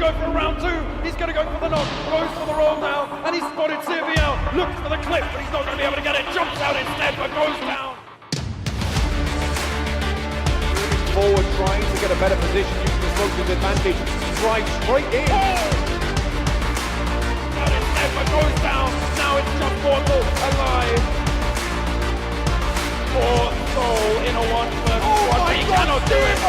to go for round two. He's going to go for the knock. Goes for the roll now. And he's spotted CVL. Looks for the clip, but he's not going to be able to get it. Jumps out instead, but goes down. Moving forward, trying to get a better position using the smoke's advantage. Drives straight in. Out instead, but goes down. Now it's just Mortal alive. Poor Soul in a 1v1, but he cannot do it.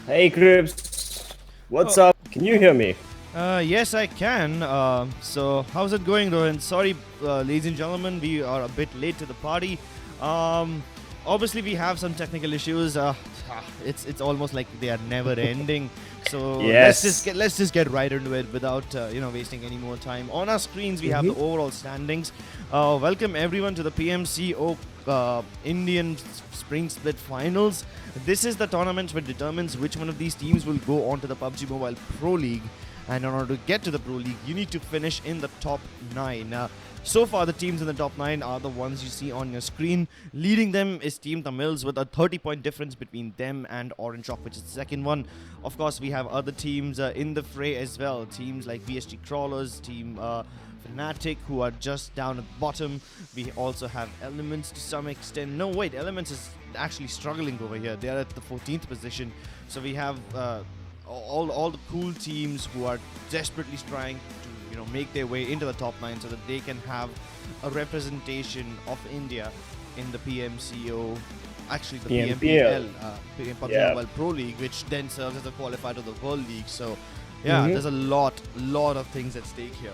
Hey Crips, what's up? Can you hear me? Yes, I can. So, how's it going, Rohan? Sorry, ladies and gentlemen, we are a bit late to the party. Obviously, we have some technical issues. It's almost like they are never ending. So yes. let's just get right into it without wasting any more time. On our screens, we have the overall standings. Welcome everyone to the PMCO Indian Spring Split Finals. This is the tournament which determines which one of these teams will go on to the PUBG Mobile Pro League. And in order to get to the Pro League, you need to finish in the top 9. So far, the teams in the top 9 are the ones you see on your screen. Leading them is TeamTamilas with a 30-point difference between them and Erangel, which is the second one. Of course, we have other teams in the fray as well. Teams like VSG Crawlers, Team Fnatic, who are just down at the bottom. We also have Elmnt to some extent. No, wait, Elmnt is actually struggling over here. They are at the 14th position. So we have all the cool teams who are desperately trying to make their way into the top 9 so that they can have a representation of India in the PMCO, actually the PMPL, PUBG Mobile Pro League, which then serves as a qualifier to the World League. So yeah, there's a lot of things at stake here.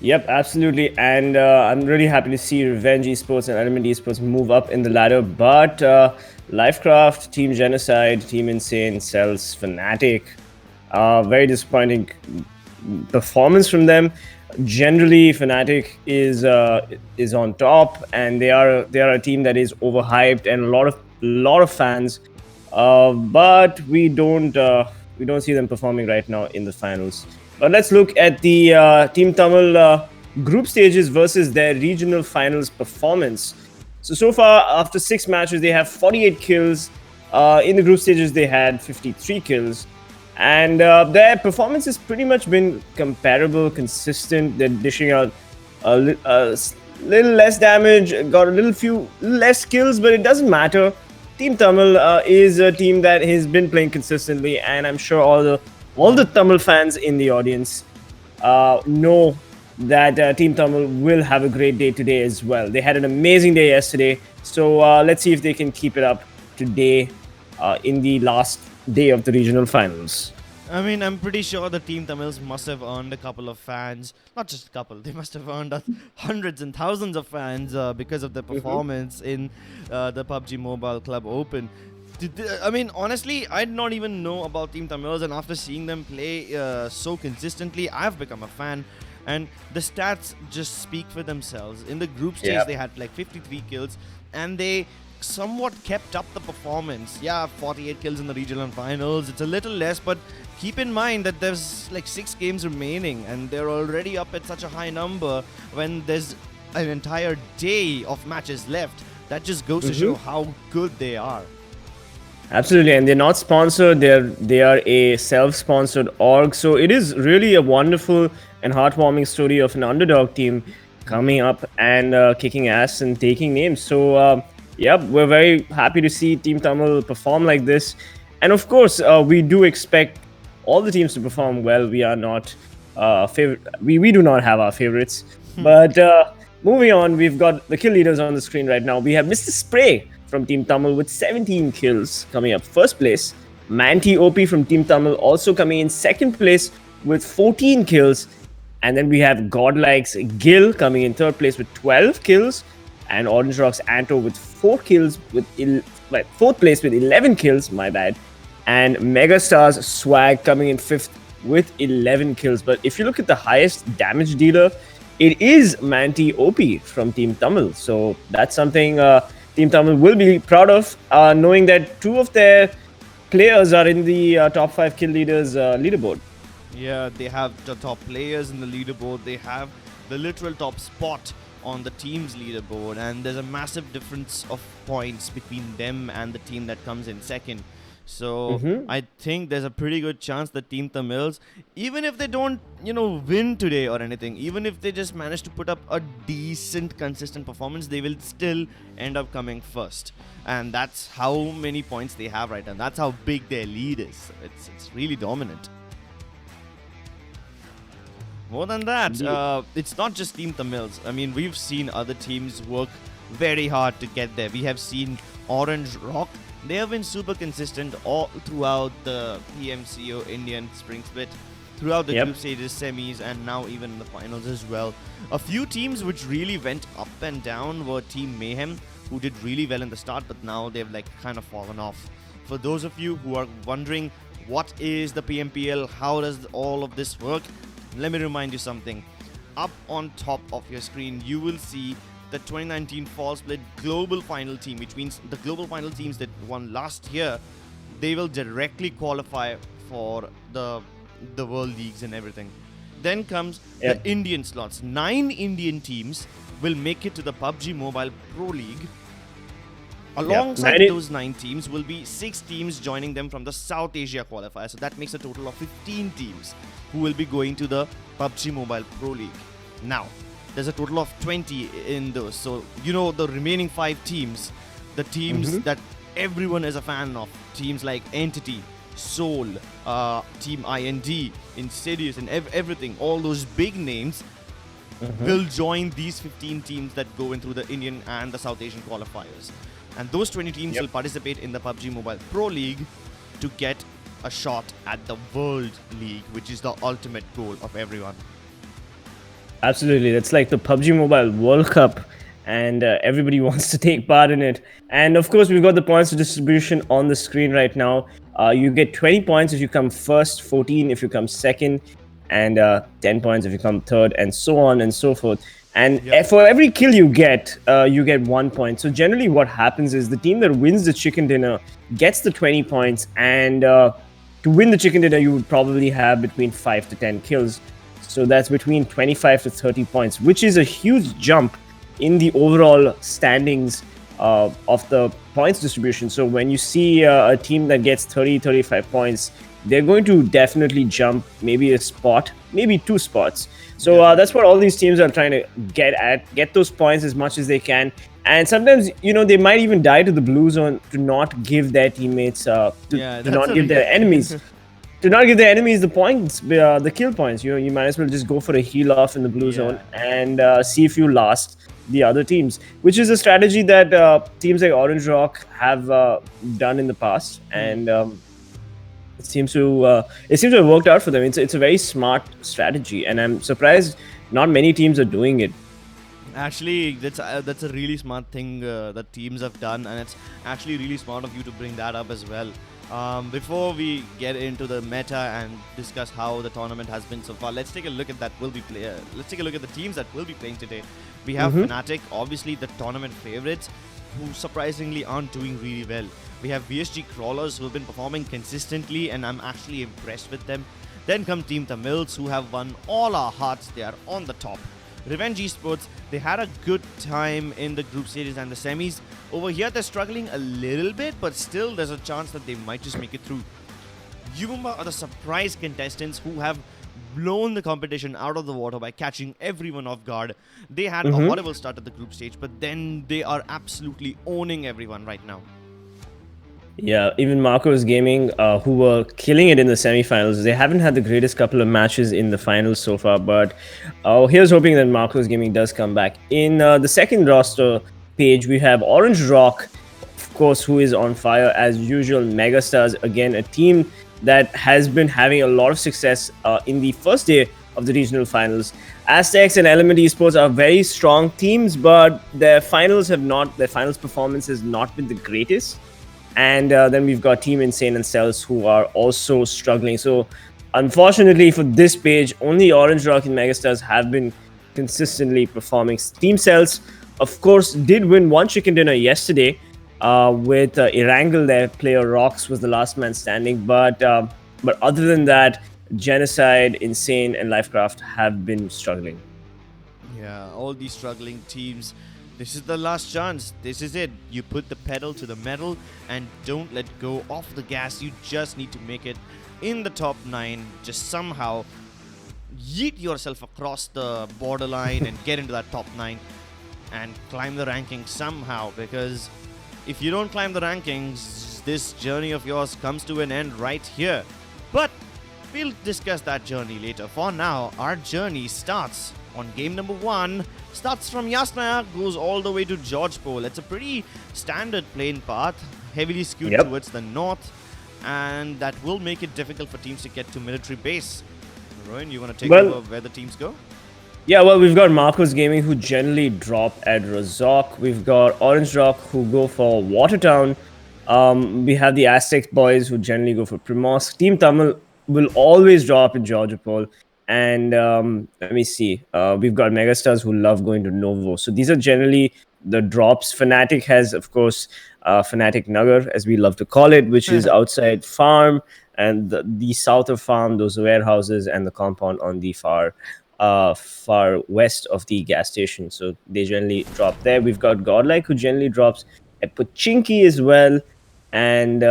Yep, absolutely. And I'm really happy to see Revenge Esports and Elmnt Esports move up in the ladder. But LCraft, Team Genocide, Team Insane, Celtz, Fnatic, very disappointing performance from them. Generally, Fnatic is on top, and they are a team that is overhyped and a lot of fans. But we don't see them performing right now in the finals. But let's look at the Team Tamil group stages versus their regional finals performance. So far, after 6 matches, they have 48 kills. In the group stages, they had 53 kills. And their performance has pretty much been comparable, consistent. They're dishing out a little less damage, got a little less kills, but it doesn't matter. Team Tamil is a team that has been playing consistently, and I'm sure all the Tamil fans in the audience know that Team Tamil will have a great day today as well. They had an amazing day yesterday, so let's see if they can keep it up today in the last day of the regional finals. I mean, I'm pretty sure the Team Tamils must have earned a couple of fans. Not just a couple, they must have earned hundreds and thousands of fans because of their performance in the PUBG Mobile Club Open. I mean, honestly, I did not even know about Team Tamils, and after seeing them play so consistently, I've become a fan. And the stats just speak for themselves. In the group stage, they had like 53 kills, and they somewhat kept up the performance. Yeah, 48 kills in the regional finals. It's a little less, but keep in mind that there's like 6 games remaining, and they're already up at such a high number when there's an entire day of matches left. That just goes to show how good they are. Absolutely, and they're not sponsored. They are a self-sponsored org. So it is really a wonderful and heartwarming story of an underdog team coming up and kicking ass and taking names. So yeah, we're very happy to see Team Tamil perform like this. And of course, we do expect all the teams to perform well. We are not favorite. We do not have our favorites. But moving on, we've got the kill leaders on the screen right now. We have Mr. Spray from Team Tamil with 17 kills coming up first place. Manti OP from Team Tamil also coming in second place with 14 kills. And then we have Godlike's Gil coming in third place with 12 kills. And Orange Rock's Anto with 4 kills, with fourth place with 11 kills, my bad. And MegaStars Swag coming in fifth with 11 kills. But if you look at the highest damage dealer, it is Manti OP from Team Tamil. So that's something Team Tamil will be proud of, knowing that 2 of their players are in the top 5 kill leaders leaderboard. Yeah, they have the top players in the leaderboard. They have the literal top spot on the team's leaderboard, and there's a massive difference of points between them and the team that comes in second. So I think there's a pretty good chance that Team Tamils, even if they don't, win today or anything, even if they just manage to put up a decent, consistent performance, they will still end up coming first. And that's how many points they have right now. That's how big their lead is. It's really dominant. More than that, it's not just Team Tamils. I mean, we've seen other teams work very hard to get there. We have seen Orange Rock. They have been super consistent all throughout the PMCO Indian Spring Split, throughout the group stages, semis, and now even in the finals as well. A few teams which really went up and down were Team Mayhem, who did really well in the start, but now they've kind of fallen off. For those of you who are wondering what is the PMPL, how does all of this work, let me remind you something. Up on top of your screen, you will see the 2019 Fall Split Global Final Team, which means the Global Final teams that won last year, they will directly qualify for the World Leagues and everything. Then comes the Indian slots. 9 Indian teams will make it to the PUBG Mobile Pro League. Alongside those 9 teams will be 6 teams joining them from the South Asia qualifier. So that makes a total of 15 teams who will be going to the PUBG Mobile Pro League. Now, there's a total of 20 in those. So, the remaining 5 teams, the teams that everyone is a fan of, teams like Entity, Soul, Team IND, Insidious, and everything, all those big names will join these 15 teams that go in through the Indian and the South Asian qualifiers. And those 20 teams will participate in the PUBG Mobile Pro League to get a shot at the World League, which is the ultimate goal of everyone. Absolutely. That's like the PUBG Mobile World Cup, and everybody wants to take part in it. And of course, we've got the points distribution on the screen right now. You get 20 points if you come first, 14 if you come second, and 10 points if you come third, and so on and so forth. And for every kill you get 1 point. So generally what happens is the team that wins the chicken dinner gets the 20 points, and to win the chicken dinner, you would probably have between 5 to 10 kills. So that's between 25 to 30 points, which is a huge jump in the overall standings of the points distribution. So when you see a team that gets 30, 35 points, they're going to definitely jump maybe a spot, maybe 2 spots. So that's what all these teams are trying to get those points as much as they can. And sometimes, they might even die to the blue zone to not give their teammates, to not give their enemies. To not give the enemies the points, the kill points. You might as well just go for a heal off in the blue zone and see if you last the other teams, which is a strategy that teams like Orange Rock have done in the past, and it seems to have worked out for them. It's a very smart strategy, and I'm surprised not many teams are doing it. Actually, that's a really smart thing that teams have done, and it's actually really smart of you to bring that up as well. Before we get into the meta and discuss how the tournament has been so far, let's take a look at let's take a look at the teams that will be playing today. We have Fnatic, obviously the tournament favorites, who surprisingly aren't doing really well. We have VSG Crawlers, who have been performing consistently, and I'm actually impressed with them. Then come Team Tamils, who have won all our hearts. They are on the top. Revenge Esports, they had a good time in the group stages and the semis. Over here, they're struggling a little bit, but still there's a chance that they might just make it through. Yuma are the surprise contestants who have blown the competition out of the water by catching everyone off guard. They had a horrible start at the group stage, but then they are absolutely owning everyone right now. Yeah, even Marco's Gaming, who were killing it in the semifinals, they haven't had the greatest couple of matches in the finals so far, but here's hoping that Marco's Gaming does come back. In the second roster page, we have Orange Rock, of course, who is on fire as usual. MegaStars, again, a team that has been having a lot of success in the first day of the regional finals. Aztecs and Elmnt Esports are very strong teams, but their finals performance has not been the greatest. And then we've got Team Insane and Celtz, who are also struggling. So unfortunately for this page, only Orange Rock and MegaStars have been consistently performing. Team Celtz, of course, did win one chicken dinner yesterday with Erangel. Their player Rocks was the last man standing. But other than that, Genocide, Insane, and LCraft have been struggling. Yeah, all these struggling teams. This is the last chance. This is it. You put the pedal to the metal and don't let go of the gas. You just need to make it in the top 9. Just somehow yeet yourself across the borderline and get into that top 9 and climb the rankings somehow. Because if you don't climb the rankings, this journey of yours comes to an end right here. But we'll discuss that journey later. For now, our journey starts on game number 1. Starts from Yasnaya, goes all the way to George Pole. It's a pretty standard plane path, heavily skewed towards the north, and that will make it difficult for teams to get to military base. Rohan, you want to take over where the teams go? Yeah, well, we've got Marco's Gaming, who generally drop at Razok. We've got Orange Rock, who go for Watertown. We have the Aztec boys, who generally go for Primorsk. Team Tamil will always drop in Georgia Pole. And let me see. We've got MegaStars who love going to Novo. So these are generally the drops. Fnatic has, of course, Fnatic Nagar, as we love to call it, which is outside farm and the south of farm, those warehouses and the compound on the far west of the gas station. So they generally drop there. We've got Godlike, who generally drops at Pochinki as well. And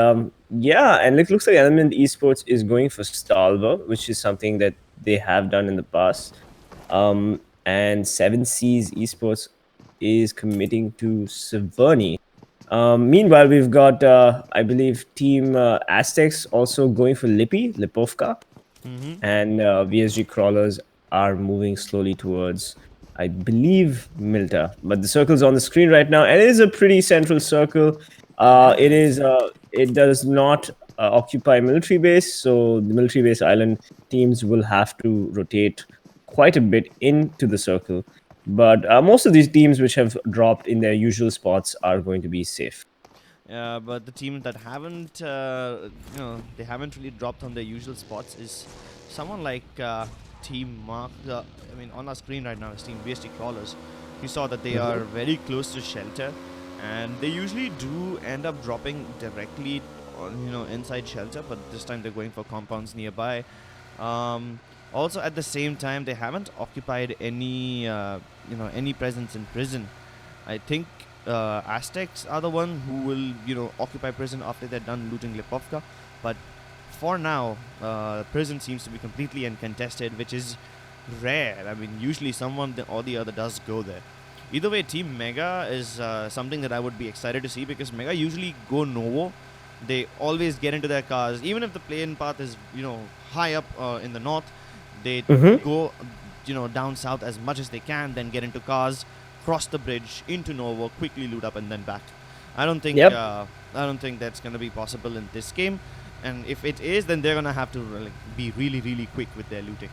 yeah, and it looks like Elmnt Esports is going for Stalva, which is something that they have done in the past. And 7 Seas Esports is committing to Severny. Meanwhile, we've got, I believe, Team Aztecs also going for Lipovka. And VSG Crawlers are moving slowly towards, I believe, Milta. But the circle's on the screen right now, and it is a pretty central circle. It does not occupy military base, so the military base island teams will have to rotate quite a bit into the circle. But most of these teams which have dropped in their usual spots are going to be safe. But the teams that haven't, they haven't really dropped on their usual spots is someone like Team Mark. On our screen right now is Team VSG Crawlers. You saw that they are very close to shelter, and they usually do end up dropping directly inside shelter, but this time they're going for compounds nearby. Also, at the same time, they haven't occupied any presence in prison. I think Aztecs are the one who will occupy prison after they're done looting Lipovka. But for now, prison seems to be completely uncontested, which is rare. I mean, usually someone or the other does go there. Either way, Team Mega is something that I would be excited to see, because Mega usually go Novo. They always get into their cars, even if the plane path is high up in the north. They go down south as much as they can, then get into cars, cross the bridge into Novo, quickly loot up, and then back. I don't think that's going to be possible in this game, and if it is, then they're going to have to be really, really quick with their looting.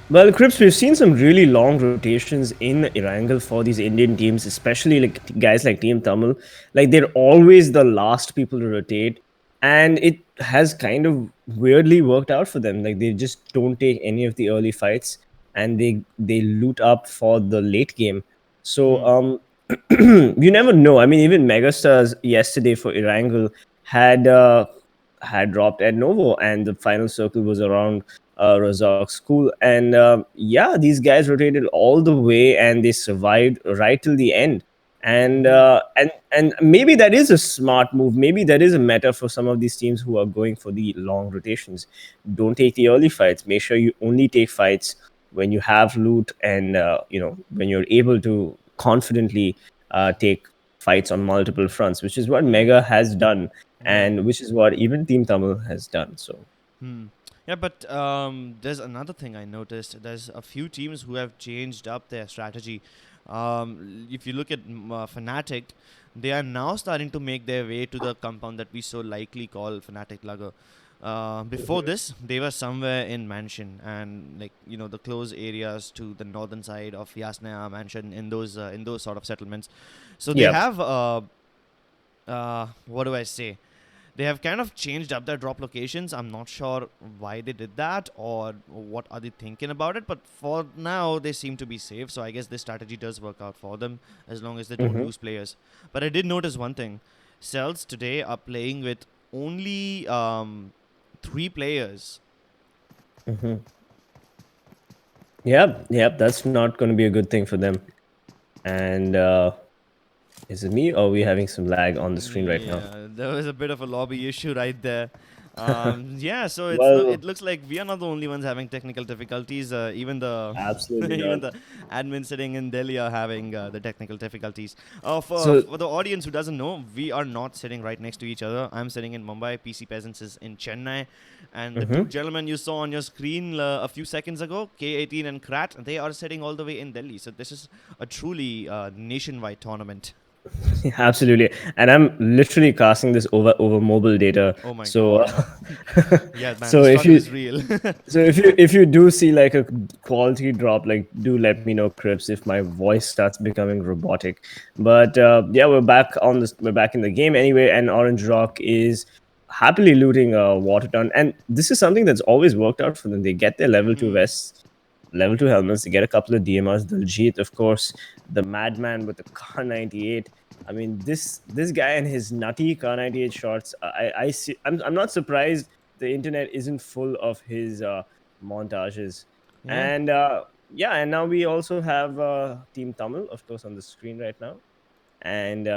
Well, Crips, we've seen some really long rotations in Erangel for these Indian teams, especially guys like Team Tamil. They're always the last people to rotate, and it has kind of weirdly worked out for them. They just don't take any of the early fights, and they loot up for the late game. So you never know. I mean, even MegaStars yesterday for Erangel had dropped at Novo, and the final circle was around Razak's cool. And yeah, these guys rotated all the way and they survived right till the end. And maybe that is a smart move. Maybe that is a meta for some of these teams who are going for the long rotations. Don't take the early fights. Make sure you only take fights when you have loot and when you're able to confidently take fights on multiple fronts, which is what Mega has done, Yeah. and which is what even Team Tamil has done. So Yeah, but there's another thing I noticed. There's a few teams who have changed up their strategy. If you look at Fnatic, they are now starting to make their way to the compound that we so likely call Fnatic Lager. Before this, they were somewhere in Mansion and the close areas to the northern side of Yasnaya Mansion in those sort of settlements. So they yeah. have what do I say? They have kind of changed up their drop locations. I'm not sure why they did that or what are they thinking about it. But for now, they seem to be safe. So I guess this strategy does work out for them as long as they don't lose players. But I did notice one thing. Celtz today are playing with only 3 players. Yep. That's not going to be a good thing for them. And is it me or are we having some lag on the screen right now? Yeah, there was a bit of a lobby issue right there. Yeah, so Well, it looks like we are not the only ones having technical difficulties. Even the absolutely even not. the admin sitting in Delhi are having the technical difficulties. So For the audience who doesn't know, we are not sitting right next to each other. I'm sitting in Mumbai. PC Peasants is in Chennai, and the two gentlemen you saw on your screen a few seconds ago, K18 and Krat, they are sitting all the way in Delhi. So this is a truly nationwide tournament. absolutely, and I'm literally casting this over mobile data. Oh my So god. Yeah, man, so the if struggle you is real. so if you do see like a quality drop, like do let me know, Crips, if my voice starts becoming robotic. But yeah, we're back in the game anyway, and Orange Rock is happily looting Water Town, and this is something that's always worked out for them. They get their level 2 vests, level 2 helmets, they get a couple of DMRs, Diljit, of course, the Madman with the Car 98. I mean, this guy and his nutty Car 98 shots. I see. I'm not surprised the internet isn't full of his montages. Yeah. And yeah, and now we also have Team Tamil, of course, on the screen right now. And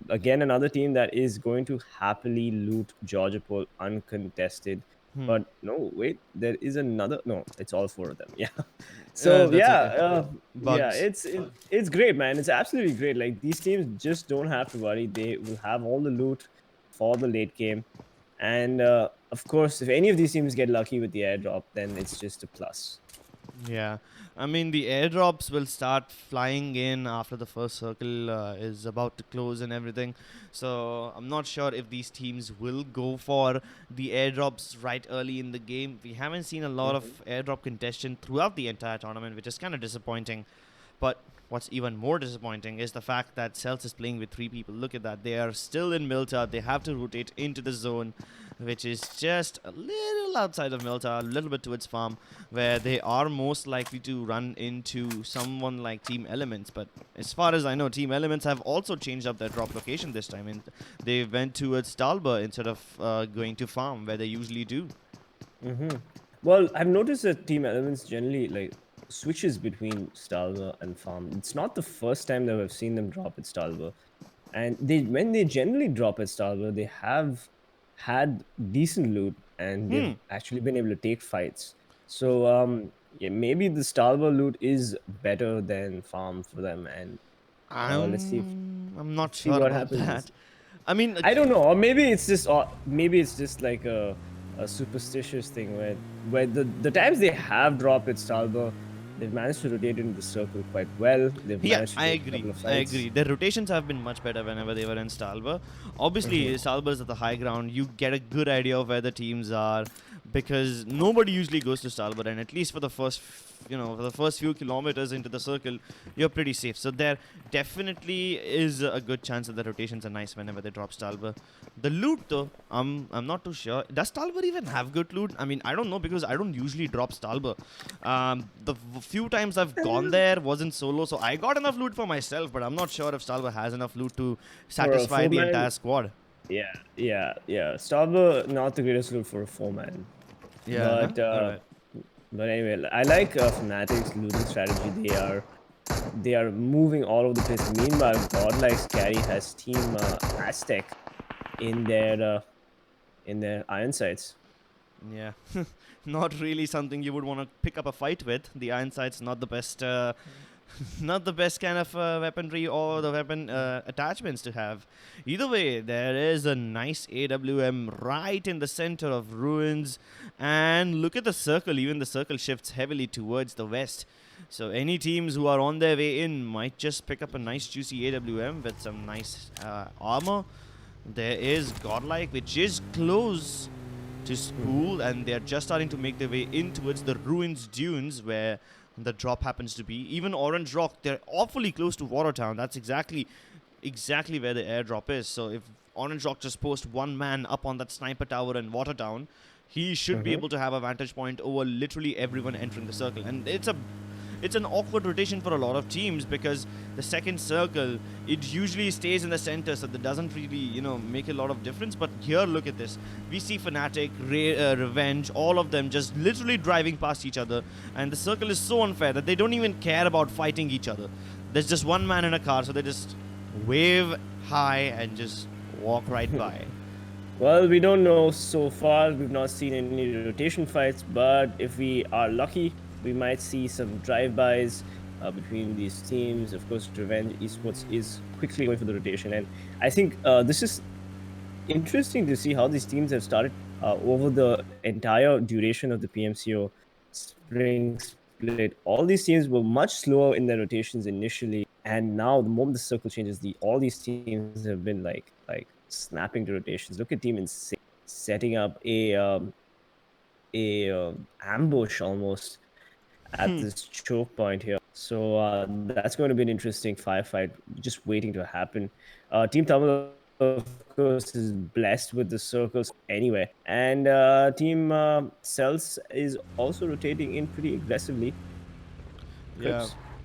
again, another team that is going to happily loot Georgia Pole uncontested. But no, wait, there is another. No, it's all 4 of them. Yeah. So That's yeah, okay. yeah, Bugs. it's great, man. It's absolutely great. Like these teams just don't have to worry. They will have all the loot for the late game, and of course, if any of these teams get lucky with the airdrop, then it's just a plus. Yeah. I mean, the airdrops will start flying in after the first circle is about to close and everything. So I'm not sure if these teams will go for the airdrops right early in the game. We haven't seen a lot of airdrop contention throughout the entire tournament, which is kind of disappointing. But what's even more disappointing is the fact that Celtz is playing with 3 people. Look at that. They are still in Milta. They have to rotate into the zone, which is just a little outside of Milta, a little bit towards farm, where they are most likely to run into someone like Team Elements. But as far as I know, Team Elements have also changed up their drop location this time, and they went towards Talba instead of going to farm, where they usually do. Well, I've noticed that Team Elements generally like switches between Stalber and Farm. It's not the first time that we've seen them drop at Stalber. And when they generally drop at Stalber, they have had decent loot and they've actually been able to take fights. So yeah, maybe the Stalber loot is better than Farm for them. And let's see I'm not see sure what about happens. that. I mean, I don't know, or maybe it's just like a superstitious thing where the times they have dropped at Stalber, they've managed to rotate into the circle quite well. They've yeah, managed to I take a agree. couple of I fights. agree. Their rotations have been much better whenever they were in Stalber. Obviously, Stalber is at the high ground. You get a good idea of where the teams are because nobody usually goes to Stalber, and at least for the first few kilometers into the circle, you're pretty safe. So there definitely is a good chance that the rotations are nice whenever they drop Stalber. The loot, though, I'm not too sure. Does Stalber even have good loot? I mean, I don't know because I don't usually drop Stalber. The few times I've gone there wasn't solo, so I got enough loot for myself, but I'm not sure if Stalber has enough loot to satisfy the 4-man, entire squad. yeah. Stalber not the greatest loot for a 4-man. Yeah, But all right. But anyway, I like Fnatic's losing strategy. They are moving all over the place. Meanwhile, Godlike's carry has Team Aztec in their iron sights. Yeah, not really something you would want to pick up a fight with. The iron sight's not the best, not the best kind of weaponry or the weapon attachments to have. Either way, there is a nice AWM right in the center of ruins, and look at the circle. Even the circle shifts heavily towards the west. So any teams who are on their way in might just pick up a nice juicy AWM with some nice armor. There is Godlike, which is close to school, and they're just starting to make their way in towards the ruins dunes where the drop happens to be. Even Orange Rock, they're awfully close to Watertown. That's exactly where the airdrop is. So if Orange Rock just posts one man up on that sniper tower in Watertown, he should be able to have a vantage point over literally everyone entering the circle. And it's an awkward rotation for a lot of teams because the second circle, it usually stays in the center, so that doesn't really, make a lot of difference. But here, look at this. We see Fnatic, Revenge, all of them just literally driving past each other, and the circle is so unfair that they don't even care about fighting each other. There's just one man in a car, so they just wave high and just walk right by. Well, we don't know so far. We've not seen any rotation fights, but if we are lucky, we might see some drive-bys between these teams. Of course, Revenge Esports is quickly going for the rotation, and I think this is interesting to see how these teams have started over the entire duration of the PMCO spring split. All these teams were much slower in their rotations initially, and now the moment the circle changes, all these teams have been like snapping to rotations. Look at Team Insane setting up a ambush almost at this choke point here. So that's going to be an interesting firefight just waiting to happen. TeamTamilas, of course, is blessed with the circles anyway. And Team Celtz is also rotating in pretty aggressively.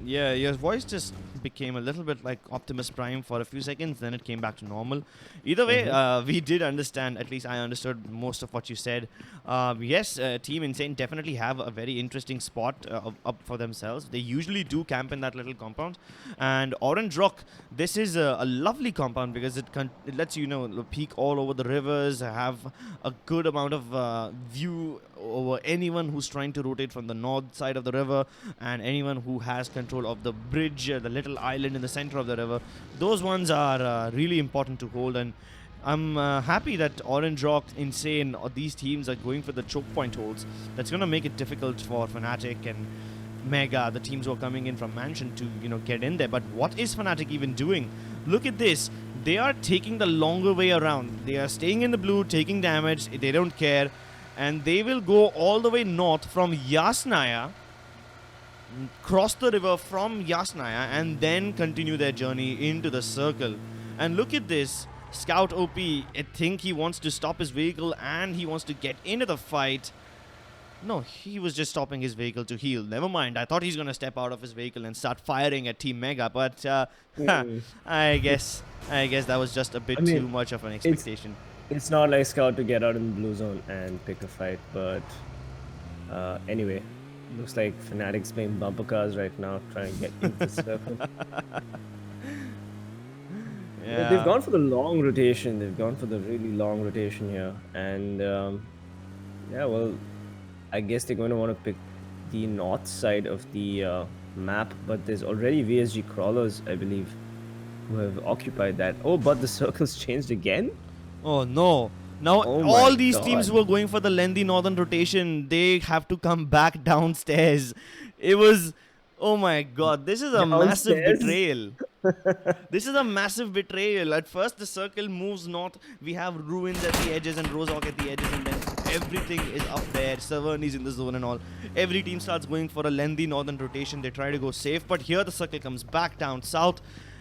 Yeah, your voice just became a little bit like Optimus Prime for a few seconds, then it came back to normal. Either way, we did understand, at least I understood most of what you said. Yes, Team Insane definitely have a very interesting spot up for themselves. They usually do camp in that little compound. And Orange Rock, this is a lovely compound because it lets you peek all over the rivers, have a good amount of view over anyone who's trying to rotate from the north side of the river and anyone who has control of the bridge, the little island in the center of the river. Those ones are really important to hold, and I'm happy that Orange Rock, Insane, or these teams are going for the choke point holds. That's going to make it difficult for Fnatic and Mega, the teams who are coming in from Mansion, to get in there. But what is Fnatic even doing? Look at this. They are taking the longer way around. They are staying in the blue, taking damage. They don't care. And they will go all the way north from Yasnaya, cross the river from Yasnaya, and then continue their journey into the circle. And look at this. Scout OP, I think he wants to stop his vehicle and he wants to get into the fight. No, he was just stopping his vehicle to heal. Never mind. I thought he's going to step out of his vehicle and start firing at Team Mega, but I guess that was just a bit too much of an expectation. It's not like Scout to get out in the blue zone and pick a fight, but anyway, looks like Fnatic's playing bumper cars right now, trying to get into the circle. Yeah. They've gone for the long rotation. They've gone for the really long rotation here, and yeah, well, I guess they're going to want to pick the north side of the map, but there's already VSG crawlers, I believe, who have occupied that. Oh, but the circle's changed again? Oh no. Now all these teams who were going for the lengthy northern rotation, they have to come back downstairs. It was, oh my god, this is a massive betrayal. This is a massive betrayal. At first the circle moves north, we have ruins at the edges and Rozhawk at the edges, and then everything is up there. Savern is in the zone and all. Every team starts going for a lengthy northern rotation. They try to go safe, but here the circle comes back down south.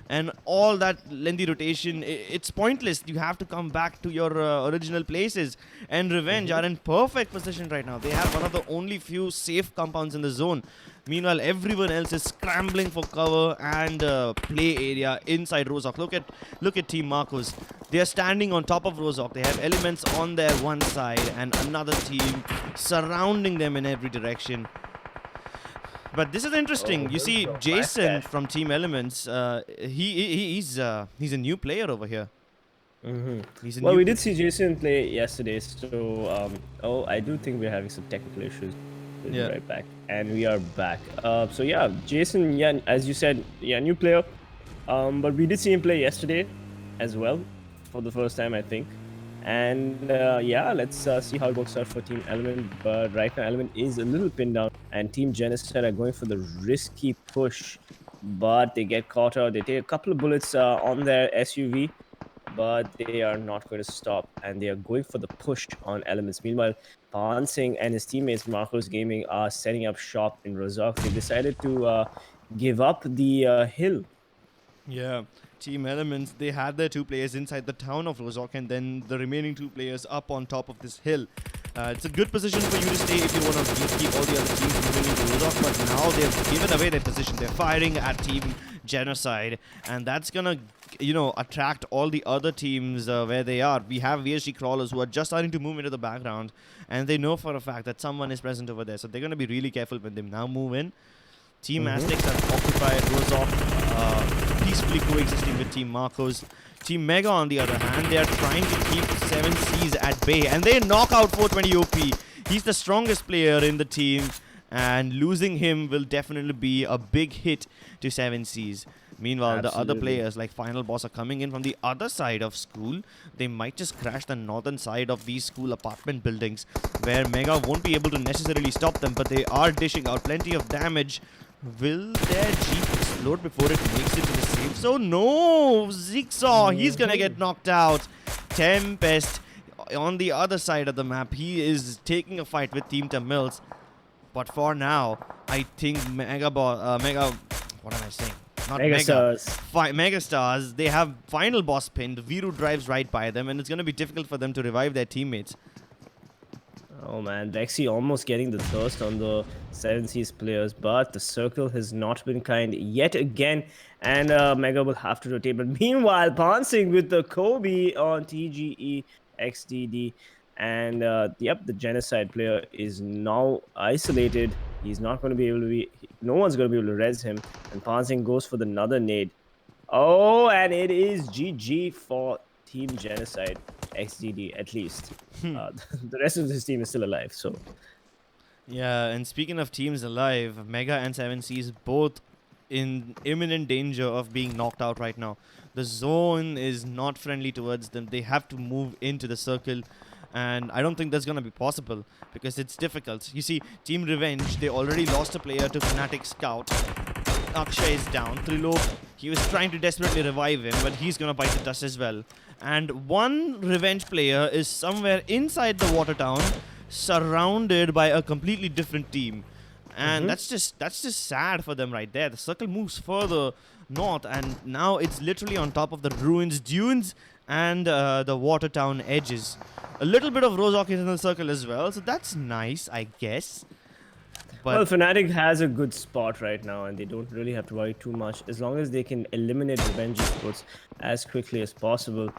and all that lengthy rotation, it's pointless. You have to come back to your original places. And Revenge are in perfect position right now. They have one of the only few safe compounds in the zone. Meanwhile, everyone else is scrambling for cover and play area inside Rozhok. Look at Team Marcos. They are standing on top of Rozhok. They have elements on their one side and another team surrounding them in every direction. But this is interesting. You see, Jason from Team Elements, he's a new player over here. Well, we did see Jason play yesterday, so I do think we're having some technical issues. We'll be right back, and we are back. So yeah, Jason, yeah, as you said, yeah, new player. But we did see him play yesterday, as well, for the first time, I think. And yeah, let's see how it works out for Team Elmnt. But right now, Elmnt is a little pinned down, and Team Genocide are going for the risky push, but they get caught out. They take a couple of bullets on their SUV, but they are not going to stop, and they are going for the push on Elements. Meanwhile, Pansing and his teammates, Marcos Gaming, are setting up shop in Rozhok. They decided to give up the hill. Yeah, Team Elements, they had their 2 players inside the town of Rozhok, and then the remaining 2 players up on top of this hill. It's a good position for you to stay if you want to keep all the other teams moving into Rozhok, but now they've given away their position. They're firing at Team Genocide, and that's gonna, you know, attract all the other teams where they are. We have VSG crawlers who are just starting to move into the background, and they know for a fact that someone is present over there, so they're gonna be really careful when they now move in. Team Aztecs have occupied Rozhok, peacefully coexisting with Team Marcos. Team Mega, on the other hand, they are trying to keep 7Cs at bay, and they knock out 420 OP. He's the strongest player in the team, and losing him will definitely be a big hit to 7Cs. Meanwhile, the other players like Final Boss are coming in from the other side of school. They might just crash the northern side of these school apartment buildings, where Mega won't be able to necessarily stop them, but they are dishing out plenty of damage. Will their Jeep explode before it makes it to the safe zone? No! Zigsaw, he's gonna get knocked out. Tempest on the other side of the map. He is taking a fight with TeamTamilas. But for now, I think what am I saying? Not MegaStars. MegaStars, they have Final Boss pinned. Viru drives right by them, and it's going to be difficult for them to revive their teammates. Oh man, Vexy almost getting the thirst on the 7Cs players, but the circle has not been kind yet again, and Mega will have to rotate. But meanwhile, Pansing with the Kobe on TGE XDD, and yep, the Genocide player is now isolated. He's not going to be able to be, no one's going to be able to res him, and Pansing goes for another nade. Oh, and it is GG for Team Genocide. XDD at least. The rest of this team is still alive, so yeah. And speaking of teams alive, Mega and 7Cs both in imminent danger of being knocked out right now. The zone is not friendly towards them. They have to move into the circle, and I don't think that's gonna be possible because it's difficult. You see, Team Revenge, they already lost a player to Fnatic Scout. Akshay is down. Trilok, he was trying to desperately revive him, but he's gonna bite the dust as well. And one Revenge player is somewhere inside the water town, surrounded by a completely different team. And that's just sad for them right there. The circle moves further north, and now it's literally on top of the ruins, dunes, and the water town edges. A little bit of Rozhok is in the circle as well, so that's nice, I guess. But well, Fnatic has a good spot right now, and they don't really have to worry too much. As long as they can eliminate Revenge Esports as quickly as possible.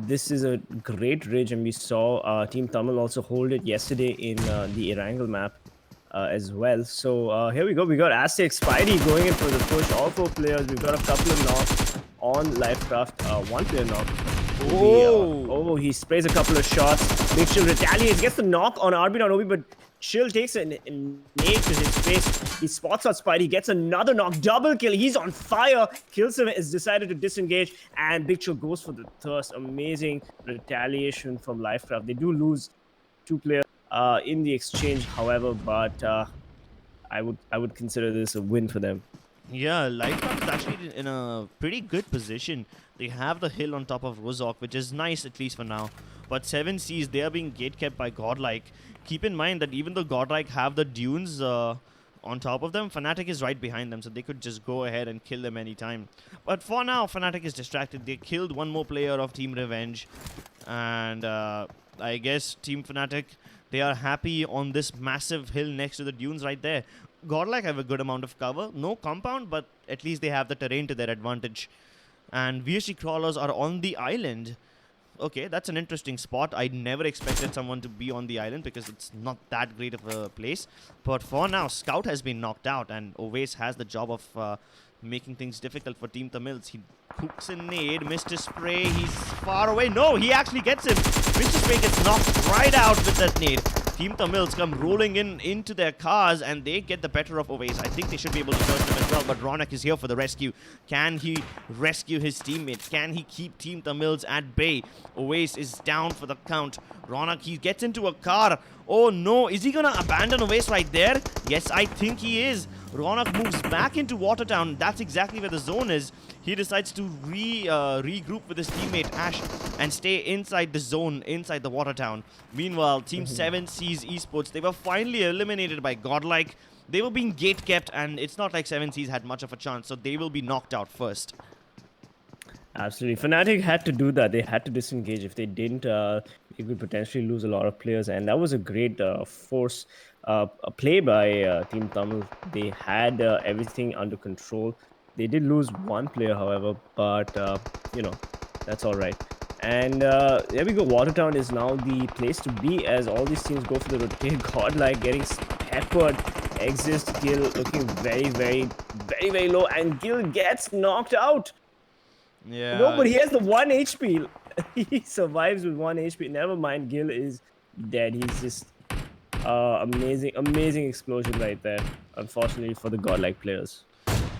This is a great ridge, and we saw Team Tamil also hold it yesterday in the Erangel map as well. So here we go. We got Aztec Spidey going in for the push. All 4 players. We've got a couple of knocks on LifeCraft. 1 player knock. Oh, he sprays a couple of shots. Big Chill retaliates, gets the knock on RB.OB, but Chill takes a nade to his face. He spots out Spidey, gets another knock, double kill. He's on fire. Kills him, has decided to disengage, and Big Chill goes for the thirst. Amazing retaliation from LifeCraft. They do lose 2 players in the exchange, however, but I would consider this a win for them. yeah, LifeCraft is actually in a pretty good position. They have the hill on top of Rozhok, which is nice at least for now. But 7Cs, they are being gatekept by Godlike. Keep in mind that even though Godlike have the dunes on top of them. Fnatic is right behind them, so they could just go ahead and kill them anytime. But for now, Fnatic is distracted. They killed one more player of Team Revenge. And I guess Team Fnatic, they are happy on this massive hill next to the dunes right there. Godlike have a good amount of cover. No compound, but at least they have the terrain to their advantage. And VSG crawlers are on the island. Okay, that's an interesting spot. I never expected someone to be on the island because it's not that great of a place. But for now, Scout has been knocked out and Oves has the job of making things difficult for TeamTamilas. He hooks a nade, Mr. Spray, he's far away. No, he actually gets him. Mr. Spray gets knocked right out with that nade. TeamTamilas come rolling into their cars and they get the better of Oves. I think they should be able to search them as well, but Ronak is here for the rescue. Can he rescue his teammates? Can he keep TeamTamilas at bay? Oves is down for the count. Ronak, he gets into a car. Oh no, is he gonna abandon Oves right there? Yes, I think he is. Ronak moves back into Watertown. That's exactly where the zone is. He decides to regroup with his teammate Ash and stay inside the zone, inside the Watertown. Meanwhile, Team 7C's Esports, they were finally eliminated by Godlike. They were being gate kept, and it's not like 7C's had much of a chance, so they will be knocked out first. Absolutely. Fnatic had to do that. They had to disengage. If they didn't, they could potentially lose a lot of players. And that was a great force a play by Team Tamil. They had everything under control. They did lose one player, however, but, you know, that's all right. And there we go. Watertown is now the place to be as all these teams go for the rotate. Godlike getting peppered. Exist, Gil looking very low. And Gil gets knocked out. Yeah. No, but he has the 1 HP. He survives with 1 HP. Never mind, Gil is dead. He's just amazing explosion right there. Unfortunately for the Godlike players.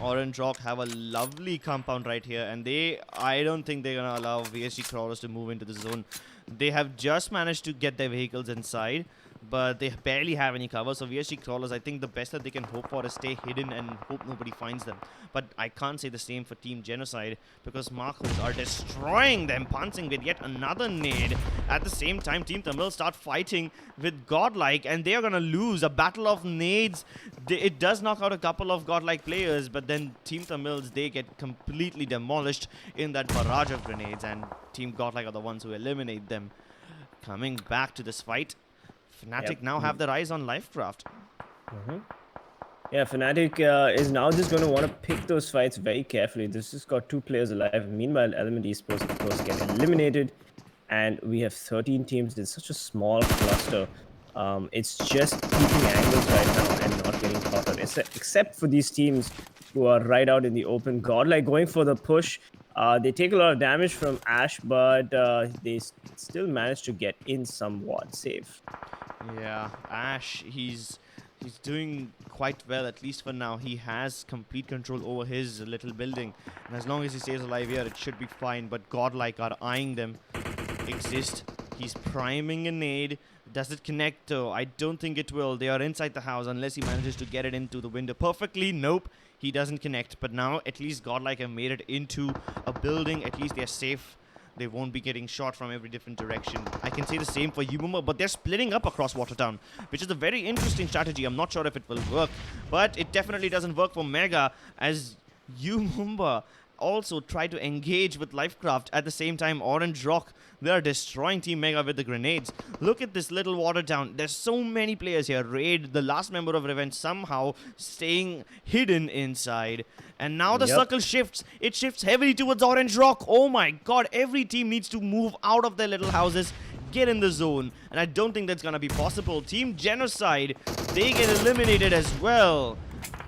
Orange Rock have a lovely compound right here, and I don't think they're gonna allow VSG crawlers to move into the zone. They have just managed to get their vehicles inside, but they barely have any cover. So VSG crawlers, I think the best that they can hope for is stay hidden and hope nobody finds them. But I can't say the same for Team Genocide because Marcos are destroying them, punching with yet another nade. At the same time, TeamTamilas start fighting with Godlike, and they are gonna lose a battle of nades. It does knock out a couple of Godlike players, but then TeamTamilas, they get completely demolished in that barrage of grenades, and Team Godlike are the ones who eliminate them. Coming back to this fight, Fnatic now have their eyes on LifeCraft. Yeah, Fnatic is now just going to want to pick those fights very carefully. This has got 2 players alive. Meanwhile, Elmnt Esports, of course, get eliminated. And we have 13 teams. It's such a small cluster. It's just keeping angles right now and not getting caught up. Except for these teams who are right out in the open. Godlike going for the push. They take a lot of damage from Ash, but they still manage to get in somewhat safe. Yeah, Ash, he's doing quite well, at least for now. He has complete control over his little building, and as long as he stays alive here, it should be fine. But Godlike are eyeing them. Exist. He's priming a nade. Does it connect though? I don't think it will. They are inside the house unless he manages to get it into the window perfectly. Nope, he doesn't connect. But now at least Godlike have made it into a building. At least they're safe. They won't be getting shot from every different direction. I can say the same for Umexrxn, but they're splitting up across Watertown, which is a very interesting strategy. I'm not sure if it will work, but it definitely doesn't work for Mega, as Umexrxn also try to engage with LifeCraft. At the same time, Orange Rock, they are destroying Team Mega with the grenades. Look at this little Watertown. There's so many players here. Raid, the last member of Revenge, somehow staying hidden inside. And now the circle shifts. It shifts heavily towards Orange Rock. Oh my god, every team needs to move out of their little houses, get in the zone. And I don't think that's gonna be possible. Team Genocide, they get eliminated as well.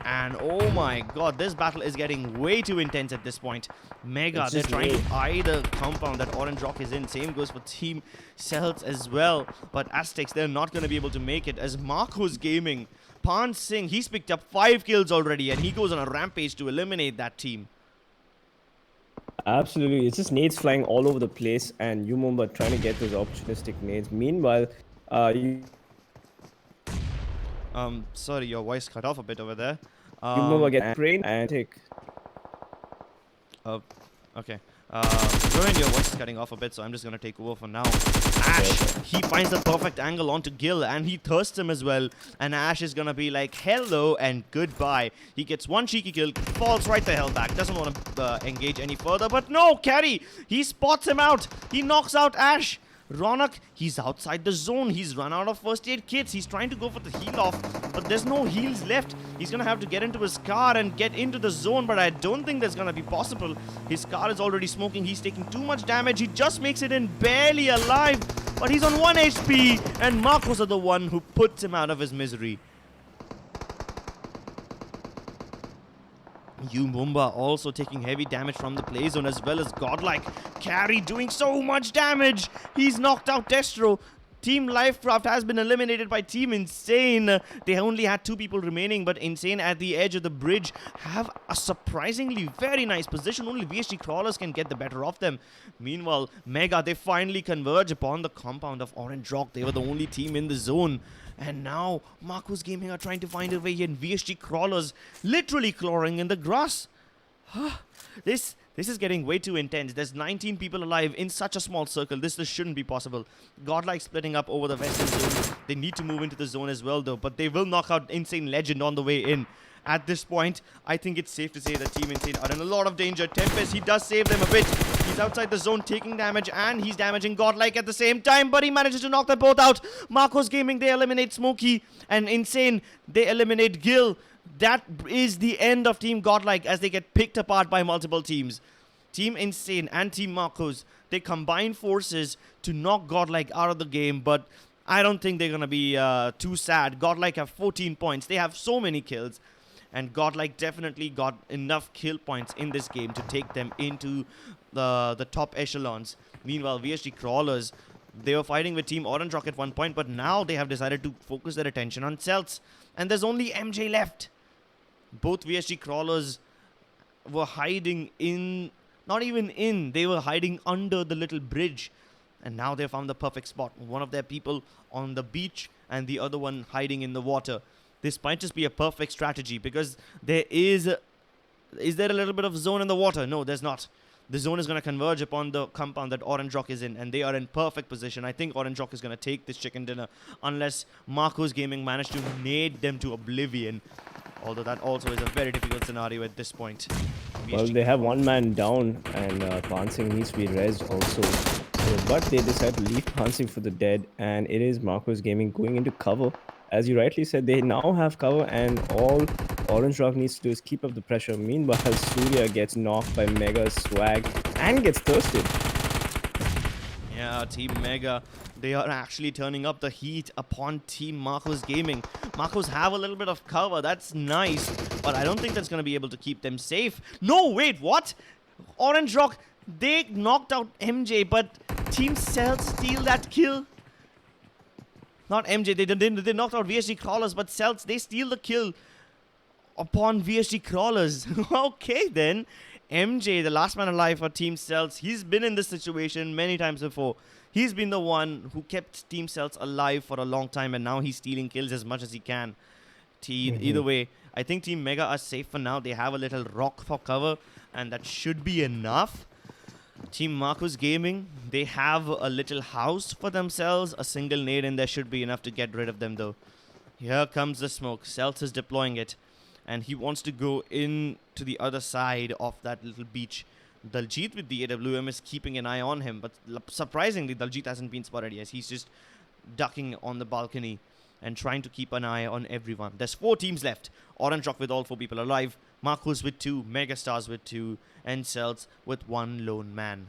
And oh my god, this battle is getting way too intense at this point. Mega, they're trying to eye the compound that Orange Rock is in. Same goes for Team Celtz as well. But Aztecs, they're not going to be able to make it, as Marco's gaming. Pan Singh, he's picked up 5 kills already, and he goes on a rampage to eliminate that team. Absolutely. It's just nades flying all over the place, and Umexrxn trying to get those opportunistic nades. Meanwhile, sorry, your voice cut off a bit over there. Umexrxn get brain and take. Okay. Ruin, your voice is cutting off a bit, so I'm just gonna take over for now. Ash, he finds the perfect angle onto Gil, and he thirsts him as well. And Ash is gonna be like, hello and goodbye. He gets one cheeky kill, falls right the hell back, doesn't want to engage any further, but no, Carry, he spots him out. He knocks out Ash. Ronak, he's outside the zone. He's run out of first aid kits. He's trying to go for the heal off, but there's no heals left. He's gonna have to get into his car and get into the zone, but I don't think that's gonna be possible. His car is already smoking. He's taking too much damage. He just makes it in barely alive, but he's on 1 HP, and Marcos are the one who puts him out of his misery. Mumba also taking heavy damage from the play zone, as well as Godlike. Carry doing so much damage. He's knocked out Destro. Team LifeCraft has been eliminated by Team Insane. They only had 2 people remaining, but Insane at the edge of the bridge have a surprisingly very nice position. Only VSG Crawlers can get the better of them. Meanwhile, Mega, they finally converge upon the compound of Orange Rock. They were the only team in the zone. And now, Marcos Gaming are trying to find a way in. VSG Crawlers literally clawing in the grass. This is getting way too intense. There's 19 people alive in such a small circle. This shouldn't be possible. Godlike splitting up over the western zone. They need to move into the zone as well, though. But they will knock out Insane Legend on the way in. At this point, I think it's safe to say that Team Insane are in a lot of danger. Tempest, he does save them a bit. He's outside the zone taking damage, and he's damaging Godlike at the same time, but he manages to knock them both out. Marcos Gaming, they eliminate Smokey, and Insane, they eliminate Gil. That is the end of Team Godlike as they get picked apart by multiple teams. Team Insane and Team Marcos, they combine forces to knock Godlike out of the game, but I don't think they're going to be too sad. Godlike have 14 points. They have so many kills. And Godlike definitely got enough kill points in this game to take them into the top echelons. Meanwhile, VSG Crawlers, they were fighting with Team Orange Rock at one point, but now they have decided to focus their attention on Celtz. And there's only MJ left. Both VSG Crawlers were hiding in... Not even in, they were hiding under the little bridge. And now they found the perfect spot. One of their people on the beach and the other one hiding in the water. This might just be a perfect strategy because there is there a little bit of zone in the water? No, there's not. The zone is going to converge upon the compound that Orange Rock is in, and they are in perfect position. I think Orange Rock is going to take this chicken dinner unless Marcos Gaming managed to nade them to oblivion. Although that also is a very difficult scenario at this point. Well, they have one man down, and Pansing needs to be rezzed also. So, but they decide to leave Pansing for the dead, and it is Marcos Gaming going into cover. As you rightly said, they now have cover, and all Orange Rock needs to do is keep up the pressure. Meanwhile, Surya gets knocked by Mega Swag and gets thirsted. Yeah, Team Mega, they are actually turning up the heat upon Team Marcos Gaming. Marcos have a little bit of cover, that's nice, but I don't think that's going to be able to keep them safe. No, wait, what? Orange Rock, they knocked out MJ, but Team Celtz steal that kill. Not MJ, they knocked out VSG Crawlers, but Celtz, they steal the kill upon VSG Crawlers. Okay then. MJ, the last man alive for Team Celtz, he's been in this situation many times before. He's been the one who kept Team Celtz alive for a long time, and now he's stealing kills as much as he can. Either way, I think Team Mega are safe for now. They have a little rock for cover, and that should be enough. Team Marcos Gaming, they have a little house for themselves. A single nade in there should be enough to get rid of them though. Here comes the smoke. Celtz is deploying it. And he wants to go in to the other side of that little beach. Daljit with the AWM is keeping an eye on him. But surprisingly, Daljit hasn't been spotted yet. He's just ducking on the balcony and trying to keep an eye on everyone. There's 4 teams left. Orange Rock with all 4 people alive. Marcos with 2. MegaStars with 2. And Celtz with 1 lone man.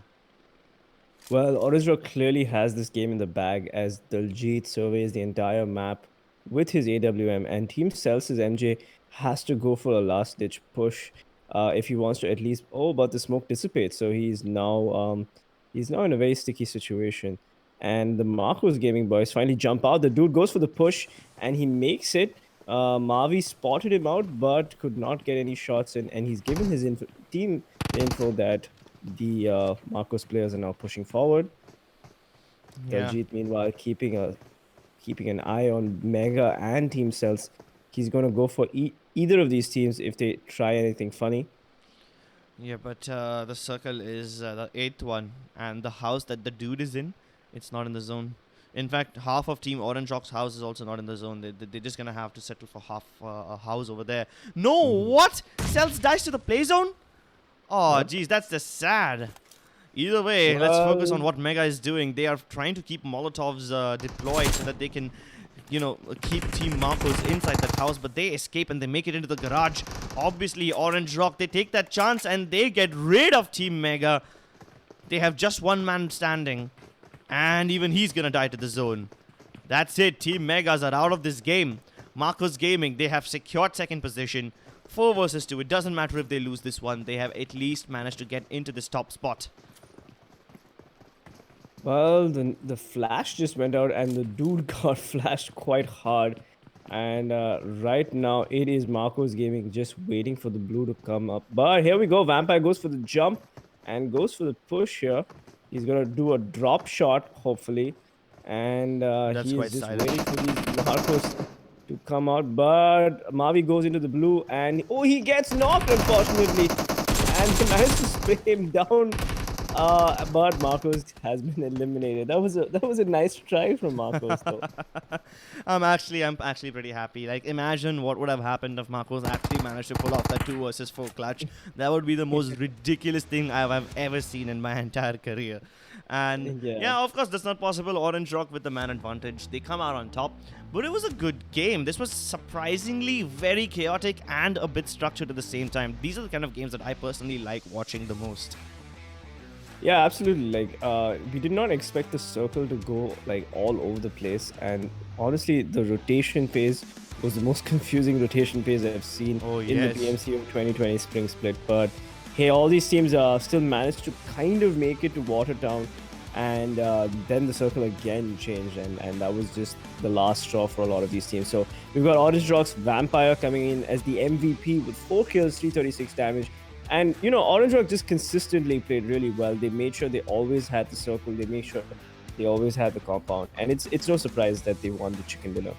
Well, Orange Rock clearly has this game in the bag as Daljit surveys the entire map with his AWM, and Team Celtz's MJ has to go for a last-ditch push if he wants to at least... Oh, but the smoke dissipates, so he's now in a very sticky situation. And the Marcos Gaming boys finally jump out. The dude goes for the push, and he makes it. Mavi spotted him out, but could not get any shots in, and he's given his team info that the Marcos players are now pushing forward. Yeah. Daljit, meanwhile, keeping an eye on Mega and Team Celtz. He's going to go for either of these teams if they try anything funny. Yeah, but the circle is the 8th one, and the house that the dude is in, it's not in the zone. In fact, half of Team Orange Rock's house is also not in the zone. They're just gonna have to settle for half a house over there. No, what? Celtz dies to the play zone? Oh, geez, that's just sad. Either way, let's focus on what Mega is doing. They are trying to keep Molotovs deployed so that they can, keep Team Marcos inside that house, but they escape and they make it into the garage. Obviously, Orange Rock, they take that chance and they get rid of Team Mega. They have just one man standing, and even he's gonna die to the zone. That's it. Team Megas are out of this game. Marcos Gaming, they have secured second position. 4 versus 2. It doesn't matter if they lose this one. They have at least managed to get into this top spot. Well, the flash just went out and the dude got flashed quite hard. And right now, it is Marcos Gaming just waiting for the blue to come up. But here we go. Vampire goes for the jump and goes for the push here. He's going to do a drop shot, hopefully. And he's just waiting for these Marcos to come out. But Mavi goes into the blue and... Oh, he gets knocked, unfortunately. And they managed to spray him down. But Marcos has been eliminated. That was a nice try from Marcos, though. I'm actually pretty happy. Like, imagine what would have happened if Marcos actually managed to pull off that 2 versus 4 clutch. That would be the most ridiculous thing I've ever seen in my entire career. And yeah, of course, that's not possible. Orange Rock with the man advantage. They come out on top. But it was a good game. This was surprisingly very chaotic and a bit structured at the same time. These are the kind of games that I personally like watching the most. Yeah, absolutely. Like, we did not expect the circle to go like all over the place, and honestly, the rotation phase was the most confusing rotation phase I've seen in the PMCO 2020 Spring Split. But hey, all these teams still managed to kind of make it to Watertown, and then the circle again changed, and that was just the last straw for a lot of these teams. So we've got Orange Rock's Vampire coming in as the MVP with 4 kills, 336 damage. And, Orange Rock just consistently played really well. They made sure they always had the circle. They made sure they always had the compound. And it's no surprise that they won the chicken dinner.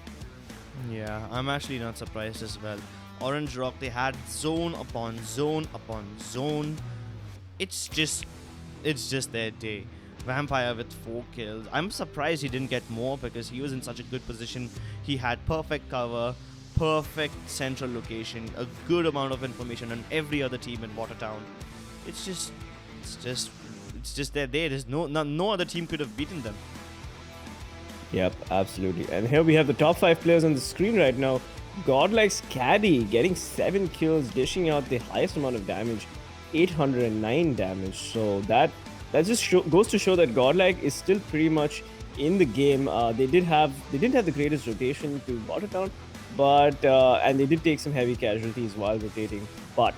Yeah, I'm actually not surprised as well. Orange Rock, they had zone upon zone upon zone. It's just their day. Vampire with 4 kills. I'm surprised he didn't get more because he was in such a good position. He had perfect cover, perfect central location, a good amount of information on every other team in Watertown. It's just their day. There's no other team could have beaten them. Yep, absolutely. And here we have the top 5 players on the screen right now. Godlike's Caddy getting 7 kills, dishing out the highest amount of damage, 809 damage. So that just goes to show that Godlike is still pretty much in the game. They didn't have the greatest rotation to Watertown, but and they did take some heavy casualties while rotating. But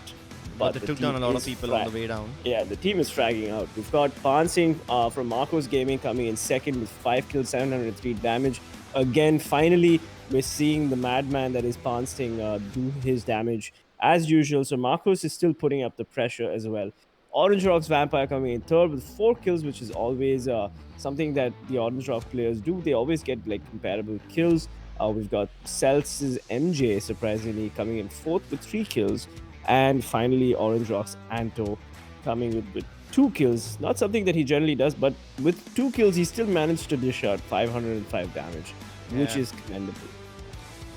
they took down a lot of people on the way down. Yeah, the team is fragging out. We've got Pansing from Marcos Gaming coming in second with 5 kills, 703 damage. Again, finally, we're seeing the madman that is Pansing do his damage as usual. So Marcos is still putting up the pressure as well. Orange Rock's Vampire coming in third with 4 kills, which is always something that the Orange Rock players do. They always get like comparable kills. We've got Celtz's MJ surprisingly coming in fourth with 3 kills. And finally, Orange Rock's Anto coming with 2 kills. Not something that he generally does, but with 2 kills, he still managed to dish out 505 damage, which is commendable.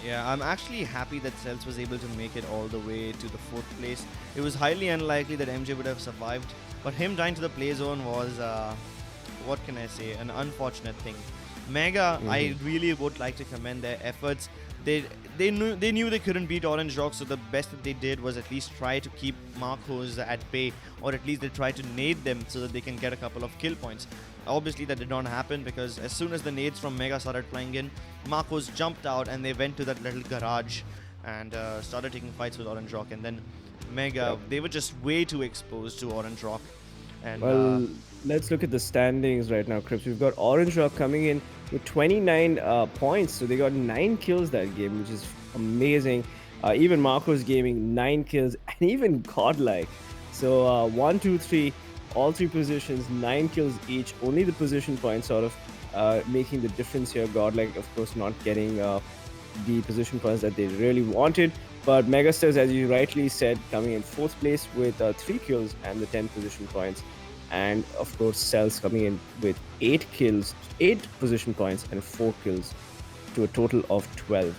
Yeah, I'm actually happy that Celtz was able to make it all the way to the 4th place. It was highly unlikely that MJ would have survived, but him dying to the play zone was, what can I say, an unfortunate thing. Mega, I really would like to commend their efforts. They knew they couldn't beat Orange Rock, so the best that they did was at least try to keep Marcos at bay, or at least they tried to nade them so that they can get a couple of kill points. Obviously that did not happen because as soon as the nades from Mega started flying in, Marcos jumped out and they went to that little garage and started taking fights with Orange Rock, and then Mega, they were just way too exposed to Orange Rock. And well, let's look at the standings right now, Crips. We've got Orange Rock coming in with 29 points, so they got 9 kills that game, which is amazing. Even Marcos Gaming 9 kills, and even Godlike. So 1, 2, 3, all 3 positions, 9 kills each. Only the position points sort of making the difference here. Godlike, of course, not getting the position points that they really wanted. But MegaStars, as you rightly said, coming in 4th place with 3 kills and the 10 position points. And of course, Celtz coming in with 8 kills, 8 position points, and 4 kills to a total of 12.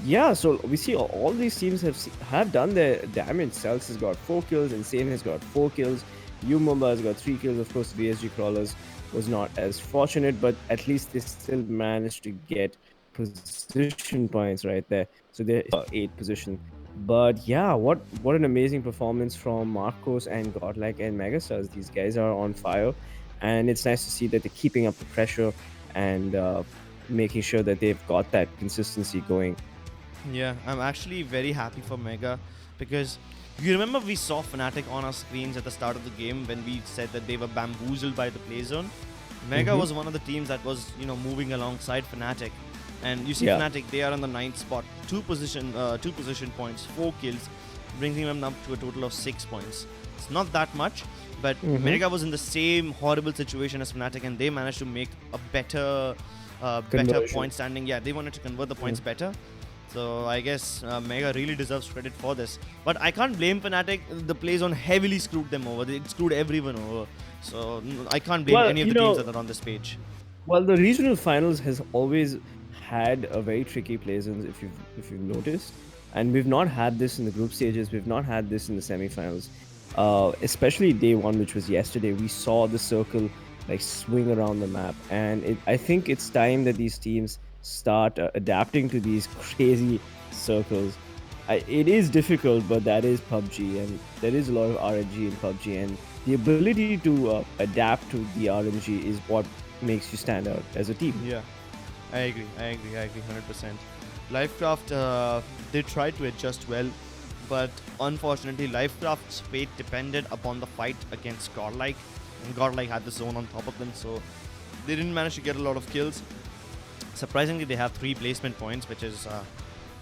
Yeah, so we see all these teams have done their damage. Celtz has got 4 kills, Insane has got 4 kills, UMOBA has got 3 kills. Of course, VSG Crawlers was not as fortunate, but at least they still managed to get position points right there. So they're 8th position. But yeah, what an amazing performance from Marcos and Godlike and MegaStars. These guys are on fire, and it's nice to see that they're keeping up the pressure and making sure that they've got that consistency going. Yeah, I'm actually very happy for Mega because you remember we saw Fnatic on our screens at the start of the game when we said that they were bamboozled by the play zone. Mega was one of the teams that was, moving alongside Fnatic. And you see Fnatic, they are on the 9th spot, 2 position points, 4 kills, bringing them up to a total of 6 points. It's not that much, but Mega was in the same horrible situation as Fnatic, and they managed to make a better point standing. Yeah, they wanted to convert the points better. So I guess Mega really deserves credit for this. But I can't blame Fnatic. The play zone heavily screwed them over. They screwed everyone over. So I can't blame any of the teams that are on this page. Well, the regional finals has always had a very tricky play zones, if you've noticed, and we've not had this in the group stages. We've not had this in the semifinals, especially day 1, which was yesterday. We saw the circle like swing around the map, and I think it's time that these teams start adapting to these crazy circles. It is difficult, but that is PUBG, and there is a lot of RNG in PUBG, and the ability to adapt to the RNG is what makes you stand out as a team. Yeah, I agree 100%. LCraft, they tried to adjust well, but unfortunately LCraft's fate depended upon the fight against Godlike, and Godlike had the zone on top of them, so they didn't manage to get a lot of kills. Surprisingly, they have 3 placement points, which is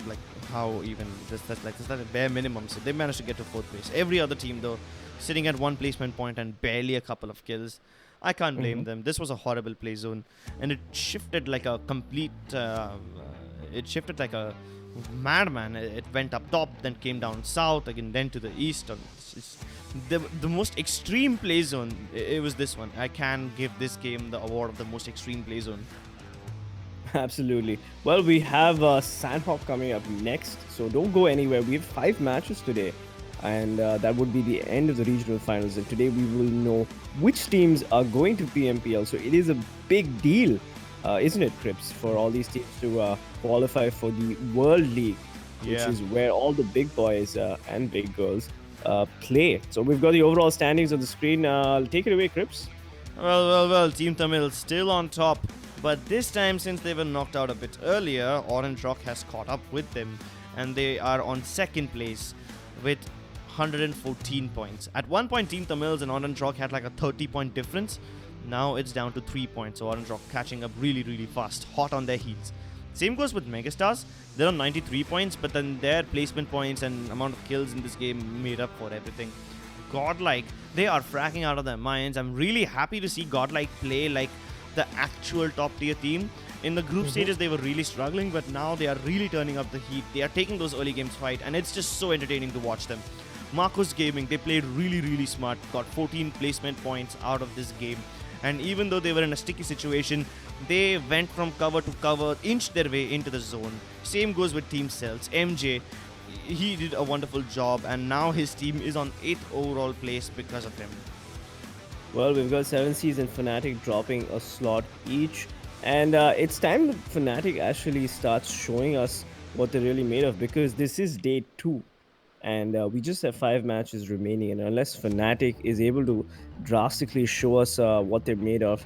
like how even that's a bare minimum. So they managed to get to 4th place. Every other team though, sitting at 1 placement point and barely a couple of kills. I can't blame them. This was a horrible play zone, and it shifted like a complete. It shifted like a madman. It went up top, then came down south again, then to the east. It's the most extreme play zone. It was this one. I can give this game the award of the most extreme play zone. Absolutely. Well, we have Sanhok coming up next, so don't go anywhere. We have 5 matches today, and that would be the end of the regional finals. And today we will know which teams are going to PMPL. So it is a big deal, isn't it, Crips, for all these teams to qualify for the World League, which is where all the big boys and big girls play. So we've got the overall standings on the screen. Take it away, Crips. Well, TeamTamilas still on top. But this time, since they were knocked out a bit earlier, Orange Rock has caught up with them, and they are on 2nd place with 114 points. At one point, TeamTamilas and Orange Rock had like a 30-point difference. Now it's down to 3 points, so Orange Rock catching up really, really fast, hot on their heels. Same goes with MegaStars. They're on 93 points, but then their placement points and amount of kills in this game made up for everything. Godlike, they are fracking out of their minds. I'm really happy to see Godlike play like the actual top tier team. In the group stages they were really struggling, but now they are really turning up the heat. They are taking those early games fight, and it's just so entertaining to watch them. Marcos Gaming, they played really smart, got 14 placement points out of this game, and even though they were in a sticky situation, they went from cover to cover, inched their way into the zone. Same goes with Team Celtz. MJ, he did a wonderful job, and now his team is on 8th overall place because of him. Well, we've got 7Cs and Fnatic dropping a slot each, and it's time that Fnatic actually starts showing us what they're really made of, because this is day 2, and we just have 5 matches remaining, and unless Fnatic is able to drastically show us what they're made of,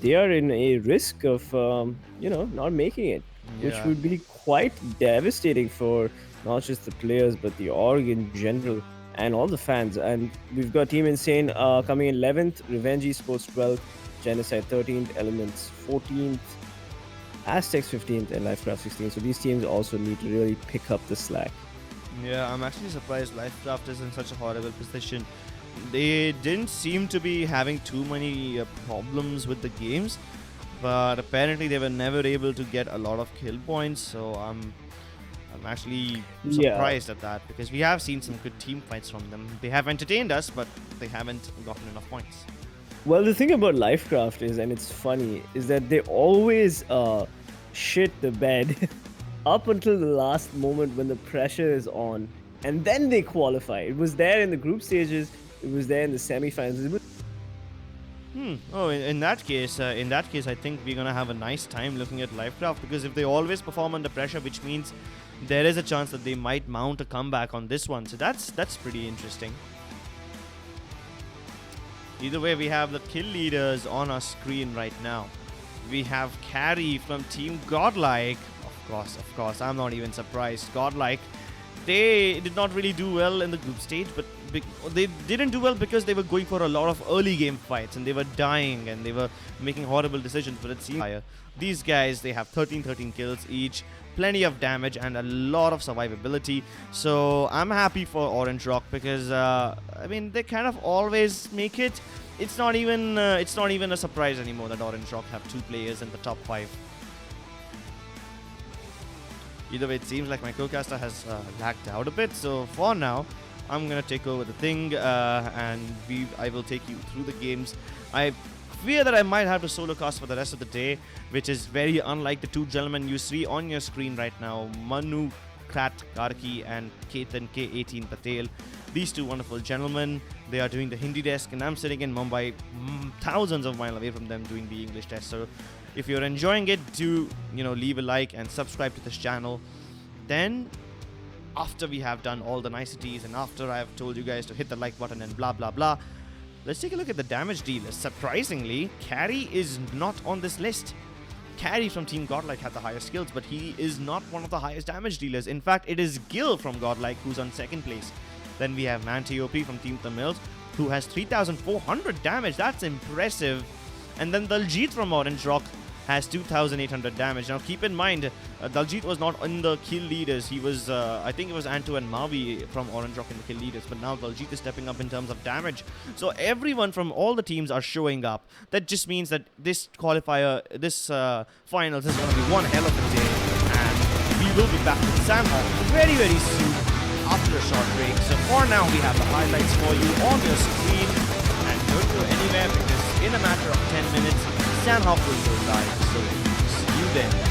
they are in a risk of not making it, which would be quite devastating for not just the players but the org in general and all the fans. And we've got Team Insane coming in 11th, Revenge Esports 12th, Genocide 13th, Elmnt 14th, Aztec 15th, and LCraft 16th. So these teams also need to really pick up the slack. Yeah, I'm actually surprised LCraft is in such a horrible position. They didn't seem to be having too many problems with the games, but apparently they were never able to get a lot of kill points. So I'm actually Yeah. surprised at that because we have seen some good team fights from them. They have entertained us, but they haven't gotten enough points. Well, the thing about LifeCraft is, and it's funny, is that they always shit the bed up until the last moment when the pressure is on, and then they qualify. It was there in the group stages. It was there in the semifinals. It was Oh, in that case, I think we're gonna have a nice time looking at LifeCraft because if they always perform under pressure, which means there is a chance that they might mount a comeback on this one. So that's pretty interesting. Either way, we have the kill leaders on our screen right now. We have Carry from Team Godlike. Of course, I'm not even surprised. Godlike, they did not really do well in the group stage, but they didn't do well because they were going for a lot of early game fights and they were dying and they were making horrible decisions, but it seems higher. These guys, they have 13 kills each, plenty of damage and a lot of survivability. So I'm happy for Orange Rock because I mean, they kind of always make it. It's not even a surprise anymore that Orange Rock have 2 players in the top 5. Either way, it seems like my co-caster has lagged out a bit. So for now, I'm gonna take over the thing, and I will take you through the games. I fear that I might have to solo cast for the rest of the day, which is very unlike the 2 gentlemen you see on your screen right now, Manu Krat Karki and Ketan K18 Patel. These 2 wonderful gentlemen, they are doing the Hindi desk, and I'm sitting in Mumbai, thousands of miles away from them, doing the English desk. So if you're enjoying it, do leave a like and subscribe to this channel. Then after we have done all the niceties and after I have told you guys to hit the like button and blah blah blah, let's take a look at the damage dealers. Surprisingly, Carry is not on this list. Carry from Team Godlike had the highest skills, but he is not one of the highest damage dealers. In fact, it is Gil from Godlike who's on 2nd place. Then we have Mantop from TeamTamilas, who has 3,400 damage. That's impressive. And then Daljit from Orange Rock has 2,800 damage. Now keep in mind, Daljit was not in the kill leaders. He was, I think it was Anto and Mavi from Orange Rock in the kill leaders. But now Daljit is stepping up in terms of damage. So everyone from all the teams are showing up. That just means that this qualifier, this finals is going to be one hell of a day. And we will be back with Sanhok very, very soon after a short break. So for now, we have the highlights for you on your screen. And don't go anywhere because in a matter of 10 minutes, Sanhok will go live, so see you then.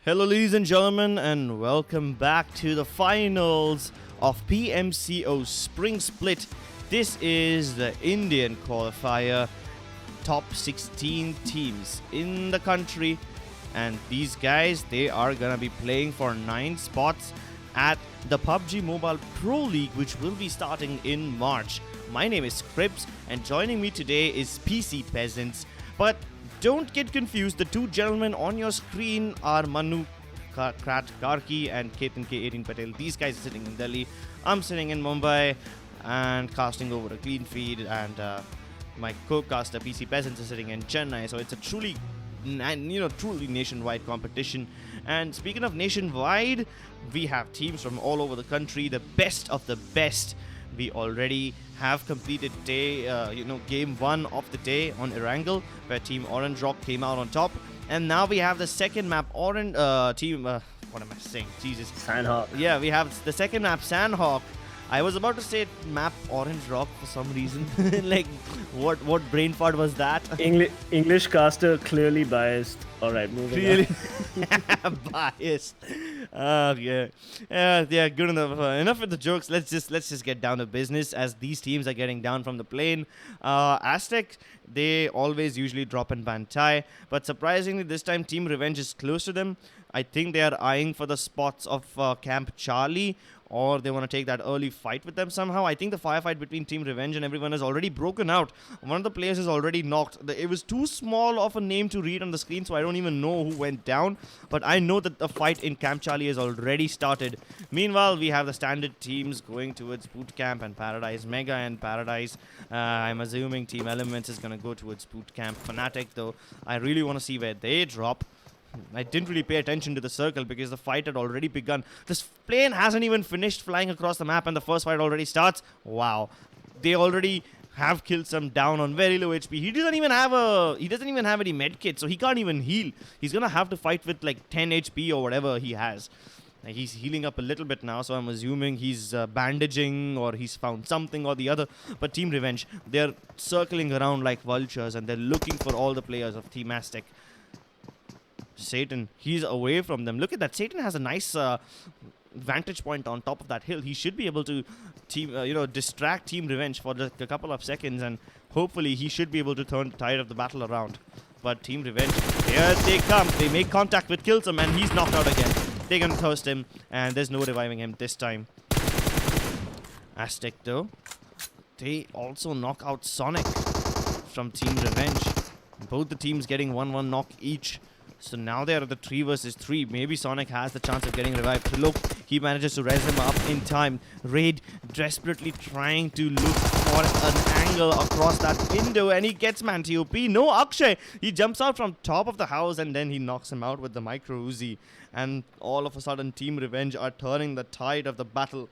Hello, ladies and gentlemen, and welcome back to the finals of PMCO Spring Split. This is the Indian qualifier, top 16 teams in the country, and these guys, they are gonna be playing for 9 spots at the PUBG Mobile Pro League, which will be starting in March. My name is Cribs, and joining me today is PC Peasants. But don't get confused, the two gentlemen on your screen are Manu Krat Karki and Ketan K18 Patel. These guys are sitting in Delhi. I'm sitting in Mumbai and casting over a clean feed, and my co-caster PC Peasants is sitting in Chennai. So it's a truly nationwide competition. And speaking of nationwide, we have teams from all over the country, the best of the best. We already have completed game 1 of the day on Erangel, where Team Orange Rock came out on top. And now we have the second map, what am I saying? Jesus. Sanhok. Yeah, we have the second map, Sanhok. I was about to say map Orange Rock for some reason. Like, what brain fart was that? English caster clearly biased. All right, moving Really on. biased. Yeah. Good enough. Enough with the jokes. Let's just get down to business, as these teams are getting down from the plane. Aztec, they always usually drop in Bantai, but surprisingly this time Team Revenge is close to them. I think they are eyeing for the spots of Camp Charlie, or they want to take that early fight with them somehow. I think the firefight between Team Revenge and everyone has already broken out. One of the players is already knocked. It was too small of a name to read on the screen, so I don't even know who went down. But I know that the fight in Camp Charlie has already started. Meanwhile, we have the standard teams going towards Bootcamp and Paradise. Mega and Paradise. I'm assuming Team Elements is going to go towards Bootcamp. Fnatic, though, I really want to see where they drop. I didn't really pay attention to the circle because the fight had already begun. This plane hasn't even finished flying across the map and the first fight already starts. Wow. They already have killed some down on very low HP. He doesn't even have any medkit, so he can't even heal. He's gonna have to fight with like 10 HP or whatever he has. He's healing up a little bit now, so I'm assuming he's bandaging or he's found something or the other. But Team Revenge, they're circling around like vultures and they're looking for all the players of Team Aztec. Satan, he's away from them. Look at that. Satan has a nice vantage point on top of that hill. He should be able to distract Team Revenge for just a couple of seconds, and hopefully he should be able to turn the tide of the battle around. But Team Revenge, here they come. They make contact with Killsome, and he's knocked out again. They're gonna thirst him, and there's no reviving him this time. Aztec, though, they also knock out Sonic from Team Revenge. Both the teams getting 1-1 knock each. So now they are at the 3 versus 3. Maybe Sonic has the chance of getting revived. Look, he manages to res him up in time. Raid desperately trying to look for an angle across that window, and he gets man TOP. No, Akshay. He jumps out from top of the house and then he knocks him out with the micro Uzi. And all of a sudden, Team Revenge are turning the tide of the battle.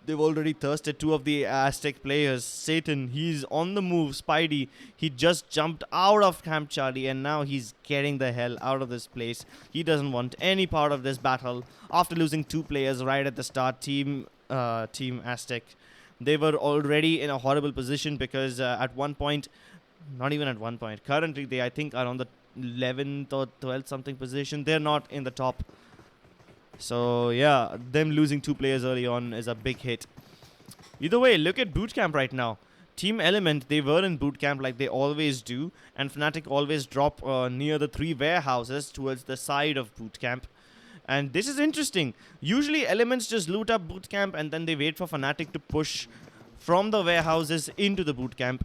They've already thirsted 2 of the Aztec players. Satan, he's on the move. Spidey, he just jumped out of Camp Charlie and now he's getting the hell out of this place. He doesn't want any part of this battle. After losing 2 players right at the start, Team Aztec, they were already in a horrible position because at one point, not even at one point, currently they I think are on the 11th or 12th something position. They're not in the top. So yeah, them losing 2 players early on is a big hit. Either way, look at Bootcamp right now. Team Element, they were in Bootcamp like they always do, and Fnatic always drop near the 3 warehouses towards the side of Bootcamp. And this is interesting. Usually Elements just loot up Bootcamp and then they wait for Fnatic to push from the warehouses into the Bootcamp.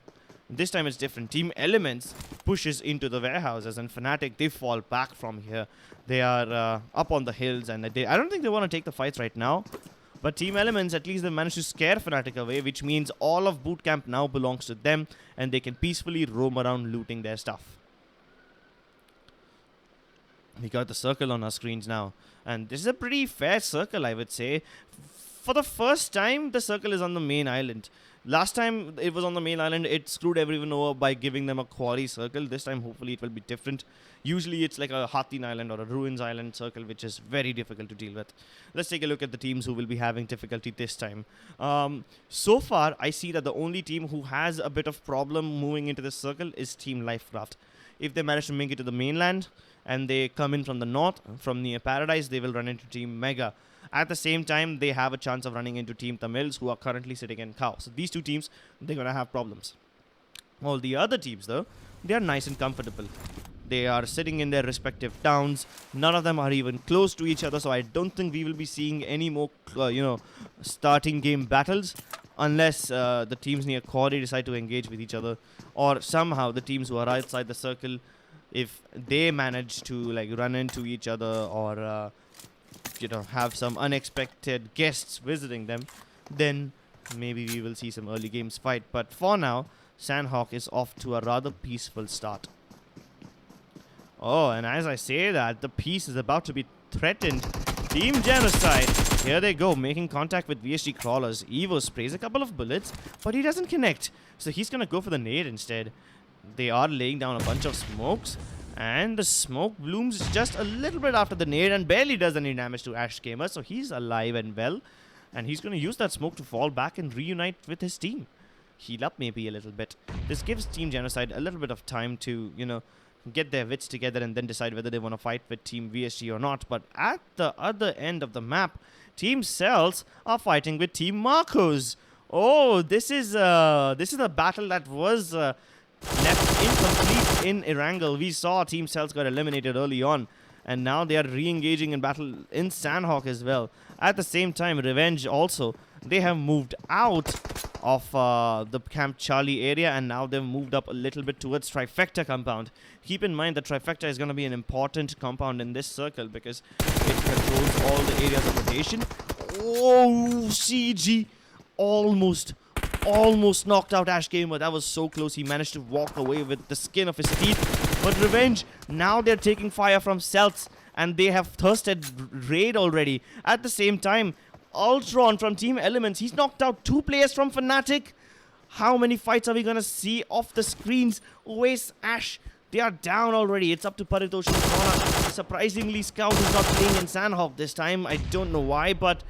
This time it's different. Team Elements pushes into the warehouses, and Fnatic, they fall back from here. They are up on the hills, and I don't think they want to take the fights right now. But Team Elements, at least they managed to scare Fnatic away, which means all of Bootcamp now belongs to them, and they can peacefully roam around looting their stuff. We got the circle on our screens now, and this is a pretty fair circle, I would say. For the first time, the circle is on the main island. Last time it was on the main island, it screwed everyone over by giving them a quarry circle. This time, hopefully, it will be different. Usually, it's like a Hatin Island or a Ruins Island circle, which is very difficult to deal with. Let's take a look at the teams who will be having difficulty this time. So far, I see that the only team who has a bit of problem moving into this circle is Team LifeCraft. If they manage to make it to the mainland and they come in from the north, from near Paradise, they will run into Team Mega. At the same time, they have a chance of running into Team Tamils, who are currently sitting in Cow. So these two teams, they're going to have problems. All the other teams, though, they are nice and comfortable. They are sitting in their respective towns. None of them are even close to each other, so I don't think we will be seeing any more, starting game battles, unless the teams near Cordy decide to engage with each other, or somehow the teams who are outside the circle, if they manage to like run into each other, or have some unexpected guests visiting them, then maybe we will see some early games fight. But for now, Sanhok is off to a rather peaceful start. Oh, and as I say that, the peace is about to be threatened. Team Genocide, here they go, making contact with VSG Crawlers. Evo sprays a couple of bullets, but he doesn't connect. So he's going to go for the nade instead. They are laying down a bunch of smokes, and the smoke blooms just a little bit after the nade and barely does any damage to Ash Gamer. So he's alive and well, and he's going to use that smoke to fall back and reunite with his team. Heal up maybe a little bit. This gives Team Genocide a little bit of time to, get their wits together and then decide whether they want to fight with Team VSG or not. But at the other end of the map, Team Celtz are fighting with Team Marcos. Oh, this is a battle that was left incomplete in Erangel. We saw Team Celtz got eliminated early on, and now they are re-engaging in battle in Sanhok as well. At the same time, Revenge also, they have moved out of the Camp Charlie area, and now they've moved up a little bit towards Trifecta compound. Keep in mind that Trifecta is going to be an important compound in this circle because it controls all the areas of rotation. Oh, CG almost knocked out Ash Gamer. That was so close. He managed to walk away with the skin of his teeth. But Revenge, now they're taking fire from Celtz, and they have thirsted raid already. At the same time, Ultron from Team Elements, he's knocked out 2 players from Fnatic. How many fights are we gonna see off the screens? Oasis, Ash, they are down already. It's up to Paritosh and Sona. Surprisingly, Scout is not playing in Sanhok this time. I don't know why, but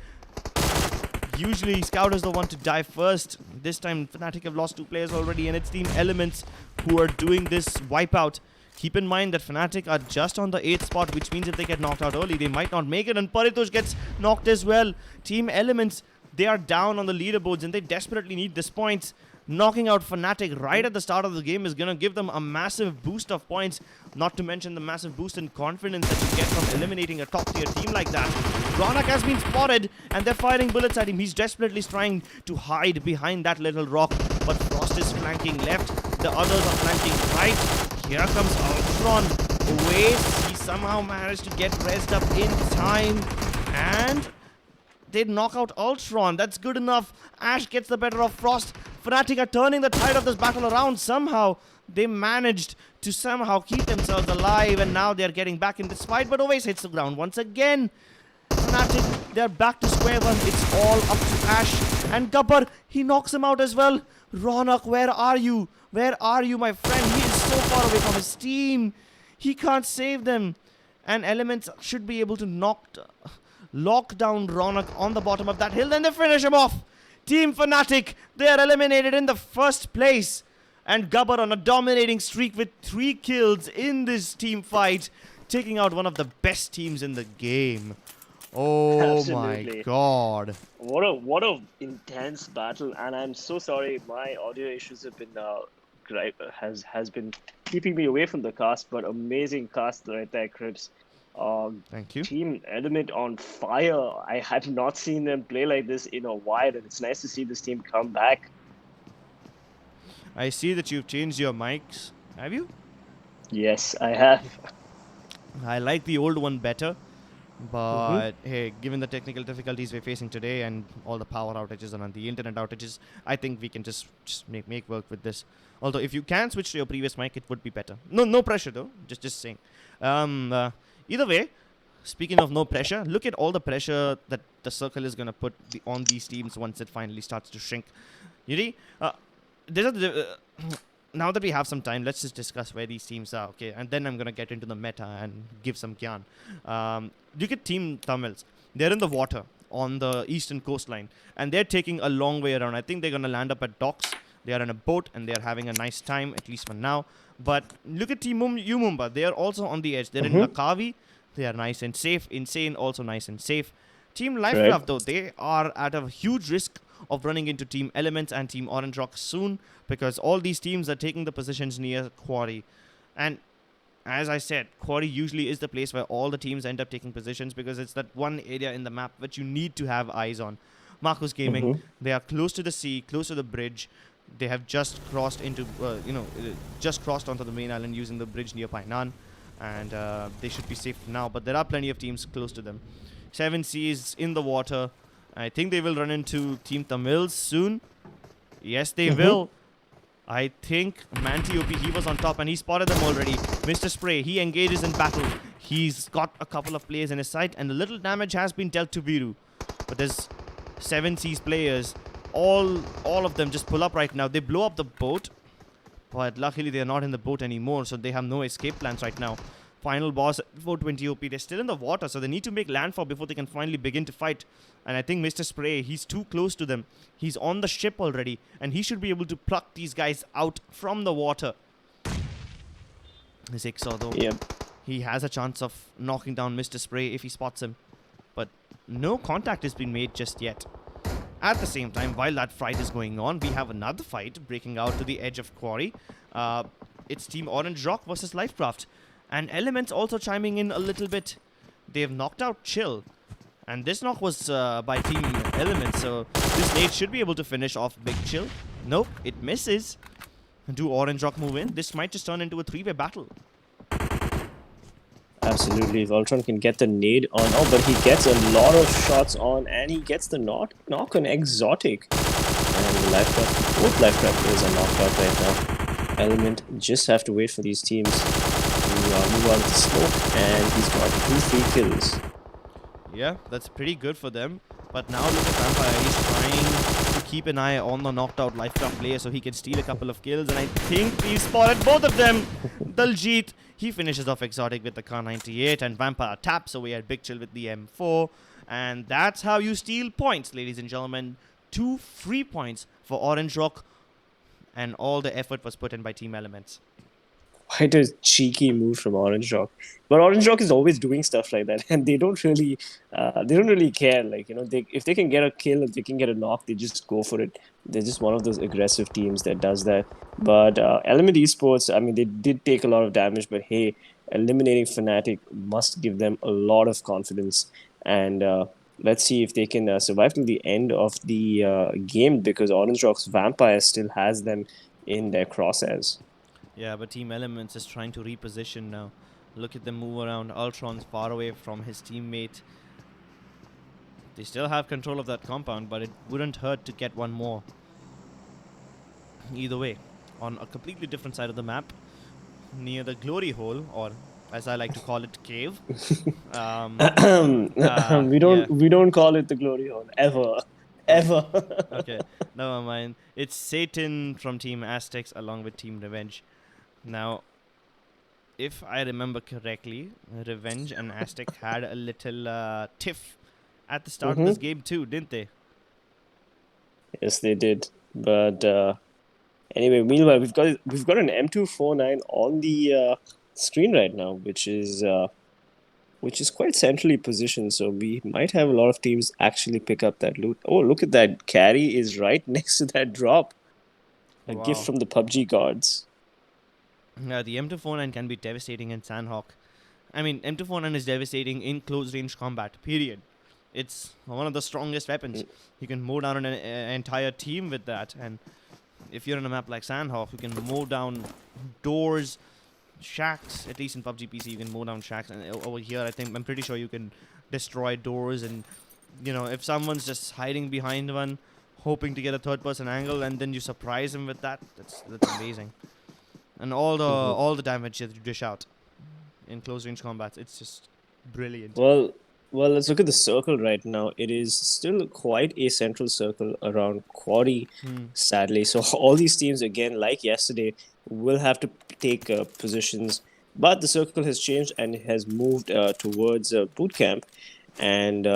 usually Scout is the one to die first. This time Fnatic have lost 2 players already, and it's Team Elements who are doing this wipeout. Keep in mind that Fnatic are just on the 8th spot, which means if they get knocked out early, they might not make it. And Paritosh gets knocked as well. Team Elements, they are down on the leaderboards, and they desperately need this points. Knocking out Fnatic right at the start of the game is going to give them a massive boost of points. Not to mention the massive boost in confidence that you get from eliminating a top-tier team like that. Ronak has been spotted, and they're firing bullets at him. He's desperately trying to hide behind that little rock, but Frost is flanking left. The others are flanking right. Here comes Ultron. Oasis, he somehow managed to get rezzed up in time, and they knock out Ultron. That's good enough. Ash gets the better of Frost. Fnatic are turning the tide of this battle around. Somehow, they managed to keep themselves alive, and now they're getting back in this fight, but Oasis hits the ground once again. Fnatic, they're back to square one. It's all up to Ash. And Gabbar, he knocks him out as well. Ronak, where are you? Where are you, my friend? He is so far away from his team. He can't save them. And Elements should be able to lock down Ronak on the bottom of that hill. Then they finish him off. Team Fnatic, they are eliminated in the first place. And Gabbar on a dominating streak with 3 kills in this team fight, taking out one of the best teams in the game. Oh Absolutely. My god. What a intense battle, and I'm so sorry my audio issues have been has been keeping me away from the cast, but amazing cast right there, Cribs. Thank you. Team Element on fire. I had not seen them play like this in a while, and it's nice to see this team come back. I see that you've changed your mics. Have you? Yes, I have. I like the old one better. But hey, given the technical difficulties we're facing today and all the power outages and the internet outages, I think we can just make work with this. Although if you can switch to your previous mic, it would be better. No pressure though. Just saying. Either way, speaking of no pressure, look at all the pressure that the circle is gonna put on these teams once it finally starts to shrink. You see, now that we have some time, let's just discuss where these teams are, okay? And then I'm going to get into the meta and give some gyan. Look at Team Tamils. They're in the water on the eastern coastline, and they're taking a long way around. I think they're going to land up at docks. They are in a boat, and they're having a nice time, at least for now. But look at Team Umumba. They are also on the edge. They're in Lakavi. They are nice and safe. Insane, also nice and safe. Team LifeCraft, though, they are at a huge risk of running into Team Elements and Team Orange Rock soon, because all these teams are taking the positions near Quarry. And as I said, Quarry usually is the place where all the teams end up taking positions, because it's that one area in the map which you need to have eyes on. Marcus Gaming, they are close to the sea, close to the bridge. They have just crossed into, just crossed onto the main island using the bridge near Painan, and they should be safe now. But there are plenty of teams close to them. 7C is in the water. I think they will run into TeamTamilas soon. Yes, they will. I think Manti OP, he was on top and he spotted them already. Mr. Spray, he engages in battle. He's got a couple of players in his sight, and a little damage has been dealt to Viru. But there's 7C's players. All of them just pull up right now. They blow up the boat, but luckily they're not in the boat anymore, so they have no escape plans right now. Final boss at 420 OP. They're still in the water, so they need to make landfall before they can finally begin to fight. And I think Mr. Spray, he's too close to them. He's on the ship already, and he should be able to pluck these guys out from the water. Zixor, though, he has a chance of knocking down Mr. Spray if he spots him. But no contact has been made just yet. At the same time, while that fight is going on, we have another fight breaking out to the edge of Quarry. It's Team Orange Rock versus LifeCraft. And Elements also chiming in a little bit. They've knocked out Chill. And this knock was by Team Elements, so this nade should be able to finish off Big Chill. Nope, it misses. Do Orange Rock move in? This might just turn into a 3-way battle. Absolutely, Voltron can get the nade on. Oh, but he gets a lot of shots on, and he gets the knock on Exotic. And the both LifeCraft players are knocked out right now. Element just have to wait for these teams to move out of the smoke, and he's got 2 free kills. Yeah, that's pretty good for them. But now look at Vampire. He's trying to keep an eye on the knocked out LifeCraft player so he can steal a couple of kills. And I think he spotted both of them. Daljit, he finishes off Exotic with the Kar98, and Vampire taps away at Big Chill with the M4. And that's how you steal points, ladies and gentlemen. 2 free points for Orange Rock. And all the effort was put in by Team Elements. Quite a cheeky move from Orange Rock, but Orange Rock is always doing stuff like that, and they don't really care. Like, if they can get a kill, if they can get a knock, they just go for it. They're just one of those aggressive teams that does that. But Elmnt Esports, I mean, they did take a lot of damage, but hey, eliminating Fnatic must give them a lot of confidence. And let's see if they can survive till the end of the game, because Orange Rock's Vampire still has them in their crosshairs. Yeah, but Team Elements is trying to reposition now. Look at them move around. Ultron's far away from his teammate. They still have control of that compound, but it wouldn't hurt to get one more. Either way, on a completely different side of the map, near the glory hole, or as I like to call it, cave. We don't call it the glory hole ever. Okay, never mind. It's Satan from Team Aztecs along with Team Revenge. Now, if I remember correctly, Revenge and Aztec had a little tiff at the start of this game too, didn't they? Yes, they did. But anyway, meanwhile, we've got an M249 on the screen right now, which is quite centrally positioned. So we might have a lot of teams actually pick up that loot. Oh, look at that! Carry is right next to that drop. A gift from the PUBG gods. The M249 can be devastating in Sanhok. I mean, M249 is devastating in close range combat, period. It's one of the strongest weapons. You can mow down an entire team with that. And if you're on a map like Sanhok, you can mow down doors, shacks. At least in PUBG PC, you can mow down shacks. And over here, I'm pretty sure you can destroy doors. And, if someone's just hiding behind one, hoping to get a third-person angle, and then you surprise him with that, that's amazing. And all the damage that you dish out in close range combats, it's just brilliant. Well, let's look at the circle right now. It is still quite a central circle around Quarry, sadly. So all these teams, again, like yesterday, will have to take positions. But the circle has changed and it has moved towards boot camp. And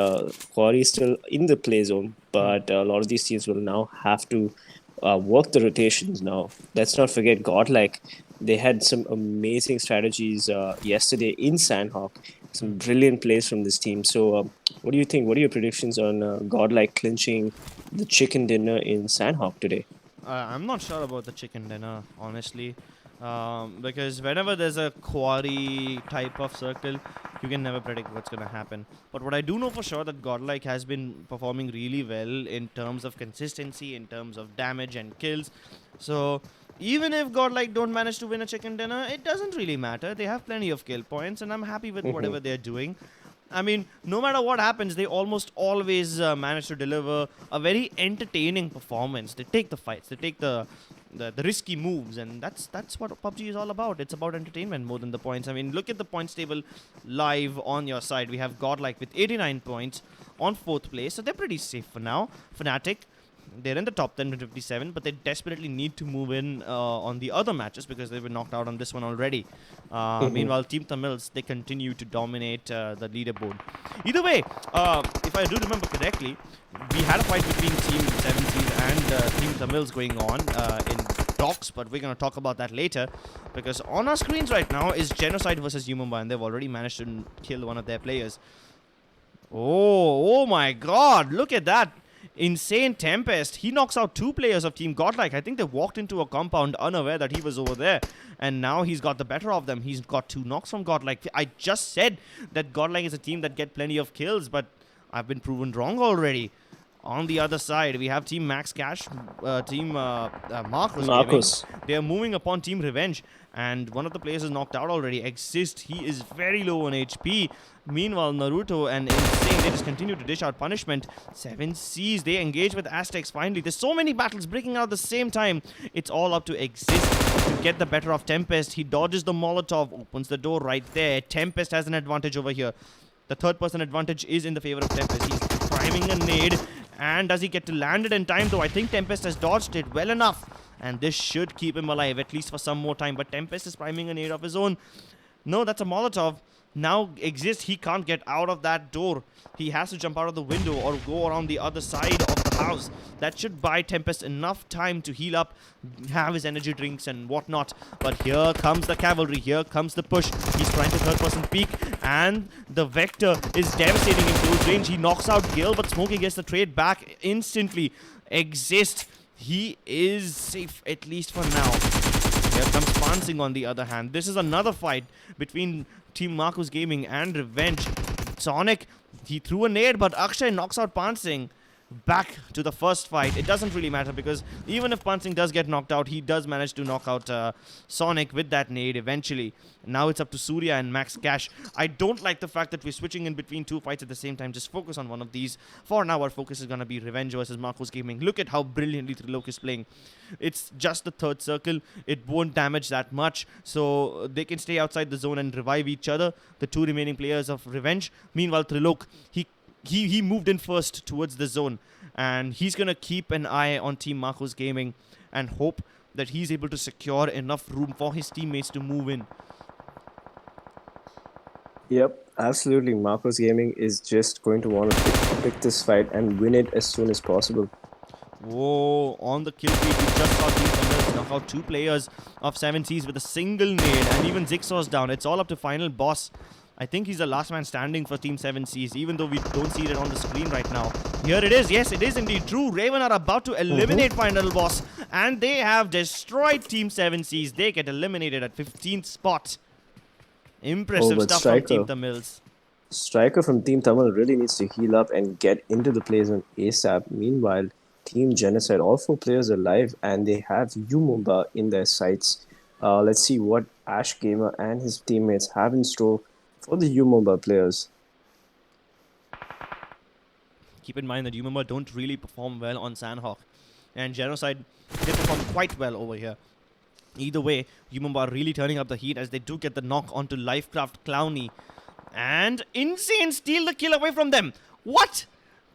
Quarry is still in the play zone. But a lot of these teams will now have to work the rotations now. Let's not forget Godlike. they had some amazing strategies yesterday in Sanhok. Some brilliant plays from this team. So, what do you think? What are your predictions on Godlike clinching the chicken dinner in Sanhok today? I'm not sure about the chicken dinner, honestly, because whenever there's a quarry type of circle, you can never predict what's gonna happen. But what I do know for sure that Godlike has been performing really well in terms of consistency, in terms of damage and kills. So even if Godlike don't manage to win a chicken dinner, it doesn't really matter. They have plenty of kill points, and I'm happy with whatever they're doing. I mean, no matter what happens, they almost always manage to deliver a very entertaining performance. They take the fights, they take the risky moves, and that's what PUBG is all about. It's about entertainment more than the points. I mean, look at the points table live on your side. We have Godlike with 89 points on 4th place, so they're pretty safe for now. Fnatic, they're in the top 10 with 57, but they desperately need to move in on the other matches because they've been knocked out on this one already. Meanwhile, TeamTamilas, they continue to dominate the leaderboard. Either way, if I do remember correctly, we had a fight between Team 7Cs and Team Tamils going on in docks, but we're going to talk about that later because on our screens right now is Genocide versus UmexRxn, and they've already managed to kill one of their players. Oh my god, look at that. Insane Tempest. He knocks out 2 players of Team Godlike. I think they walked into a compound unaware that he was over there. And now he's got the better of them. He's got 2 knocks from Godlike. I just said that Godlike is a team that get plenty of kills, but I've been proven wrong already. On the other side, we have Team Max Cash, Team Marcus. They are moving upon Team Revenge, and one of the players is knocked out already. Exist, he is very low on HP. Meanwhile, Naruto and Insane, they just continue to dish out punishment. 7Cs, they engage with Aztecs finally. There's so many battles breaking out at the same time. It's all up to Exist to get the better of Tempest. He dodges the Molotov, opens the door right there. Tempest has an advantage over here. The third-person advantage is in the favor of Tempest. He's priming a nade. And does he get to land it in time, though? I think Tempest has dodged it well enough. And this should keep him alive, at least for some more time. But Tempest is priming a nade of his own. No, that's a Molotov. Now Exist, he can't get out of that door. He has to jump out of the window or go around the other side of the house. That should buy Tempest enough time to heal up, have his energy drinks and whatnot. But here comes the cavalry. Here comes the push. He's trying to third-person peek. And the Vector is devastating in close range. He knocks out Gale, but Smokey gets the trade back instantly. Exist. He is safe, at least for now. Here comes Pansing on the other hand. This is another fight between Team Marcus Gaming and Revenge. Sonic, he threw a nade, but Akshay knocks out Pansing. Back to the first fight. It doesn't really matter because even if Pansing does get knocked out, he does manage to knock out Sonic with that nade eventually. Now it's up to Surya and Max Cash. I don't like the fact that we're switching in between 2 fights at the same time. Just focus on one of these. For now, our focus is going to be Revenge versus Marcus Gaming. Look at how brilliantly Trilok is playing. It's just the third circle. It won't damage that much. So they can stay outside the zone and revive each other. The 2 remaining players of Revenge. Meanwhile, Trilok, he moved in first towards the zone, and he's going to keep an eye on Team Marcos Gaming and hope that he's able to secure enough room for his teammates to move in. Yep, absolutely. Marcos Gaming is just going to want to pick this fight and win it as soon as possible. Whoa, on the kill feed, we just saw Team Tamils knock out 2 players of 7Cs with a single nade, and even Zixaw's down. It's all up to final boss. I think he's the last man standing for Team 7Cs, even though we don't see it on the screen right now. Here it is. Yes, it is indeed true. Raven are about to eliminate final boss, and they have destroyed Team 7Cs. They get eliminated at 15th spot. Impressive stuff from Team Tamils. Striker from Team Tamil really needs to heal up and get into the play zone ASAP. Meanwhile, Team Genocide, all 4 players are alive, and they have UmexRxn in their sights. Let's see what Ash Gamer and his teammates have in store for the UmexRxn players. Keep in mind that UmexRxn don't really perform well on Sanhok, and Genocide, they perform quite well over here. Either way, UmexRxn are really turning up the heat as they do get the knock onto LifeCraft Clowny. And Insane steal the kill away from them. What?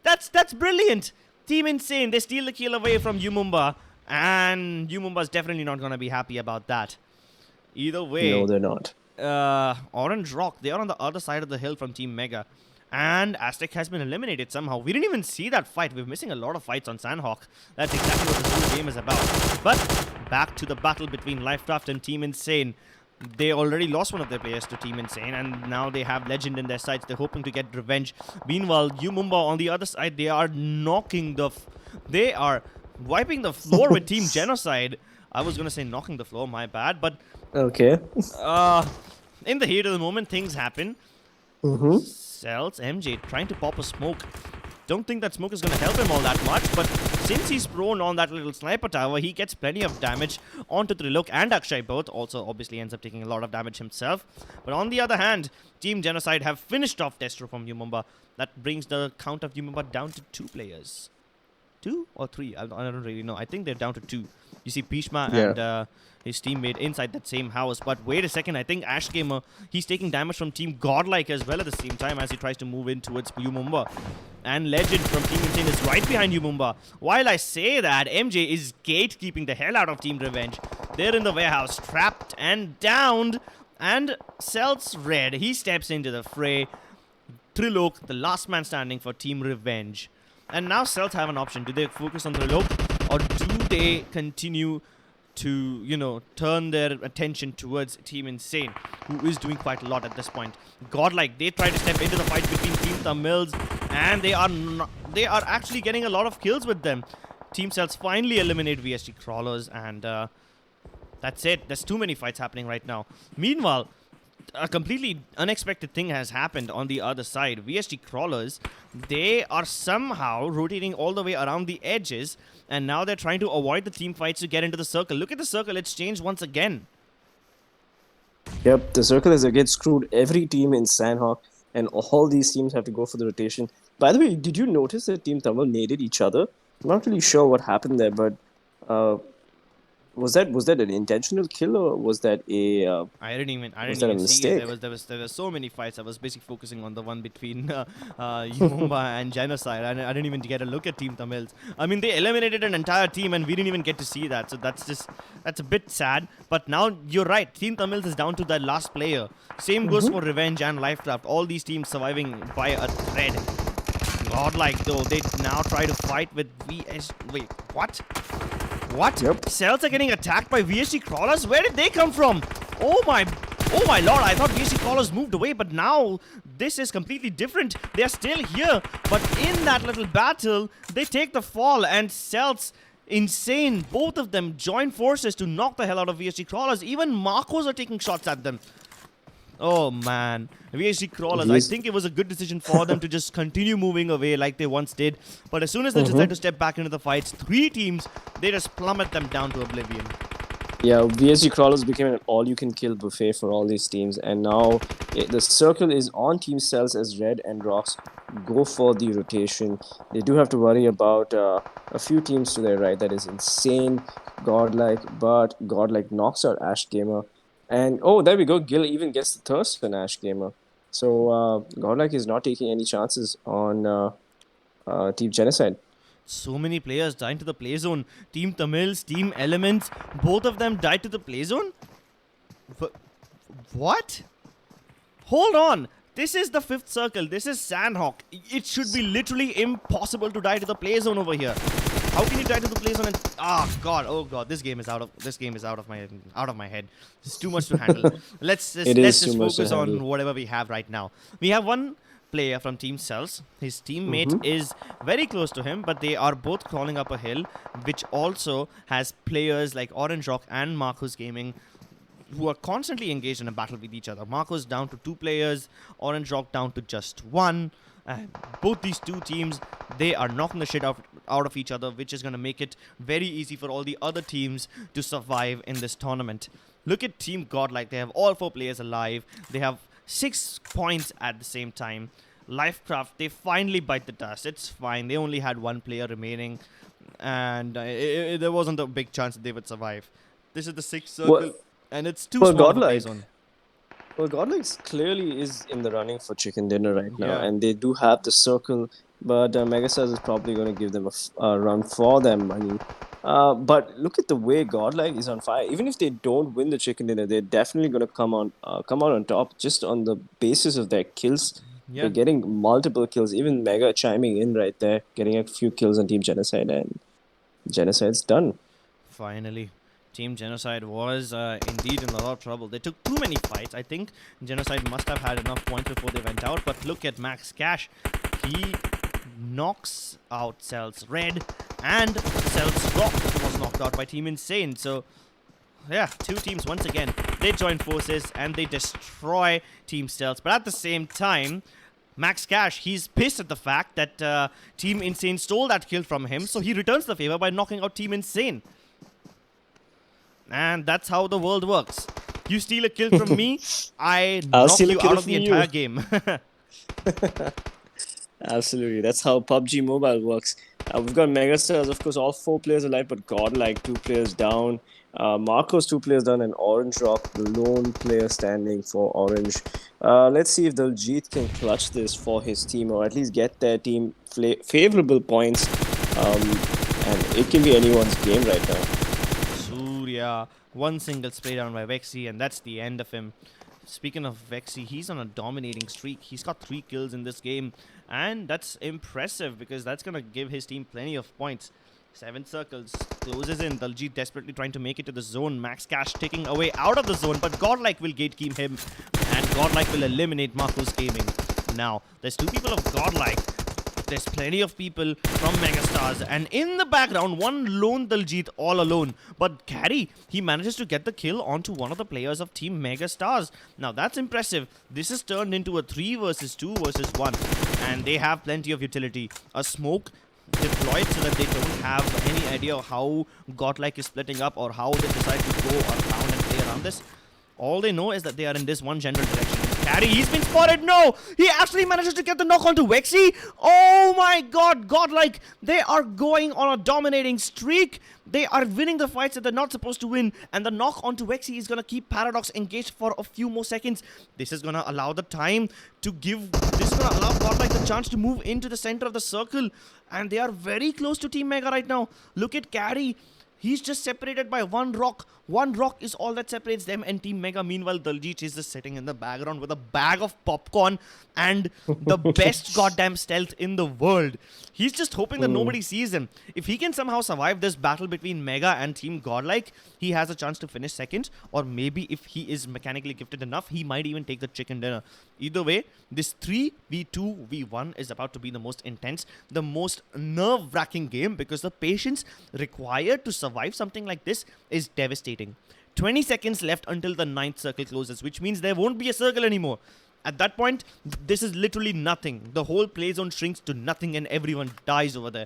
That's brilliant. Team Insane, they steal the kill away from UmexRxn, and UmexRxn is definitely not going to be happy about that. Either way. No, they're not. Orange Rock, they are on the other side of the hill from Team Mega. And Aztec has been eliminated somehow. We didn't even see that fight. We're missing a lot of fights on Sanhok. That's exactly what this whole game is about. But back to the battle between LifeCraft and Team Insane. They already lost one of their players to Team Insane, and now they have Legend in their sights. They're hoping to get revenge. Meanwhile, Umumba on the other side, they are they are wiping the floor with Team Genocide. I was gonna say knocking the floor, my bad, but Okay. in the heat of the moment, things happen. Celtz, MJ trying to pop a smoke. Don't think that smoke is going to help him all that much, but since he's prone on that little sniper tower, he gets plenty of damage onto Trilok and Akshay both. Also, obviously, ends up taking a lot of damage himself. But on the other hand, Team Genocide have finished off Destro from Umumba. That brings the count of Umumba down to 2 players. 2 or 3? I don't really know. I think they're down to 2. You see Pishma and his teammate inside that same house. But wait a second, I think AshGamer, he's taking damage from Team Godlike as well at the same time as he tries to move in towards Umumba. And Legend from Team Insane is right behind Umumba. While I say that, MJ is gatekeeping the hell out of Team Revenge. They're in the warehouse, trapped and downed. And Celtz red, he steps into the fray. Trilok, the last man standing for Team Revenge. And now Celtz have an option. Do they focus on Trilok, or do they continue to, you know, turn their attention towards Team Insane, who is doing quite a lot at this point? Godlike, they try to step into the fight between TeamTamilas, and they are actually getting a lot of kills with them. Team Celtz finally eliminate VSG Crawlers, and that's it. There's too many fights happening right now. Meanwhile, a completely unexpected thing has happened on the other side. VSG Crawlers, they are somehow rotating all the way around the edges, and now they're trying to avoid the team fights to get into the circle. Look at the circle, it's changed once again. Yep, the circle is again screwed every team in Sanhok, and all these teams have to go for the rotation. By the way, did you notice that Team Tamil naded each other? I'm not really sure what happened there, but was that an intentional kill, or was that a I didn't even see mistake? it. There were so many fights. I was basically focusing on the one between Umumba and Genocide. I didn't even get a look at Team Tamils. I mean, they eliminated an entire team, and we didn't even get to see that. So that's a bit sad. But now you're right. Team Tamils is down to that last player. Same goes for Revenge and LifeCraft. All these teams surviving by a thread. Godlike though, they now try to fight with VS. Wait, what? What? Yep. Celtz are getting attacked by VSG Crawlers? Where did they come from? Oh my lord, I thought VSG Crawlers moved away, but now this is completely different. They are still here, but in that little battle, they take the fall, and Celtz, Insane, both of them join forces to knock the hell out of VSG Crawlers. Even Marcos are taking shots at them. Oh man, VSG Crawlers, I think it was a good decision for them to just continue moving away like they once did. But as soon as they decide to step back into the fights, 3 teams, they just plummet them down to oblivion. Yeah, VSG Crawlers became an all-you-can-kill buffet for all these teams, and now the circle is on Team Cells as Red and Rocks go for the rotation. They do have to worry about a few teams to their right, that is Insane, Godlike, but Godlike knocks out AshGamer. And oh, there we go. Gil even gets the thirst for AshGamer. So Godlike is not taking any chances on Team Genocide. So many players died to the play zone. Team Tamils, Team Elements, both of them died to the play zone? What? Hold on. This is the 5th circle. This is Sanhok. It should be literally impossible to die to the play zone over here. How can you die to the play zone and oh god, this game is out of my head. It's too much to handle. let's just focus on whatever we have right now. We have one player from Team Cells. His teammate is very close to him, but they are both crawling up a hill, which also has players like Orange Rock and Marcos Gaming who are constantly engaged in a battle with each other. Marcos down to 2 players, Orange Rock down to just 1. And both these 2 teams, they are knocking the shit out of each other, which is going to make it very easy for all the other teams to survive in this tournament. Look at Team Godlike. They have all 4 players alive. They have 6 points at the same time. LifeCraft, they finally bite the dust. It's fine. They only had 1 player remaining, and there wasn't a big chance that they would survive. This is the 6th circle, and it's too small of a play zone. Well, Godlike clearly is in the running for chicken dinner right now, and they do have the circle, but MegaStars is probably going to give them a run for their money. But look at the way Godlike is on fire. Even if they don't win the chicken dinner, they're definitely going to come out on top just on the basis of their kills They're getting multiple kills. Even Mega chiming in right there, getting a few kills on Team Genocide, and Genocide's done. Finally, Team Genocide was indeed in a lot of trouble. They took too many fights. I think Genocide must have had enough points before they went out. But look at Max Cash. He knocks out Celtz Red, and Celtz Rock was knocked out by Team Insane. So, yeah, two teams once again. They join forces and they destroy Team Celtz. But at the same time, Max Cash, he's pissed at the fact that Team Insane stole that kill from him. So he returns the favor by knocking out Team Insane. And that's how the world works. You steal a kill from me, I knock you out of the entire game. Absolutely, that's how PUBG Mobile works. We've got MegaStars, of course, all 4 players alive, but Godlike 2 players down. Marco's 2 players down, and Orange Rock, the lone player standing for Orange. Let's see if Daljit can clutch this for his team, or at least get their team favorable points. And it can be anyone's game right now. Surya, one single spray down by Vexy, and that's the end of him. Speaking of Vexy, he's on a dominating streak. He's got 3 kills in this game, and that's impressive because that's going to give his team plenty of points. 7 circles, closes in. Daljit desperately trying to make it to the zone. Max Cash taking away out of the zone, but Godlike will gatekeep him, and Godlike will eliminate Marco's Gaming. Now, there's 2 people of Godlike. There's plenty of people from MegaStars, and in the background, one lone Daljit all alone. But Carry, he manages to get the kill onto one of the players of Team MegaStars. Now that's impressive. This is turned into a 3 versus 2 versus 1, and they have plenty of utility. A smoke deployed so that they don't have any idea how Godlike is splitting up or how they decide to go around and play around this. All they know is that they are in this one general direction. Carry, he's been spotted. No! He actually manages to get the knock onto Vexy. Oh my god, Godlike. They are going on a dominating streak. They are winning the fights that they're not supposed to win. And the knock onto Vexy is going to keep Paradox engaged for a few more seconds. This is going to allow the time to give... This is going to allow Godlike the chance to move into the center of the circle. And they are very close to Team Mega right now. Look at Carry. He's just separated by 1 rock. 1 rock is all that separates them and Team Mega. Meanwhile, Daljit is just sitting in the background with a bag of popcorn and the best goddamn stealth in the world. He's just hoping that nobody sees him. If he can somehow survive this battle between Mega and Team Godlike, he has a chance to finish second. Or maybe if he is mechanically gifted enough, he might even take the chicken dinner. Either way, this 3v2 v1 is about to be the most intense, the most nerve-wracking game, because the patience required to survive something like this is devastating. 20 seconds left until the 9th circle closes, which means there won't be a circle anymore. At that point, this is literally nothing. The whole play zone shrinks to nothing and everyone dies over there.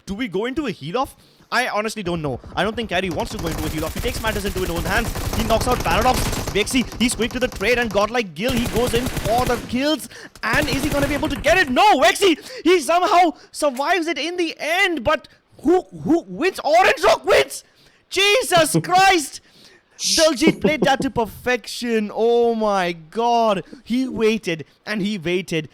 Do we go into a heal-off? I honestly don't know. I don't think Carry wants to go into a heal-off. He takes matters into his own hands. He knocks out Paradox. Vexy, he's quick to the trade, and Godlike Gil, he goes in for the kills. And is he going to be able to get it? No, Vexy, he somehow survives it in the end. But who wins? Orange Rock wins! Jesus Christ! Daljit played that to perfection. Oh my god. He waited and he waited.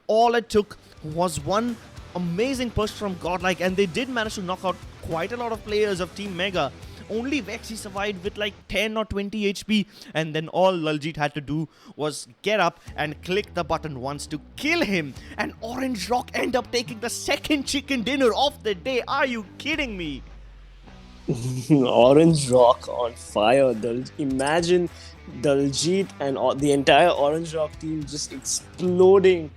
All it took was one amazing push from Godlike, and they did manage to knock out quite a lot of players of Team Mega. Only Vexy survived with like 10 or 20 HP, and then all Daljit had to do was get up and click the button once to kill him, and Orange Rock end up taking the second chicken dinner of the day. Are you kidding me? Orange Rock on fire. Imagine Daljit and the entire Orange Rock team just exploding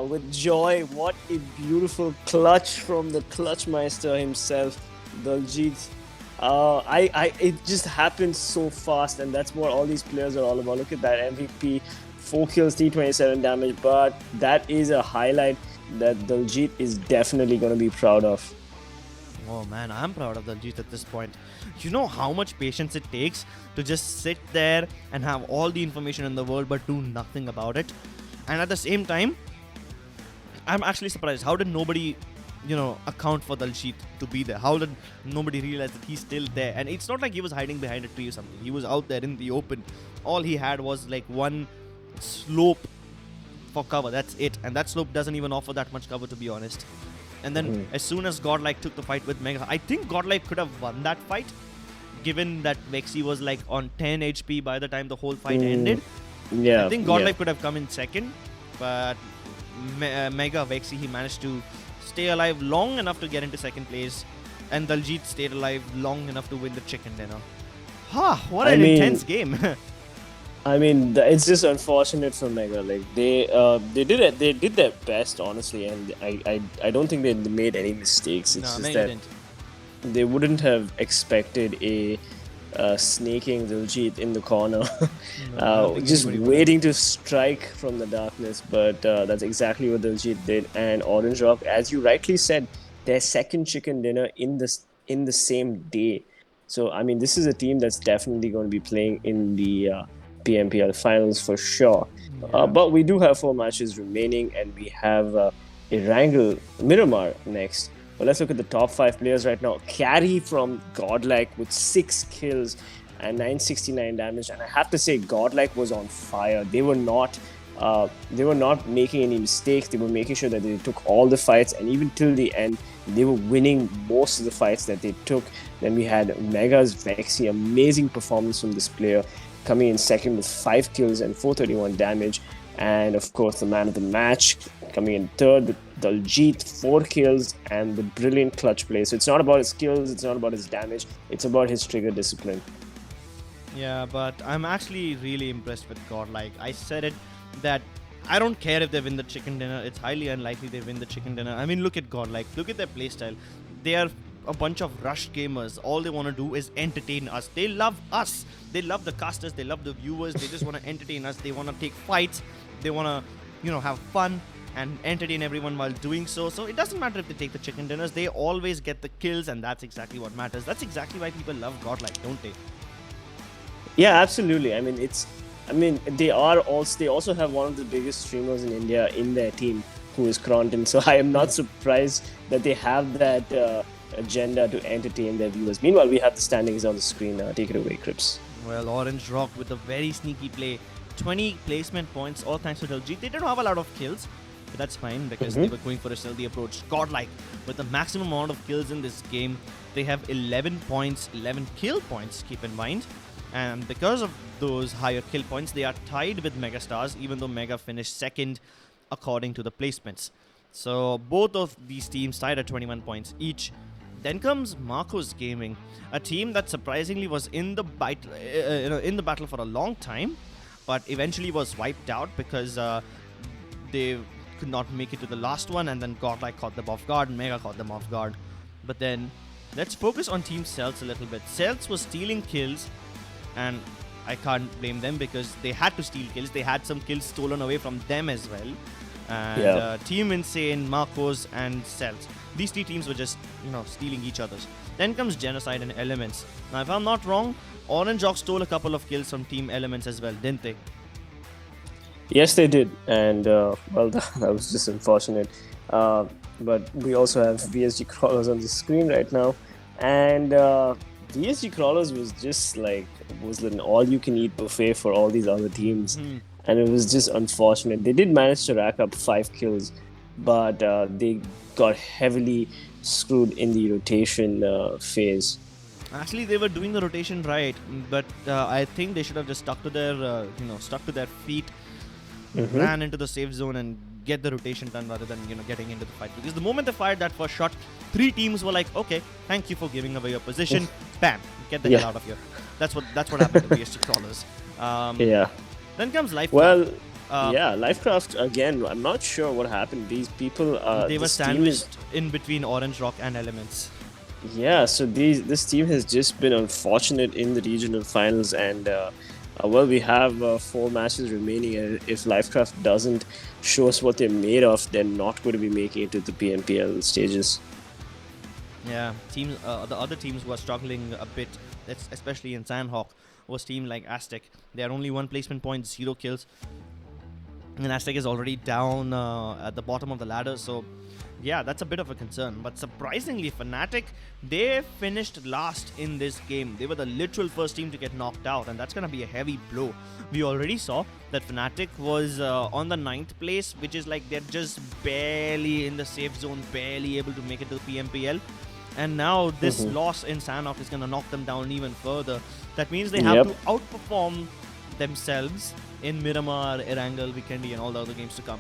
with joy. What a beautiful clutch from the Clutchmeister himself, Daljit. It just happened so fast, and that's what all these players are all about. Look at that MVP, 4 kills, T27 damage, but that is a highlight that Daljit is definitely going to be proud of. Oh man, I'm proud of Daljit at this point. You know how much patience it takes to just sit there and have all the information in the world but do nothing about it. And at the same time, I'm actually surprised. How did nobody, account for Daljit to be there? How did nobody realize that he's still there? And it's not like he was hiding behind a tree or something. He was out there in the open. All he had was like one slope for cover. That's it. And that slope doesn't even offer that much cover, to be honest. And then as soon as Godlike took the fight with Mega, I think Godlike could have won that fight, given that Vexy was like on 10 HP by the time the whole fight ended. Yeah, I think Godlike could have come in second. but Mega Vexy, he managed to stay alive long enough to get into second place, and Daljit stayed alive long enough to win the chicken dinner. What an intense game. I mean, it's just unfortunate for Mega. Like they did their best, honestly, and I don't think they made any mistakes. It's just that they wouldn't have expected a snaking Diljit in the corner, just waiting to strike from the darkness. But that's exactly what Diljit did. And Orange Rock, as you rightly said, their second chicken dinner in the same day. So I mean, this is a team that's definitely going to be playing in the PMPL finals for sure. But we do have 4 matches remaining, and we have Erangel Miramar next. But let's look at the top 5 players right now. Carry from Godlike with 6 kills and 969 damage. And I have to say, Godlike was on fire. They were not making any mistakes. They were making sure that they took all the fights, and even till the end, they were winning most of the fights that they took. Then we had Mega's Vexy, amazing performance from this player, coming in second with 5 kills and 431 damage. And of course, the man of the match coming in third with Daljit, 4 kills and the brilliant clutch play. So it's not about his skills, it's not about his damage, it's about his trigger discipline. Yeah, but I'm actually really impressed with Godlike. I said it that I don't care if they win the chicken dinner. It's highly unlikely they win the chicken dinner. I mean, look at Godlike. Look at their playstyle. They are a bunch of rushed gamers. All they want to do is entertain us. They love us. They love the casters. They love the viewers. They just want to entertain us. They want to take fights. They want to, have fun and entertain everyone while doing so. So it doesn't matter if they take the chicken dinners. They always get the kills, and that's exactly what matters. That's exactly why people love Godlike, don't they? Yeah, absolutely. I mean, they also have one of the biggest streamers in India in their team, who is Cronton. So I am not surprised that they have that agenda to entertain their viewers. Meanwhile, we have the standings on the screen. Take it away, Crips. Well, Orange Rock with a very sneaky play. 20 placement points, all thanks to Daljit. They didn't have a lot of kills, but that's fine because they were going for a stealthy approach. Godlike with the maximum amount of kills in this game. They have 11 points, 11 kill points, keep in mind. And because of those higher kill points, they are tied with MegaStars, even though Mega finished second according to the placements. So both of these teams tied at 21 points each. Then comes Marcos Gaming, a team that surprisingly was in the battle for a long time, but eventually was wiped out because they could not make it to the last one, and then Godlike caught them off guard, and Mega caught them off guard. But then let's focus on Team Celtz a little bit. Celtz was stealing kills, and I can't blame them because they had to steal kills. They had some kills stolen away from them as well. And Team Insane, Marcos, and Celtz. These 3 teams were just, stealing each other's. Then comes Genocide and Elements. Now, if I'm not wrong, Orange Rock stole a couple of kills from Team Elements as well, didn't they? Yes, they did. And, that was just unfortunate. But we also have VSG Crawlers on the screen right now. And VSG Crawlers was just was an all-you-can-eat buffet for all these other teams. And it was just unfortunate. They did manage to rack up 5 kills, but they got heavily screwed in the rotation phase. Actually, they were doing the rotation right, but I think they should have just stuck to their feet, ran into the safe zone and get the rotation done rather than getting into the fight. Because the moment they fired that first shot, 3 teams were like, "Okay, thank you for giving away your position." Bam, get the hell out of here. That's what happened to VSG Crawlers. Then comes LifeCraft. Well, LifeCraft again. I'm not sure what happened. These people, they were sandwiched in between Orange Rock and Elements. Yeah, so this team has just been unfortunate in the regional finals, and we have 4 matches remaining. And if LifeCraft doesn't show us what they're made of, they're not going to be making it to the PMPL stages. Yeah, teams. The other teams who are struggling a bit, especially in Sanhok, was team like Aztec. They are only 1 placement point, 0 kills, and Aztec is already down at the bottom of the ladder. So yeah, that's a bit of a concern. But surprisingly, Fnatic, they finished last in this game. They were the literal first team to get knocked out, and that's going to be a heavy blow. We already saw that Fnatic was on the 9th place, which is like they're just barely in the safe zone, barely able to make it to the PMPL. And now this loss in Sanhok is going to knock them down even further. That means they have to outperform themselves in Miramar, Erangel, Vikendi, and all the other games to come.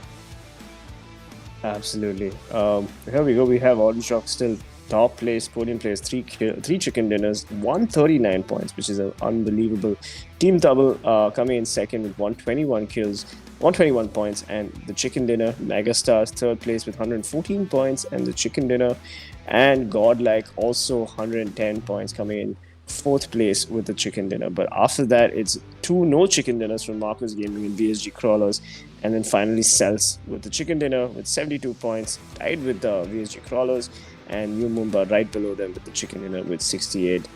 Absolutely. Here we go. We have Orange Rock still top place, podium place, three chicken dinners, 139 points, which is an unbelievable. TeamTamilas coming in second with 121 kills, 121 points, and the chicken dinner, MegaStars third place with 114 points, and the chicken dinner, and Godlike also 110 points coming in fourth place with the chicken dinner. But after that, it's two no chicken dinners from Marcus Gaming and VSG Crawlers, and then finally Celtz with the chicken dinner with 72 points, tied with the VSG Crawlers, and New Mumbai right below them with the chicken dinner with 68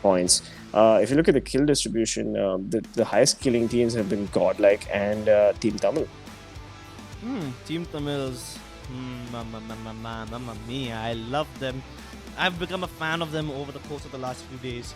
points. If you look at the kill distribution, the highest killing teams have been Godlike and TeamTamilas. TeamTamilas, mamma mia, I love them. I've become a fan of them over the course of the last few days.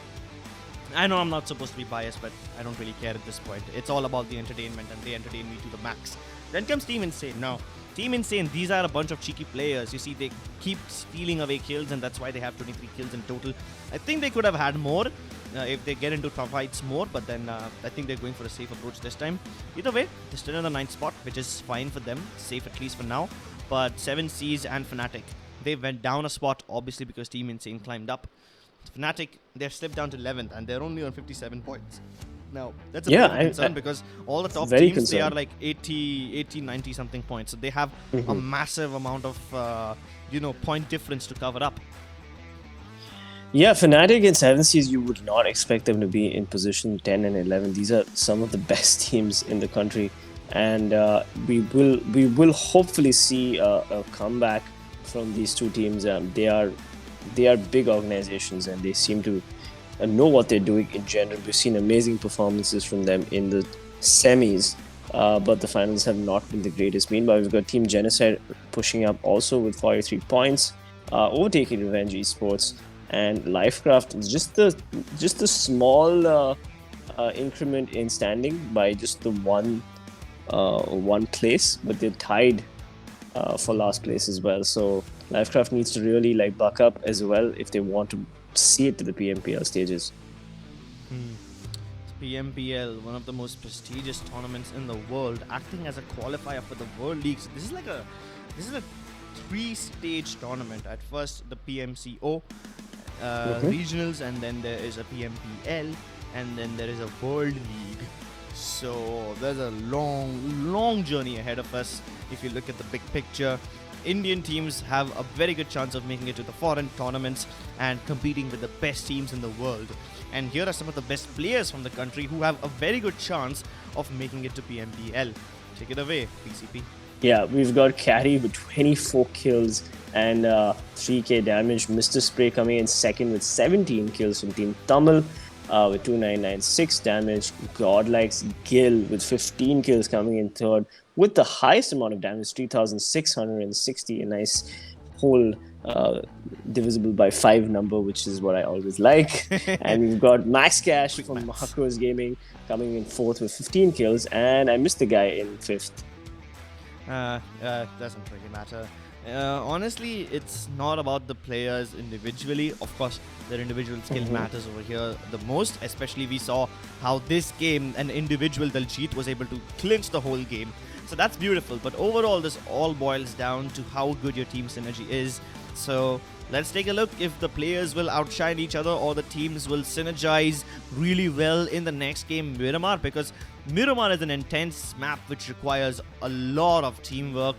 I know I'm not supposed to be biased, but I don't really care at this point. It's all about the entertainment, and they entertain me to the max. Then comes Team Insane. Now, Team Insane, these are a bunch of cheeky players. You see, they keep stealing away kills, and that's why they have 23 kills in total. I think they could have had more if they get into tough fights more, but then I think they're going for a safe approach this time. Either way, they're still in the 9th spot, which is fine for them, safe at least for now. But 7Cs and Fnatic, they went down a spot, obviously, because Team Insane climbed up. Fnatic, they've slipped down to 11th, and they're only on 57 points. Now, that's a bit of a concern because all the top teams, they are like 80, 90 something points. So they have a massive amount of, point difference to cover up. Yeah, Fnatic and 7Cs, you would not expect them to be in position 10 and 11. These are some of the best teams in the country. And we will hopefully see a comeback from these two teams. They are big organizations, and they seem to know what they're doing in general. We've seen amazing performances from them in the semis, but the finals have not been the greatest. Meanwhile, we've got Team Genocide pushing up also with 43 points, overtaking Revenge Esports, and LCraft is just a small increment in standing by just the one place, but they're tied for last place as well. So LCraft needs to really buck up as well if they want to see it to the PMPL stages. PMPL, one of the most prestigious tournaments in the world, acting as a qualifier for the World League. So this is a 3-stage tournament. At first, the PMCO regionals, and then there is a PMPL, and then there is a World League. So there's a long journey ahead of us. If you look at the big picture, Indian teams have a very good chance of making it to the foreign tournaments and competing with the best teams in the world. And here are some of the best players from the country who have a very good chance of making it to PMPL. Take it away, PCP. Yeah, we've got Carry with 24 kills and 3k damage. Mr. Spray coming in second with 17 kills from Team Tamil with 2996 damage. Godlike's Gil with 15 kills coming in third with the highest amount of damage, 3660. A nice whole divisible by 5 number, which is what I always like. And we've got Max Cash from Marcos Gaming coming in fourth with 15 kills, and I missed the guy in fifth. Doesn't really matter. Honestly, it's not about the players individually. Of course, their individual skill matters over here the most. Especially, we saw how this game, an individual Daljeet was able to clinch the whole game. So that's beautiful. But overall, this all boils down to how good your team synergy is. So let's take a look if the players will outshine each other or the teams will synergize really well in the next game, Miramar, because Miramar is an intense map which requires a lot of teamwork,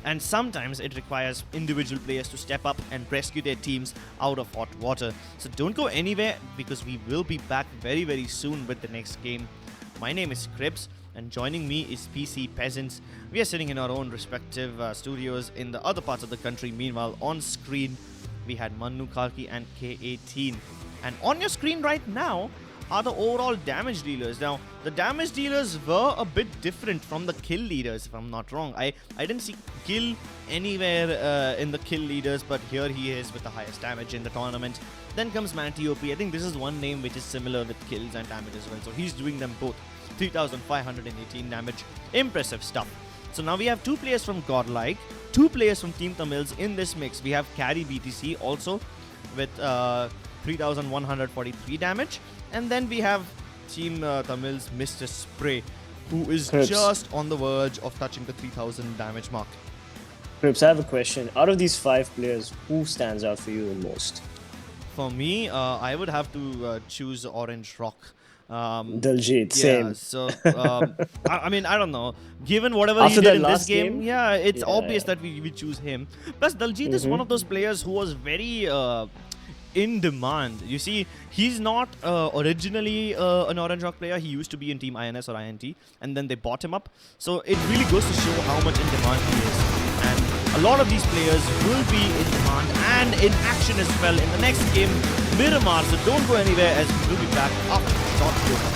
and sometimes it requires individual players to step up and rescue their teams out of hot water. So don't go anywhere, because we will be back very, very soon with the next game. My name is Cribs, and joining me is PC Peasants. We are sitting in our own respective studios in the other parts of the country. Meanwhile, on screen, we had Mannu Karki and K18. And on your screen right now are the overall damage dealers. Now, the damage dealers were a bit different from the kill leaders, if I'm not wrong. I didn't see Kill anywhere in the kill leaders, but here he is with the highest damage in the tournament. Then comes Mantiop. I think this is one name which is similar with kills and damage as well. So he's doing them both. 3,518 damage. Impressive stuff. So now we have 2 players from Godlike, 2 players from Team Tamils in this mix. We have Carry BTC also with 3,143 damage. And then we have Team Tamils Mr. Spray. who is Crips. just on the verge of touching the 3,000 damage mark. Crips, I have a question. Out of these 5 players, who stands out for you the most? For me, I would have to choose Orange Rock. Daljit, Yeah, same. so I mean, I don't know. Given whatever After he did that in this last game, game? yeah, it's Yeah. obvious that we choose him. Plus, Daljit is one of those players who was very in demand. You see, he's not originally an Orange Rock player. He used to be in Team INS or INT, and then they bought him up. So it really goes to show how much in demand he is. And a lot of these players will be in demand and in action as well in the next game, Miramar. So don't go anywhere, as we will be back after the short break.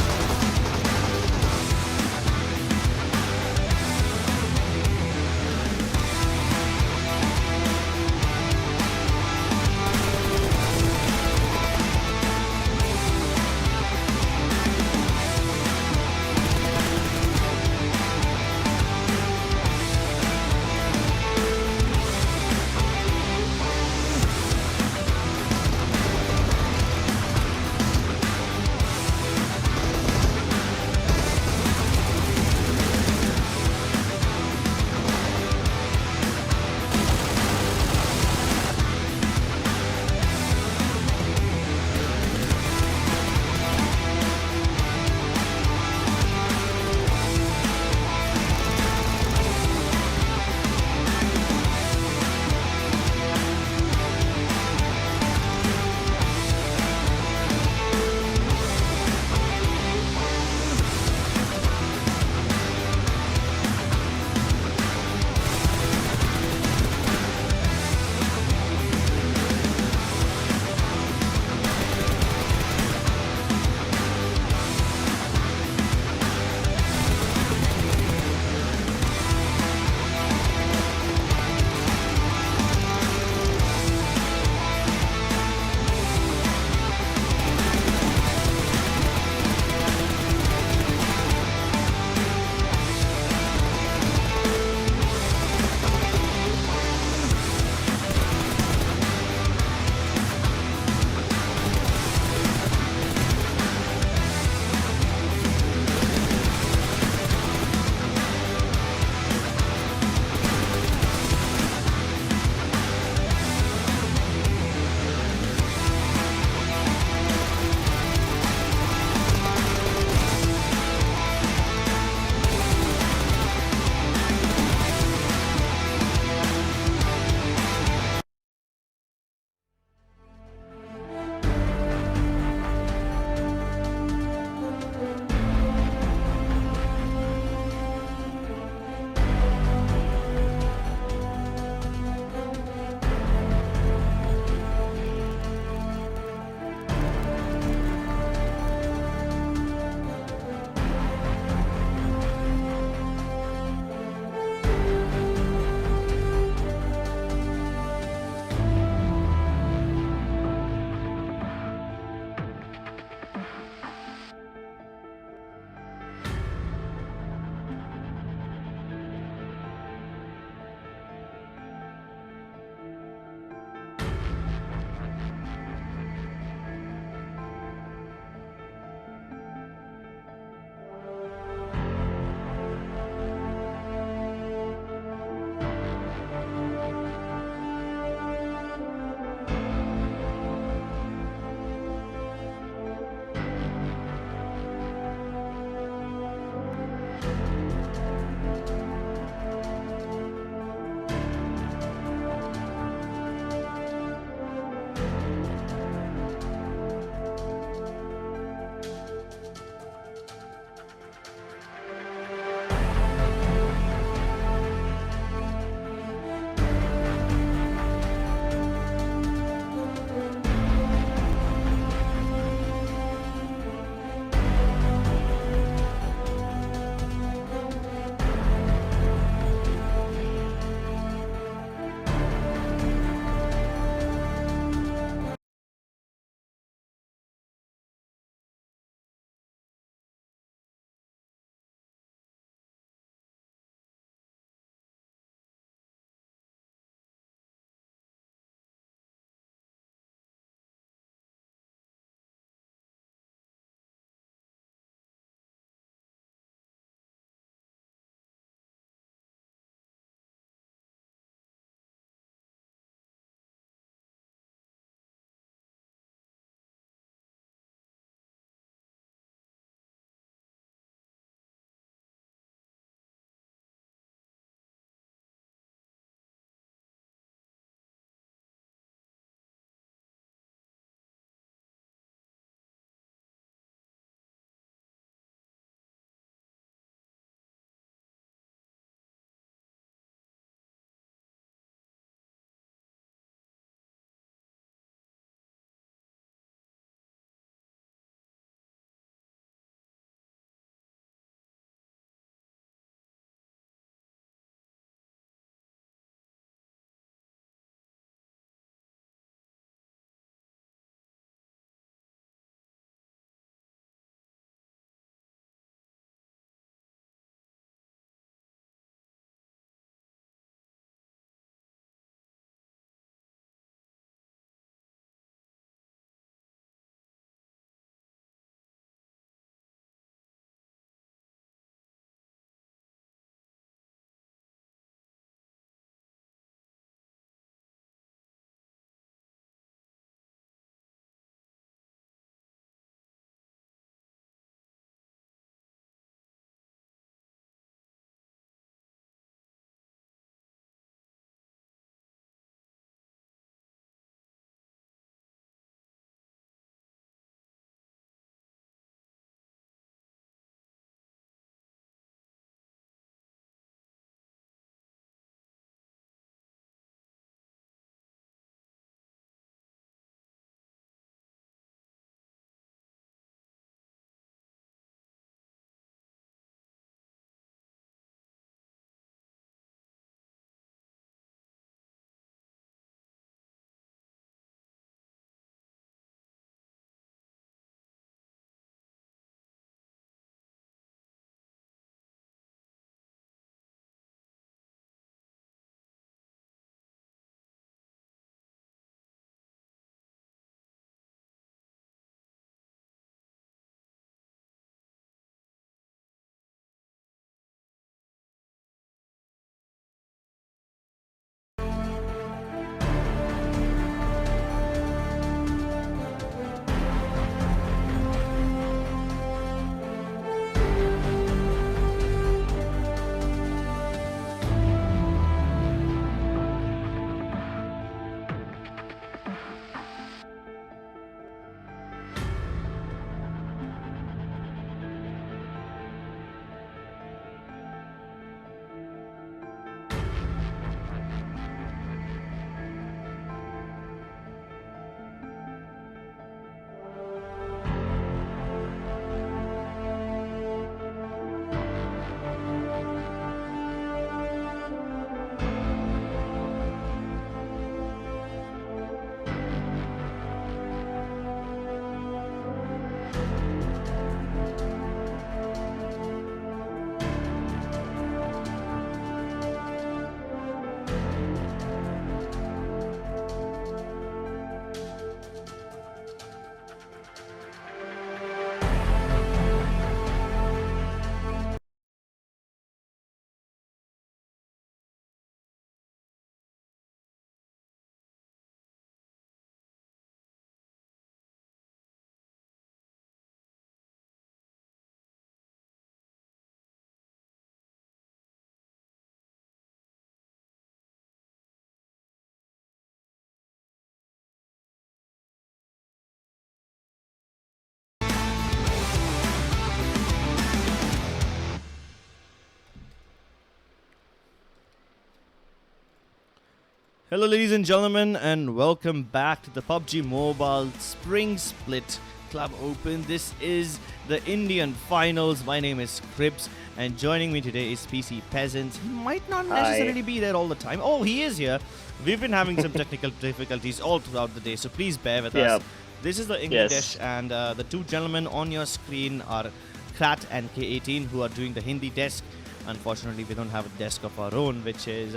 Hello, ladies and gentlemen, and welcome back to the PUBG Mobile Spring Split Club Open. This is the Indian Finals. My name is Cribs, and joining me today is PC Peasant. He might not necessarily be there all the time. Oh, he is here. We've been having some technical difficulties all throughout the day, so please bear with us. This is the English, and the two gentlemen on your screen are Krat and K18, who are doing the Hindi desk. Unfortunately, we don't have a desk of our own, which is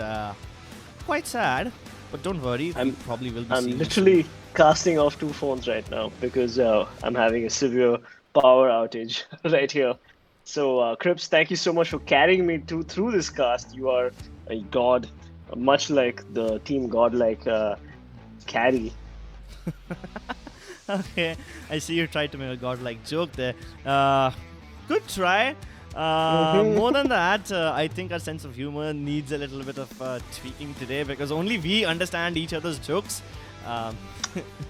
quite sad, but don't worry, we probably will be seeing. I'm literally casting off two phones right now because I'm having a severe power outage right here. So, Crips, thank you so much for carrying me through this cast. You are a god, much like the Team Godlike carry. Okay, I see you tried to make a godlike joke there. Good try. More than that, I think our sense of humor needs a little bit of tweaking today because only we understand each other's jokes.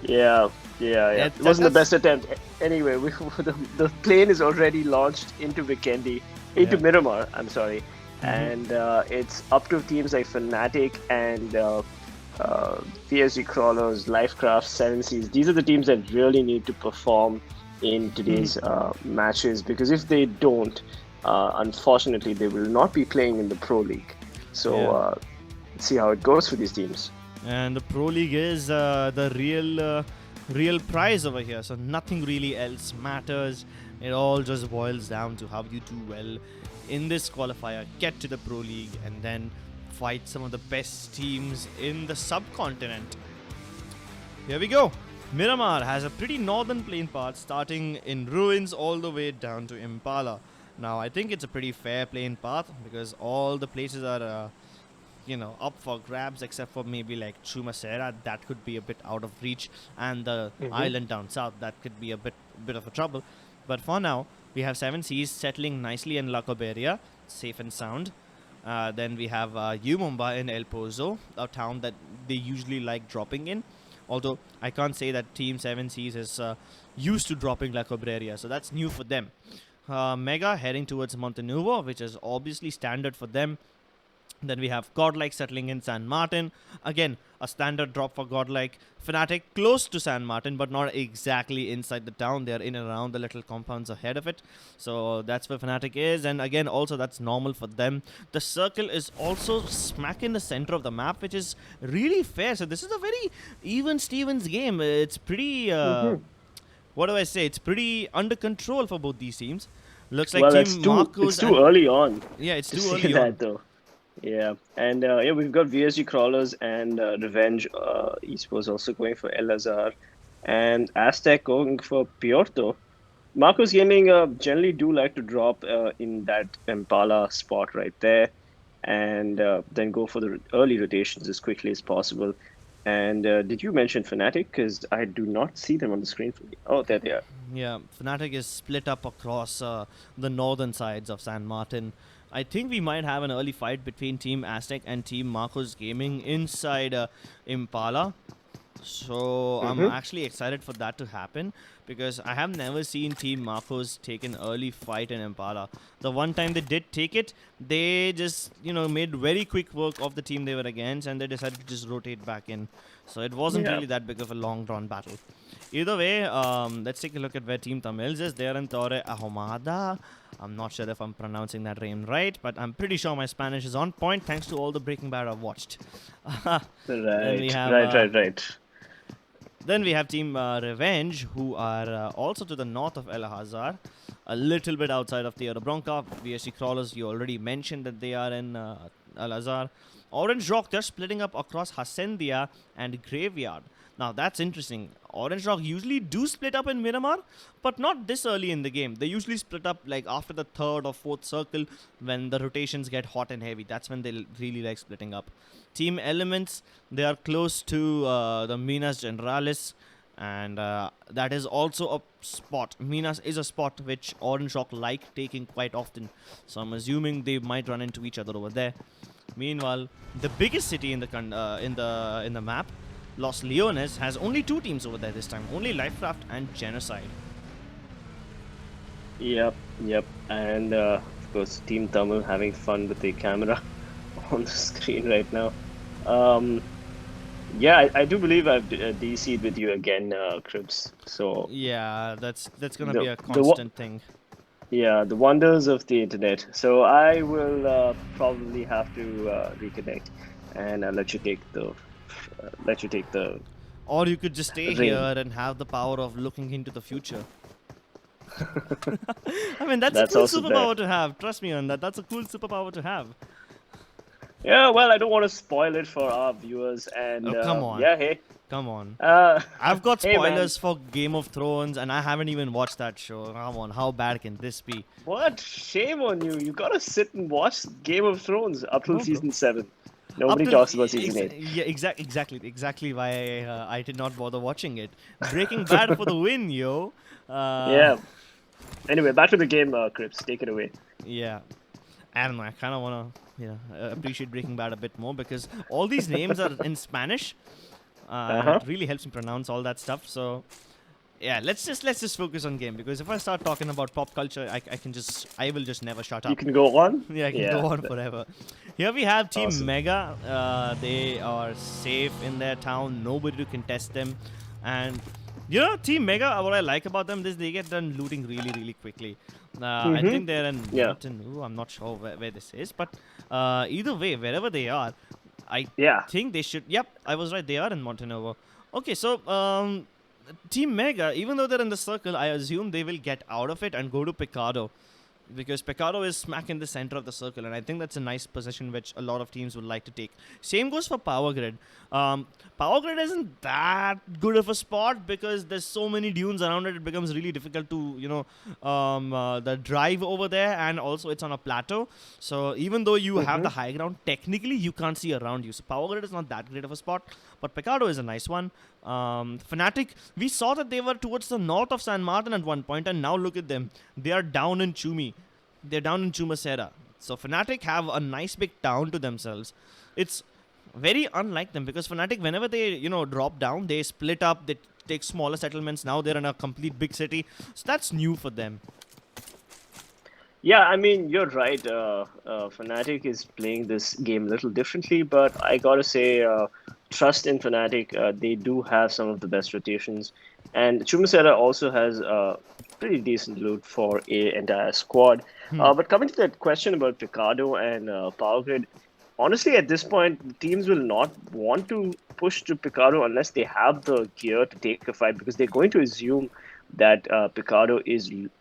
Yeah. It wasn't the best attempt. Anyway, the plane is already launched into Vikendi, into Miramar, I'm sorry. And it's up to teams like Fnatic and VSG Crawlers, LCraft, 7Cs. These are the teams that really need to perform in today's matches, because if they don't, unfortunately, they will not be playing in the Pro League. So let's see how it goes for these teams. And the Pro League is the real prize over here. So nothing really else matters. It all just boils down to how you do well in this qualifier, get to the Pro League, and then fight some of the best teams in the subcontinent. Here we go. Miramar has a pretty northern plane path starting in Ruins all the way down to Impala. Now, I think it's a pretty fair plane path because all the places are, up for grabs except for maybe like Chumasera. That could be a bit out of reach, and the island down south, that could be a bit of a trouble. But for now, we have 7Cs settling nicely in La Coberia, safe and sound. Then we have Mumbai in El Pozo, a town that they usually like dropping in. Although I can't say that Team 7Cs is used to dropping La Coberia, so that's new for them. Mega heading towards Montenuvo, which is obviously standard for them. Then we have Godlike settling in San Martin. Again, a standard drop for Godlike. Fnatic close to San Martin, but not exactly inside the town. They are in and around the little compounds ahead of it. So that's where Fnatic is. And again, also that's normal for them. The circle is also smack in the center of the map, which is really fair. So this is a very even Stevens game. It's pretty... What do I say? It's pretty under control for both these teams. Looks like Team Marcos. It's too early on. Yeah, it's too to early that, on. Though. Yeah, and we've got VSG Crawlers and Revenge Esports also going for El Azhar, and Aztec going for Piorto. Marcos Gaming generally do like to drop in that Impala spot right there, and then go for the early rotations as quickly as possible. And did you mention Fnatic? Because I do not see them on the screen for me. Oh, there they are. Yeah, Fnatic is split up across the northern sides of San Martin. I think we might have an early fight between Team Aztec and Team Marcos Gaming inside Impala. So I'm actually excited for that to happen because I have never seen Team Marcos take an early fight in Impala. The one time they did take it, they just, made very quick work of the team they were against and they decided to just rotate back in. So it wasn't really that big of a long-drawn battle. Either way, let's take a look at where TeamTamilas is. They are in Torre Ahumada. I'm not sure if I'm pronouncing that name right, but I'm pretty sure my Spanish is on point thanks to all the Breaking Bad I've watched. Right. Then we have Team Revenge, who are also to the north of El Azhar, a little bit outside of Tierra Bronca. VSG Crawlers, you already mentioned that they are in El Azhar. Orange Rock, they're splitting up across Hacendia and Graveyard. Now, that's interesting. Orange Rock usually do split up in Miramar, but not this early in the game. They usually split up like after the third or fourth circle when the rotations get hot and heavy. That's when they really like splitting up. Team Elements, they are close to the Minas Generalis, and that is also a spot. Minas is a spot which Orange Rock like taking quite often, so I'm assuming they might run into each other over there. Meanwhile, the biggest city in the map, Los Leones, has only two teams over there this time, only LCraft and Genocide. Yep. And of course, Team Tamil having fun with the camera on the screen right now. Yeah, I do believe I've DC'd with you again, Cribs. So Yeah, that's gonna be the a the wo- constant thing. yeah, the wonders of the internet. So I will probably have to reconnect, and let you take the Or you could just stay here reign. and have the power of looking into the future. I mean, that's a That's cool also there. superpower to have. Trust me on that. That's a cool superpower to have. Yeah, well, I don't want to spoil it for our viewers, and Oh, come on. yeah, hey, Come on. uh, I've got hey, man, spoilers for Game of Thrones and I haven't even watched that show. Come on, how bad can this be? what shame on you? You gotta sit and watch Game of Thrones up till No, bro. season 7. Up Nobody till talks about season 8. yeah, exactly why I did not bother watching it. Breaking Bad for the win, yo. Yeah. Anyway, back to the game, Crips. Take it away. Yeah. I don't know. I kind of want to, appreciate Breaking Bad a bit more because all these names are in Spanish. Uh-huh. It really helps me pronounce all that stuff. So, yeah, let's just focus on game because if I start talking about pop culture, I will just never shut up. You can go on. Yeah, I can go on forever. Here we have Team Awesome. Mega. They are safe in their town. Nobody to contest them. And, Team Mega, what I like about them is they get done looting really, really quickly. I think they're in Yeah. Mountain. I'm not sure where this is. But either way, wherever they are, I Yeah. think they should. Yep, I was right. They are in Montenegro. Okay, so Team Mega, even though they're in the circle, I assume they will get out of it and go to Picado. Because Picado is smack in the center of the circle, and I think that's a nice position which a lot of teams would like to take. Same goes for Power Grid. Power Grid isn't that good of a spot because there's so many dunes around it. It becomes really difficult to, the drive over there, and also it's on a plateau. So even though you have the high ground, technically you can't see around you. So Power Grid is not that great of a spot, but Picado is a nice one. Fnatic, we saw that they were towards the north of San Martin at one point, and now look at them. They are down in Chumi. They're down in Chumacera. So Fnatic have a nice big town to themselves. It's very unlike them because Fnatic, whenever they, drop down, they split up, they take smaller settlements. Now they're in a complete big city. So that's new for them. Yeah, I mean, you're right. Fnatic is playing this game a little differently, but I gotta say, trust in Fnatic. They do have some of the best rotations, and Chumacera also has pretty decent loot for a entire squad. But coming to that question about Picado and Power Grid, honestly, at this point, teams will not want to push to Picado unless they have the gear to take a fight because they're going to assume that Picado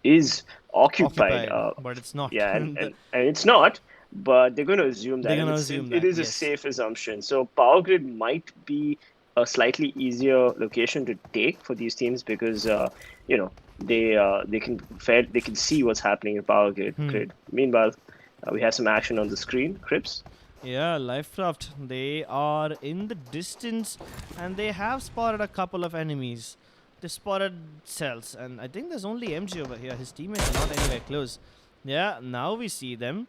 is occupied. But it's not. Yeah, and it's not, but they're going to assume that. They're and gonna it's- assume it that, is a yes. safe assumption. So Power Grid might be a slightly easier location to take for these teams because they can see what's happening in Power Grid. Meanwhile, we have some action on the screen. Crips. Yeah, LifeCraft, they are in the distance and they have spotted a couple of enemies. They spotted Celtz, and I think there's only MJ over here. His teammates are not anywhere close. Yeah, now we see them.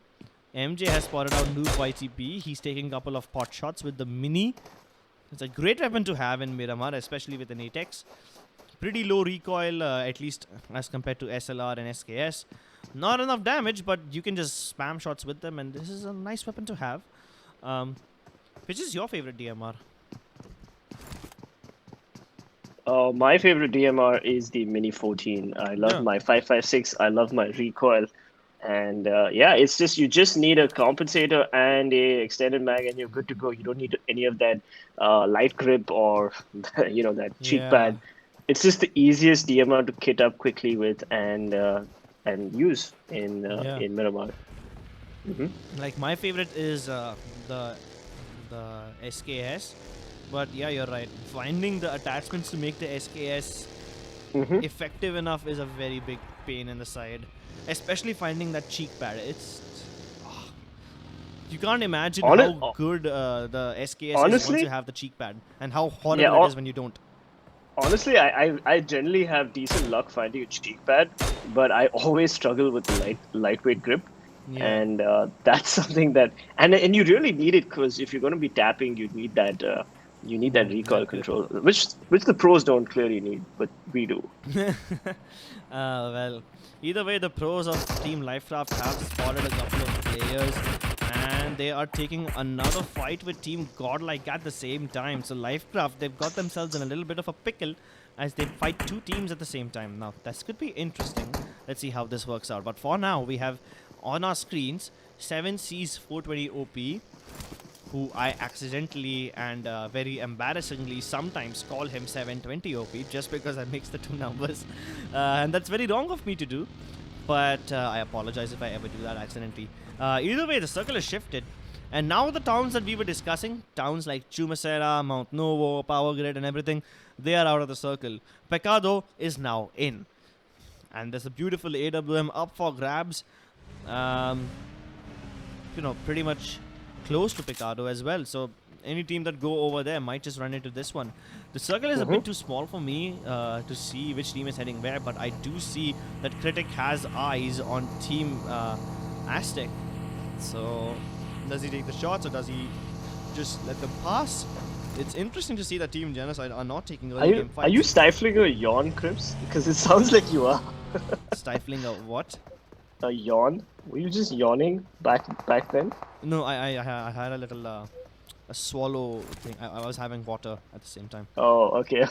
MJ has spotted out Noob YTP. He's taking a couple of pot shots with the Mini. It's a great weapon to have in Miramar, especially with an 8x. Pretty low recoil, at least as compared to SLR and SKS. Not enough damage, but you can just spam shots with them, and this is a nice weapon to have. Which is your favorite DMR? My favorite DMR is the Mini 14. I love my 5.56. I love my recoil. And it's just you just need a compensator and a extended mag, and you're good to go. You don't need any of that light grip or that cheek pad. It's just the easiest DMR to kit up quickly with and use in Miramar. Like my favorite is the SKS, but yeah, you're right. Finding the attachments to make the SKS effective enough is a very big pain in the side. Especially finding that cheek pad. You can't imagine how good the SKS is once you have the cheek pad, and how horrible it is when you don't. Honestly, I generally have decent luck finding a cheek pad, but I always struggle with the lightweight grip. Yeah. And that's something that and you really need it because if you're going to be tapping, you need that recoil control, which the pros don't clearly need, but we do. Well, either way, the pros of Team LifeCraft have spotted a couple of players, And they are taking another fight with Team Godlike at the same time. So LifeCraft, they've got themselves in a little bit of a pickle as they fight two teams at the same time. Now, this could be interesting. Let's see how this works out. But for now, we have on our screens 7C's 420 OP, who I accidentally and very embarrassingly sometimes call him 720 OP just because I mix the two numbers. And that's very wrong of me to do. But I apologize if I ever do that accidentally. Either way, the circle has shifted. And now the towns that we were discussing, towns like Chumacera, Mount Novo, Power Grid and everything, they are out of the circle. Pecado is now in. And there's a beautiful AWM up for grabs. Pretty much close to Pecado as well. So any team that go over there might just run into this one. The circle is a bit too small for me to see which team is heading where, but I do see that Critic has eyes on Team Aztec. So does he take the shots or does he just let them pass? It's interesting to see that Team Genocide are not taking early game fights. Are you stifling a yawn, Crips? Because it sounds like you are. Stifling a what? A yawn? Were you just yawning back then? No, I had a little a swallow thing. I was having water at the same time. Oh, okay.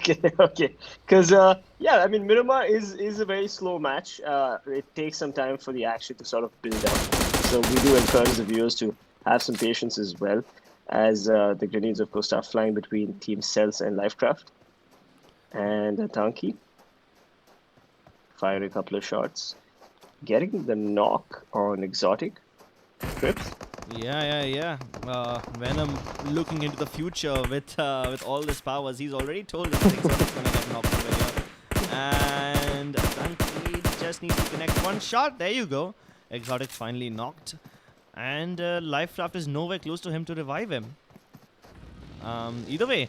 Because yeah, I mean Miramar is a very slow match. It takes some time for the action to sort of build up. So we do encourage the viewers to have some patience as well, as the grenades of course start flying between Team Celtz and LifeCraft. And Tanki firing a couple of shots, getting the knock on Exotic. Crips. Yeah. Venom looking into the future with all his powers. He's already told us Exotic's gonna get knocked over here. And Tanki just needs to connect one shot. There you go. Exotic finally knocked. And LifeCraft is nowhere close to him to revive him. Either way,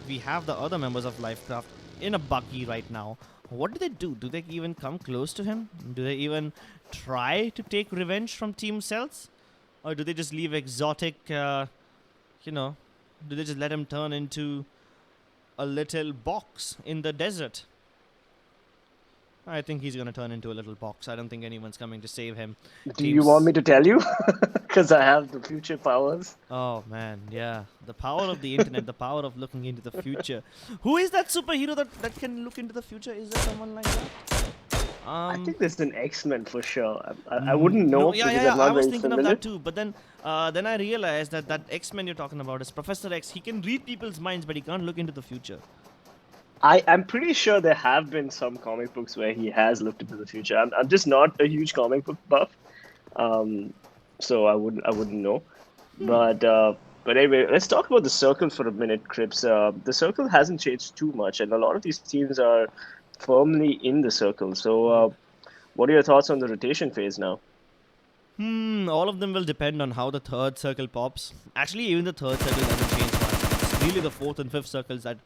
we have the other members of LifeCraft in a buggy right now. What do they do? Do they even come close to him? Do they even try to take revenge from Team Celtz? Or do they just leave Exotic, do they just let him turn into a little box in the desert? I think he's going to turn into a little box. I don't think anyone's coming to save him. Do you want me to tell you? Because I have the future powers. Oh, man, yeah. The power of the internet, the power of looking into the future. Who is that superhero that can look into the future? Is there someone like that? I think there's an X-Men for sure. I wouldn't know. No, I was thinking of that too. But then I realized that X-Men you're talking about is Professor X. He can read people's minds, but he can't look into the future. I'm pretty sure there have been some comic books where he has looked into the future. I'm just not a huge comic book buff, so I wouldn't know. But anyway, let's talk about the circle for a minute, Crips. The circle hasn't changed too much, and a lot of these teams are firmly in the circle. So, what are your thoughts on the rotation phase now? All of them will depend on how the third circle pops. Actually, even the third circle doesn't change much. It's really the fourth and fifth circles that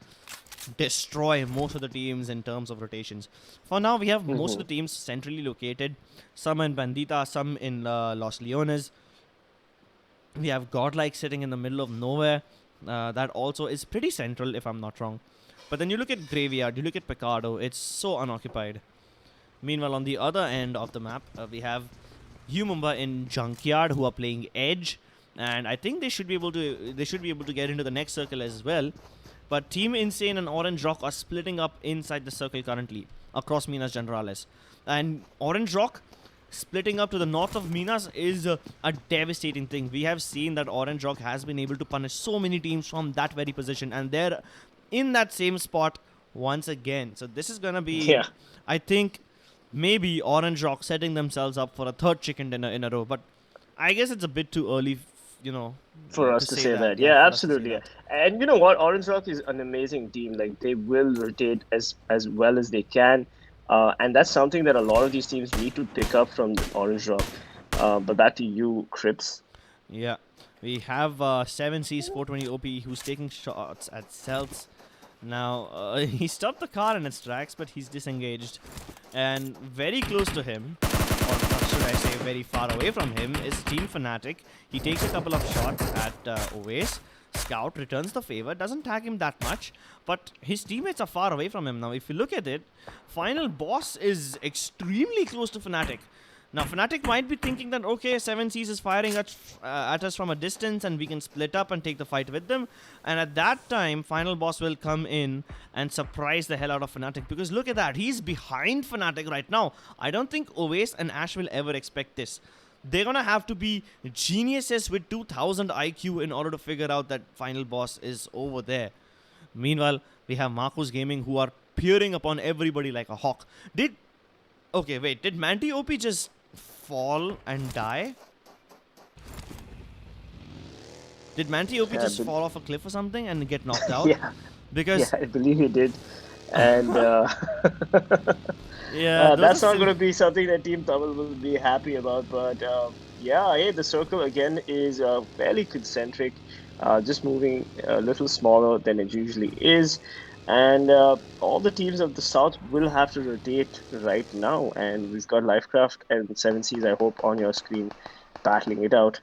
destroy most of the teams in terms of rotations. For now, we have most of the teams centrally located. Some in Bandita, some in Los Leones. We have Godlike sitting in the middle of nowhere. That also is pretty central, if I'm not wrong. But then you look at Graveyard, you look at Pecado, it's so unoccupied. Meanwhile, on the other end of the map, we have Humumba in Junkyard, who are playing Edge. And I think they should be able to get into the next circle as well. But Team Insane and Orange Rock are splitting up inside the circle currently, across Minas Generales. And Orange Rock splitting up to the north of Minas is a devastating thing. We have seen that Orange Rock has been able to punish so many teams from that very position. And they're in that same spot once again. So this is going to be, I think, maybe Orange Rock setting themselves up for a third chicken dinner in a row. But I guess it's a bit too early, for us to say that. Yeah, absolutely. And you know what? Orange Rock is an amazing team. Like, they will rotate as well as they can. And that's something that a lot of these teams need to pick up from Orange Rock. But back to you, Crips. Yeah. We have 7C's 420 OP who's taking shots at Celtz. Now, he stopped the car in its tracks, but he's disengaged. And very close to him, or should I say very far away from him, is Team Fnatic. He takes a couple of shots at Oasis. Scout returns the favor, doesn't tag him that much, but his teammates are far away from him. Now, if you look at it, Final Boss is extremely close to Fnatic. Now, Fnatic might be thinking that, okay, 7 Seas is firing at us from a distance and we can split up and take the fight with them. And at that time, Final Boss will come in and surprise the hell out of Fnatic. Because look at that, he's behind Fnatic right now. I don't think Oace and Ash will ever expect this. They're going to have to be geniuses with 2000 IQ in order to figure out that Final Boss is over there. Meanwhile, we have Marcos Gaming who are peering upon everybody like a hawk. Okay, wait, did Manti OP just fall and die? Did Manti OP just fall off a cliff or something and get knocked out? Yeah. Because I believe he did. And yeah, that's not going to be something that Team Tamil will be happy about. But yeah, the circle again is fairly concentric, just moving a little smaller than it usually is. And all the teams of the South will have to rotate right now. And we've got LCraft and 7 Seas, I hope, on your screen battling it out.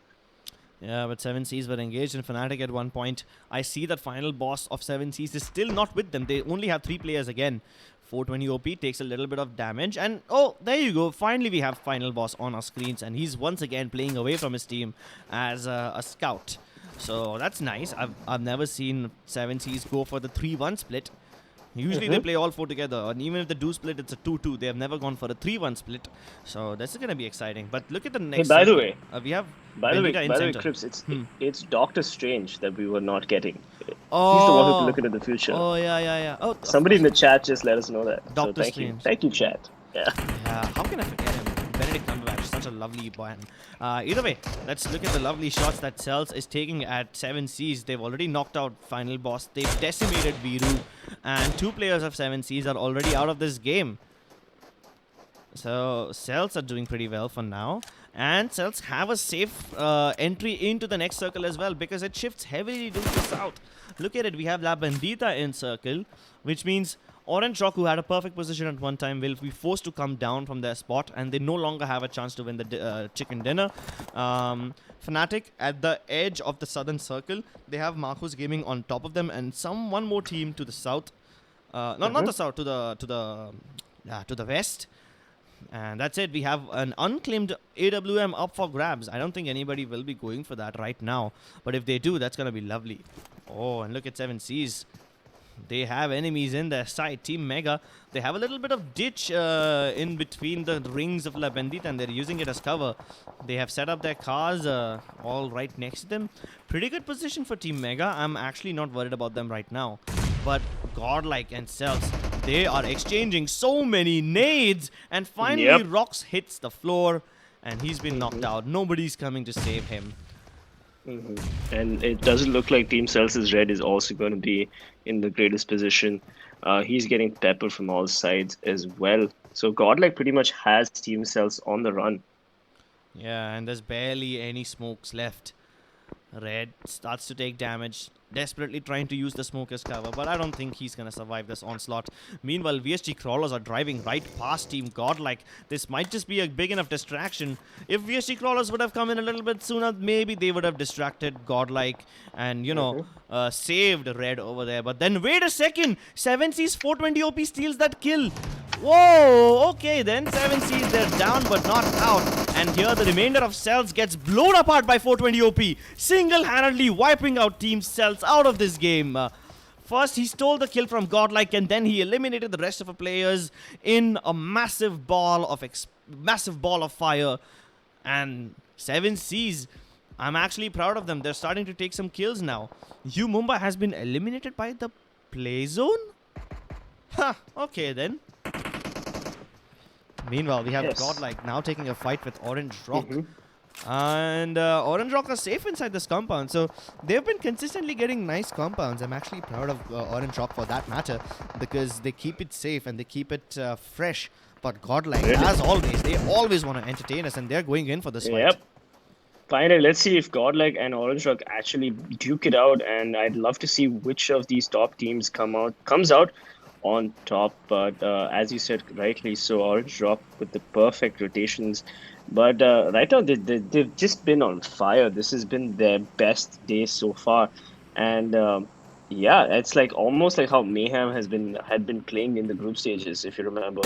Yeah, but 7 Seas were engaged in Fnatic at one point. I see that Final Boss of 7 Seas is still not with them. They only have 3 players again. 420 OP takes a little bit of damage. And oh, there you go. Finally, we have Final Boss on our screens. And he's once again playing away from his team as a scout. So that's nice. I've never seen 7 Seas go for the 3-1 split. Usually they play all 4 together, and even if they do split, it's a 2-2. They have never gone for a 3-1 split, so this is gonna be exciting. But look at the next. Hey, by the way, we have. By the way, Crips, it's Doctor Strange that we were not getting. Oh, he's the one who can look into the future. Oh yeah. Oh, somebody in the chat just let us know that. Doctor so Strange. Thank you, chat. Yeah. How can I forget him? Benedict Cumberbatch, such a lovely boy. Either way, let's look at the lovely shots that Celtz is taking at 7 Seas. They've already knocked out Final Boss. They've decimated Viru. And 2 players of 7 Seas are already out of this game. So, Celtz are doing pretty well for now. And Celtz have a safe entry into the next circle as well, because it shifts heavily to the south. Look at it, we have La Bandita in circle, which means Orange Rock, who had a perfect position at one time, will be forced to come down from their spot, and they no longer have a chance to win the chicken dinner. Fnatic at the edge of the southern circle. They have Marcos Gaming on top of them, and one more team to the south. Not the south, to the west. And that's it. We have an unclaimed AWM up for grabs. I don't think anybody will be going for that right now, but if they do, that's gonna be lovely. Oh, and look at 7 Seas. They have enemies in their sight. Team Mega, they have a little bit of ditch in between the rings of La Bandita, and they're using it as cover. They have set up their cars all right next to them. Pretty good position for Team Mega. I'm actually not worried about them right now. But Godlike and Celtz, they are exchanging so many nades. And finally, Rox hits the floor, and he's been knocked out. Nobody's coming to save him. And it doesn't look like Team Celtz's red is also going to be in the greatest position. He's getting peppered from all sides as well. So Godlike pretty much has Team Celtz on the run. Yeah, and there's barely any smokes left. Red starts to take damage, desperately trying to use the smoke as cover, but I don't think he's going to survive this onslaught. Meanwhile, VSG Crawlers are driving right past Team Godlike. This might just be a big enough distraction. If VSG Crawlers would have come in a little bit sooner, maybe they would have distracted Godlike and, you know, saved Red over there. But then, wait a second! 7 Seas 420 OP steals that kill. Whoa, okay then, 7 Seas, they're down but not out. And here the remainder of Celtz gets blown apart by 420 OP, single-handedly wiping out Team Celtz out of this game. First, he stole the kill from Godlike, and then he eliminated the rest of the players in a massive ball of fire. And 7 Seas, I'm actually proud of them. They're starting to take some kills now. Mumbai has been eliminated by the play zone? Huh, okay then. Meanwhile, we have Godlike now taking a fight with Orange Rock. And Orange Rock are safe inside this compound. So they've been consistently getting nice compounds. I'm actually proud of Orange Rock for that matter, because they keep it safe and they keep it fresh. But Godlike, as always, they always want to entertain us, and they're going in for this fight. Finally, let's see if Godlike and Orange Rock actually duke it out. And I'd love to see which of these top teams comes out on top. But as you said rightly, so Orange Rock with the perfect rotations. But right now they've just been on fire. This has been their best day so far. And yeah, it's like almost like how Mayhem had been playing in the group stages, if you remember.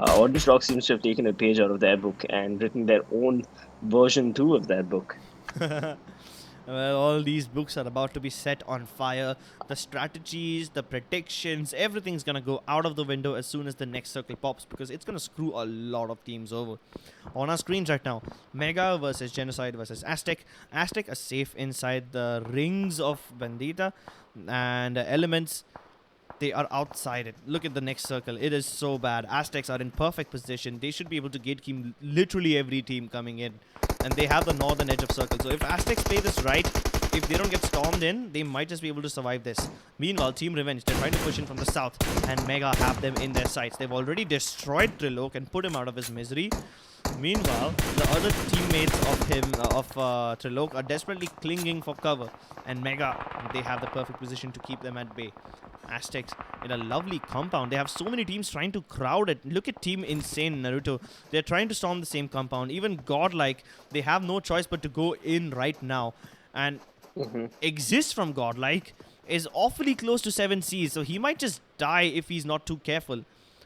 Orange Rock seems to have taken a page out of their book and written their own version 2 of that book. Well, all these books are about to be set on fire. The strategies, the predictions, everything's gonna go out of the window as soon as the next circle pops, because it's gonna screw a lot of teams over. On our screens right now, Mega versus Genocide versus Aztec. Aztec are safe inside the rings of Bandita, and Elements, they are outside it. Look at the next circle. It is so bad. Aztecs are in perfect position. They should be able to gatekeep literally every team coming in. And they have the northern edge of circle. So if Aztecs play this right, if they don't get stormed in, they might just be able to survive this. Meanwhile, Team Revenge, they're trying to push in from the south, and Mega have them in their sights. They've already destroyed Trilok and put him out of his misery. Meanwhile, the other teammates of him, Trilok, are desperately clinging for cover. And Mega, they have the perfect position to keep them at bay. Aztecs in a lovely compound. They have so many teams trying to crowd it. Look at Team Insane, Naruto. They're trying to storm the same compound. Even Godlike, they have no choice but to go in right now. And Exist from Godlike is awfully close to 7 Cs, so he might just die if he's not too careful.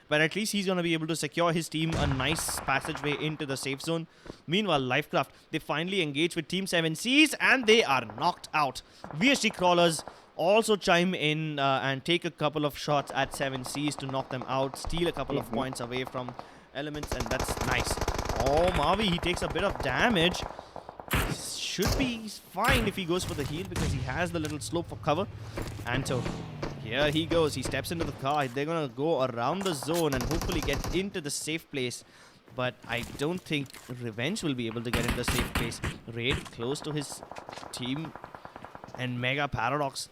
But at least he's going to be able to secure his team a nice passageway into the safe zone. Meanwhile, LifeCraft, they finally engage with Team 7 Cs, and they are knocked out. VSG Crawlers also chime in and take a couple of shots at 7 Cs to knock them out, steal a couple of points away from Elements, and that's nice. Oh, Mavi, he takes a bit of damage. Should be fine if he goes for the heal, because he has the little slope for cover. Anto, here he goes. He steps into the car. They're going to go around the zone and hopefully get into the safe place. But I don't think Revenge will be able to get into the safe place. Raid close to his team. And Mega Paradox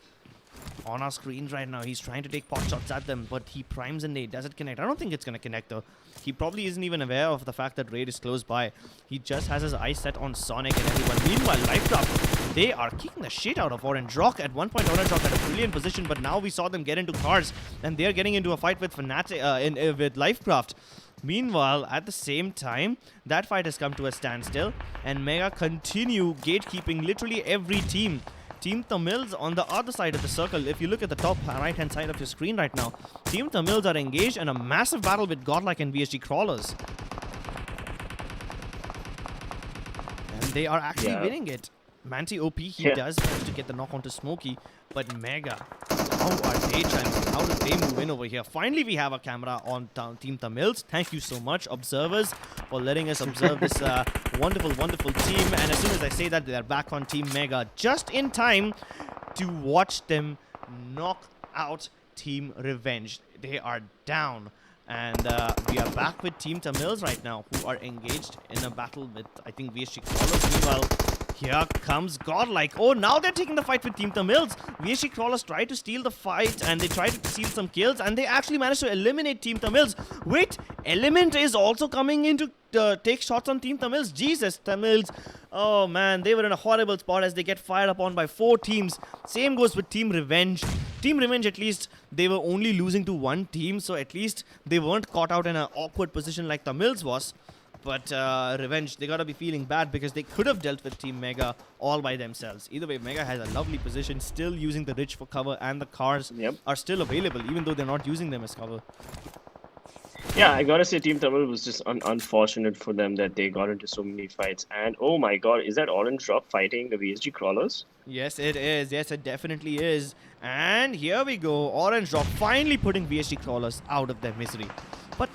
on our screens right now. He's trying to take pot shots at them, but he primes a nade. Does it connect? I don't think it's going to connect, though. He probably isn't even aware of the fact that Raid is close by. He just has his eyes set on Sonic and everyone. Meanwhile, LifeCraft, they are kicking the shit out of Orange Rock. At one point, Orange Rock had a brilliant position, but now we saw them get into cars, and they're getting into a fight with Fnatic, with LifeCraft. Meanwhile, at the same time, that fight has come to a standstill, and Mega continue gatekeeping literally every team. TeamTamilas on the other side of the circle. If you look at the top right-hand side of your screen right now, TeamTamilas are engaged in a massive battle with Godlike and VSG Crawlers. And they are actually winning it. Manti OP, he does manage to get the knock onto Smokey, but Mega, how are they trying? How do they move in over here? Finally, we have a camera on TeamTamilas. Thank you so much, observers, for letting us observe this wonderful, wonderful team. And as soon as I say that, they're back on Team Mega, just in time to watch them knock out Team Revenge. They are down. And we are back with TeamTamilas right now, who are engaged in a battle with, I think, VSG Crawlers. Meanwhile, here comes Godlike. Oh, now they're taking the fight with TeamTamilas. VSG Crawlers try to steal the fight, and they try to steal some kills, and they actually managed to eliminate TeamTamilas. Wait, Elmnt is also coming in to take shots on TeamTamilas. Jesus, Tamils. Oh, man, they were in a horrible spot as they get fired upon by 4 teams. Same goes with Team Revenge. Team Revenge, at least, they were only losing to 1 team, so at least they weren't caught out in an awkward position like Tamils was. But Revenge, they gotta be feeling bad because they could have dealt with Team Mega all by themselves. Either way, Mega has a lovely position, still using the Rich for cover, and the cars are still available, even though they're not using them as cover. Yeah, I gotta say TeamTamilas was just unfortunate for them that they got into so many fights. And oh my god, is that Orange Rock fighting the VSG Crawlers? Yes, it is. Yes, it definitely is. And here we go. Orange Rock finally putting VSG Crawlers out of their misery. But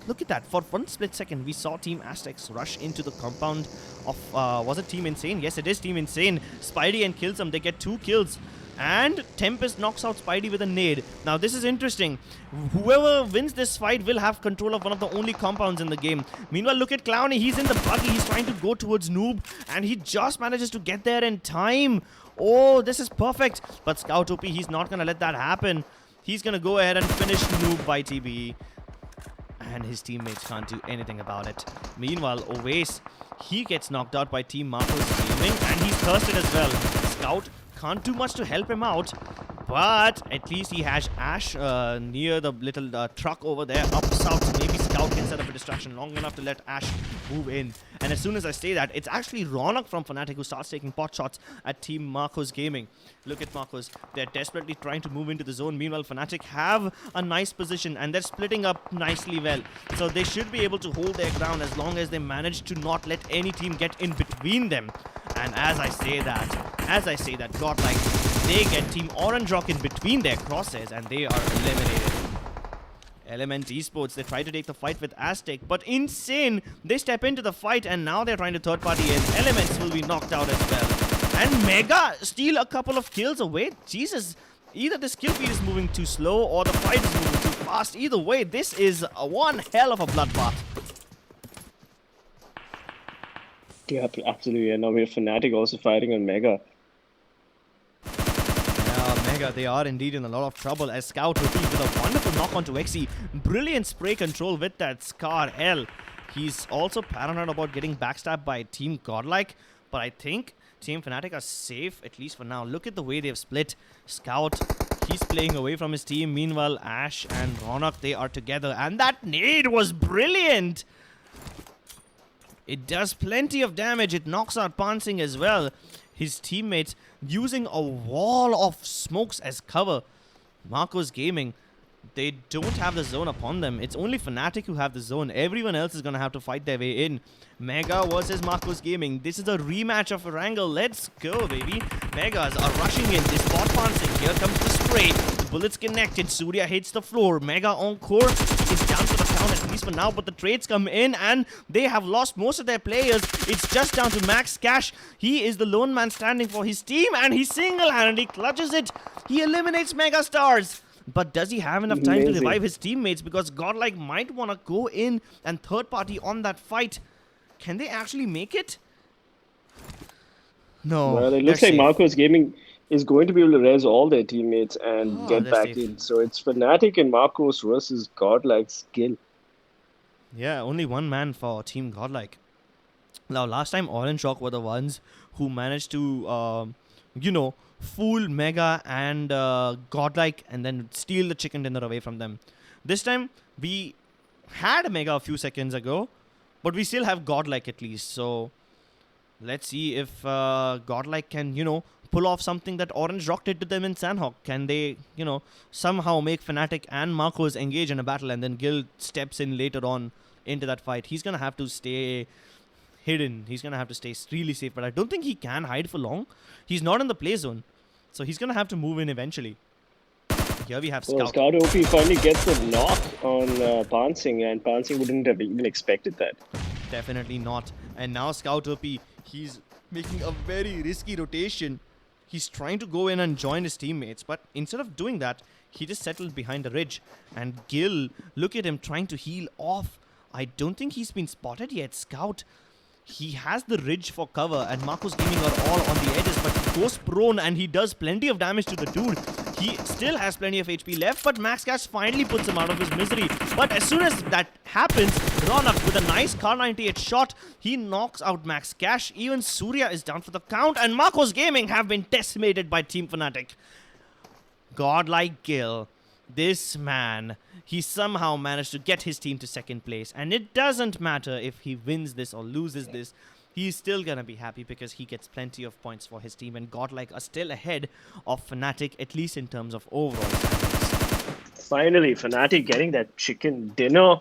look at that. For one split second, we saw Team Aztecs rush into the compound of, was it Team Insane? Yes, it is Team Insane. Spidey and kills them. They get 2 kills. And Tempest knocks out Spidey with a nade. Now, this is interesting. Whoever wins this fight will have control of one of the only compounds in the game. Meanwhile, look at Clowny. He's in the buggy. He's trying to go towards Noob. And he just manages to get there in time. Oh, this is perfect. But Scout OP, he's not going to let that happen. He's going to go ahead and finish Noob by TBE. And his teammates can't do anything about it. Meanwhile, Owace, he gets knocked out by Team Marcos Gaming, and he's thirsted as well. Scout can't do much to help him out. But at least he has Ash near the little truck over there, up south. So maybe Scout can set up a distraction long enough to let Ash move in. And as soon as I say that, it's actually Ronak from Fnatic who starts taking pot shots at Team Marcos Gaming. Look at Marcos. They're desperately trying to move into the zone. Meanwhile, Fnatic have a nice position and they're splitting up nicely well. So they should be able to hold their ground as long as they manage to not let any team get in between them. And as I say that, Godlike, they get Team Orange Rock in between their crosshairs and they are eliminated. Elmnt Esports, they try to take the fight with Aztec, but Insane, they step into the fight and now they're trying to third party in. Elements will be knocked out as well. And Mega steal a couple of kills away. Jesus, either the skill feed is moving too slow or the fight is moving too fast. Either way, this is one hell of a bloodbath. Yeah, absolutely. And now we have Fnatic also fighting on Mega. Mega, they are indeed in a lot of trouble as Scout repeats with a wonderful knock onto Exy. Brilliant spray control with that Scar L. He's also paranoid about getting backstabbed by Team Godlike, but I think Team Fnatic are safe, at least for now. Look at the way they've split. Scout, he's playing away from his team. Meanwhile, Ash and Ronak, they are together. And that nade was brilliant! It does plenty of damage. It knocks out Pansing as well. His teammates using a wall of smokes as cover. Marcos Gaming, they don't have the zone upon them. It's only Fnatic who have the zone. Everyone else is going to have to fight their way in. Mega versus Marcos Gaming. This is a rematch of Erangel. Let's go, baby. Megas are rushing in. This bot Pansing. Here comes the spray. The bullets connected. Surya hits the floor. Mega Encore is down for the count, at least for now. But the trades come in and they have lost most of their players. It's just down to Max Cash. He is the lone man standing for his team and he single-handedly clutches it. He eliminates MegaStars. But does he have enough time to revive his teammates? Because Godlike might want to go in and third party on that fight. Can they actually make it? No. Well, it looks like Marcos Gaming is going to be able to res all their teammates and get back safe. in. So it's Fnatic and Marcos versus Godlike skill. Yeah, only one man for Team Godlike. Now, last time Orange Rock were the ones who managed to, fool Mega and Godlike and then steal the chicken dinner away from them. This time, we had Mega a few seconds ago, but we still have Godlike at least. So, let's see if Godlike can, pull off something that Orange Rock did to them in Sanhok. Can they, somehow make Fnatic and Marcos engage in a battle and then Gil steps in later on into that fight. He's going to have to stay hidden. He's going to have to stay really safe, but I don't think he can hide for long. He's not in the play zone, so he's going to have to move in eventually. Here we have Scout. Well, Scout OP finally gets the knock on Pansing, and Pansing wouldn't have even expected that. Definitely not. And now Scout OP, he's making a very risky rotation. He's trying to go in and join his teammates, but instead of doing that, he just settled behind the ridge. And Gil, look at him trying to heal off. I don't think he's been spotted yet. Scout, he has the ridge for cover, and Marcos Gaming are all on the edges, but he goes prone and he does plenty of damage to the dude. He still has plenty of HP left, but Max Cash finally puts him out of his misery. But as soon as that happens, Ronak with a nice Kar 98 shot, he knocks out Max Cash. Even Surya is down for the count, and Marcos Gaming have been decimated by Team Fnatic. Godlike Gil, this man, he somehow managed to get his team to second place, and it doesn't matter if he wins this or loses this. He's still gonna be happy because he gets plenty of points for his team, and Godlike are still ahead of Fnatic, at least in terms of overall standings. Finally, Fnatic getting that chicken dinner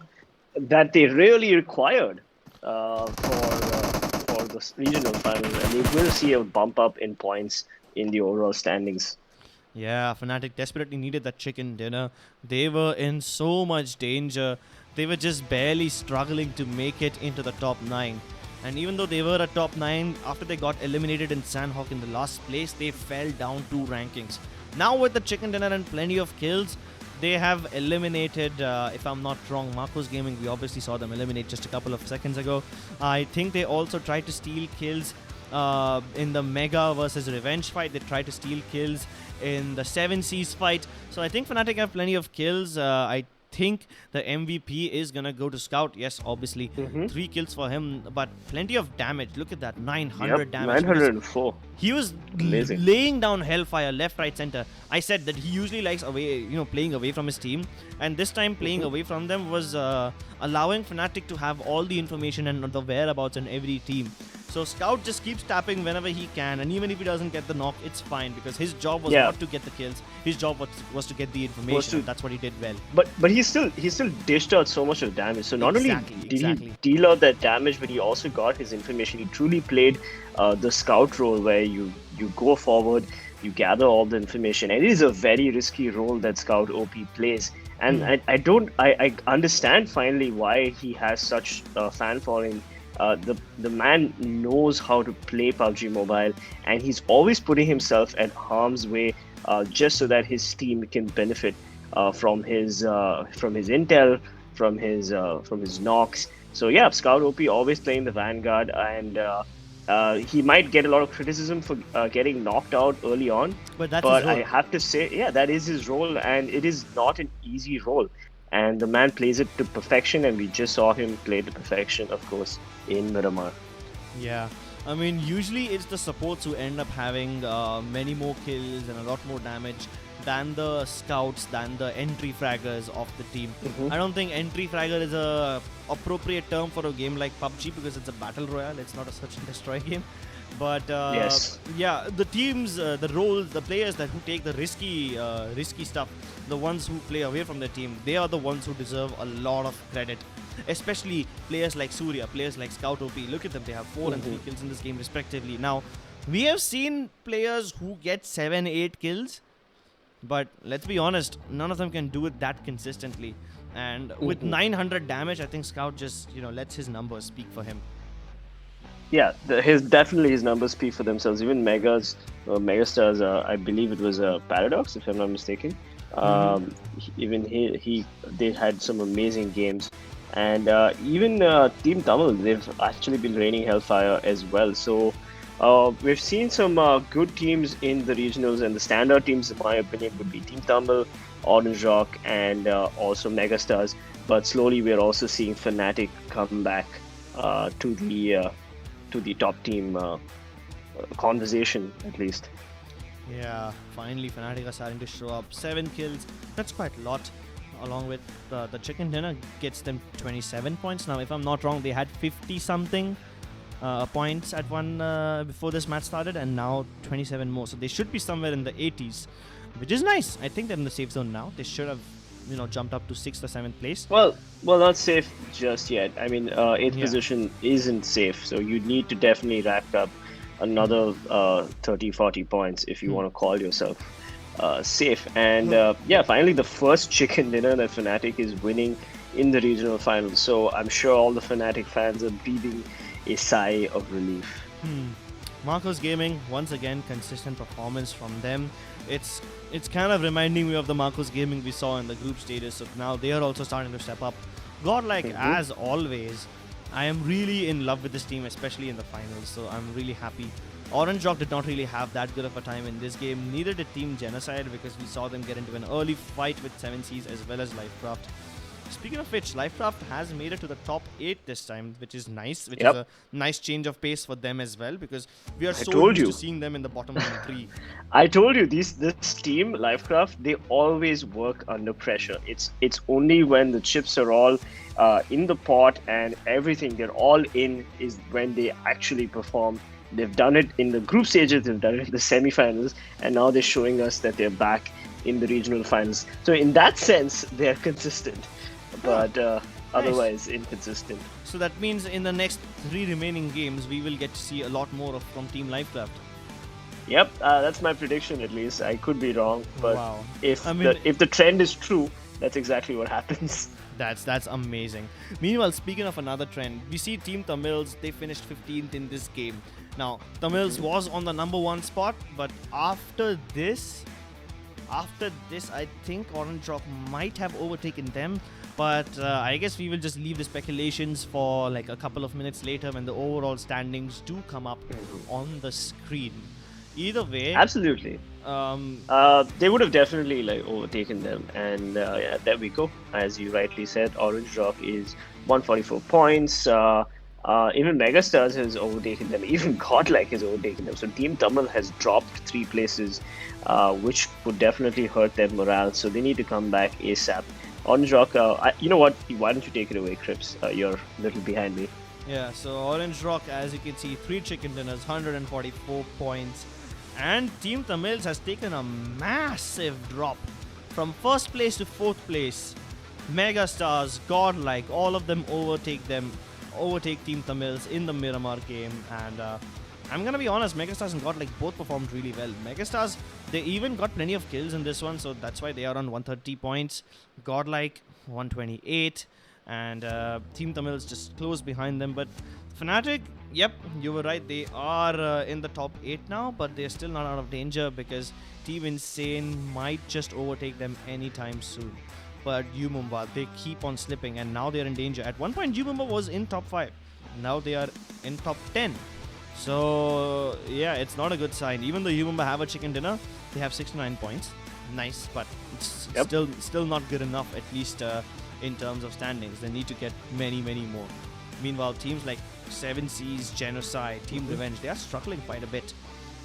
that they really required for the regional finals, and they will see a bump up in points in the overall standings. Yeah, Fnatic desperately needed that chicken dinner. They were in so much danger. They were just barely struggling to make it into the top 9. And even though they were at top 9, after they got eliminated in Sanhok in the last place, they fell down 2 rankings. Now with the chicken dinner and plenty of kills, they have eliminated, if I'm not wrong, Marcos Gaming. We obviously saw them eliminate just a couple of seconds ago. I think they also tried to steal kills in the Mega versus Revenge fight. They tried to steal kills in the 7 Seas fight. So I think Fnatic have plenty of kills. I think the MVP is gonna go to Scout. Yes, obviously, 3 kills for him, but plenty of damage. Look at that, 900 damage. 904. He was Amazing. laying down hellfire left, right, center. I said that he usually likes playing away from his team, and this time playing away from them was allowing Fnatic to have all the information and the whereabouts in every team. So Scout just keeps tapping whenever he can, and even if he doesn't get the knock, it's fine, because his job was not to get the kills. His job was to get the information. And that's what he did well. But he still dished out so much of damage. So not only did he deal out that damage, but he also got his information. He truly played the scout role, where you go forward, you gather all the information, and it is a very risky role that Scout OP plays. And I understand finally why he has such a fan following. The man knows how to play PUBG Mobile, and he's always putting himself at harm's way just so that his team can benefit from his intel, from his knocks. So yeah, Scout OP always playing the vanguard, and he might get a lot of criticism for getting knocked out early on. But I have to say, yeah, that is his role, and it is not an easy role. And the man plays it to perfection, and we just saw him play to perfection, of course, in Miramar. Yeah, I mean, usually it's the supports who end up having many more kills and a lot more damage than the scouts, than the entry fraggers of the team. I don't think entry fragger is a appropriate term for a game like PUBG, because it's a battle royale, it's not a search and destroy game. But yeah, the teams, the roles, the players who take the risky stuff, the ones who play away from their team, they are the ones who deserve a lot of credit. Especially players like Surya, players like Scout OP. Look at them, they have 4 and 3 kills in this game respectively. Now, we have seen players who get 7, 8 kills, but let's be honest, none of them can do it that consistently. And with 900 damage, I think Scout just lets his numbers speak for him. Yeah, definitely his numbers speak for themselves. Even MegaStars, I believe it was a Paradox, if I'm not mistaken. Even they had some amazing games, and even Team Tamil, they've actually been raining hellfire as well. So we've seen some good teams in the regionals, and the standout teams, in my opinion, would be Team Tamil, Orange Rock, and also MegaStars. But slowly, we're also seeing Fnatic come back to the top team conversation, at least. Yeah, finally Fnatic are starting to show up. 7 kills, that's quite a lot. Along with the chicken dinner gets them 27 points. Now, if I'm not wrong, they had 50 something points at one before this match started, and now 27 more. So they should be somewhere in the 80s, which is nice. I think they're in the safe zone now. They should have jumped up to 6th or 7th place. Well, not safe just yet. I mean, 8th position isn't safe, so you need to definitely rack up another 30-40 points if you want to call yourself safe. And yeah, finally the first chicken dinner that Fnatic is winning in the regional finals. So I'm sure all the Fnatic fans are breathing a sigh of relief. Marcos Gaming, once again, consistent performance from them. It's kind of reminding me of the Marcos Gaming we saw in the group stages. So now they are also starting to step up. Godlike, as always, I am really in love with this team, especially in the finals. So I'm really happy. Orange Rock did not really have that good of a time in this game. Neither did Team Genocide, because we saw them get into an early fight with 7Cs as well as LifeCraft. Speaking of which, LifeCraft has made it to the top 8 this time, which is nice. Which is a nice change of pace for them as well, because we are so used to seeing them in the bottom 3. I told you, this team, LifeCraft, they always work under pressure. It's only when the chips are all in the pot and everything, they're all in, is when they actually perform. They've done it in the group stages, they've done it in the semi-finals, and now they're showing us that they're back in the regional finals. So in that sense, they're consistent, but otherwise inconsistent. So that means in the next 3 remaining games, we will get to see a lot more from Team LifeCraft. Yep, that's my prediction at least. I could be wrong, but if the trend is true, that's exactly what happens. That's amazing. Meanwhile, speaking of another trend, we see Team Tamils, they finished 15th in this game. Now, Tamils was on the number 1 spot, but after this, I think Orange Rock might have overtaken them. But I guess we will just leave the speculations for like a couple of minutes later when the overall standings do come up on the screen. Either way, Absolutely. um, They would have definitely overtaken them, and yeah, there we go. As you rightly said, Orange Rock is 144 points. Even MegaStars has overtaken them. Even Godlike has overtaken them. So Team Tamil has dropped 3 places, which would definitely hurt their morale. So they need to come back ASAP. Orange Rock, you know what? Why don't you take it away, Crips? You're a little behind me. yeah, so Orange Rock, as you can see, 3 chicken dinners, 144 points. And Team Tamils has taken a massive drop from 1st place to 4th place. MegaStars, Godlike, all of them overtake Team Tamils in the Miramar game. And I'm gonna be honest, MegaStars and Godlike both performed really well. MegaStars, they even got plenty of kills in this one, so that's why they are on 130 points. Godlike, 128. And Team Tamils just close behind them. But Fnatic, yep, you were right. They are in the top 8 now, but they're still not out of danger because Team Insane might just overtake them anytime soon. But UMumba, they keep on slipping, and now they're in danger. At one point, UMumba was in top 5. Now they are in top 10. So, yeah, it's not a good sign. Even though UMumba have a chicken dinner, they have 69 points. Nice, but it's still not good enough, at least in terms of standings. They need to get many, many more. Meanwhile, teams like 7C's, Genocide, Team Revenge, they are struggling quite a bit.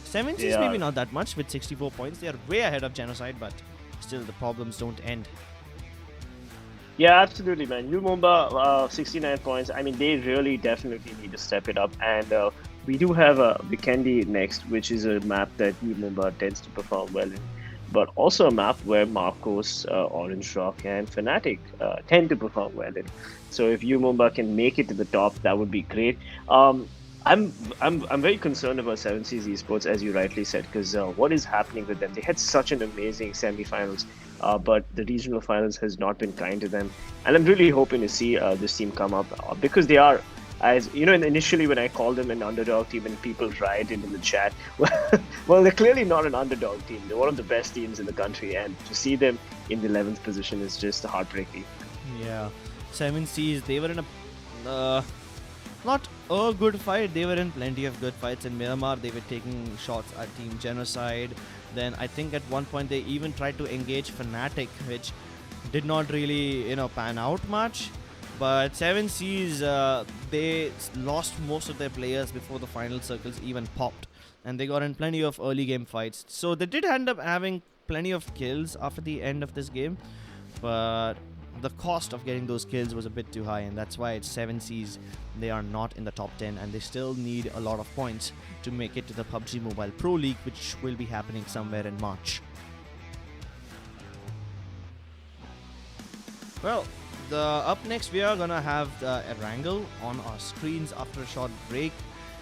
7C's maybe not that much with 64 points. They are way ahead of Genocide, but still the problems don't end. Yeah, absolutely, man. Mumba, 69 points. I mean, they really definitely need to step it up. And we do have a Vikendi next, which is a map that Mumba tends to perform well in. But also a map where Marcos, Orange Rock, and Fnatic tend to perform well in. So if Mumba can make it to the top, that would be great. I'm very concerned about 7C's Esports, as you rightly said, because what is happening with them? They had such an amazing semi-finals, but the regional finals has not been kind to them. And I'm really hoping to see this team come up because they are, as you know, initially when I called them an underdog team and people rioted in the chat, well, they're clearly not an underdog team. They're one of the best teams in the country, and to see them in the 11th position is just heartbreaking. Yeah, 7C's, they were in a not a good fight. They were in plenty of good fights. In Miramar, they were taking shots at Team Genocide. Then I think at one point they even tried to engage Fnatic, which did not really, pan out much. But 7C's, they lost most of their players before the final circles even popped. And they got in plenty of early game fights. So they did end up having plenty of kills after the end of this game. But the cost of getting those kills was a bit too high, and that's why it's 7C's. They are not in the top 10, and they still need a lot of points to make it to the PUBG Mobile Pro League, which will be happening somewhere in March. Well, up next we are gonna have Erangel on our screens after a short break.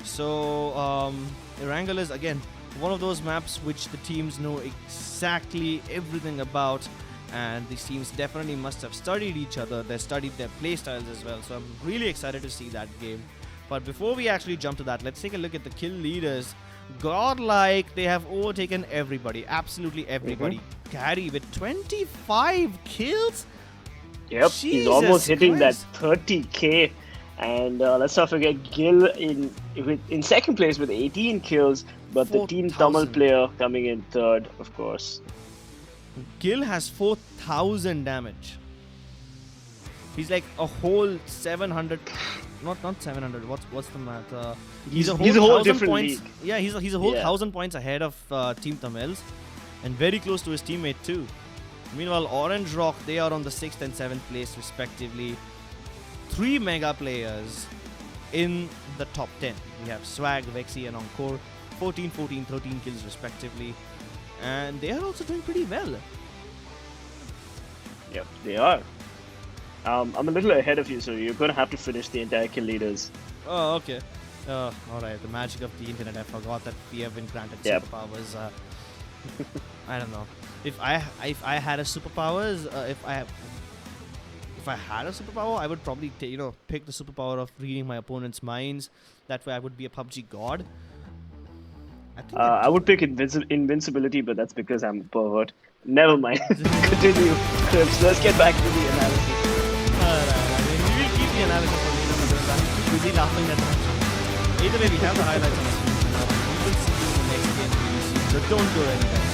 So Erangel is again one of those maps which the teams know exactly everything about. And these teams definitely must have studied each other. They studied their playstyles as well. So I'm really excited to see that game. But before we actually jump to that, let's take a look at the kill leaders. Godlike, they have overtaken everybody. Absolutely everybody. Carry with 25 kills. Yep, Jesus he's almost hitting Christ. that 30k. And let's not forget Gil in second place with 18 kills. But the Team Tamil player coming in third, of course. Gil has 4,000 damage. He's like a whole 700. Not 700. What's the math? He's a whole different points. league. Yeah, he's a whole 1,000 points ahead of Team Tamils, and very close to his teammate too. Meanwhile, Orange Rock, they are on the 6th and 7th place respectively. 3 mega players in the top 10. We have Swag, Vexy, and Encore. 14, 14, 13 kills respectively. And they are also doing pretty well. Yep, they are. I'm a little ahead of you, so you're going to have to finish the entire kill leaders. Oh, okay. Alright, the magic of the internet. I forgot that we have been granted superpowers. I don't know. If I had a superpowers, if I had a superpower, I would probably pick the superpower of reading my opponent's minds. That way I would be a PUBG god. I would pick invincibility, but that's because I'm a pervert. Never mind. Continue. Let's get back to the analysis. Alright, we will keep the analysis for later. I'm too busy laughing at that. Either way, we have the highlights on the screen. We will see you in the next game really So don't go anywhere.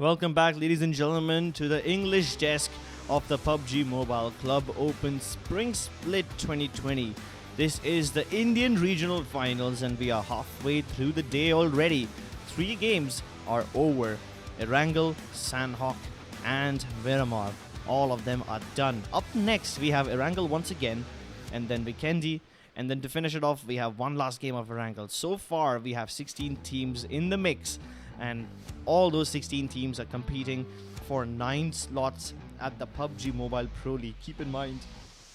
Welcome back, ladies and gentlemen, to the English desk of the PUBG Mobile Club Open Spring Split 2020. This is the Indian Regional Finals and we are halfway through the day already. 3 games are over. Erangel, Sanhok and Miramar. All of them are done. Up next, we have Erangel once again, and then Vikendi, and then to finish it off, we have one last game of Erangel. So far, we have 16 teams in the mix, and all those 16 teams are competing for 9 slots at the PUBG Mobile Pro League. Keep in mind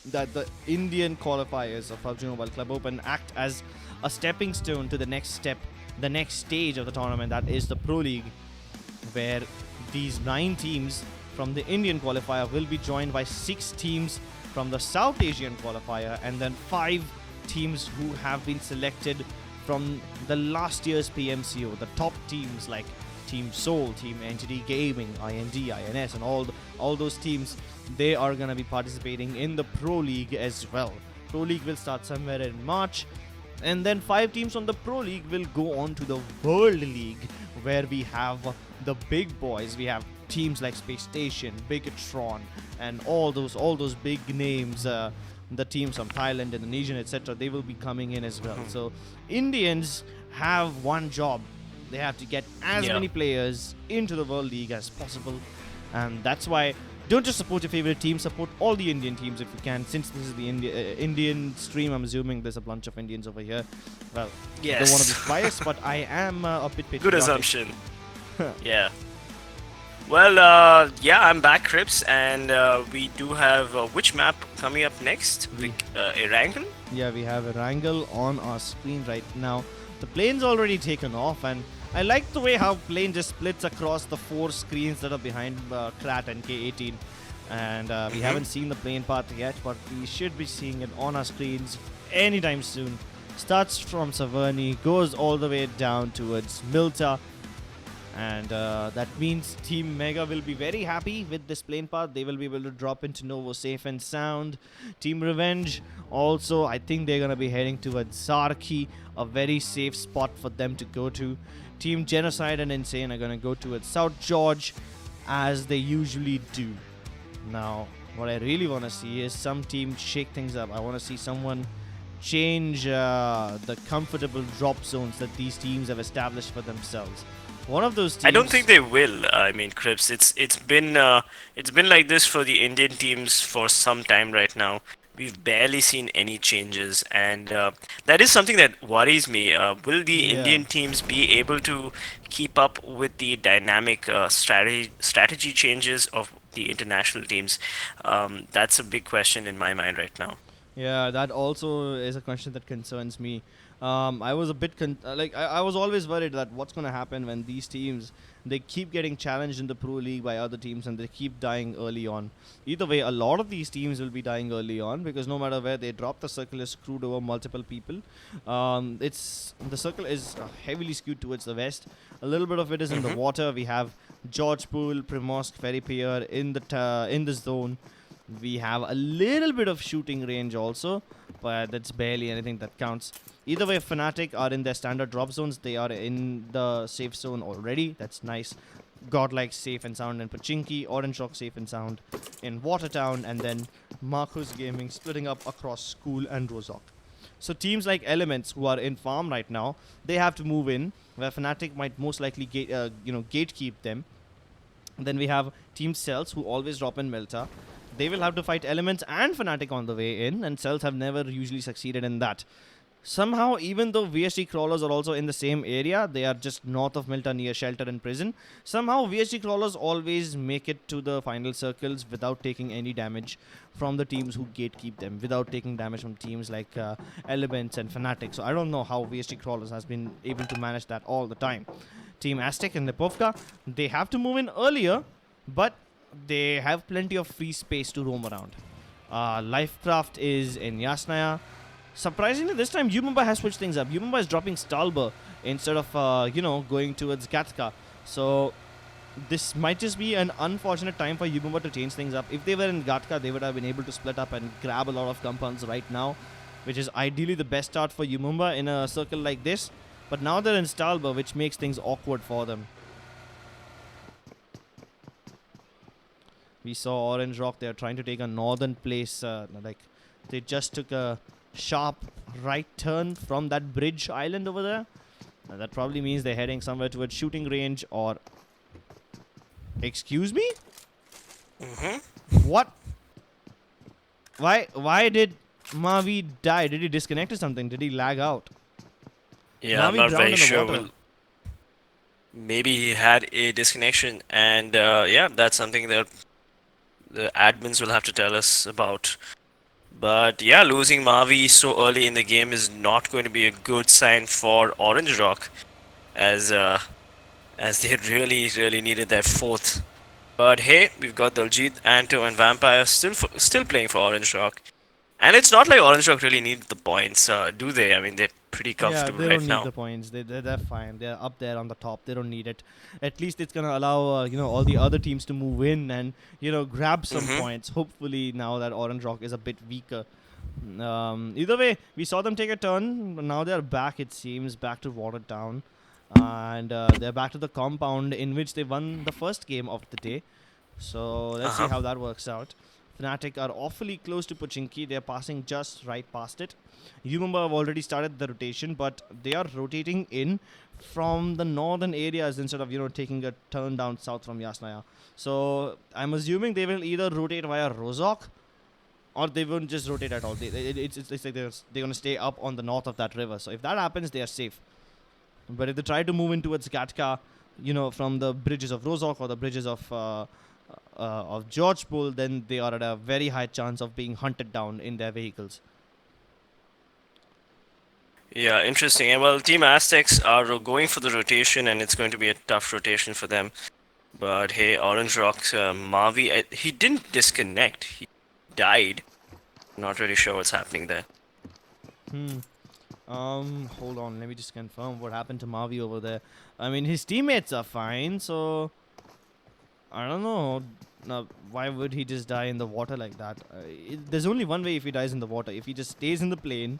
that the Indian qualifiers of PUBG Mobile Club Open act as a stepping stone to the next step, the next stage of the tournament, that is the Pro League, where these 9 teams from the Indian qualifier will be joined by 6 teams from the South Asian qualifier, and then 5 teams who have been selected from the last year's PMCO, the top teams like Team Seoul, Team Entity Gaming, IND, INS, and all those teams. They are going to be participating in the Pro League as well. Pro League will start somewhere in March, and then 5 teams from the Pro League will go on to the World League, where we have the big boys. We have teams like Space Station, Bigatron, and all those big names. The teams from Thailand, Indonesian, etc. They will be coming in as well. So Indians have one job. They have to get as many players into the World League as possible, and that's why don't just support your favorite team, support all the Indian teams if you can. Since this is the Indian stream, I'm assuming there's a bunch of Indians over here. Well, yes. Don't want to be biased, but I am a bit patriotic. Good assumption. Yeah. Well, yeah, I'm back, Crips, and we do have which map coming up next? Erangel? Yeah, we have Erangel on our screen right now. The plane's already taken off, and I like the way how plane just splits across the 4 screens that are behind Krat and K18. And we haven't seen the plane path yet, but we should be seeing it on our screens anytime soon. Starts from Saverny, goes all the way down towards Milta. And that means Team Mega will be very happy with this plane path. They will be able to drop into Novo safe and sound. Team Revenge also, I think they're going to be heading towards Sarki, a very safe spot for them to go to. Team Genocide and Insane are going to go towards South George, as they usually do. Now, what I really want to see is some team shake things up. I want to see someone change the comfortable drop zones that these teams have established for themselves. One of those teams. I don't think they will. I mean, Crips, it's been like this for the Indian teams for some time right now. We've barely seen any changes, and that is something that worries me. Will the Indian teams be able to keep up with the dynamic strategy changes of the international teams? That's a big question in my mind right now. Yeah, that also is a question that concerns me. I was a bit I was always worried that what's going to happen when these teams, they keep getting challenged in the Pro League by other teams and they keep dying early on. Either way, a lot of these teams will be dying early on, because no matter where they drop, the circle is screwed over multiple people. The circle is heavily skewed towards the west. A little bit of it is in the water. We have George Pool, Primorsk, Ferry Pier in the zone. We have a little bit of shooting range also, but that's barely anything that counts. Either way, Fnatic are in their standard drop zones. They are in the safe zone already. That's nice. Godlike safe and sound in Pachinki. Orange Rock safe and sound in Watertown. And then Marcus Gaming splitting up across School and Rozok. So teams like Elements, who are in farm right now, they have to move in, where Fnatic might most likely gatekeep them. And then we have Team Celtz, who always drop in Melta. They will have to fight Elements and Fnatic on the way in, and Celtz have never usually succeeded in that. Somehow, even though VSG Crawlers are also in the same area, they are just north of Milta near Shelter and Prison. Somehow, VSG Crawlers always make it to the final circles without taking any damage from the teams who gatekeep them, without taking damage from teams like Elements and Fnatic. So I don't know how VSG Crawlers has been able to manage that all the time. Team Aztec and Lipovka, they have to move in earlier, but they have plenty of free space to roam around. LCraft is in Yasnaya. Surprisingly, this time Mumbai has switched things up. Mumbai is dropping Stalber instead of going towards Gatka. So this might just be an unfortunate time for Mumbai to change things up. If they were in Gatka, they would have been able to split up and grab a lot of compounds right now, which is ideally the best start for Mumbai in a circle like this. But now they're in Stalber, which makes things awkward for them. We saw Orange Rock. They're trying to take a northern place. Like they just took a sharp right turn from that bridge island over there. That probably means they're heading somewhere towards shooting range or... Excuse me? What? Why did Mavi die? Did he disconnect or something? Did he lag out? Yeah, I'm Mavi not drowned very in the sure. water. Maybe he had a disconnection, and yeah, that's something that the admins will have to tell us about. But yeah, losing Mavi so early in the game is not going to be a good sign for Orange Rock, as they really needed that fourth. But hey, we've got Daljit, Anto, and Vampire still playing for Orange Rock, and it's not like Orange Rock really need the points, do they? I mean, they're pretty comfortable they right don't now. need the points. They're fine. They're up there on the top. They don't need it. At least it's gonna allow all the other teams to move in and grab some points. Hopefully now that Orange Rock is a bit weaker. Either way, we saw them take a turn. Now they're back. It seems back to Watertown, and they're back to the compound in which they won the first game of the day. So let's see how that works out. Fnatic are awfully close to Pochinki. They're passing just right past it. Umemba have already started the rotation, but they are rotating in from the northern areas instead of taking a turn down south from Yasnaya. So I'm assuming they will either rotate via Rozhok, or they won't just rotate at all. It's like they're going to stay up on the north of that river. So if that happens, they are safe. But if they try to move in towards Gatka, from the bridges of Rozhok or the bridges of Georgepol, then they are at a very high chance of being hunted down in their vehicles. Yeah, interesting. And well, Team Aztecs are going for the rotation, and it's going to be a tough rotation for them. But hey, Orange Rock's Mavi, he didn't disconnect. He died. Not really sure what's happening there. Hold on. Let me just confirm what happened to Mavi over there. I mean, his teammates are fine, so I don't know. Now, why would he just die in the water like that? There's only one way if he dies in the water. If he just stays in the plane,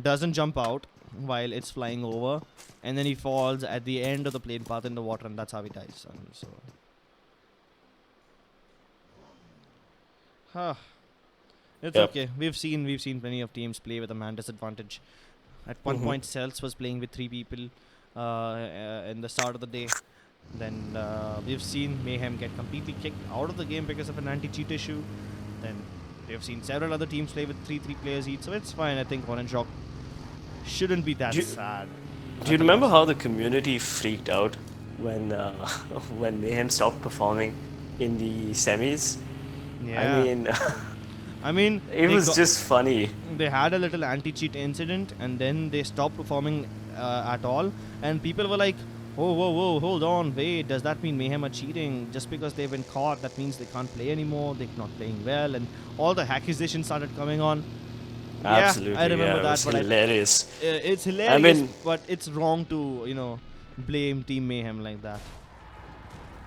doesn't jump out while it's flying over, and then he falls at the end of the plane path in the water, and that's how he dies. It's okay. We've seen plenty of teams play with a man disadvantage. At one point, Celtz was playing with 3 people in the start of the day. Then we've seen Mayhem get completely kicked out of the game because of an anti-cheat issue. Then we've seen several other teams play with 3 players each, so it's fine. I think Orange Rock shouldn't be that sad. Do you remember how the community freaked out when when Mayhem stopped performing in the semis? Yeah. I mean, it was just funny. They had a little anti-cheat incident, and then they stopped performing at all. And people were like, whoa, hold on, wait, does that mean Mayhem are cheating? Just because they've been caught, that means they can't play anymore, they're not playing well, and all the accusations started coming on. Absolutely, yeah, I remember that. It was hilarious. It's hilarious, but it's wrong to, blame Team Mayhem like that.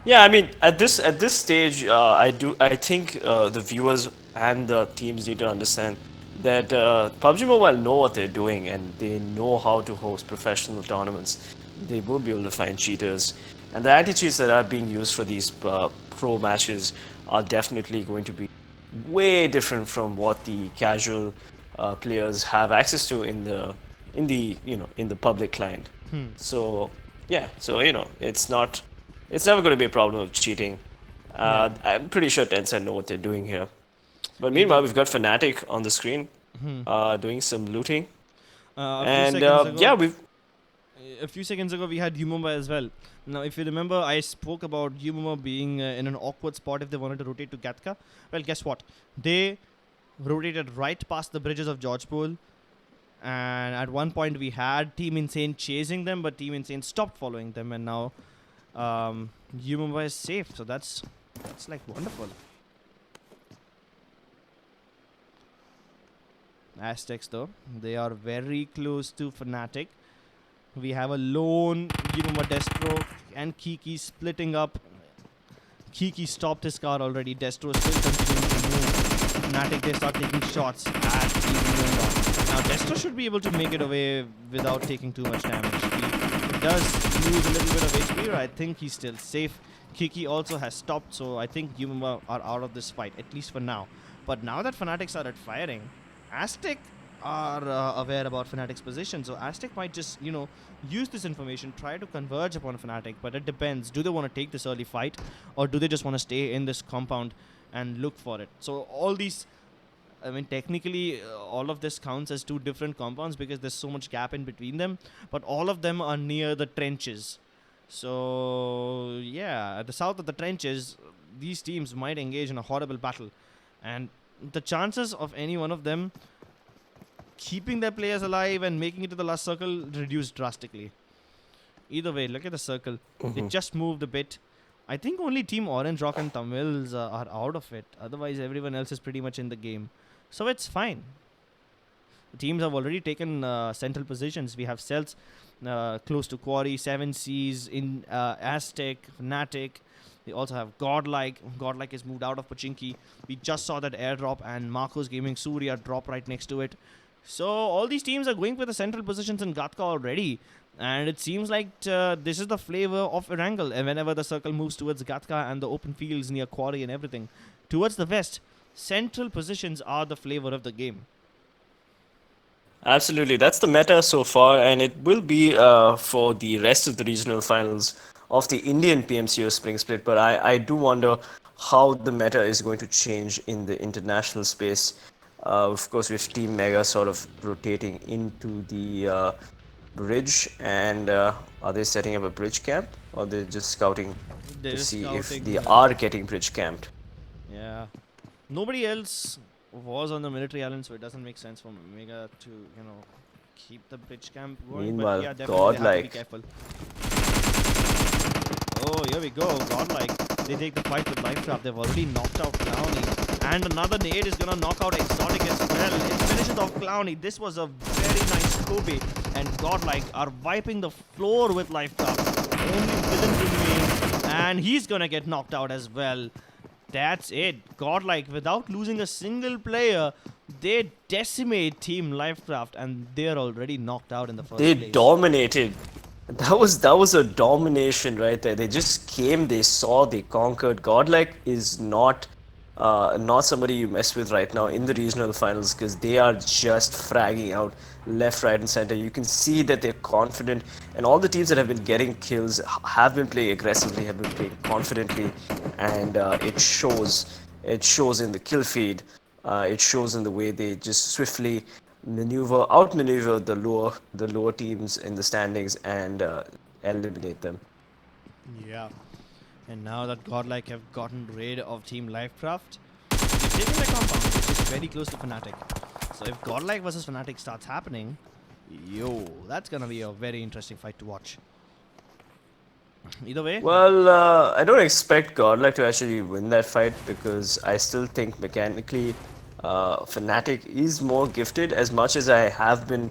Yeah, I mean, at this stage, I think the viewers and the teams need to understand that PUBG Mobile know what they're doing, and they know how to host professional tournaments. They will be able to find cheaters, and the anti-cheats that are being used for these pro matches are definitely going to be way different from what the casual players have access to in the public client. So yeah, it's never going to be a problem of cheating. I'm pretty sure Tencent know what they're doing here. But meanwhile, we've got Fnatic on the screen doing some looting. A few seconds ago, we had Umemba as well. Now, if you remember, I spoke about Umemba being in an awkward spot if they wanted to rotate to Gatka. Well, guess what? They rotated right past the bridges of Georgepol. And at one point, we had Team Insane chasing them, but Team Insane stopped following them. And now Umemba is safe. So that's like wonderful. Aztecs, though, they are very close to Fnatic. We have a lone Umemba Destro and Kiki splitting up. Kiki stopped his car already. Destro still continuing to move. Fnatic, they start taking shots at Umemba. Now, Destro should be able to make it away without taking too much damage. He does lose a little bit of HP, but I think he's still safe. Kiki also has stopped, so I think Yuma are out of this fight, at least for now. But now that Fnatic started firing, Aztec are aware about Fnatic's position, so Aztec might just, use this information, try to converge upon Fnatic, but it depends. Do they want to take this early fight, or do they just want to stay in this compound and look for it? So all these, technically, all of this counts as two different compounds because there's so much gap in between them, but all of them are near the trenches. So, yeah, at the south of the trenches, these teams might engage in a horrible battle. And the chances of any one of them keeping their players alive and making it to the last circle reduced drastically. Either way, look at the circle. They just moved a bit. I think only Team Orange Rock and Tamils are out of it. Otherwise, everyone else is pretty much in the game. So it's fine. The teams have already taken central positions. We have Celtz close to Quarry, 7 Seas, in Aztec, Fnatic. They also have Godlike. Godlike is moved out of Pachinki. We just saw that airdrop, and Marcos Gaming Surya drop right next to it. So all these teams are going for the central positions in Gatka already. And it seems like this is the flavor of Erangel. And whenever the circle moves towards Gatka and the open fields near Quarry and everything, towards the west, central positions are the flavor of the game. Absolutely, that's the meta so far, and it will be for the rest of the regional finals of the Indian PMCO Spring Split. But I do wonder how the meta is going to change in the international space. Of course, with Team Mega sort of rotating into the bridge, and are they setting up a bridge camp, or they're just scouting to see if they are getting bridge camped? Yeah. Nobody else was on the military island, so it doesn't make sense for Mega to, keep the bridge camp going. Meanwhile, but yeah, definitely they have to be Godlike. careful. Oh, here we go. Godlike. They take the fight with LifeTrap. They've already knocked out Clowny. And another nade is going to knock out Exotic as well. It finishes off Clowny. This was a very nice Kobe. And Godlike are wiping the floor with LifeTrap. Only villain remains. And he's going to get knocked out as well. That's it. Godlike, without losing a single player, they decimate Team LifeCraft, and they're already knocked out in the first place. They dominated. That was a domination right there. They just came, they saw, they conquered. Godlike is not somebody you mess with right now in the regional finals, because they are just fragging out left, right, and center. You can see that they're confident, and all the teams that have been getting kills have been playing aggressively, have been playing confidently, and it shows. It shows in the kill feed. It shows in the way they just swiftly outmaneuver the lower teams in the standings and eliminate them. Yeah. And now that Godlike have gotten rid of Team LifeCraft, they've taken their compound, which is very close to Fnatic. So if Godlike versus Fnatic starts happening, that's gonna be a very interesting fight to watch. Either way. Well, I don't expect Godlike to actually win that fight, because I still think mechanically Fnatic is more gifted. As much as I have been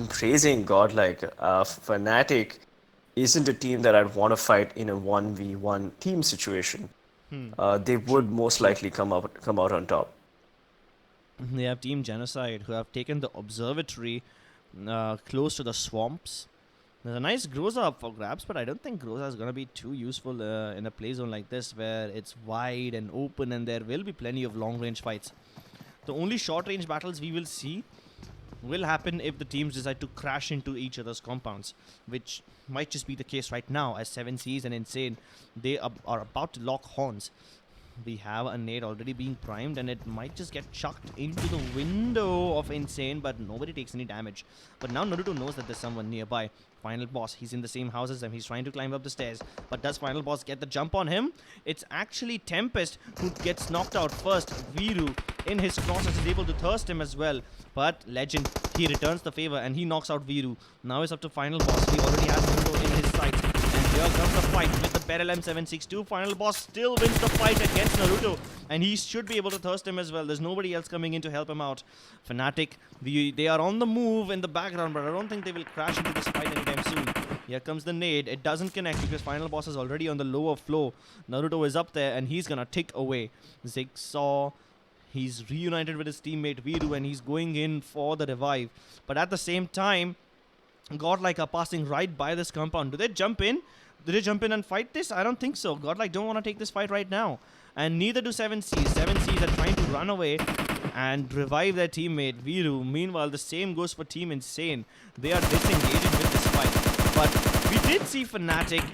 praising Godlike, Fnatic isn't a team that I'd want to fight in a 1v1 team situation. They would most likely come out on top. They have Team Genocide, who have taken the observatory close to the swamps. There's a nice Groza up for grabs, but I don't think Groza is going to be too useful in a play zone like this, where it's wide and open and there will be plenty of long-range fights. The only short-range battles we will see will happen if the teams decide to crash into each other's compounds, which might just be the case right now, as 7 Seas and Insane, they are about to lock horns. We have a nade already being primed, and it might just get chucked into the window of Insane, but nobody takes any damage. But now Naruto knows that there's someone nearby. Final Boss, he's in the same house as them. He's trying to climb up the stairs. But does Final Boss get the jump on him? It's actually Tempest who gets knocked out first. Viru, in his crosses, is able to thirst him as well. But Legend, he returns the favor and he knocks out Viru. Now it's up to Final Boss. He already has Naruto in his sights. And here comes the fight with the Beryl M762. Final Boss still wins the fight against Naruto. And he should be able to thirst him as well. There's nobody else coming in to help him out. Fnatic, they are on the move in the background, but I don't think they will crash into this fight anytime soon. Here comes the nade. It doesn't connect because Final Boss is already on the lower floor. Naruto is up there and he's gonna tick away. Zigsaw, he's reunited with his teammate Viru and he's going in for the revive. But at the same time, Godlike are passing right by this compound. Do they jump in? Did they jump in and fight this? I don't think so. Godlike don't want to take this fight right now. And neither do 7Cs. 7Cs are trying to run away and revive their teammate, Viru. Meanwhile, the same goes for Team Insane. They are disengaging with this fight. But we did see Fnatic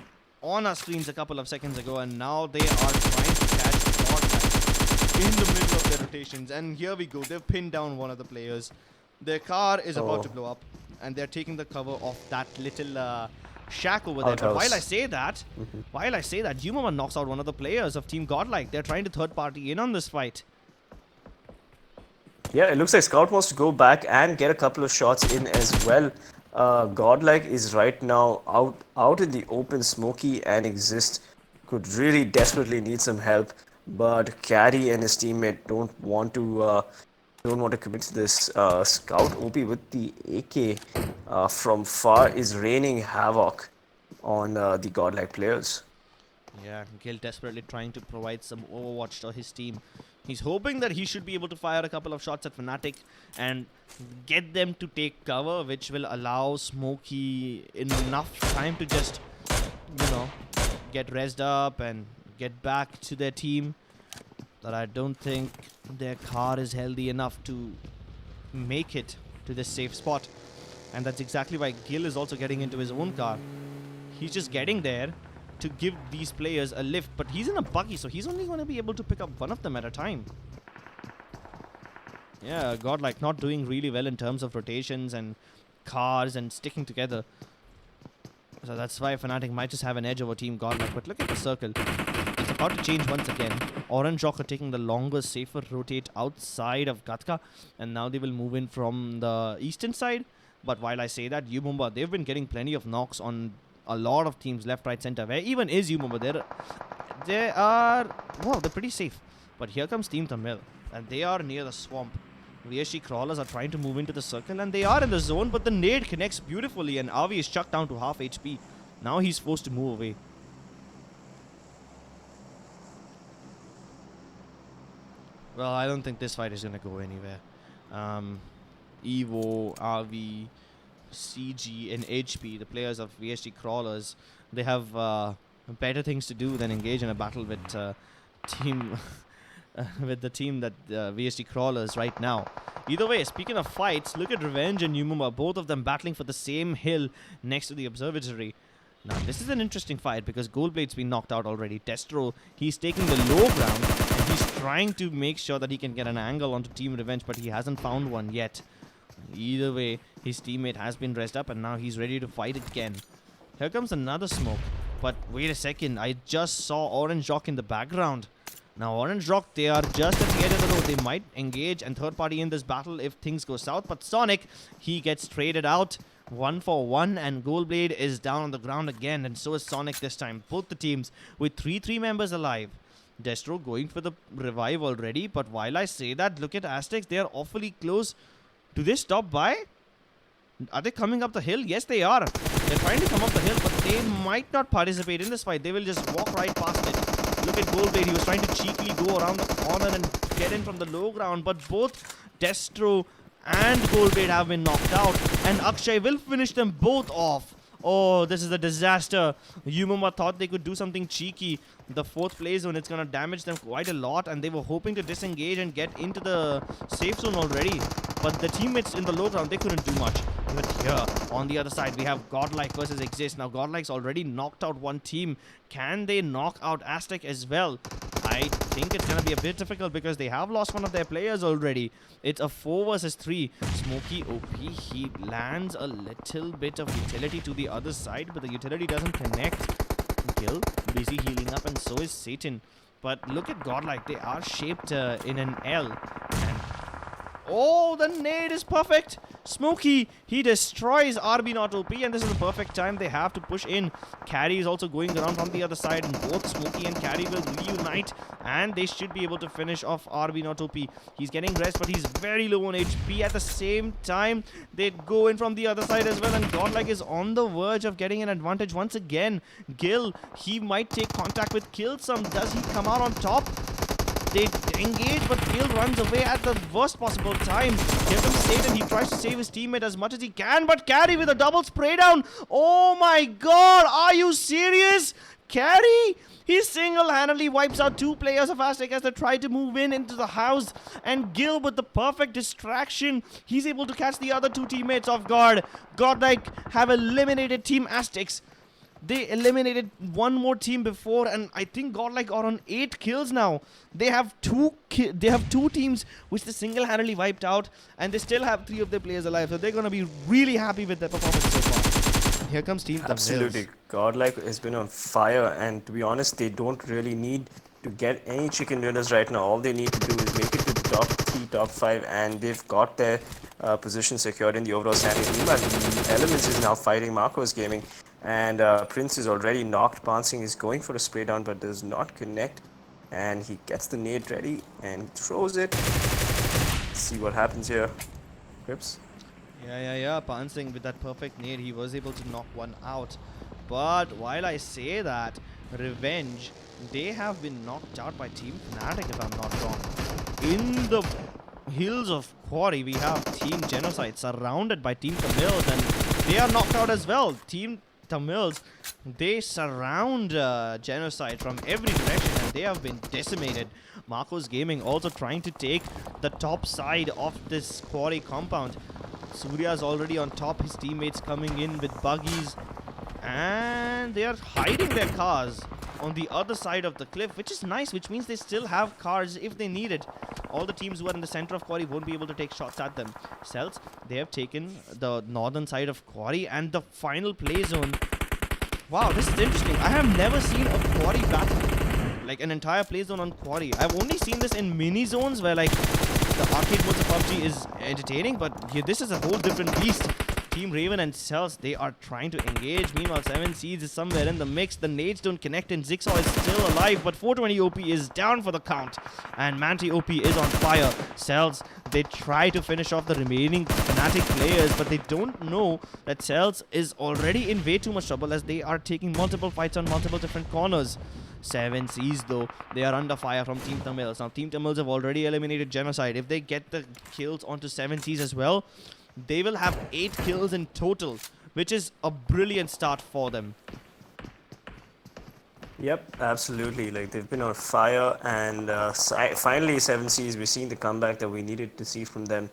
on our screens a couple of seconds ago, and now they are trying to catch Godlike in the middle of their rotations. And here we go. They've pinned down one of the players. Their car is about to blow up, and they're taking the cover of that little shack over there. But while I say that, Umama knocks out one of the players of Team Godlike. They're trying to third party in on this fight. Yeah, it looks like Scout wants to go back and get a couple of shots in as well. Godlike is right now out in the open. Smokey and Exist could really desperately need some help, but Carry and his teammate don't want to commit to this. Scout OP with the AK from far is raining havoc on the Godlike players. Yeah, Gil desperately trying to provide some overwatch to his team. He's hoping that he should be able to fire a couple of shots at Fnatic and get them to take cover, which will allow Smokey enough time to just, get rezzed up and get back to their team. But I don't think their car is healthy enough to make it to this safe spot. And that's exactly why Gil is also getting into his own car. He's just getting there to give these players a lift, but he's in a buggy, so he's only going to be able to pick up one of them at a time. Yeah, Godlike not doing really well in terms of rotations and cars and sticking together. So that's why Fnatic might just have an edge over Team Godlike. But look at the circle. It's about to change once again. Orange Rock are taking the longer, safer rotate outside of Gatka, and now they will move in from the eastern side. But while I say that, Umumba, they've been getting plenty of knocks on a lot of teams left, right, center. Where even is Umumba? They're pretty safe. But here comes TeamTamilas, and they are near the swamp. VSG crawlers are trying to move into the circle, and they are in the zone, but the nade connects beautifully, and Avi is chucked down to half HP. Now he's forced to move away. Well, I don't think this fight is going to go anywhere. Evo, Avi, CG, and HP, the players of VSG crawlers, they have better things to do than engage in a battle with with the team that VSG crawlers right now. Either way, speaking of fights, look at Revenge and Umuma, both of them battling for the same hill next to the observatory. Now, this is an interesting fight because Goldblade's been knocked out already. Destro, he's taking the low ground and he's trying to make sure that he can get an angle onto Team Revenge, but he hasn't found one yet. Either way, his teammate has been rezzed up and now he's ready to fight again. Here comes another smoke. But wait a second, I just saw Orange Rock in the background. Now Orange Rock, they are just at the edge of the road. They might engage and third party in this battle if things go south. But Sonic, he gets traded out 1-for-1 and Goldblade is down on the ground again. And so is Sonic this time. Both the teams with 3 members alive. Destro going for the revive already. But while I say that, look at Aztecs. They are awfully close. Do they stop by? Are they coming up the hill? Yes, they are. They're trying to come up the hill, but they might not participate in this fight. They will just walk right past it. Look at Goldblade. He was trying to cheekily go around the corner and get in from the low ground. But both Destro and Goldblade have been knocked out. And Akshay will finish them both off. Oh, this is a disaster. Umuma thought they could do something cheeky. The 4th play zone, it's going to damage them quite a lot. And they were hoping to disengage and get into the safe zone already. But the teammates in the low ground, they couldn't do much. But here, on the other side, we have Godlike versus Exist. Now, Godlike's already knocked out one team. Can they knock out Aztec as well? I think it's going to be a bit difficult because they have lost one of their players already. It's a 4 versus 3. Smokey OP, he lands a little bit of utility to the other side, but the utility doesn't connect. Gil, busy healing up, and so is Satan. But look at Godlike, they are shaped in an L. And oh, the nade is perfect. Smokey, he destroys RB not OP, and this is the perfect time they have to push in. Carry is also going around from the other side, and both Smokey and Carry will reunite, and they should be able to finish off RB not OP. He's getting rest, but he's very low on HP. At the same time, they go in from the other side as well, and Godlike is on the verge of getting an advantage once again. Gil, he might take contact with Killsome. Does he come out on top? engage, but Gil runs away at the worst possible time. Here comes Satan. He tries to save his teammate as much as he can, but Carry with a double spray down. Oh my god, are you serious? Carry? He single-handedly wipes out 2 players of Aztec as they try to move into the house. And Gil with the perfect distraction. He's able to catch the other 2 teammates off guard. Godlike have eliminated Team Aztecs. They eliminated one more team before, and I think Godlike are on 8 kills now. They have two teams which they single-handedly wiped out, and they still have 3 of their players alive. So they're going to be really happy with their performance so far. Here comes Team Absolutely. Godlike has been on fire, and to be honest, they don't really need to get any chicken dinners right now. All they need to do is make it to the top 3, top 5, and they've got their position secured in the overall standing. Meanwhile, Elements is now fighting Marcos Gaming, and Prince is already knocked. Pansing is going for a spray down, but does not connect, and he gets the nade ready and throws it. Let's see what happens here. Crips? Yeah. Pansing with that perfect nade, he was able to knock one out. But while I say that, Revenge, they have been knocked out by Team Fnatic, if I'm not wrong. In the hills of Quarry, we have Team Genocide surrounded by Team Tamils, and they are knocked out as well. Team Tamils, they surround Genocide from every direction, and they have been decimated. Marcos Gaming also trying to take the top side of this Quarry compound. Surya's already on top, his teammates coming in with buggies, and they are hiding their cars on the other side of the cliff, which is nice, which means they still have cars if they need it. All the teams who are in the center of Quarry won't be able to take shots at them. Celtz, they have taken the northern side of Quarry, and the final play zone. Wow, this is interesting. I have never seen a Quarry battle, like an entire play zone on Quarry. I've only seen this in mini zones where like the arcade modes of PUBG is entertaining, but here, this is a whole different beast. Team Raven and Celtz, they are trying to engage. Meanwhile, 7 Seeds is somewhere in the mix. The nades don't connect, and Zigsaw is still alive, but 420 OP is down for the count, and Manti OP is on fire. Celtz, they try to finish off the remaining Fnatic players, but they don't know that Celtz is already in way too much trouble as they are taking multiple fights on multiple different corners. 7 Seas though, they are under fire from Team Tamils. Now Team Tamils have already eliminated Genocide. If they get the kills onto 7 Seas as well, they will have 8 kills in total, which is a brilliant start for them. Yep, absolutely. Like, they've been on fire, and finally 7 Seas, we're seeing the comeback that we needed to see from them.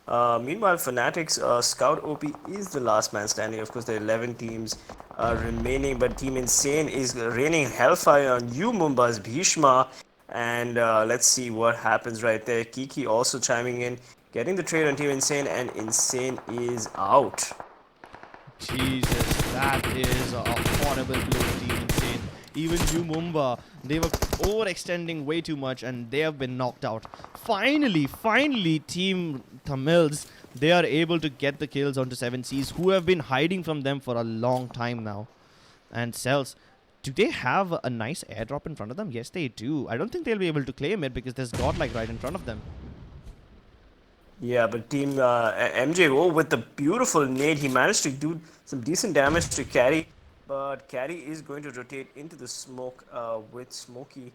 Meanwhile, Fnatic's Scout OP is the last man standing. Of course, there are 11 teams remaining, but Team Insane is raining hellfire on you, Mumba's Bhishma. And let's see what happens right there. Kiki also chiming in, getting the trade on Team Insane, and Insane is out. Jesus, that is a horrible blow to Team Insane. Even you, Mumba, they were overextending way too much, and they have been knocked out. Finally, Team Tamils, they are able to get the kills onto 7 Seas, who have been hiding from them for a long time now. And Celtz, do they have a nice airdrop in front of them? Yes, they do. I don't think they'll be able to claim it because there's Godlike right in front of them. Yeah, but Team MJO with the beautiful nade, he managed to do some decent damage to Carry. But Carry is going to rotate into the smoke with Smokey,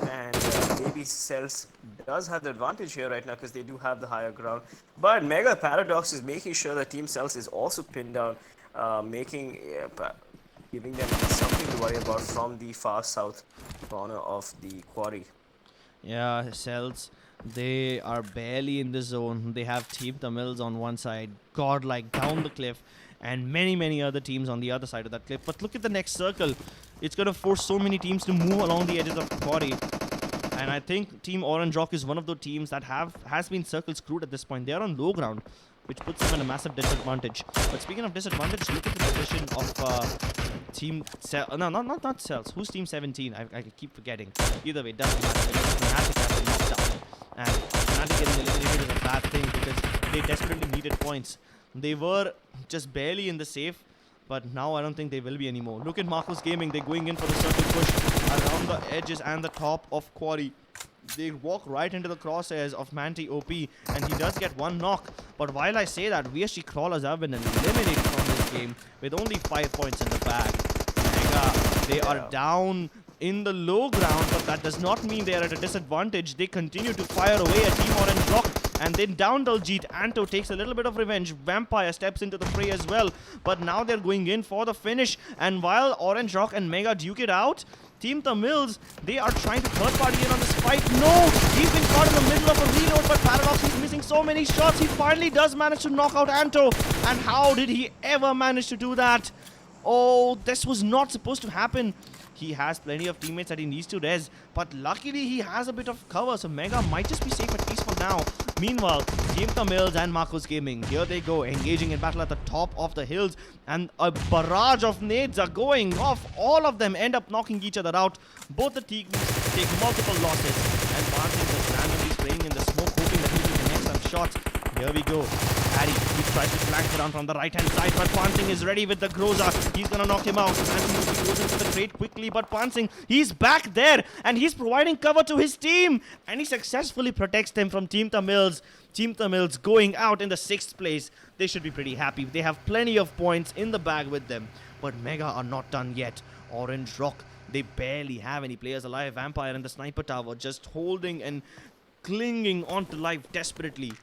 and maybe Celtz does have the advantage here right now because they do have the higher ground. But Mega Paradox is making sure that Team Celtz is also pinned down, giving them something to worry about from the far south corner of the Quarry. Yeah, Celtz, they are barely in the zone. They have Team Tamils on one side, Godlike down the cliff, and many other teams on the other side of that cliff. But look at the next circle. It's going to force so many teams to move along the edges of the Quarry. And I think Team Orange Rock is one of those teams that has been circle screwed at this point. They are on low ground, which puts them in a massive disadvantage. But speaking of disadvantage, look at the position of Team not Celtz. Who's Team 17? I keep forgetting. Either way, it doesn't matter because Fnatic has been knocked out. And Fnatic getting eliminated is a bad thing because they desperately needed points. They were just barely in the safe, but now I don't think they will be anymore. Look at Marcos Gaming. They're going in for the circle push around the edges and the top of Quarry. They walk right into the crosshairs of Manti OP, and he does get one knock. But while I say that, VSG Crawlers have been eliminated from this game with only 5 points in the bag. Mega, they are down in the low ground, but that does not mean they are at a disadvantage. They continue to fire away at Team Orange Rock, and then down Daljit. Anto takes a little bit of revenge. Vampire steps into the fray as well, but now they're going in for the finish. And while Orange Rock and Mega duke it out, TeamTamilas, they are trying to third party in on this fight. No! He's been caught in the middle of a reload, but Paradox is missing so many shots. He finally does manage to knock out Anto. And how did he ever manage to do that? Oh, this was not supposed to happen. He has plenty of teammates that he needs to res, but luckily he has a bit of cover, so Mega might just be safe at least for now. Meanwhile, TeamTamilas and Marcos Gaming, here they go, engaging in battle at the top of the hills, and a barrage of nades are going off. All of them end up knocking each other out. Both the teams take multiple losses, and Barton just randomly spraying in the smoke, hoping that he can connect some shots. Here we go. Harry, he tries to flank around from the right-hand side, but Pansing is ready with the Groza. He's gonna knock him out. He goes into the crate quickly, but Pansing, he's back there, and he's providing cover to his team, and he successfully protects them from TeamTamilas. TeamTamilas going out in the 6th place. They should be pretty happy. They have plenty of points in the bag with them, but Mega are not done yet. Orange Rock, they barely have any players alive. Vampire and the Sniper Tower just holding and clinging onto life desperately.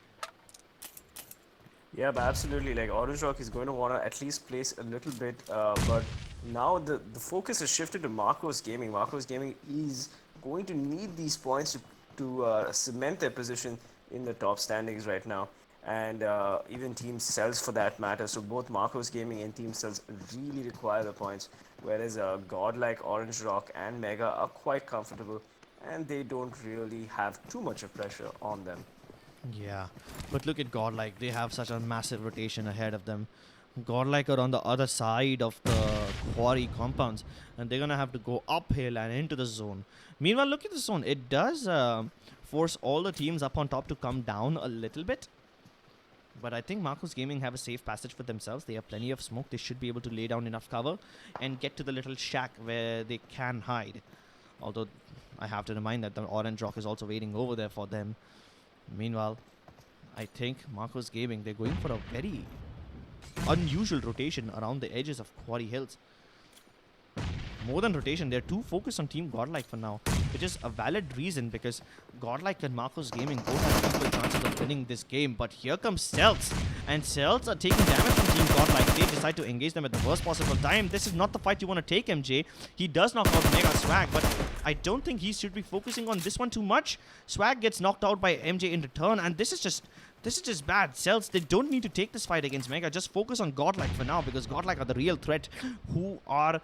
Yeah, but absolutely. Like, Orange Rock is going to want to at least place a little bit, but now the focus has shifted to Marcos Gaming. Marcos Gaming is going to need these points to cement their position in the top standings right now, and even Team Celtz for that matter. So both Marcos Gaming and Team Celtz really require the points, whereas Godlike, Orange Rock, and Mega are quite comfortable, and they don't really have too much of pressure on them. Yeah, but look at Godlike. They have such a massive rotation ahead of them. Godlike are on the other side of the quarry compounds, and they're gonna have to go uphill and into the zone. Meanwhile, look at the zone. It does force all the teams up on top to come down a little bit. But I think Marcos Gaming have a safe passage for themselves. They have plenty of smoke. They should be able to lay down enough cover and get to the little shack where they can hide. Although, I have to remind that the Orange Rock is also waiting over there for them. Meanwhile, I think Marcos Gaming, they're going for a very unusual rotation around the edges of Quarry Hills. More than rotation, they're too focused on Team Godlike for now, which is a valid reason because Godlike and Marcos Gaming both have equal chances of winning this game. But here comes Celtz, and Celtz are taking damage from Team Godlike. They decide to engage them at the worst possible time. This is not the fight you want to take, MJ. He does knock out Mega Swag, but I don't think he should be focusing on this one too much. Swag gets knocked out by MJ in return, and this is just bad. Celtz, they don't need to take this fight against Mega. Just focus on Godlike for now because Godlike are the real threat who are...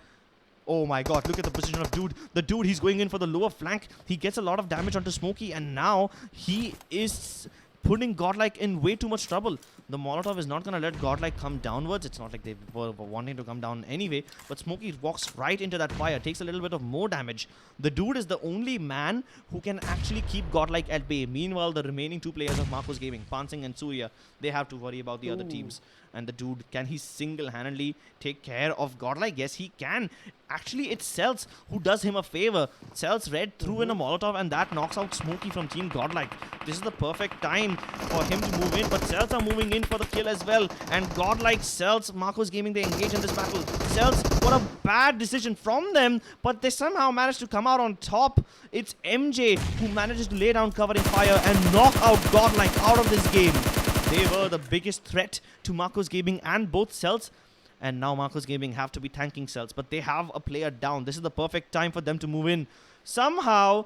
Oh my god, look at the position of Dude. The Dude, he's going in for the lower flank. He gets a lot of damage onto Smokey, and now he is putting Godlike in way too much trouble. The Molotov is not going to let Godlike come downwards. It's not like they were wanting to come down anyway, but Smokey walks right into that fire, takes a little bit of more damage. The Dude is the only man who can actually keep Godlike at bay. Meanwhile, the remaining two players of Marcos Gaming, Pansing and Surya, they have to worry about the other teams. And the Dude, can he single-handedly take care of Godlike? Yes, he can. Actually, it's Celtz who does him a favor. Celtz read through in a Molotov, and that knocks out Smokey from Team Godlike. This is the perfect time for him to move in, but Celtz are moving in for the kill as well. And Godlike, Celtz, Marcos Gaming, they engage in this battle. Celtz, what a bad decision from them, but they somehow managed to come out on top. It's MJ who manages to lay down covering fire and knock out Godlike out of this game. They were the biggest threat to Marcos Gaming and both Celtz. And now Marcos Gaming have to be thanking Celtz, but they have a player down. This is the perfect time for them to move in. Somehow,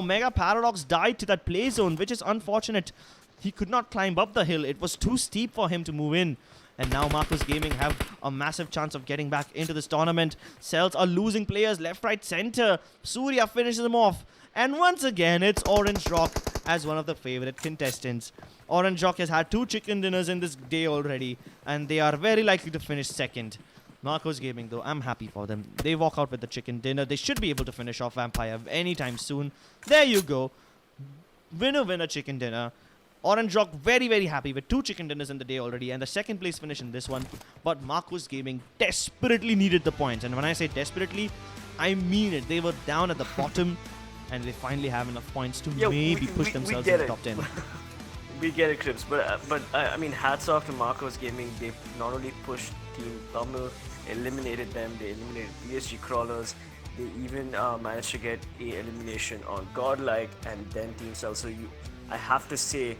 Mega Paradox died to that play zone, which is unfortunate. He could not climb up the hill. It was too steep for him to move in. And now Marcos Gaming have a massive chance of getting back into this tournament. Celtz are losing players left, right, center. Surya finishes them off. And once again, it's Orange Rock as one of the favorite contestants. Orange Rock has had 2 chicken dinners in this day already, and they are very likely to finish second. Marcos Gaming, though, I'm happy for them. They walk out with the chicken dinner. They should be able to finish off Vampire anytime soon. There you go. Winner, chicken dinner. Orange Rock very, very happy with 2 chicken dinners in the day already, and the second place finish in this one. But Marcos Gaming desperately needed the points. And when I say desperately, I mean it. They were down at the bottom, and they finally have enough points to maybe push themselves in the top 10. We get it, Crips, but I mean, hats off to Marcos Gaming. They not only pushed Team Tamil, eliminated them, they eliminated VSG Crawlers, They even managed to get a elimination on Godlike and then Team Celtz. So I have to say,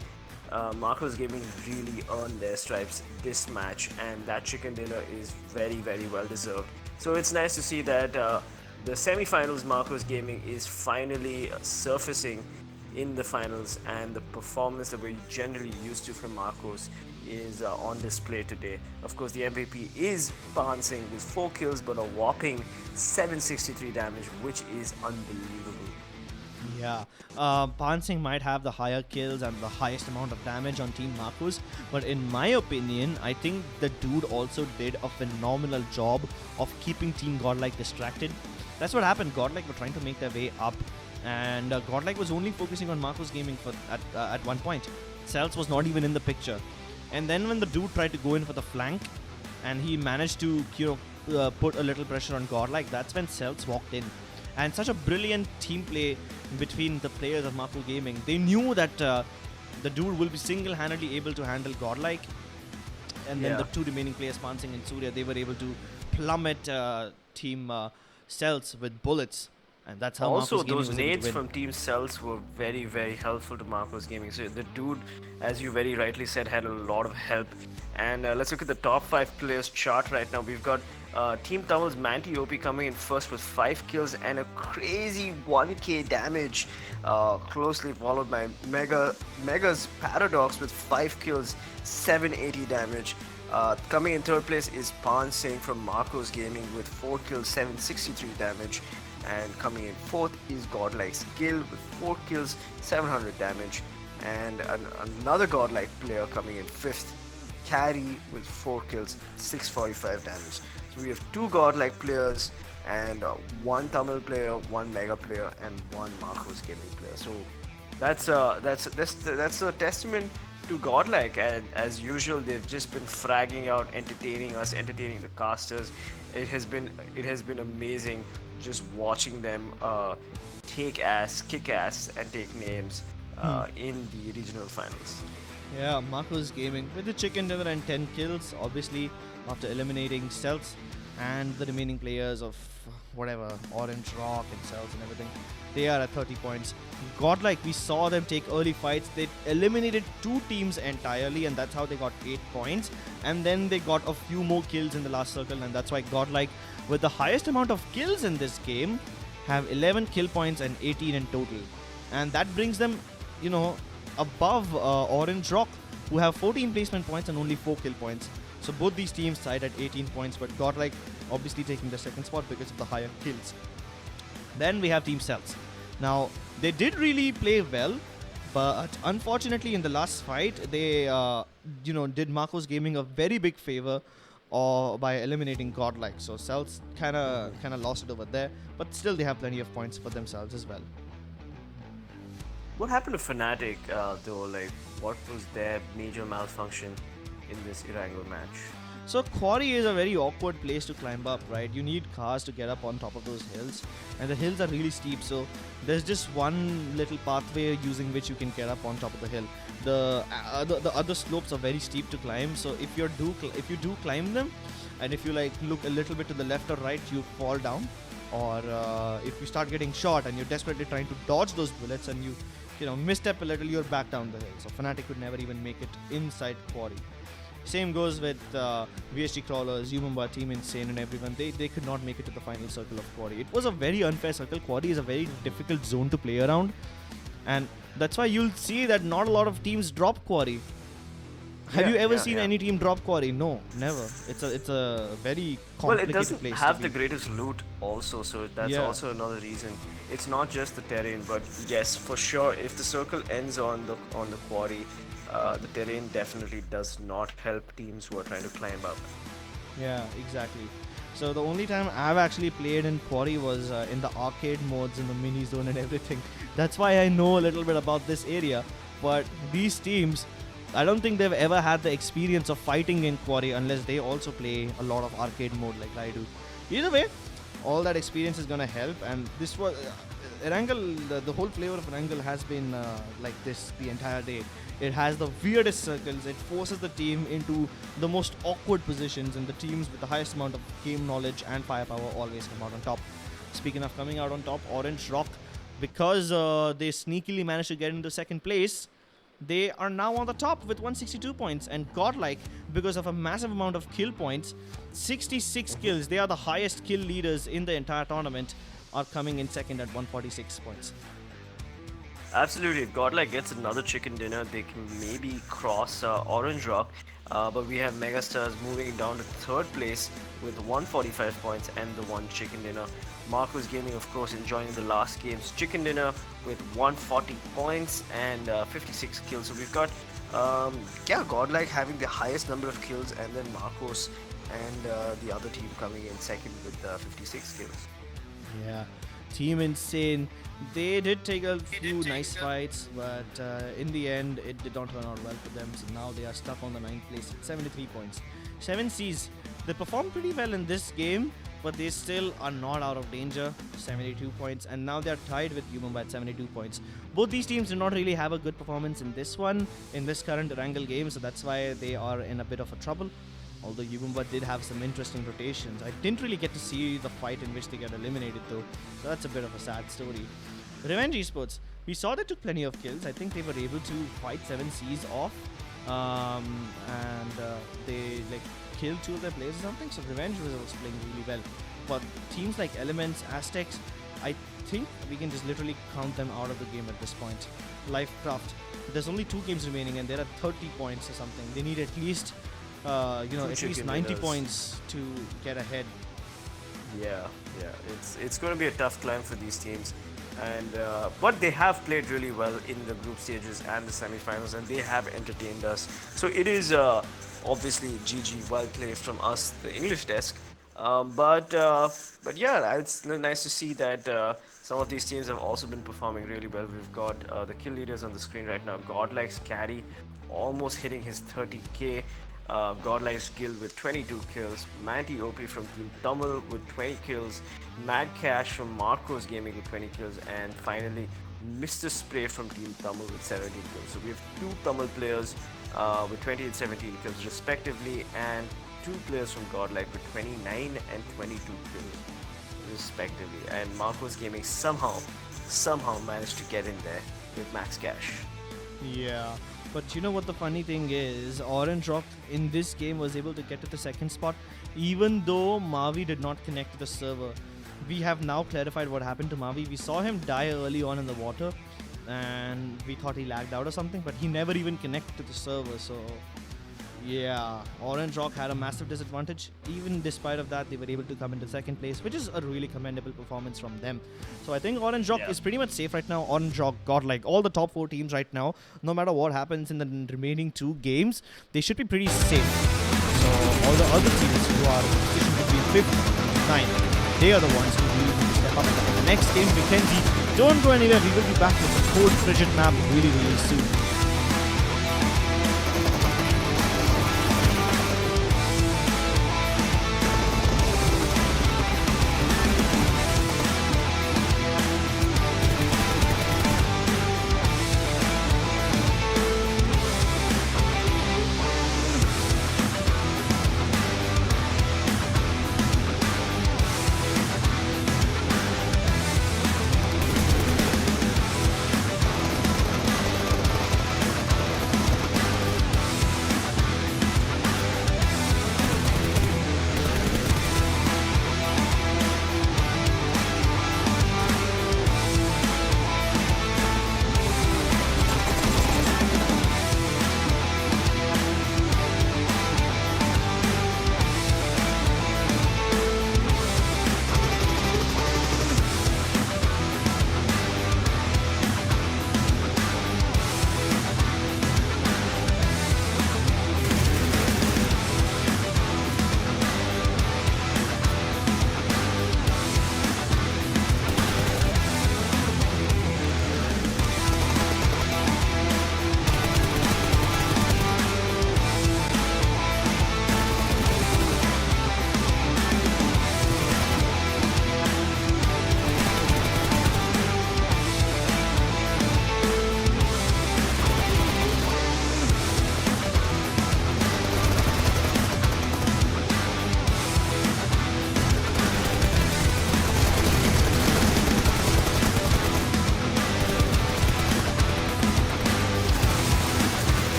Marcos Gaming really earned their stripes this match, and that chicken dinner is very, very well deserved. So it's nice to see that the semi-finals Marcos Gaming is finally surfacing in the finals, and the performance that we're generally used to from Marcos is on display today. Of course, the MVP is Pansing with 4 kills but a whopping 763 damage, which is unbelievable. Yeah, Pansing might have the higher kills and the highest amount of damage on Team Marcos, but in my opinion, I think the dude also did a phenomenal job of keeping Team Godlike distracted. That's what happened. Godlike were trying to make their way up, and Godlike was only focusing on Marcos Gaming at one point. Celtz was not even in the picture. And then when the dude tried to go in for the flank, and he managed to put a little pressure on Godlike, that's when Celtz walked in. And such a brilliant team play between the players of Marcos Gaming. They knew that the dude will be single-handedly able to handle Godlike. And then the two remaining players, Pansing and Surya, they were able to plummet Team Celtz with bullets. And that's how also Marcos Gaming those was able to nades win. from Team Celtz were very, very helpful to Marcos Gaming. So the dude, as you very rightly said, had a lot of help. And let's look at the top 5 players chart right now. We've got TeamTamilas Manti OP coming in first with 5 kills and a crazy 1k damage, closely followed by Mega's Paradox with 5 kills, 780 damage. Coming in third place is Pansing from Marcos Gaming with 4 kills, 763 damage. And coming in fourth is Godlike's Gill with 4 kills, 700 damage. And another Godlike player coming in fifth, Carry with 4 kills, 645 damage. So we have 2 Godlike players and 1 Tamil player, 1 Mega player, and 1 Marcos Gaming player. So that's a testament to Godlike, and as usual, they've just been fragging out, entertaining us, entertaining the casters. It has been amazing just watching them take ass, kick ass, and take names in the regional finals. Yeah, Marcos Gaming with the chicken dinner and 10 kills, obviously, after eliminating Celtz and the remaining players of whatever, Orange Rock and Celtz and everything. They are at 30 points. Godlike, we saw them take early fights. They eliminated 2 teams entirely, and that's how they got 8 points. And then they got a few more kills in the last circle, and that's why Godlike, with the highest amount of kills in this game, have 11 kill points and 18 in total. And that brings them, above Orange Rock, who have 14 placement points and only 4 kill points. So both these teams tied at 18 points, but Godlike obviously taking the second spot because of the higher kills. Then we have Team Celtz. Now, they did really play well, but unfortunately in the last fight, they did Marcos Gaming a very big favor by eliminating Godlike. So Celtz kind of lost it over there, but still they have plenty of points for themselves as well. What happened to Fnatic though? Like, what was their major malfunction in this Erangel match? So Quarry is a very awkward place to climb up, right? You need cars to get up on top of those hills, and the hills are really steep, so there's just one little pathway using which you can get up on top of the hill. The other slopes are very steep to climb, so if you do climb them, and if you look a little bit to the left or right, you fall down. Or if you start getting shot and you're desperately trying to dodge those bullets and you misstep a little, you're back down the hill. So Fnatic could never even make it inside Quarry. Same goes with VSG Crawlers, Miramar, Team Insane and everyone. They could not make it to the final circle of Quarry. It was a very unfair circle. Quarry is a very difficult zone to play around. And that's why you'll see that not a lot of teams drop Quarry. Have you ever seen any team drop Quarry? No, never. It's a very complicated place. Well, it doesn't place have the greatest loot also, so that's Yeah. also another reason. It's not just the terrain, but yes, for sure, if the circle ends on the Quarry, the terrain definitely does not help teams who are trying to climb up. Yeah, exactly. So the only time I've actually played in Quarry was in the arcade modes, in the mini zone and everything. That's why I know a little bit about this area. But these teams, I don't think they've ever had the experience of fighting in Quarry unless they also play a lot of arcade mode like I do. Either way, all that experience is gonna help, and this was Erangel. The whole flavor of Erangel has been like this the entire day. It has the weirdest circles. It forces the team into the most awkward positions, and the teams with the highest amount of game knowledge and firepower always come out on top. Speaking of coming out on top, Orange Rock, because they sneakily managed to get into second place, they are now on the top with 162 points. And Godlike, because of a massive amount of kill points, 66 kills, they are the highest kill leaders in the entire tournament, are coming in second at 146 points. Absolutely, if Godlike gets another chicken dinner, they can maybe cross Orange Rock. But we have MegaStars moving down to third place with 145 points and the one chicken dinner. Marcos Gaming, of course, enjoying the last game's chicken dinner with 140 points and 56 kills. So we've got Godlike having the highest number of kills, and then Marcos and the other team coming in second with 56 kills. Yeah, Team Insane, they did take a few nice fights, but in the end it did not turn out well for them. So now they are stuck on the 9th place at 73 points. 7Cs, they performed pretty well in this game, but they still are not out of danger, 72 points, and now they are tied with Mumbai at 72 points. Both these teams did not really have a good performance in this one, in this current Erangel game, so that's why they are in a bit of a trouble. Although Mumbai did have some interesting rotations. I didn't really get to see the fight in which they get eliminated though, so that's a bit of a sad story. Revenge Esports, we saw they took plenty of kills. I think they were able to fight 7Cs off, and they killed 2 of their players or something, so Revenge was also playing really well. But teams like Elmnt, Aztecs, I think we can just literally count them out of the game at this point. LCraft, there's only 2 games remaining and they're at 30 points or something. They need at least at least 90 points to get ahead. Yeah, it's going to be a tough climb for these teams, and but they have played really well in the group stages and the semi-finals, and they have entertained us. So it is obviously GG, well played from us, the English desk. But yeah, it's nice to see that some of these teams have also been performing really well. We've got the kill leaders on the screen right now. Godlike's carry almost hitting his 30k. Godlike's guild with 22 kills, Manti OP from Team Tamil with 20 kills, Mad Cash from Marcos Gaming with 20 kills, and finally Mr. Spray from Team Tamil with 17 kills. So we have 2 Tamil players with 20 and 17 kills respectively, and 2 players from Godlike with 29 and 22 kills respectively. And Marcos Gaming somehow managed to get in there with Max Cash. Yeah. But you know what the funny thing is, Orange Rock in this game was able to get to the second spot, even though Mavi did not connect to the server. We have now clarified what happened to Mavi. We saw him die early on in the water, and we thought he lagged out or something, but he never even connected to the server, so yeah, Orange Rock had a massive disadvantage. Even despite of that, they were able to come into second place, which is a really commendable performance from them. So I think Orange Rock is pretty much safe right now. Orange Rock, Godlike, all the top 4 teams right now, no matter what happens in the remaining 2 games, they should be pretty safe. So all the other teams who are positioned between 5th and 9th, they are the ones who really need to step up. In the next game, Vikendi, don't go anywhere. We will be back with a cold, frigid map really soon.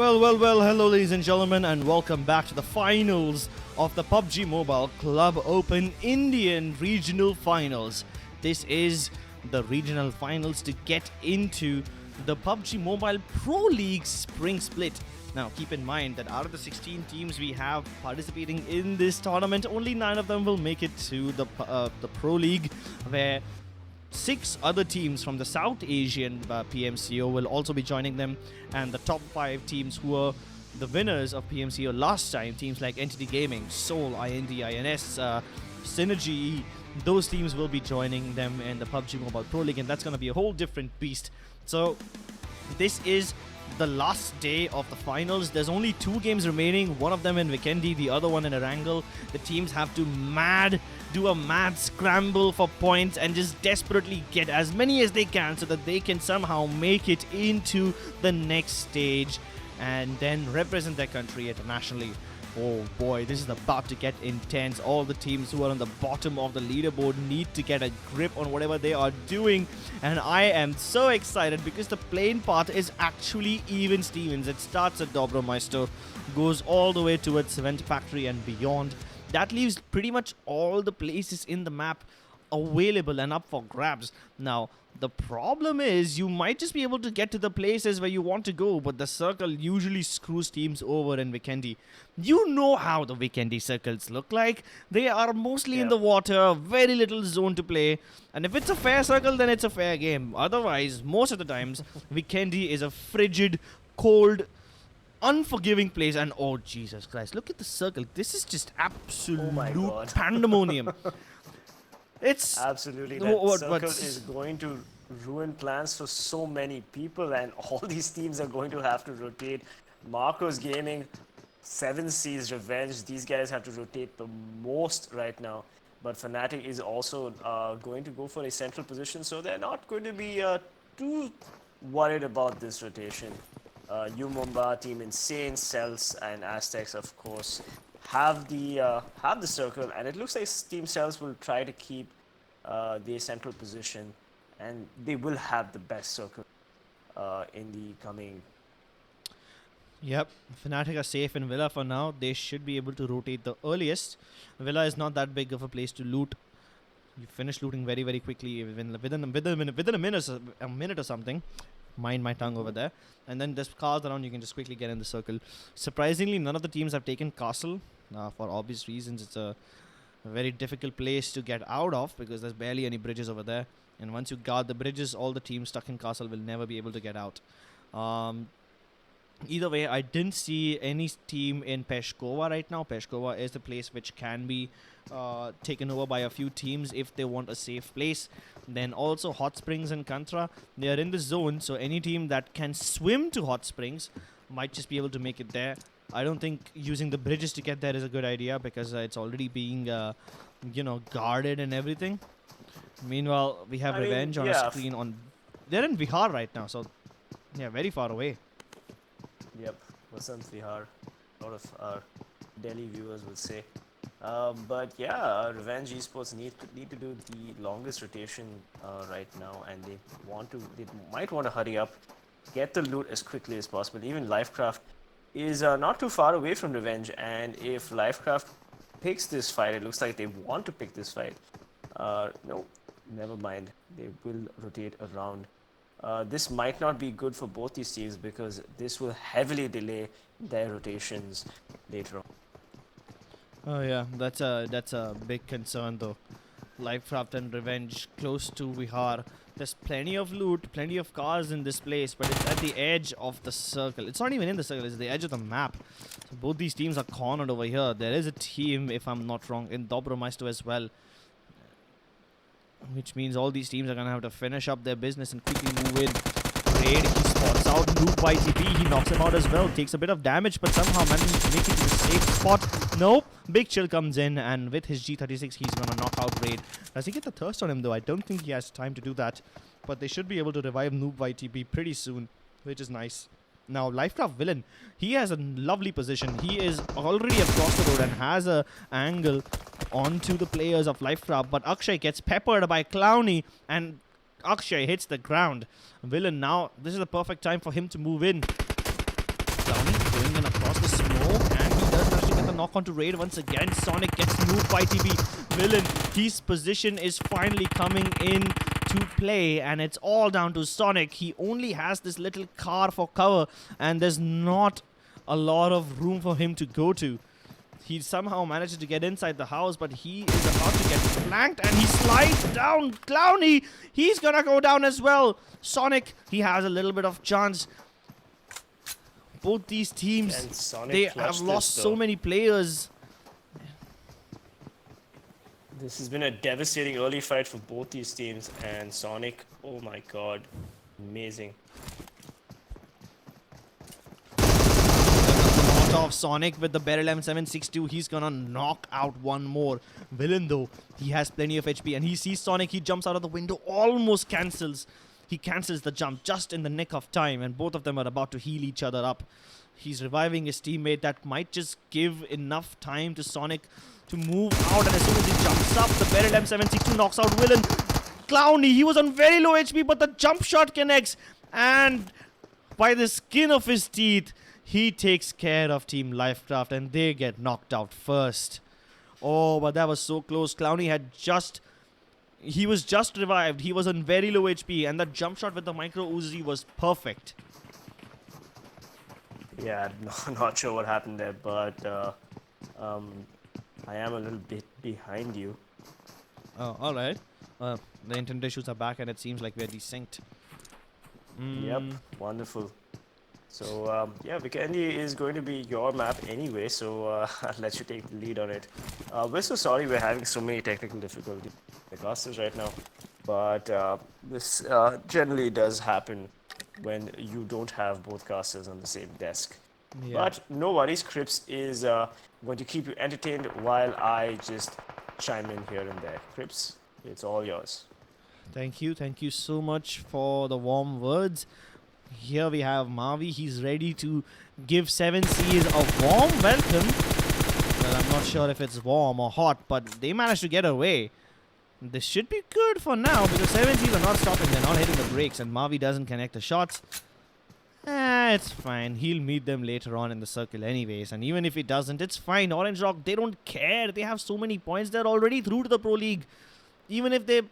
Well, hello ladies and gentlemen, and welcome back to the finals of the PUBG Mobile Club Open Indian Regional Finals. This is the regional finals to get into the PUBG Mobile Pro League Spring Split. Now, keep in mind that out of the 16 teams we have participating in this tournament, only 9 of them will make it to the Pro League, where 6 other teams from the South Asian PMCO will also be joining them, and the top 5 teams who were the winners of PMCO last time, teams like Entity Gaming, Soul, IND, INS, Synergy, those teams will be joining them in the PUBG Mobile Pro League, and that's going to be a whole different beast. So this is the last day of the finals. There's only 2 games remaining, one of them in Vikendi, the other one in Erangel. The teams have to do a mad scramble for points and just desperately get as many as they can so that they can somehow make it into the next stage and then represent their country internationally. Oh boy, this is about to get intense. All the teams who are on the bottom of the leaderboard need to get a grip on whatever they are doing, and I am so excited because the playing path is actually even Stevens. It starts at Dobromeister, goes all the way towards Cement Factory and beyond. That leaves pretty much all the places in the map available and up for grabs. Now, the problem is you might just be able to get to the places where you want to go, but the circle usually screws teams over in Vikendi. You know how the Vikendi circles look like. They are mostly in the water, very little zone to play, and if it's a fair circle, then it's a fair game. Otherwise, most of the times, Vikendi is a frigid, cold, unforgiving place. And oh Jesus Christ, look at the circle. This is just absolute pandemonium. It's absolutely that circle is going to ruin plans for so many people, and all these teams are going to have to rotate. Marcos Gaming, 7 Seas, Revenge, these guys have to rotate the most right now. But Fnatic is also going to go for a central position, so they're not going to be too worried about this rotation. Mumba, Team Insane, Celtz, and Aztecs, of course, have the circle, and it looks like Team Cells will try to keep their central position, and they will have the best circle in the coming. Yep, Fnatic are safe in Villa for now. They should be able to rotate the earliest. Villa is not that big of a place to loot. You finish looting very, very quickly within a minute or something. Mind my tongue over there. And then just cars around, you can just quickly get in the circle. Surprisingly, none of the teams have taken Castle. For obvious reasons, it's a very difficult place to get out of because there's barely any bridges over there. And once you guard the bridges, all the teams stuck in Castle will never be able to get out. Either way, I didn't see any team in Peshkova right now. Peshkova is the place which can be taken over by a few teams if they want a safe place. Then also Hot Springs and Kantra, they are in the zone, so any team that can swim to Hot Springs might just be able to make it there. I don't think using the bridges to get there is a good idea because it's already being, guarded and everything. Meanwhile, we have Revenge on a screen. They're in Bihar right now, so yeah, very far away. Yep, Vasant Vihar, a lot of our Delhi viewers will say. But yeah, Revenge Esports need to do the longest rotation right now, and they might want to hurry up, get the loot as quickly as possible. Even LCraft is not too far away from Revenge, and if LCraft picks this fight, it looks like they want to pick this fight. No, never mind. They will rotate around. This might not be good for both these teams because this will heavily delay their rotations later on. Oh yeah, that's a big concern though. LCraft and Revenge close to Vihar. There's plenty of loot, plenty of cars in this place, but it's at the edge of the circle. It's not even in the circle, it's the edge of the map. So both these teams are cornered over here. There is a team, if I'm not wrong, in Dobromeister as well, which means all these teams are going to have to finish up their business and quickly move in. Raid, he spots out Noob by TP, he knocks him out as well, takes a bit of damage, but somehow manages to make it to the safe spot. Nope, Big Chill comes in, and with his G36, he's going to knock out Raid. Does he get the thirst on him though? I don't think he has time to do that, but they should be able to revive Noob by TP pretty soon, which is nice. Now, LCraft Villain, he has a lovely position. He is already across the road and has a angle onto the players of LCraft, but Akshay gets peppered by Clowny, and Akshay hits the ground. Villain now, this is the perfect time for him to move in. Clowny going in across the smoke, and he does manage to get the knock onto Raid once again. Sonic gets moved by TB. Villain, his position is finally coming in to play, and it's all down to Sonic. He only has this little car for cover, and there's not a lot of room for him to go to. He somehow manages to get inside the house, but he is about to get flanked, and he slides down. Clowny, he's gonna go down as well. Sonic, he has a little bit of chance. Both these teams, they have lost so many players. This has been a devastating early fight for both these teams, and Sonic, oh my god, amazing. Off Sonic with the barrel M762, he's gonna knock out one more. Villain though, he has plenty of HP, and he sees Sonic, he jumps out of the window, almost cancels. He cancels the jump just in the nick of time, and both of them are about to heal each other up. He's reviving his teammate. That might just give enough time to Sonic to move out, and as soon as he jumps up, the barrel M762 knocks out Villain. Clowny, he was on very low HP, but the jump shot connects, and by the skin of his teeth, he takes care of Team LifeCraft, and they get knocked out first. Oh, but that was so close. Clowny had he was just revived. He was on very low HP, and that jump shot with the micro Uzi was perfect. Yeah, not sure what happened there, but I am a little bit behind you. Oh, alright. The internet issues are back, and it seems like we're desynced. Yep, wonderful. So, yeah, Vikendi is going to be your map anyway, so I'll let you take the lead on it. We're so sorry we're having so many technical difficulties with the casters right now, but this generally does happen when you don't have both casters on the same desk. Yeah. But no worries, Crips is going to keep you entertained while I just chime in here and there. Crips, it's all yours. Thank you so much for the warm words. Here we have Mavi. He's ready to give 7Cs a warm welcome. Well, I'm not sure if it's warm or hot, but they managed to get away. This should be good for now because 7Cs are not stopping. They're not hitting the brakes, and Mavi doesn't connect the shots. It's fine. He'll meet them later on in the circle anyways. And even if he doesn't, it's fine. Orange Rock, they don't care. They have so many points. They're already through to the Pro League. Even if they,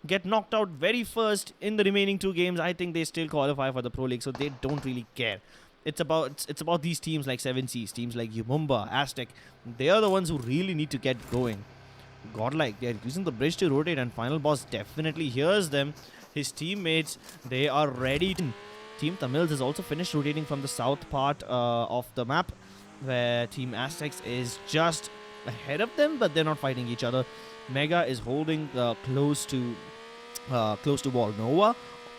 get knocked out very first in the remaining 2 games, I think they still qualify for the Pro League, so they don't really care. It's about these teams like 7Cs, teams like Umumba, Aztec. They are the ones who really need to get going. Godlike, they're using the bridge to rotate, and Final Boss definitely hears them. His teammates, they are ready. TeamTamilas has also finished rotating from the south part of the map, where Team Aztecs is just ahead of them, but they're not fighting each other. Mega is holding close to Volnova,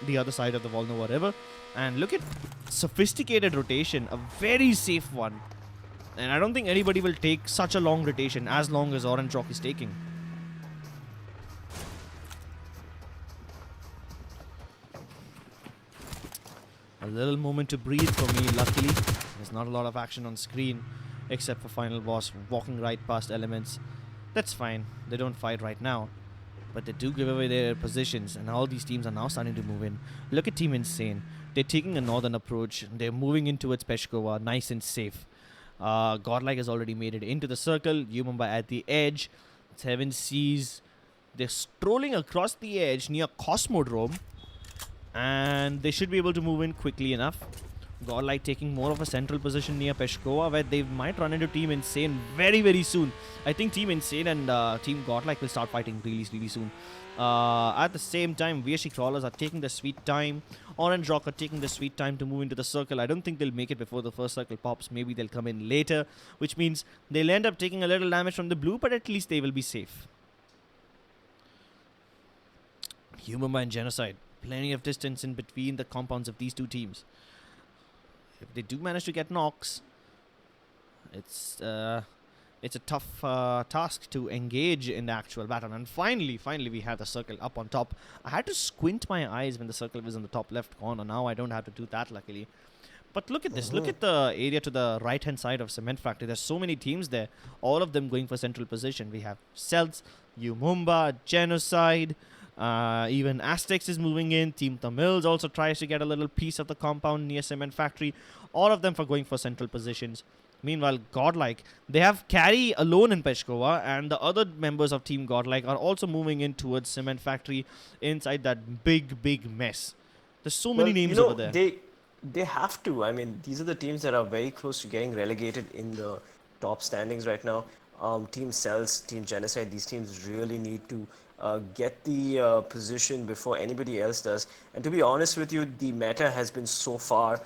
the other side of the Volnova River. And look at sophisticated rotation, a very safe one. And I don't think anybody will take such a long rotation as long as Orange Rock is taking. A little moment to breathe for me, luckily. There's not a lot of action on screen, except for Final Boss walking right past elements. That's fine. They don't fight right now, but they do give away their positions, and all these teams are now starting to move in. Look at Team Insane. They're taking a northern approach. They're moving in towards Peshkova, nice and safe. Godlike has already made it into the circle. Umumba at the edge. 7Cs. They're strolling across the edge near Cosmodrome, and they should be able to move in quickly enough. Godlike taking more of a central position near Peshkova, where they might run into Team Insane very, very soon. I think Team Insane and Team Godlike will start fighting really, really soon. At the same time, VSG Crawlers are taking their sweet time. Orange Rock are taking their sweet time to move into the circle. I don't think they'll make it before the first circle pops. Maybe they'll come in later, which means they'll end up taking a little damage from the blue, but at least they will be safe. Umumba and Genocide. Plenty of distance in between the compounds of these two teams. If they do manage to get knocks, it's a tough task to engage in the actual battle. And finally we have the circle up on top. I had to squint my eyes when the circle was in the top left corner. Now I don't have to do that, luckily. But look at this. Look at the area to the right-hand side of Cement Factory. There's so many teams there, all of them going for central position. We have Celtz, Umumba, Genocide, Even Aztecs is moving in. TeamTamilas also tries to get a little piece of the compound near Cement Factory. All of them for going for central positions. Meanwhile, Godlike, they have Carry alone in Peshkova, and the other members of Team Godlike are also moving in towards Cement Factory inside that big mess. There's so many names over there. They have to. I mean, these are the teams that are very close to getting relegated in the top standings right now. Team Celtz, Team Genocide, these teams really need to get the position before anybody else does. And to be honest with you, the meta has been so far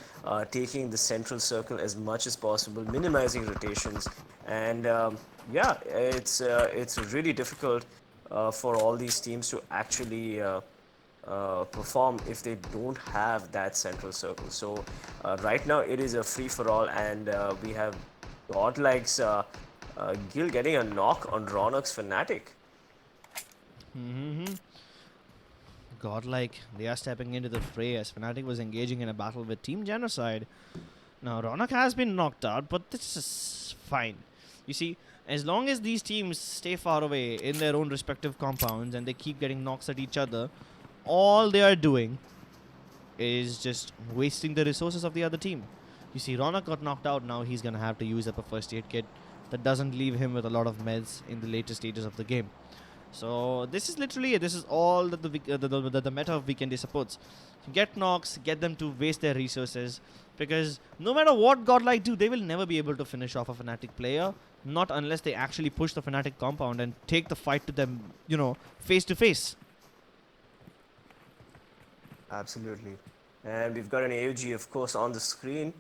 taking the central circle as much as possible, minimizing rotations, and yeah, it's really difficult for all these teams to actually perform if they don't have that central circle. So right now it is a free-for-all, and we have Godlike's Gil getting a knock on Ronok's Fnatic. Godlike, they are stepping into the fray as Fnatic was engaging in a battle with Team Genocide. Now, Ronok has been knocked out, but this is fine. You see, as long as these teams stay far away in their own respective compounds and they keep getting knocks at each other, all they are doing is just wasting the resources of the other team. You see, Ronok got knocked out, now he's going to have to use up a first aid kit. That doesn't leave him with a lot of meds in the later stages of the game. So this is literally it. This is all that the meta of Vikendi supports. Get knocks, get them to waste their resources, because no matter what Godlike do, they will never be able to finish off a Fnatic player, not unless they actually push the Fnatic compound and take the fight to them, you know, face to face. Absolutely. And we've got an AOG, of course, on the screen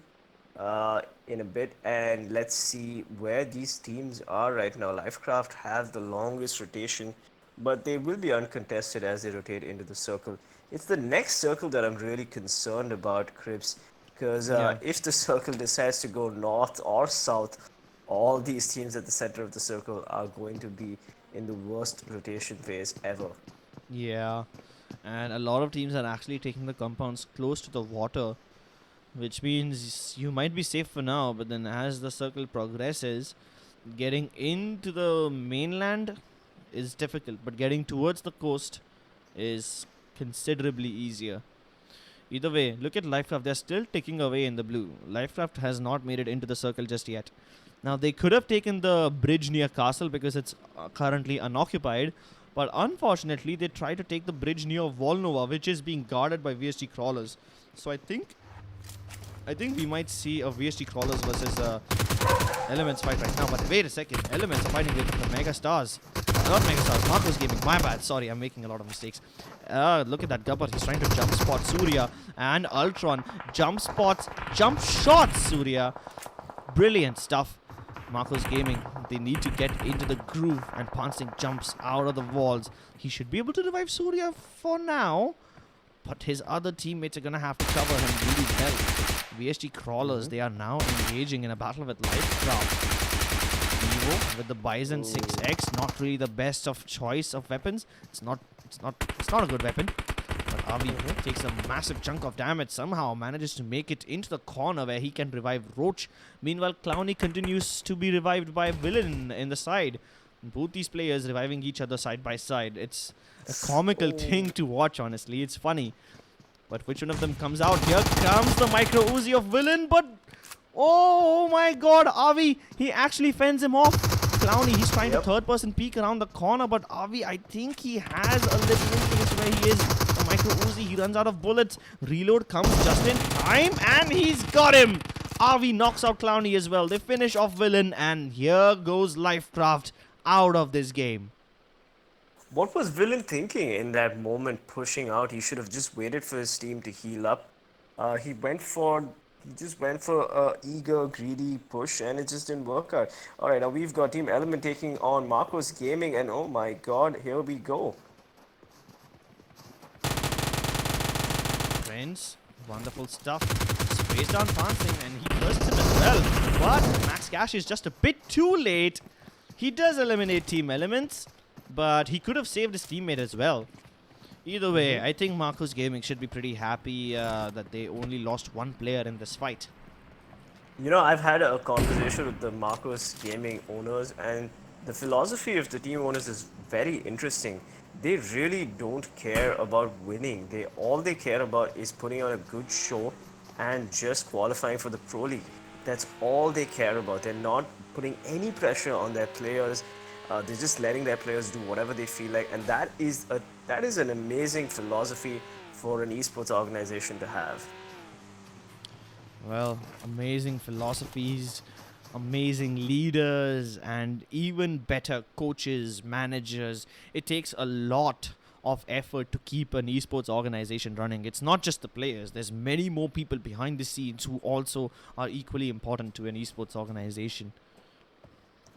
in a bit, and let's see where these teams are right now. LifeCraft have the longest rotation, but they will be uncontested as they rotate into the circle. It's the next circle that I'm really concerned about, Crips, because if the circle decides to go north or south, all these teams at the center of the circle are going to be in the worst rotation phase ever. Yeah, and a lot of teams are actually taking the compounds close to the water, which means you might be safe for now, but then as the circle progresses, getting into the mainland is difficult, but getting towards the coast is considerably easier. Either way, look at LifeCraft, they're still ticking away in the blue. LifeCraft has not made it into the circle just yet. Now, they could have taken the bridge near Castle because it's currently unoccupied, but unfortunately, they tried to take the bridge near Volnova, which is being guarded by VSG crawlers. So I think we might see a VSG crawlers versus Elements fight right now. But wait a second, Elements are fighting with the MegaStars. Not MegaStars, Marcos Gaming, my bad, sorry, I'm making a lot of mistakes. Look at that Gabbar, he's trying to jump spot Surya, and Ultron jump shots Surya. Brilliant stuff. Marcos Gaming, they need to get into the groove and pouncing jumps out of the walls. He should be able to revive Surya for now, but his other teammates are going to have to cover him really well. VSG Crawlers, they are now engaging in a battle with LifeCraft. Evo with the Bison 6X, not really the best of choice of weapons. It's not a good weapon. But Avi takes a massive chunk of damage, somehow manages to make it into the corner where he can revive Roach. Meanwhile, Clowny continues to be revived by Villain in the side. Both these players reviving each other side by side. It's a comical thing to watch, honestly. It's funny. But which one of them comes out? Here comes the micro Uzi of Villain, but oh my god, Avi, he actually fends him off. Clowny, he's trying to third-person peek around the corner, but Avi, I think he has a little influence where he is. The micro Uzi, he runs out of bullets. Reload comes just in time, and he's got him. Avi knocks out Clowny as well. They finish off Villain, and here goes LifeCraft out of this game. What was Villain thinking in that moment, pushing out? He should have just waited for his team to heal up. He just went for a eager, greedy push, and it just didn't work out. Alright, now we've got Team Elmnt taking on Marcos Gaming, and oh my god, here we go. Friends, wonderful stuff. Sprays down Pansing, and he bursts him as well. But Max Cash is just a bit too late. He does eliminate Team Elements, but he could have saved his teammate as well. Either way, I think Marcos Gaming should be pretty happy that they only lost one player in this fight. You know, I've had a conversation with the Marcos Gaming owners, and the philosophy of the team owners is very interesting. they really don't care about winning. All they care about is putting on a good show and just qualifying for the Pro League. That's all they care about. They're not putting any pressure on their players. They're just letting their players do whatever they feel like, and that is an amazing philosophy for an esports organization to have. Well, amazing philosophies, amazing leaders, and even better coaches, managers. It takes a lot of effort to keep an esports organization running. It's not just the players. There's many more people behind the scenes who also are equally important to an esports organization.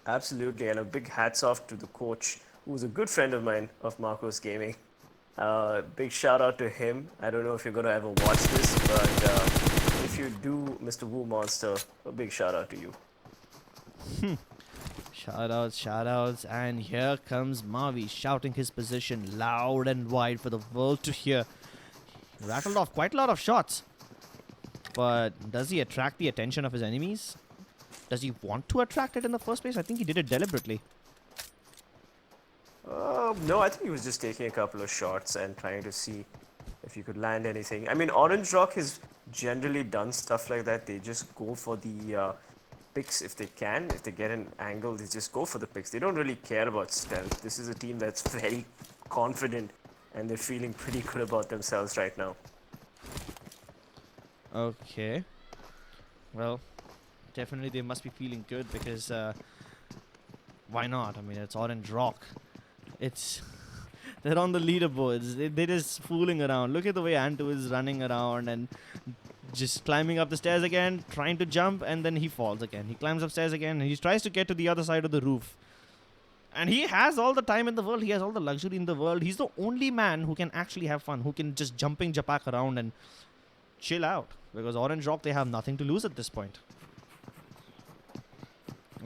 Absolutely, and a big hats off to the coach, who's a good friend of mine of Marcos Gaming. Big shout out to him. I don't know if you're gonna ever watch this, but if you do, Mr. Woo Monster, a big shout out to you. Shoutouts, and here comes Mavi shouting his position loud and wide for the world to hear. Rattled off quite a lot of shots, but does he attract the attention of his enemies? Does he want to attract it in the first place? I think he did it deliberately. No, I think he was just taking a couple of shots and trying to see if he could land anything. I mean, Orange Rock has generally done stuff like that. They just go for the picks if they can. If they get an angle, they just go for the picks. They don't really care about stealth. This is a team that's very confident, and they're feeling pretty good about themselves right now. Okay. Well, definitely they must be feeling good because why not? I mean, it's Orange Rock. They're on the leaderboards. They're just fooling around. Look at the way Antu is running around and just climbing up the stairs again, trying to jump, and then he falls again. He climbs upstairs again, and he tries to get to the other side of the roof. And he has all the time in the world. He has all the luxury in the world. He's the only man who can actually have fun, who can just jumping japak around and chill out. Because Orange Rock, they have nothing to lose at this point.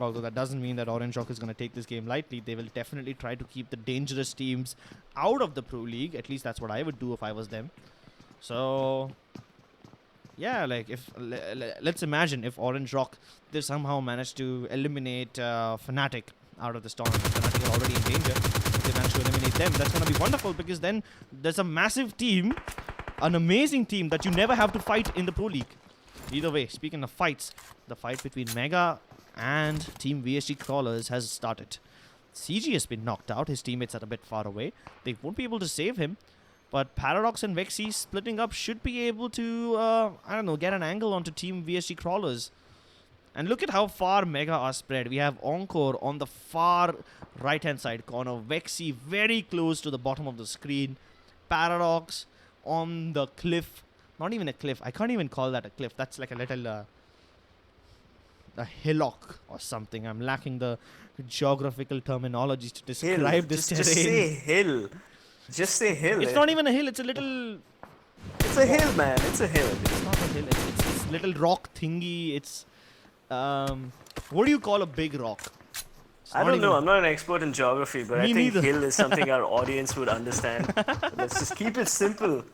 Although that doesn't mean that Orange Rock is going to take this game lightly. They will definitely try to keep the dangerous teams out of the Pro League. At least that's what I would do if I was them. So, yeah, like if let's imagine if Orange Rock, they somehow managed to eliminate Fnatic out of this tournament. Fnatic are already in danger. If they manage to eliminate them, that's going to be wonderful because then there's a massive team, an amazing team that you never have to fight in the Pro League. Either way, speaking of fights, the fight between Mega and Team VSG Crawlers has started. CG has been knocked out. His teammates are a bit far away. They won't be able to save him. But Paradox and Vexy splitting up should be able to, I don't know, get an angle onto Team VSG Crawlers. And look at how far Mega are spread. We have Encore on the far right-hand side corner. Vexy very close to the bottom of the screen. Paradox on the cliff. Not even a cliff. I can't even call that a cliff. That's like a little... a hillock or something. I'm lacking the geographical terminologies to describe this terrain. Just say hill. Just say hill. It's not even a hill. It's a little... It's a hill, man. It's a hill. It's not a hill. It's little rock thingy. It's... what do you call a big rock? I don't know. I'm not an expert in geography, but I think neither. hill is something our audience would understand. Let's just keep it simple.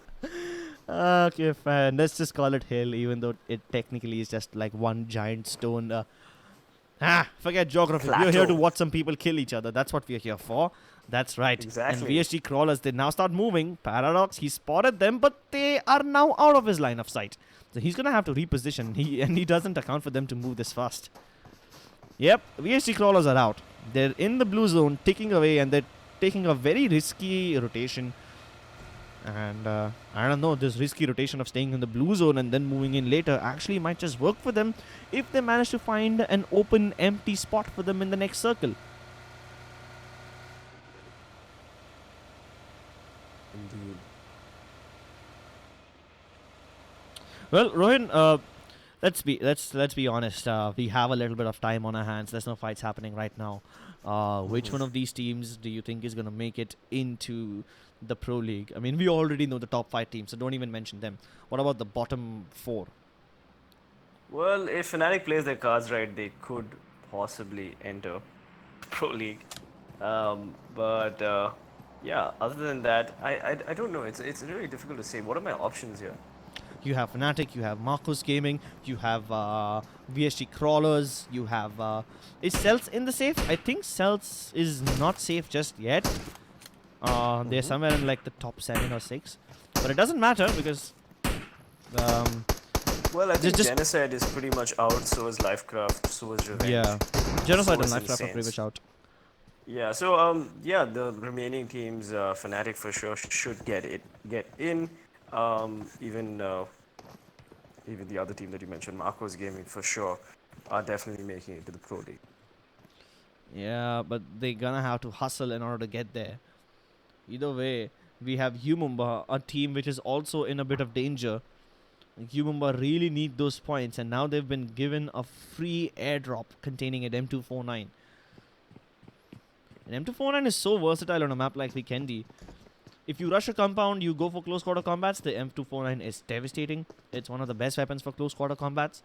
Okay, fine. Let's just call it hill, even though it technically is just like one giant stone. Forget geography. Plateau. We're here to watch some people kill each other. That's what we're here for. That's right. Exactly. And VSG Crawlers, they now start moving. Paradox, he spotted them, but they are now out of his line of sight. So he's going to have to reposition. He doesn't account for them to move this fast. Yep, VSG Crawlers are out. They're in the blue zone, ticking away, and they're taking a very risky rotation. And I don't know, this risky rotation of staying in the blue zone and then moving in later actually might just work for them if they manage to find an open, empty spot for them in the next circle. Indeed. Well, Rohin, let's be honest. We have a little bit of time on our hands. There's no fights happening right now. Which one of these teams do you think is going to make it into the Pro League? I mean, we already know the top 5 teams, so don't even mention them. What about the bottom 4? Well, if Fnatic plays their cards right, they could possibly enter Pro League. But yeah, other than that, I don't know. It's really difficult to say. What are my options here? You have Fnatic, you have Marcos Gaming, you have VSG Crawlers, you have... is Celtz in the safe? I think Celtz is not safe just yet. They're somewhere in like the top 7 or 6. But it doesn't matter because... Well, I think just- Genocide is pretty much out, so is LifeCraft, so is Revenge. yeah. Genocide and is LifeCraft are Insane. pretty much out. Yeah, so yeah, the remaining teams, Fnatic for sure should get in. Even the other team that you mentioned, Marcos Gaming for sure, are definitely making it to the Pro League. Yeah, but they're gonna have to hustle in order to get there. Either way, we have Umumba, a team which is also in a bit of danger. Umumba really need those points, and now they've been given a free airdrop containing an M249. An M249 is so versatile on a map like Vikendi. If you rush a compound, you go for close quarter combats, the M249 is devastating. It's one of the best weapons for close quarter combats.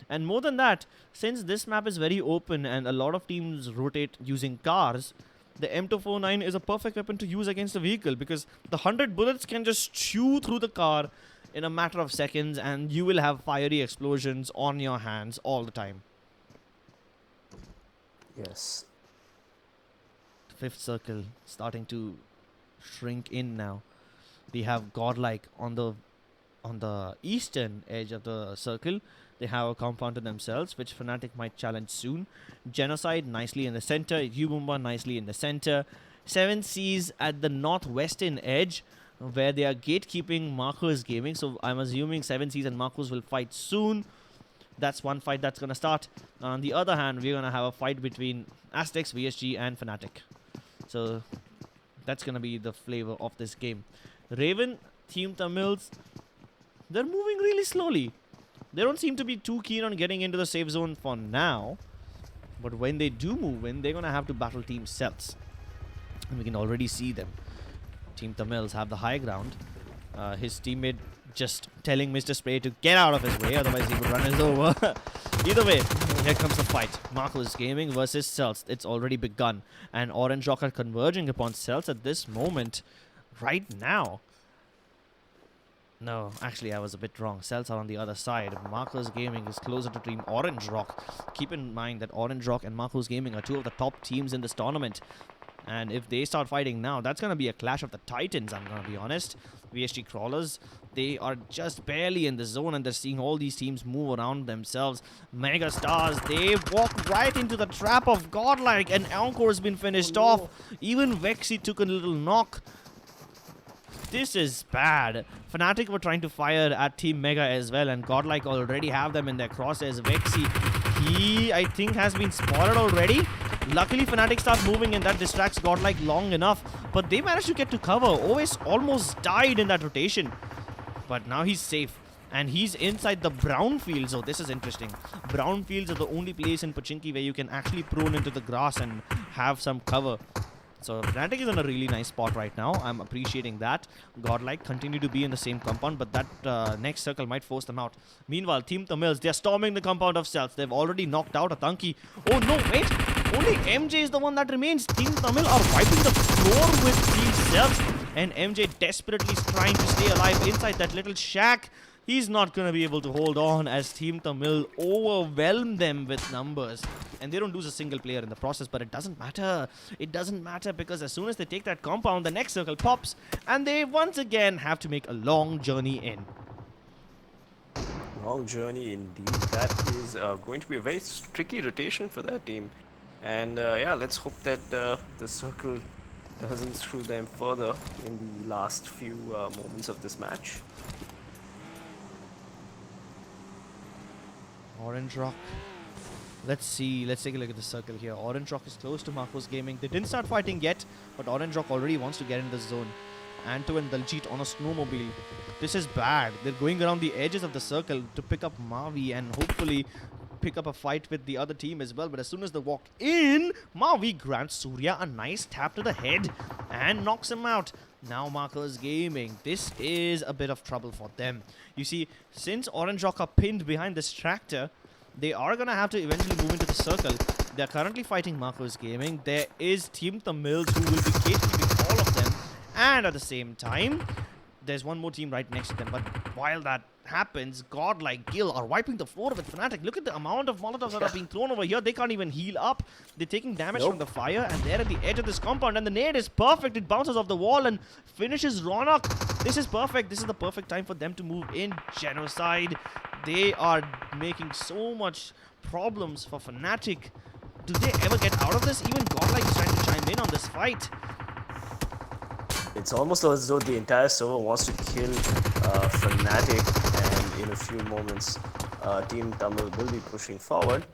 And more than that, since this map is very open and a lot of teams rotate using cars, the M249 is a perfect weapon to use against a vehicle because the 100 bullets can just chew through the car in a matter of seconds and you will have fiery explosions on your hands all the time. Yes. Fifth circle starting to shrink in now. We have Godlike on the eastern edge of the circle. They have a compound to themselves, which Fnatic might challenge soon. Genocide nicely in the center. Umumba nicely in the center. 7Cs at the northwestern edge, where they are gatekeeping Marcos Gaming. So I'm assuming 7Cs and Marcos will fight soon. That's one fight that's going to start. On the other hand, we're going to have a fight between Aztec, VSG, and Fnatic. So that's going to be the flavor of this game. Raven, TeamTamilas, they're moving really slowly. They don't seem to be too keen on getting into the safe zone for now. But when they do move in, they're going to have to battle Team Celtz. And we can already see them. TeamTamilas have the high ground. His teammate just telling Mr. Spray to get out of his way, otherwise he would run us over. Either way, here comes the fight. Marcos Gaming versus Celtz. It's already begun. And Orange Rock are converging upon Celtz at this moment. Right now. No, actually I was a bit wrong. Celtz are on the other side. Marcos Gaming is closer to Team Orange Rock. Keep in mind that Orange Rock and Marcos Gaming are two of the top teams in this tournament. And if they start fighting now, that's going to be a clash of the titans, I'm going to be honest. VSG Crawlers, they are just barely in the zone and they're seeing all these teams move around themselves. MegaStars, they walk right into the trap of Godlike and Encore has been finished off. Even Vexy took a little knock. This is bad. Fnatic were trying to fire at Team Mega as well, and Godlike already have them in their crosshairs. Vexy, he, I think, has been spotted already. Luckily, Fnatic start moving and that distracts Godlike long enough. But they managed to get to cover. OS almost died in that rotation. But now he's safe. And he's inside the brown fields. Oh, this is interesting. Brown fields are the only place in Pochinki where you can actually prone into the grass and have some cover. So Fnatic is in a really nice spot right now. I'm appreciating that. Godlike continue to be in the same compound, but that next circle might force them out. Meanwhile, TeamTamilas, they're storming the compound of Celtz. They've already knocked out a Tanki. Oh no, wait! Only MJ is the one that remains. TeamTamil are wiping the floor with Team Celtz, and MJ desperately is trying to stay alive inside that little shack. He's not going to be able to hold on as TeamTamil overwhelm them with numbers. And they don't lose a single player in the process, but it doesn't matter. It doesn't matter because as soon as they take that compound, the next circle pops, and they once again have to make a long journey in. Long journey indeed. That is going to be a very tricky rotation for that team. And yeah, let's hope that the circle doesn't screw them further in the last few moments of this match. Orange Rock. Let's see. Let's take a look at the circle here. Orange Rock is close to Marcos Gaming. They didn't start fighting yet, but Orange Rock already wants to get in the zone. Anto and Daljit on a snowmobile. This is bad. They're going around the edges of the circle to pick up Mavi and hopefully pick up a fight with the other team as well. But as soon as they walk in, Mavi grants Surya a nice tap to the head and knocks him out. Now Marcos Gaming, this is a bit of trouble for them. You see, since Orange Rock are pinned behind this tractor, they are going to have to eventually move into the circle. They're currently fighting Marcos Gaming. There is TeamTamilas who will be gatekeeping all of them. And at the same time, there's one more team right next to them. But while that happens, Godlike, Gil are wiping the floor with Fnatic. Look at the amount of Molotovs that are being thrown over here. They can't even heal up. They're taking damage from the fire, and they're at the edge of this compound. And the nade is perfect. It bounces off the wall and finishes Ronak. This is perfect. This is the perfect time for them to move in. Genocide. They are making so much problems for Fnatic. Do they ever get out of this? Even Godlike is trying to chime in on this fight. It's almost as though the entire server wants to kill Fnatic, and in a few moments, Team Tamil will be pushing forward.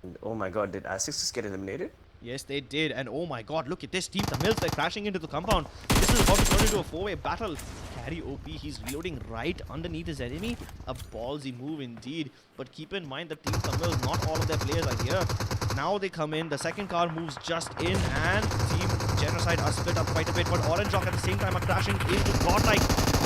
And oh my god, did Aztec just get eliminated? Yes, they did. And oh my god, look at this. TeamTamilas, they're crashing into the compound. This is about to turn into a 4-way battle. Carry OP, he's reloading right underneath his enemy. A ballsy move indeed. But keep in mind that TeamTamilas, not all of their players are here. Now they come in. The second car moves just in, and Team Genocide are split up quite a bit. But Orange Rock at the same time are crashing into Godlike.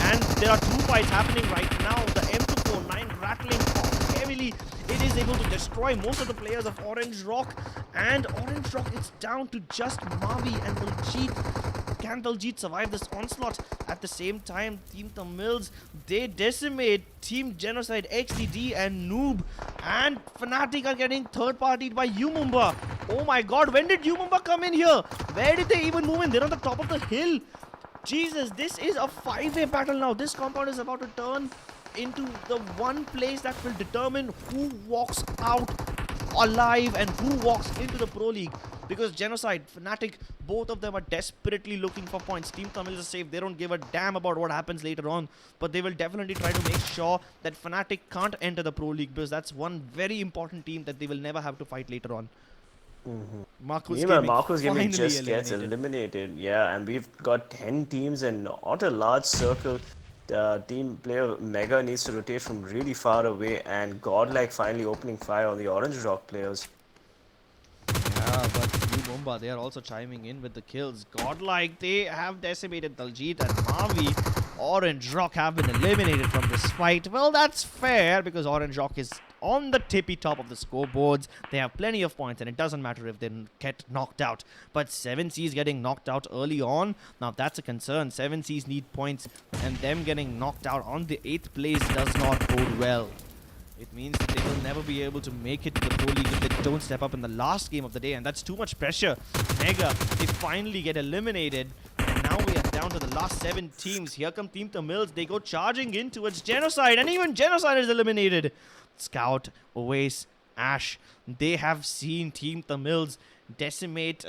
And there are two fights happening right now. The M249 rattling off heavily. It is able to destroy most of the players of Orange Rock. And Orange Rock is down to just Mavi and Daljeet. Can Daljeet survive this onslaught? At the same time, TeamTamilas, they decimate Team Genocide, XDD and Noob. And Fnatic are getting third-partied by Umumba. Oh my god, when did Umumba come in here? Where did they even move in? They're on the top of the hill. Jesus, this is a 5-way battle now. This compound is about to turn into the one place that will determine who walks out alive and who walks into the Pro League. Because Genocide, Fnatic, both of them are desperately looking for points. TeamTamilas is safe. They don't give a damn about what happens later on. But they will definitely try to make sure that Fnatic can't enter the Pro League, because that's one very important team that they will never have to fight later on. Marco's Gaming just gets eliminated. Yeah, and we've got 10 teams and not a large circle. Team player Mega needs to rotate from really far away, and Godlike finally opening fire on the Orange Rock players. Yeah, but Umumba, they are also chiming in with the kills. Godlike, they have decimated Daljeet, and Mavi. Orange Rock have been eliminated from this fight. Well, that's fair, because Orange Rock is on the tippy top of the scoreboards. They have plenty of points, and it doesn't matter if they get knocked out. But 7Cs getting knocked out early on, now that's a concern. 7Cs need points, and them getting knocked out on the 8th place does not bode well. It means that they will never be able to make it to the Pro League if they don't step up in the last game of the day, and that's too much pressure. Mega, they finally get eliminated. And now we are down to the last 7 teams. Here come TeamTamilas. They go charging in towards Genocide, and even Genocide is eliminated. Scout, Oasis, Ash, they have seen TeamTamilas decimate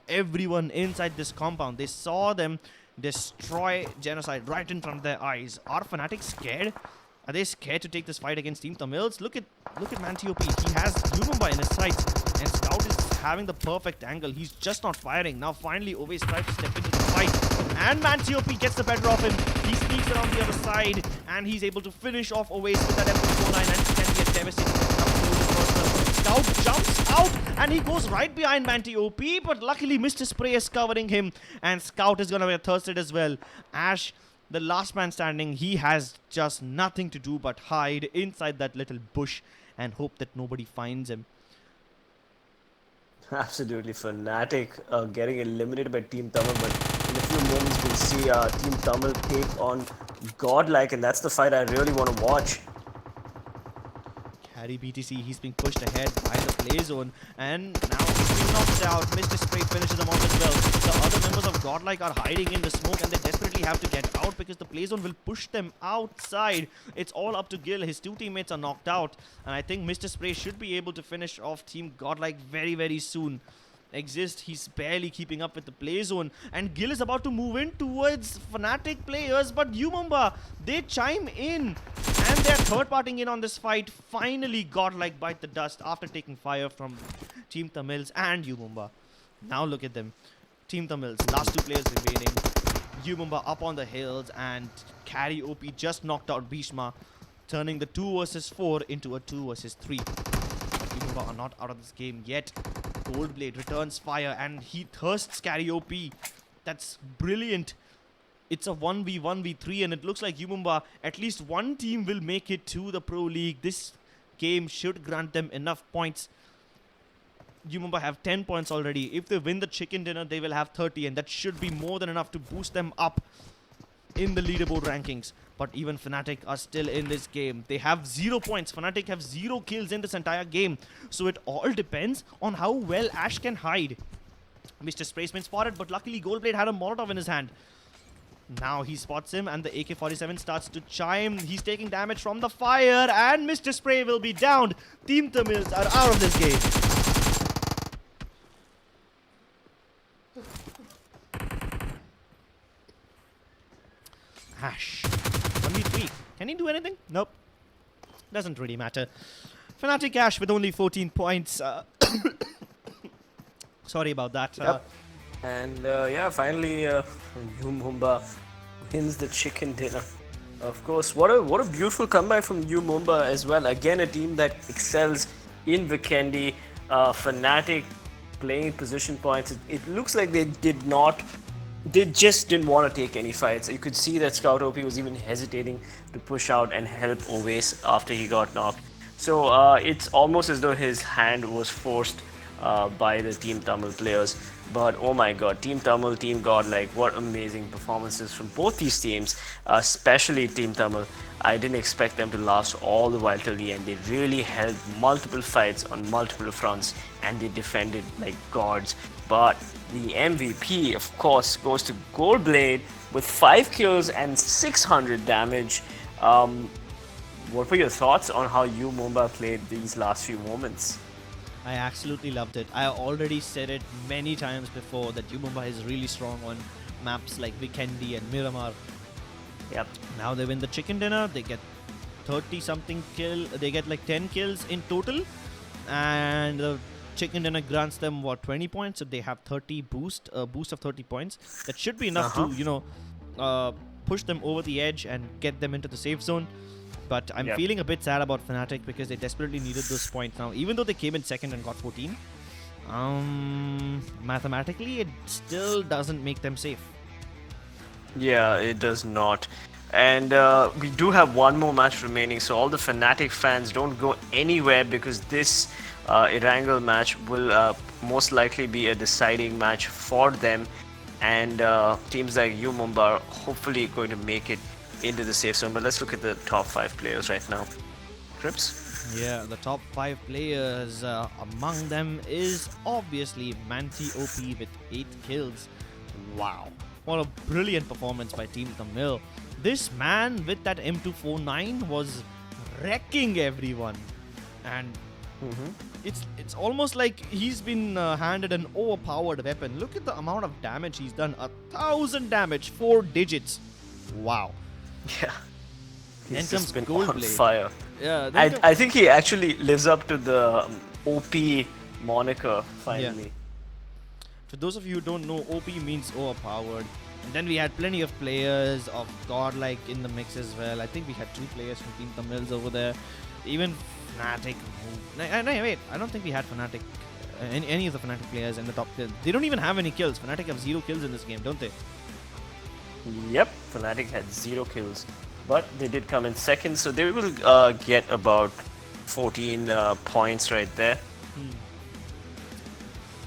everyone inside this compound. They saw them destroy Genocide right in front of their eyes. Are Fnatic scared? Are they scared to take this fight against TeamTamilas? Look at MantOP. He has Umumba in his sights, and Scout is having the perfect angle. He's just not firing. Now finally Oasis tries to step into the fight, and MantOP gets the better of him. He sneaks around the other side, and he's able to finish off Oasis with that M449, and it can be a devastating Scout jumps out, and he goes right behind MantOP, but luckily Mr. Spray is covering him, and Scout is gonna be thirsted as well. Ash, the last man standing, he has just nothing to do but hide inside that little bush and hope that nobody finds him. Absolutely, Fnatic getting eliminated by Team Tamil, but in a few moments we'll see Team Tamil take on Godlike, and that's the fight I really want to watch. Harry BTC, he's being pushed ahead by the play zone, and now he's being knocked out. Mr. Spray finishes him off as well. The other members of Godlike are hiding in the smoke, and they desperately have to get out because the play zone will push them outside. It's all up to Gil. His 2 teammates are knocked out, and I think Mr. Spray should be able to finish off Team Godlike very, very soon. Exist, he's barely keeping up with the play zone, and Gil is about to move in towards Fnatic players, but Umumba, they chime in, and they're third-parting in on this fight. Finally, Godlike bite the dust after taking fire from TeamTamilas and Umumba. Now look at them. TeamTamilas, last 2 players remaining. Umumba up on the hills, and Carry OP just knocked out Bhishma, turning the 2 versus 4 into a 2 versus 3. But Umumba are not out of this game yet. Goldblade returns fire, and he thirsts Carry OP. That's brilliant. It's a 1v1v3, and it looks like Umumba, at least one team will make it to the Pro League. This game should grant them enough points. Umumba have 10 points already. If they win the chicken dinner, they will have 30, and that should be more than enough to boost them up. in the leaderboard rankings. But even Fnatic are still in this game. They have 0 points. Fnatic have 0 kills in this entire game. So it all depends on how well Ash can hide. Mr. Spray's been spotted, but luckily Goldblade had a Molotov in his hand. Now he spots him and the AK-47 starts to chime. He's taking damage from the fire and Mr. Spray will be downed. TeamTamilas are out of this game. Ash. 1v3. Can he do anything? Nope. Doesn't really matter. Fnatic Ash with only 14 points. Sorry about that. Yep. And yeah, finally, Mumba wins the chicken dinner. Of course, what a beautiful comeback from Mumba as well. Again, a team that excels in Vikendi. Fnatic playing position points. It looks like they just didn't want to take any fights. You could see that Scout OP was even hesitating to push out and help Oves after he got knocked. So it's almost as though his hand was forced by the Team Tamil players. But oh my god, Team Tamil, Team Godlike, what amazing performances from both these teams, especially Team Tamil. I didn't expect them to last all the while till the end. They really held multiple fights on multiple fronts and they defended like gods. But the MVP, of course, goes to Goldblade with 5 kills and 600 damage. What were your thoughts on how Mumba played these last few moments? I absolutely loved it. I already said it many times before that Mumba is really strong on maps like Vikendi and Miramar. Yep. Now they win the chicken dinner. They get 30 something kill. They get like 10 kills in total. And the chicken dinner grants them what, 20 points. So they have 30 boost of 30 points. That should be enough to, push them over the edge and get them into the safe zone. But I'm feeling a bit sad about Fnatic because they desperately needed those points now. Even though they came in second and got 14, mathematically it still doesn't make them safe. Yeah, it does not. And we do have one more match remaining, so all the Fnatic fans don't go anywhere because this Erangel match will most likely be a deciding match for them. And teams like Mumba are hopefully going to make it into the safe zone. But let's look at the top 5 players right now. Crips? Yeah, the top 5 players, among them is obviously Manti OP with 8 kills. Wow, what a brilliant performance by Team Tamil. This man with that M249 was wrecking everyone. And it's almost like he's been handed an overpowered weapon. Look at the amount of damage he's done. 1,000 damage, 4 digits. Wow. Yeah. Then He's comes just been Goldblade. on fire. Yeah, I think he actually lives up to the OP moniker finally. Yeah. For those of you who don't know, OP means overpowered. And then we had plenty of players of Godlike in the mix as well. I think we had 2 players from Team Tamils over there. Even Fnatic. No, wait. I don't think we had Fnatic. Any of the Fnatic players in the top 10. They don't even have any kills. Fnatic have 0 kills in this game, don't they? Yep, Fnatic had 0 kills, but they did come in second, so they will get about 14 points right there.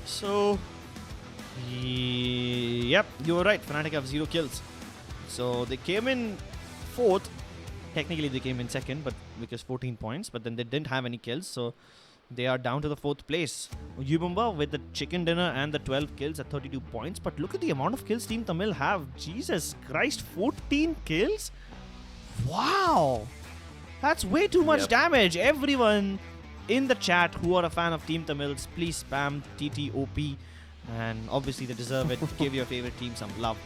So, yep, you were right. Fnatic have 0 kills. So they came in 4th. Technically they came in second, but because 14 points, but then they didn't have any kills, so they are down to the 4th place. Mumba with the chicken dinner and the 12 kills at 32 points. But look at the amount of kills Team Tamil have. Jesus Christ, 14 kills? Wow! That's way too much damage. Everyone in the chat who are a fan of Team Tamils, please spam TTOP. And obviously they deserve it. Give your favorite team some love.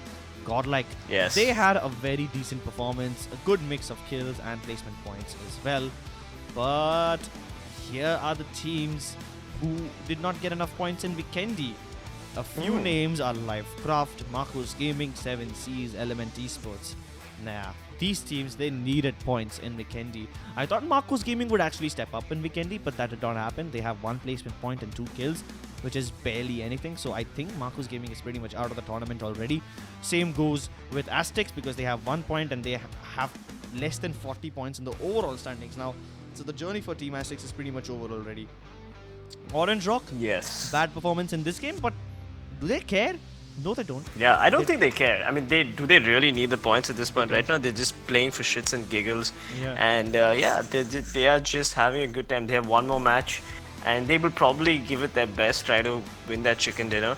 Godlike. Yes. They had a very decent performance. A good mix of kills and placement points as well. But here are the teams who did not get enough points in Vikendi. A few names are LCraft, Marcos Gaming, 7Cs, Elmnt Esports. Nah, these teams, they needed points in Vikendi. I thought Marcos Gaming would actually step up in Vikendi, but that did not happen. They have 1 placement point and 2 kills, which is barely anything. So I think Marcos Gaming is pretty much out of the tournament already. Same goes with Aztecs because they have 1 point and they have less than 40 points in the overall standings now. So the journey for Team Aztecs is pretty much over already. Orange Rock, Yes. bad performance in this game, but do they care? No, they don't. Yeah, I don't think they care. I mean, do they really need the points at this point? Right now, they're just playing for shits and giggles. Yeah. And yeah, they are just having a good time. They have one more match, and they will probably give it their best, try to win that chicken dinner.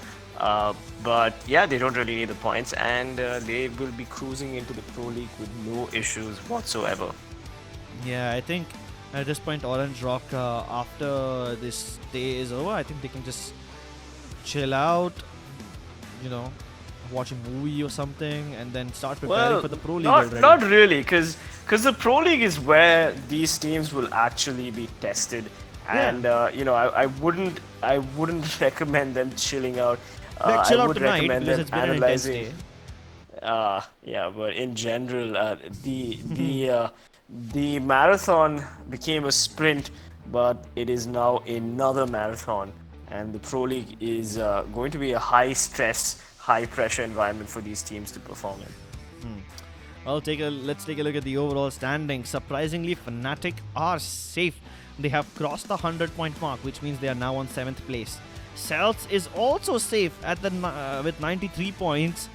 But yeah, they don't really need the points, and they will be cruising into the Pro League with no issues whatsoever. Yeah, I think at this point, Orange Rock, after this day is over, I think they can just chill out, you know, watch a movie or something, and then start preparing for the Pro League already. Not really, because the Pro League is where these teams will actually be tested, and you know, I wouldn't recommend them chilling out. Like, chill I out would tonight recommend because them it's been an intense analyzing. day. Yeah, but in general, the marathon became a sprint, but it is now another marathon, and the Pro League is going to be a high stress, high pressure environment for these teams to perform in. Well, let's take a look at the overall standings. Surprisingly, Fnatic are safe. They have crossed the 100-point mark, which means they are now on 7th place. Celtz is also safe at the with 93 points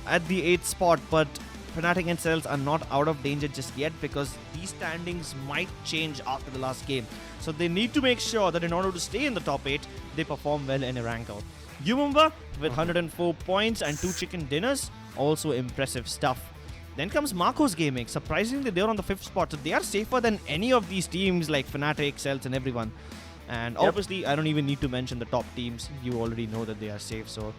at the 8th spot, but Fnatic and Celtz are not out of danger just yet because these standings might change after the last game. So they need to make sure that in order to stay in the top 8, they perform well in Erangel. Umemba with 104 points and 2 chicken dinners, also impressive stuff. Then comes Marcos Gaming. Surprisingly, they're on the 5th spot, so they are safer than any of these teams like Fnatic, Celtz, and everyone. And obviously, I don't even need to mention the top teams. You already know that they are safe. So,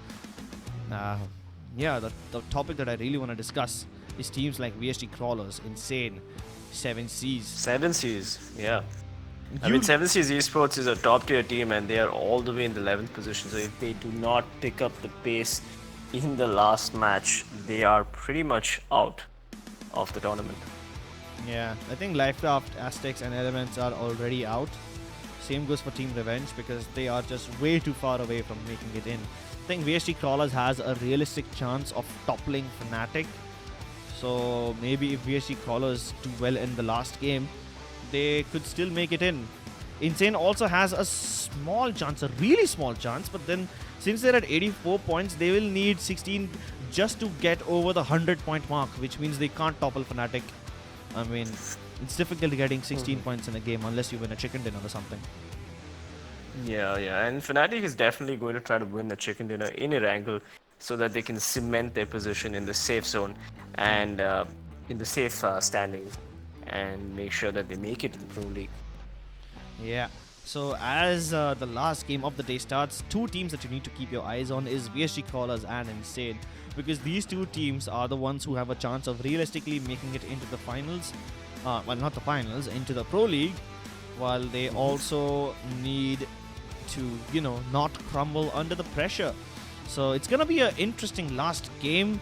yeah, the topic that I really want to discuss is teams like VSG Crawlers, Insane, 7Cs. 7Cs, yeah. I mean, 7Cs Esports is a top tier team, and they are all the way in the 11th position. So if they do not pick up the pace in the last match, they are pretty much out of the tournament. Yeah, I think LCraft, Aztecs, and Elements are already out. Same goes for Team Revenge because they are just way too far away from making it in. I think VSG Crawlers has a realistic chance of toppling Fnatic. So maybe if VSG Crawlers do well in the last game, they could still make it in. Insane also has a small chance, a really small chance, but then since they're at 84 points, they will need 16 just to get over the 100-point mark, which means they can't topple Fnatic. I mean, it's difficult getting 16 points in a game unless you win a chicken dinner or something. Yeah, and Fnatic is definitely going to try to win the chicken dinner in Erangel so that they can cement their position in the safe zone and in the safe standings and make sure that they make it to the Pro League. Yeah. So as the last game of the day starts, 2 teams that you need to keep your eyes on is VSG Crawlers and Insane, because these 2 teams are the ones who have a chance of realistically making it into the finals. Well, not the finals, into the Pro League, while they also need to, you know, not crumble under the pressure. So it's gonna be an interesting last game.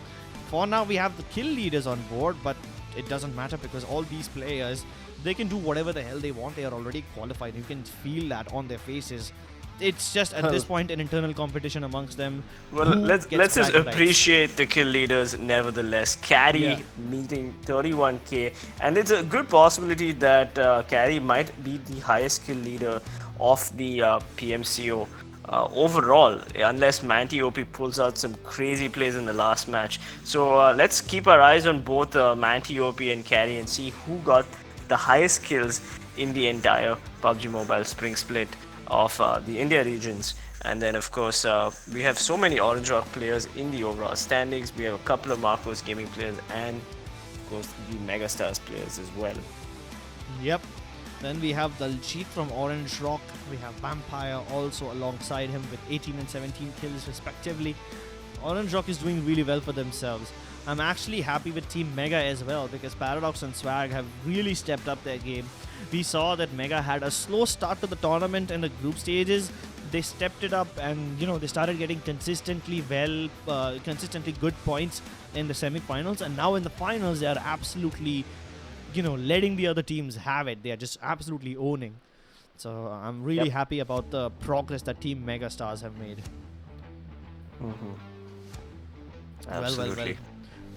For now, we have the kill leaders on board, but it doesn't matter because all these players, they can do whatever the hell they want. They are already qualified. You can feel that on their faces. It's just at this point an internal competition amongst them. Well, let's just appreciate the kill leaders nevertheless. Carry meeting 31k, and it's a good possibility that Carry might be the highest kill leader of the PMCO overall, unless Manti OP pulls out some crazy plays in the last match. So let's keep our eyes on both Manti OP and Carry and see who got the highest kills in the entire PUBG Mobile Spring Split of the India regions. And then of course we have so many Orange Rock players in the overall standings. We have a couple of Marcos Gaming players and of course the MegaStars players as well. Yep. Then we have Daljeet from Orange Rock. We have Vampire also alongside him with 18 and 17 kills respectively. Orange Rock is doing really well for themselves. I'm actually happy with Team Mega as well because Paradox and Swag have really stepped up their game. We saw that Mega had a slow start to the tournament in the group stages. They stepped it up and, you know, they started getting consistently good points in the semi-finals, and now in the finals they are absolutely, you know, letting the other teams have it. They are just absolutely owning. So I'm really happy about the progress that Team MegaStars have made. Absolutely.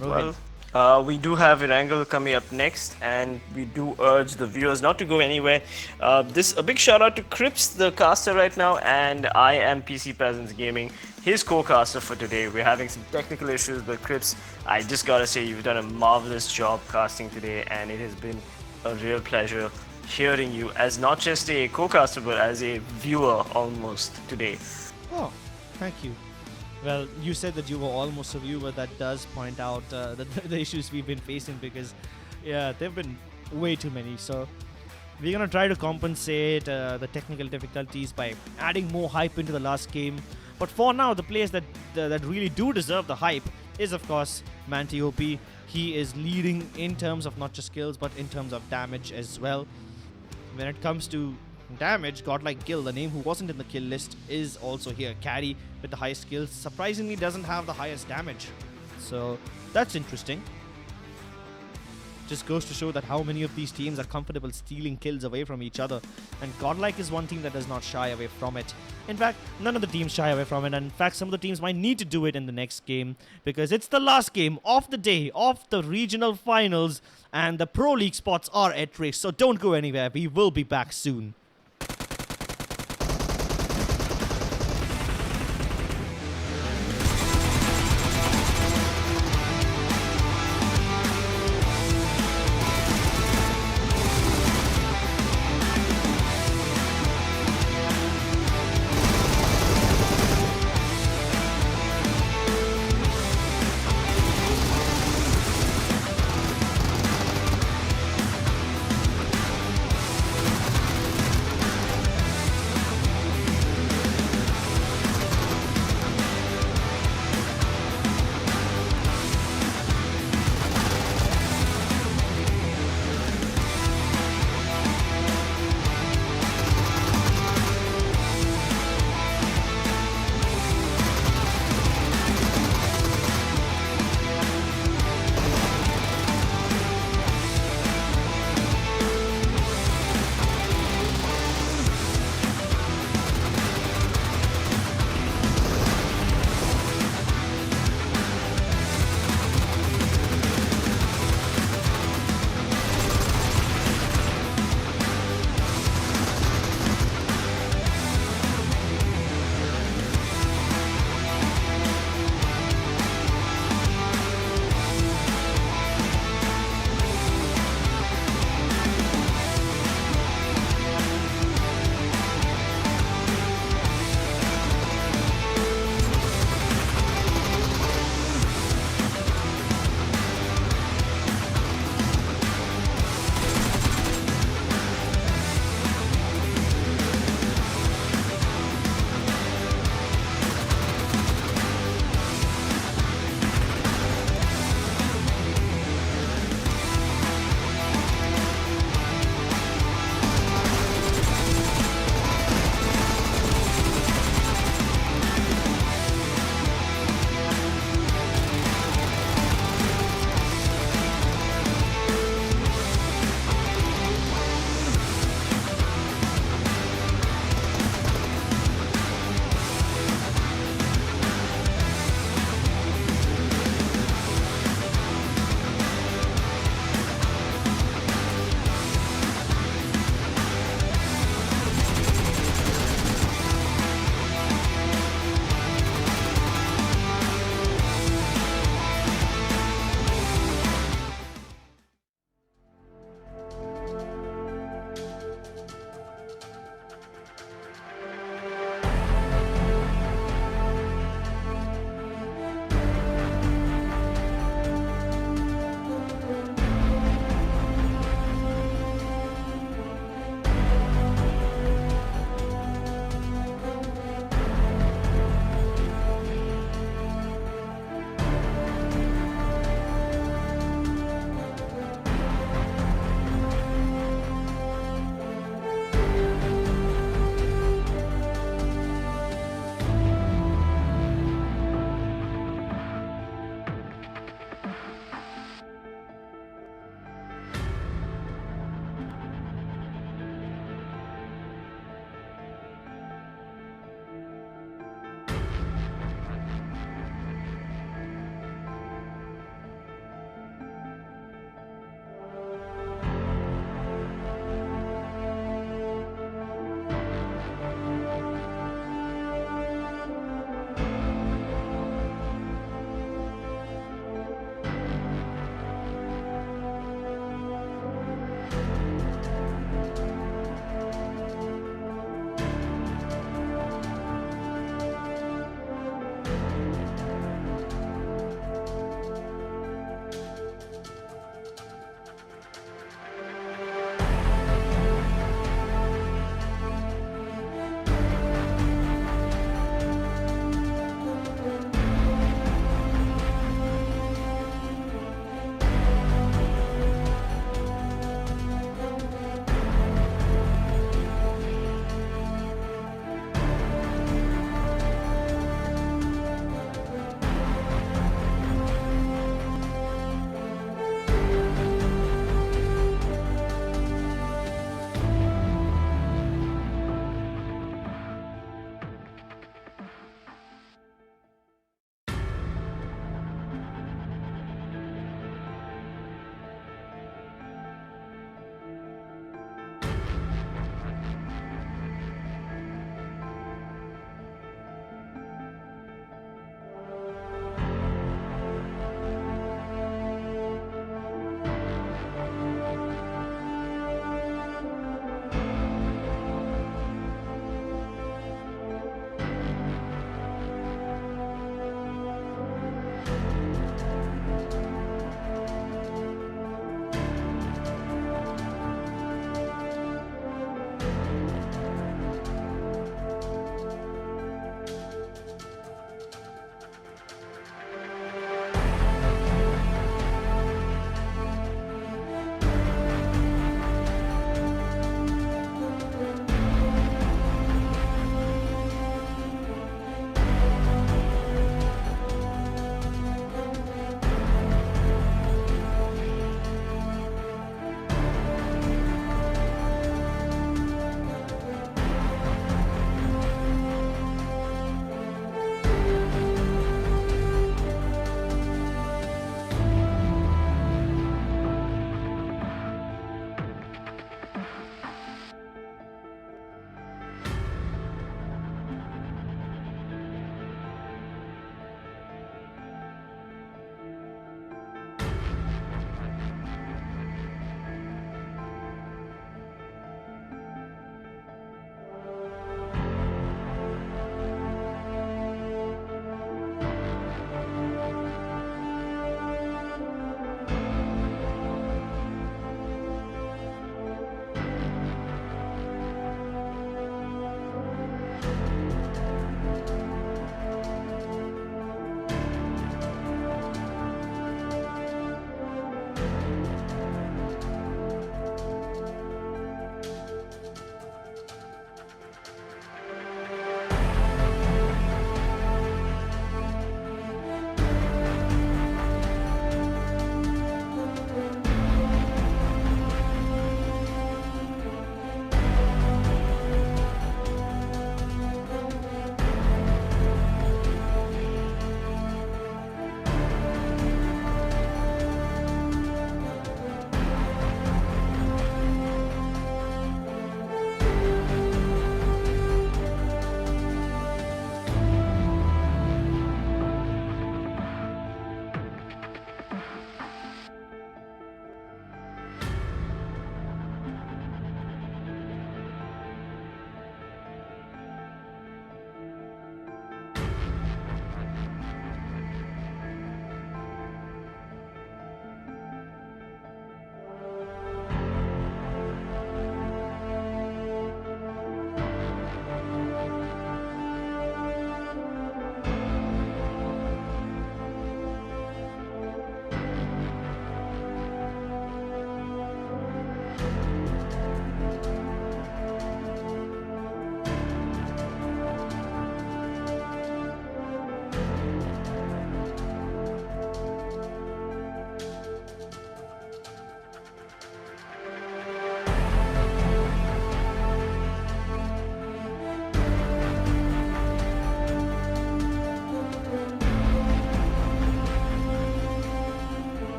Well. We do have Erangel coming up next, and we do urge the viewers not to go anywhere. A big shout out to Crips, the caster right now, and I am PC Presence Gaming, his co-caster for today. We're having some technical issues, but Crips, I just gotta say you've done a marvelous job casting today, and it has been a real pleasure hearing you as not just a co-caster, but as a viewer almost today. Oh, thank you. Well, you said that you were almost a viewer. That does point out the issues we've been facing because, yeah, there've been way too many. So we're gonna try to compensate the technical difficulties by adding more hype into the last game. But for now, the players that really do deserve the hype is, of course, Manti-OP. He is leading in terms of not just skills, but in terms of damage as well. When it comes to damage, Godlike Gill, the name who wasn't in the kill list, is also here. Carry with the highest skills, surprisingly doesn't have the highest damage. So that's interesting. Just goes to show that how many of these teams are comfortable stealing kills away from each other. And Godlike is one team that does not shy away from it. In fact, none of the teams shy away from it. And in fact, some of the teams might need to do it in the next game because it's the last game of the day of the regional finals and the Pro League spots are at risk. So don't go anywhere. We will be back soon.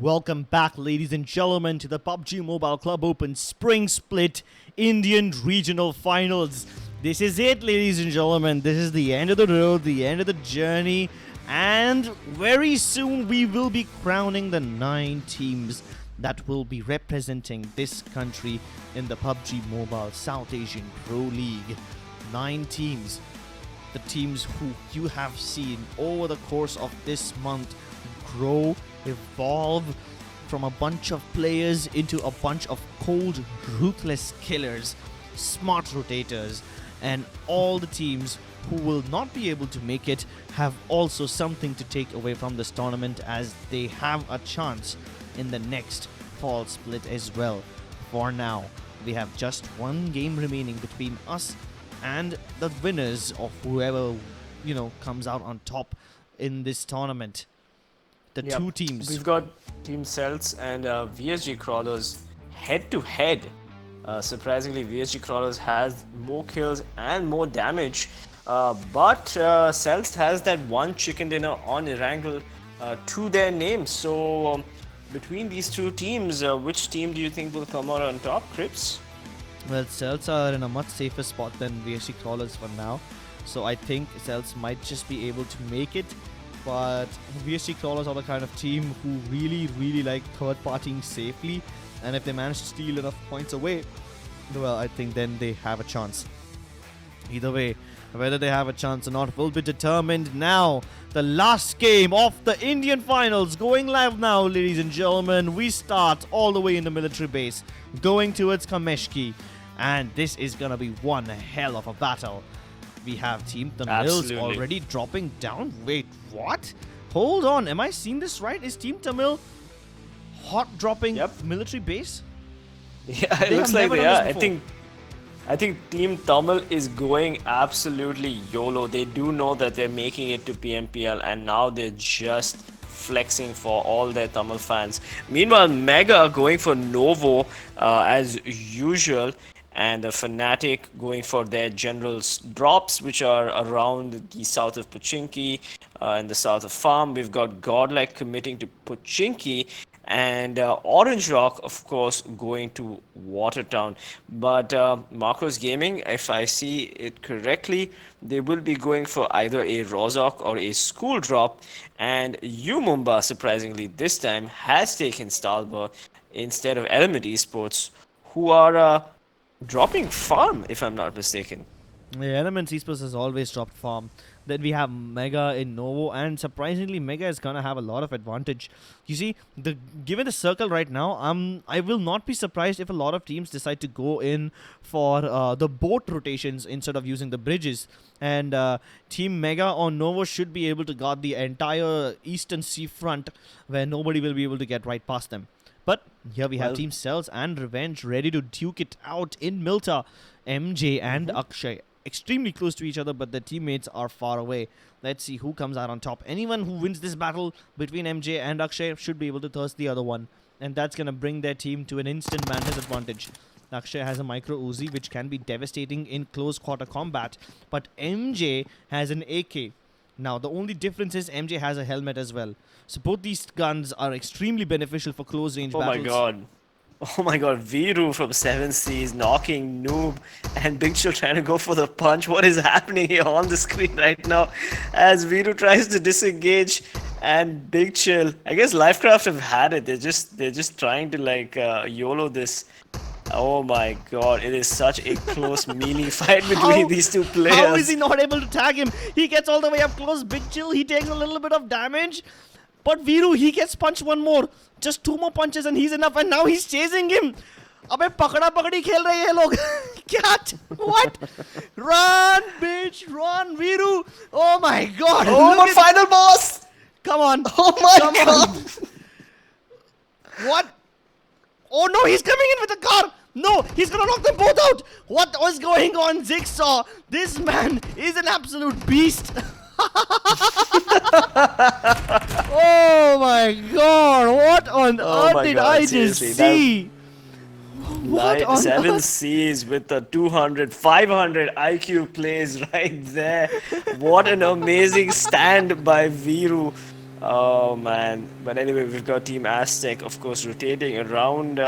Welcome back, ladies and gentlemen, to the PUBG Mobile Club Open Spring Split Indian Regional Finals. This is it, ladies and gentlemen. This is the end of the road, the end of the journey, and very soon we will be crowning the 9 teams that will be representing this country in the PUBG Mobile South Asian Pro League. 9 teams. The teams who you have seen over the course of this month grow, evolve from a bunch of players into a bunch of cold, ruthless killers, smart rotators, and all the teams who will not be able to make it have also something to take away from this tournament, as they have a chance in the next fall split as well. For now, we have just one game remaining between us and the winners of whoever, comes out on top in this tournament. The two teams. We've got Team Celtz and VSG Crawlers head to head. Surprisingly, VSG Crawlers has more kills and more damage, but Celtz has that one chicken dinner on Erangel to their name. So between these two teams, which team do you think will come out on top, Crips? Well, Celtz are in a much safer spot than VSG Crawlers for now, so I think Celtz might just be able to make it. But VSG Crawlers are the kind of team who really like third-partying safely, and if they manage to steal enough points away, well, I think then they have a chance. Either way, whether they have a chance or not will be determined now. The last game of the Indian finals going live now, ladies and gentlemen. We start all the way in the military base, going towards Kameshki, and this is gonna be one hell of a battle. We have TeamTamilas already dropping down. Wait, what? Hold on, am I seeing this right? Is TeamTamil hot dropping military base? Yeah, it looks like they are. I think Team Tamil is going absolutely YOLO. They do know that they're making it to PMPL, and now they're just flexing for all their Tamil fans. Meanwhile, Mega going for Novo as usual, and the Fnatic going for their general drops, which are around the south of Pochinki and the south of Farm. We've got Godlike committing to Pochinki, and Orange Rock, of course, going to Watertown. But Macros Gaming, if I see it correctly, they will be going for either a Rozok or a School Drop. And Mumba, surprisingly, this time has taken Stalber instead of Elmnt Esports, who are dropping Farm, if I'm not mistaken. Yeah, Elmnt Esports has always dropped Farm. Then we have Mega in Novo, and surprisingly, Mega is gonna have a lot of advantage. You see, given the circle right now, I will not be surprised if a lot of teams decide to go in for the boat rotations instead of using the bridges. And Team Mega or Novo should be able to guard the entire eastern seafront, where nobody will be able to get right past them. But here we have Team Celtz and Revenge ready to duke it out in Milta. MJ and Akshay extremely close to each other, but their teammates are far away. Let's see who comes out on top. Anyone who wins this battle between MJ and Akshay should be able to thirst the other one, and that's going to bring their team to an instant madness advantage. Akshay has a micro Uzi, which can be devastating in close quarter combat, but MJ has an AK. Now, the only difference is MJ has a helmet as well. So both these guns are extremely beneficial for close range battles. Oh my god, Viru from 7 Seas knocking Noob, and Big Chill trying to go for the punch. What is happening here on the screen right now as Viru tries to disengage, and Big Chill, I guess LifeCraft have had it. They're just trying to like YOLO this. Oh my god, it is such a close melee fight between these two players. How is he not able to tag him? He gets all the way up close. Big Chill, he takes a little bit of damage. But Viru, he gets punched one more. Just 2 more punches and he's enough. And now he's chasing him. Abey pakda pakdi khel rahe hai ye log. Kya? What? Run, bitch. Run, Viru. Oh my god. Oh, my final boss. Come on. Oh my god. What? Oh no, he's coming in with a car. No, he's gonna knock them both out. What was going on, Zigsaw? This man is an absolute beast. Oh my god, what on earth did I just see? What on 7 earth? Cs with the 200, 500 IQ plays right there. What an amazing stand by Viru. Oh man. But anyway, we've got Team Aztec, of course, rotating around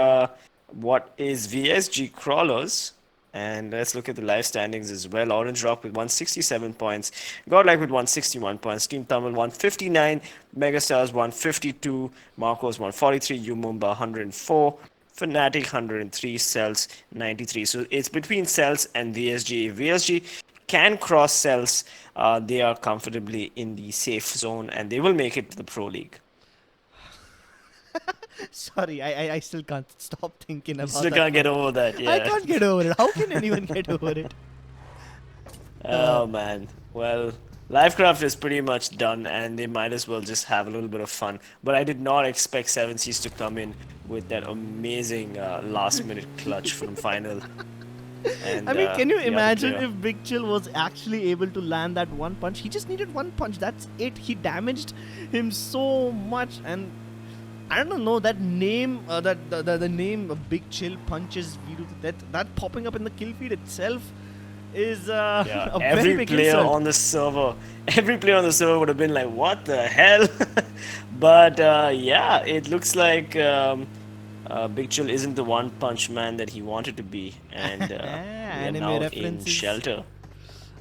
what is VSG Crawlers. And let's look at the live standings as well. Orange Rock with 167 points. Godlike with 161 points. Team Tamil 159. MegaStars 152. Marcos 143. Umumba 104. Fnatic 103. Celtz 93. So it's between Celtz and VSG. If VSG can cross Cells, they are comfortably in the safe zone and they will make it to the Pro League. Sorry, I still can't stop thinking about Still that. can't get over that, yeah. I can't get over it. How can anyone get over it? Oh man. Well, LiveCraft is pretty much done and they might as well just have a little bit of fun. But I did not expect 7Cs to come in with that amazing last minute clutch from final. And, I mean, can you the other imagine player- if Big Chill was actually able to land that one punch? He just needed one punch. That's it. He damaged him so much, and I don't know that name. The name Big Chill punches Viru. That popping up in the kill feed itself is Yeah, a very every big player insult. on the server, would have been like, "What the hell?" But yeah, it looks like Big Chill isn't the one punch man that he wanted to be, and we are Anime now in references. shelter.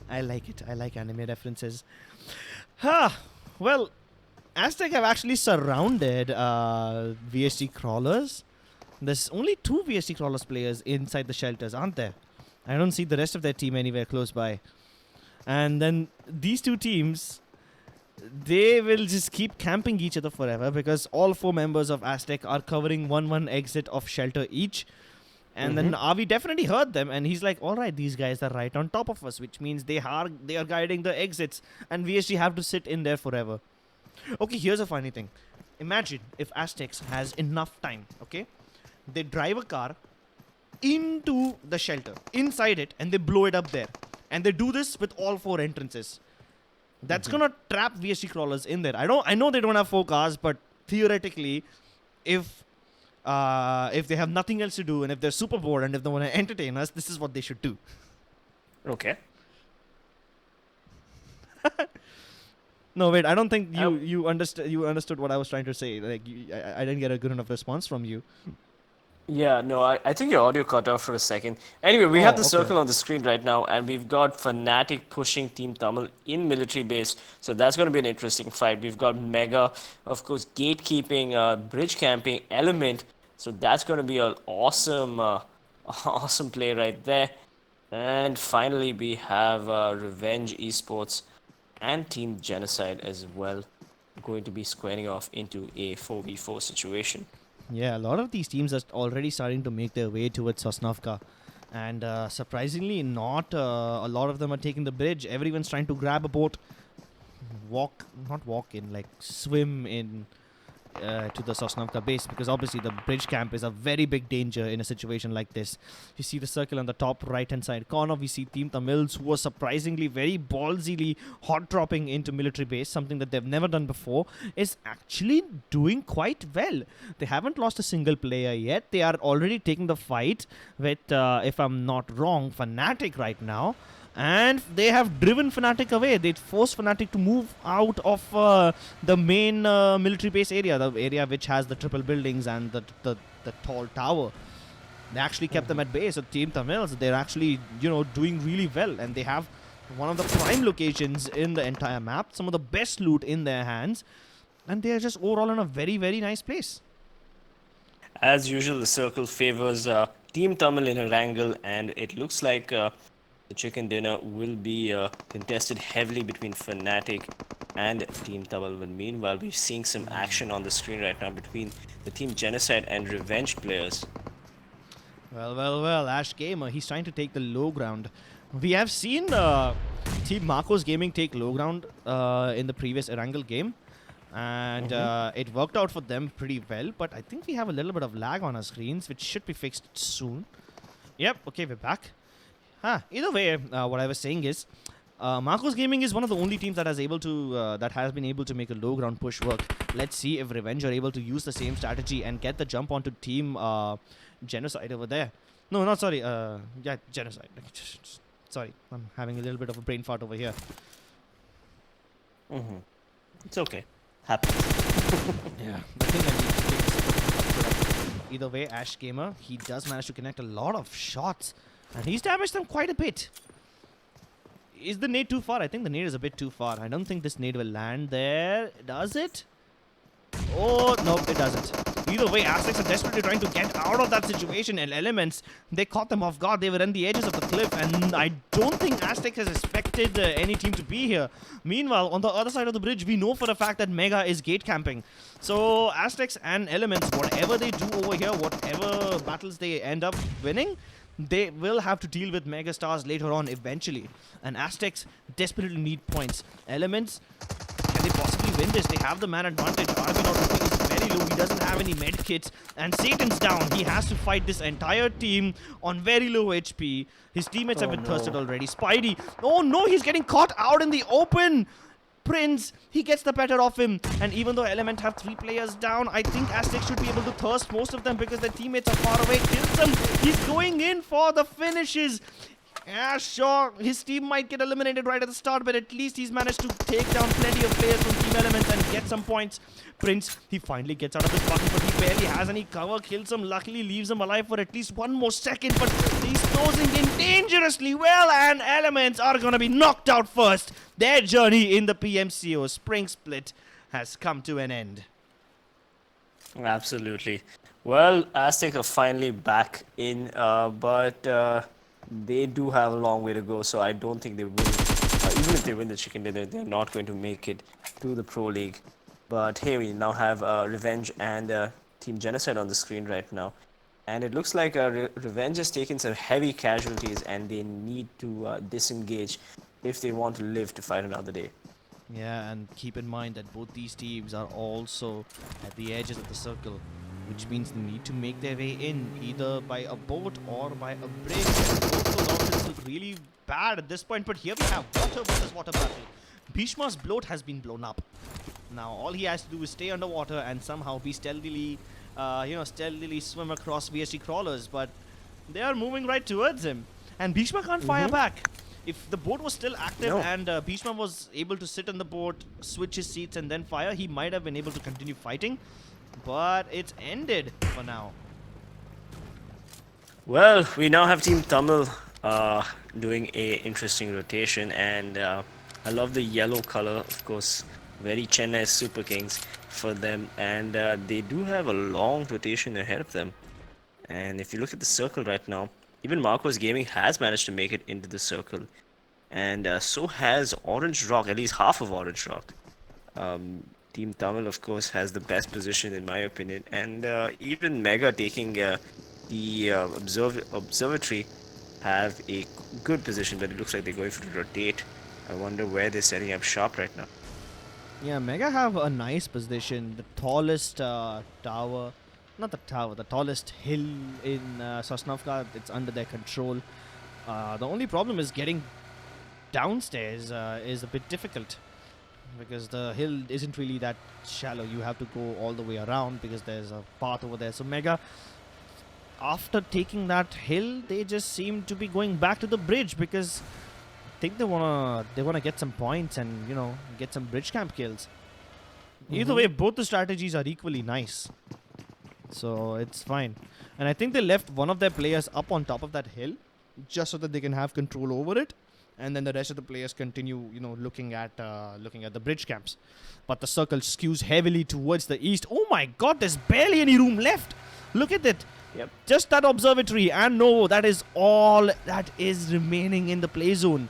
I like it. I like anime references. Ha! Well, Aztec have actually surrounded VSG Crawlers. There's only 2 VSG Crawlers players inside the shelters, aren't there? I don't see the rest of their team anywhere close by. And then these 2 teams, they will just keep camping each other forever because all 4 members of Aztec are covering 1-1 exit of shelter each. And then Avi definitely heard them, and he's like, all right, these guys are right on top of us, which means they are guiding the exits, and VSG have to sit in there forever. Okay, here's a funny thing. Imagine if Aztecs has enough time, okay? They drive a car into the shelter, inside it, and they blow it up there. And they do this with all 4 entrances. That's gonna trap VSG crawlers in there. I know they don't have 4 cars, but theoretically, if they have nothing else to do, and if they're super bored, and if they want to entertain us, this is what they should do. Okay. No, wait. I don't think you understood what I was trying to say. Like, I didn't get a good enough response from you. Yeah, no, I think your audio cut off for a second. Anyway, we have the circle on the screen right now, and we've got Fnatic pushing Team Tamil in military base. So that's going to be an interesting fight. We've got Mega, of course, gatekeeping, bridge camping, Elmnt. So that's going to be an awesome, awesome play right there. And finally, we have Revenge Esports and Team Genocide as well, going to be squaring off into a 4v4 situation. Yeah, a lot of these teams are already starting to make their way towards Sosnovka. And surprisingly, not a lot of them are taking the bridge. Everyone's trying to grab a boat, swim in to the Sosnovka base, because obviously the bridge camp is a very big danger in a situation like this. You see the circle on the top right-hand side corner. We see TeamTamilas, who are surprisingly very ballsily hot dropping into military base, something that they've never done before, is actually doing quite well. They haven't lost a single player yet. They are already taking the fight with, if I'm not wrong, Fnatic right now. And they have driven Fnatic away. They forced Fnatic to move out of the main military base area, the area which has the triple buildings and the tall tower. They actually kept them at bay. So TeamTamilas, they're actually, doing really well. And they have one of the prime locations in the entire map, some of the best loot in their hands. And they are just overall in a very, very nice place. As usual, the circle favors Team Tamil in Erangel, and it looks like the chicken dinner will be contested heavily between Fnatic and Team Tamil. But meanwhile, we're seeing some action on the screen right now between the Team Genocide and Revenge players. Well, Ash Gamer, he's trying to take the low ground. We have seen Team Marcos Gaming take low ground in the previous Erangel game. And it worked out for them pretty well. But I think we have a little bit of lag on our screens, which should be fixed soon. Yep, okay, we're back. Either way, what I was saying is, Marcos Gaming is one of the only teams that has been able to make a low ground push work. Let's see if Revenge are able to use the same strategy and get the jump onto Team Genocide over there. No, not sorry. Genocide. Sorry, I'm having a little bit of a brain fart over here. It's okay. happens. Yeah, the thing I need to take a sip of either way, Ash Gamer, he does manage to connect a lot of shots, and he's damaged them quite a bit. Is the nade too far? I think the nade is a bit too far. I don't think this nade will land there. Does it? Oh, no, it doesn't. Either way, Aztecs are desperately trying to get out of that situation, and Elements, they caught them off guard. They were on the edges of the cliff, and I don't think Aztecs has expected any team to be here. Meanwhile, on the other side of the bridge, we know for a fact that Mega is gate camping. So, Aztecs and Elements, whatever they do over here, whatever battles they end up winning, they will have to deal with MegaStars later on eventually. And Aztecs desperately need points. Elements, can they possibly win this? They have the man advantage. RB not looking is very low. He doesn't have any med kits. And Satan's down. He has to fight this entire team on very low HP. His teammates have been thirsted already. Spidey. Oh no, he's getting caught out in the open. Prince, he gets the better of him. And even though Element have 3 players down, I think Aztec should be able to thirst most of them because their teammates are far away. Kills them. He's going in for the finishes. Yeah, sure, his team might get eliminated right at the start, but at least he's managed to take down plenty of players from Team Elements and get some points. Prince, he finally gets out of this button, but he barely has any cover. Kills him, luckily leaves him alive for at least 1 more second, but he's closing in dangerously well, and Elements are gonna be knocked out first. Their journey in the PMCO Spring Split has come to an end. Absolutely. Well, Aztec are finally back in, but they do have a long way to go, so I don't think they will. Even if they win the chicken dinner, they're not going to make it to the Pro League. But hey, we now have Revenge and Team Genocide on the screen right now. And it looks like Revenge has taken some heavy casualties and they need to disengage if they want to live to fight another day. Yeah, and keep in mind that both these teams are also at the edges of the circle, which means they need to make their way in either by a boat or by a bridge. Both those options look really bad at this point, but here we have water versus water battle. Bhishma's bloat has been blown up. Now all he has to do is stay underwater and somehow be stealthily, stealthily swim across VSG crawlers, but they are moving right towards him. And Bhishma can't fire back. If the boat was still active and Bhishma was able to sit on the boat, switch his seats and then fire, he might have been able to continue fighting. But it's ended for now. Well, we now have Team Tamil doing a interesting rotation, and I love the yellow color, of course, very Chennai Super Kings for them, and they do have a long rotation ahead of them. And if you look at the circle right now, even Marcos Gaming has managed to make it into the circle, and so has Orange Rock, at least half of Orange Rock. Team Tamil, of course, has the best position in my opinion, and even Mega taking the observatory have a good position, but it looks like they're going to rotate. I wonder where they're setting up shop right now. Yeah, Mega have a nice position, the tallest tower, not the tower, the tallest hill in Sosnovka. It's under their control. The only problem is getting downstairs is a bit difficult, because the hill isn't really that shallow. You have to go all the way around because there's a path over there. So Mega, after taking that hill, they just seem to be going back to the bridge because I think they wanna get some points and get some bridge camp kills. Either way, both the strategies are equally nice, so it's fine. And I think they left one of their players up on top of that hill just so that they can have control over it. And then the rest of the players continue, looking at the bridge camps. But the circle skews heavily towards the east. Oh my god, there's barely any room left. Look at it. Yep. Just that observatory. And no, that is all that is remaining in the play zone.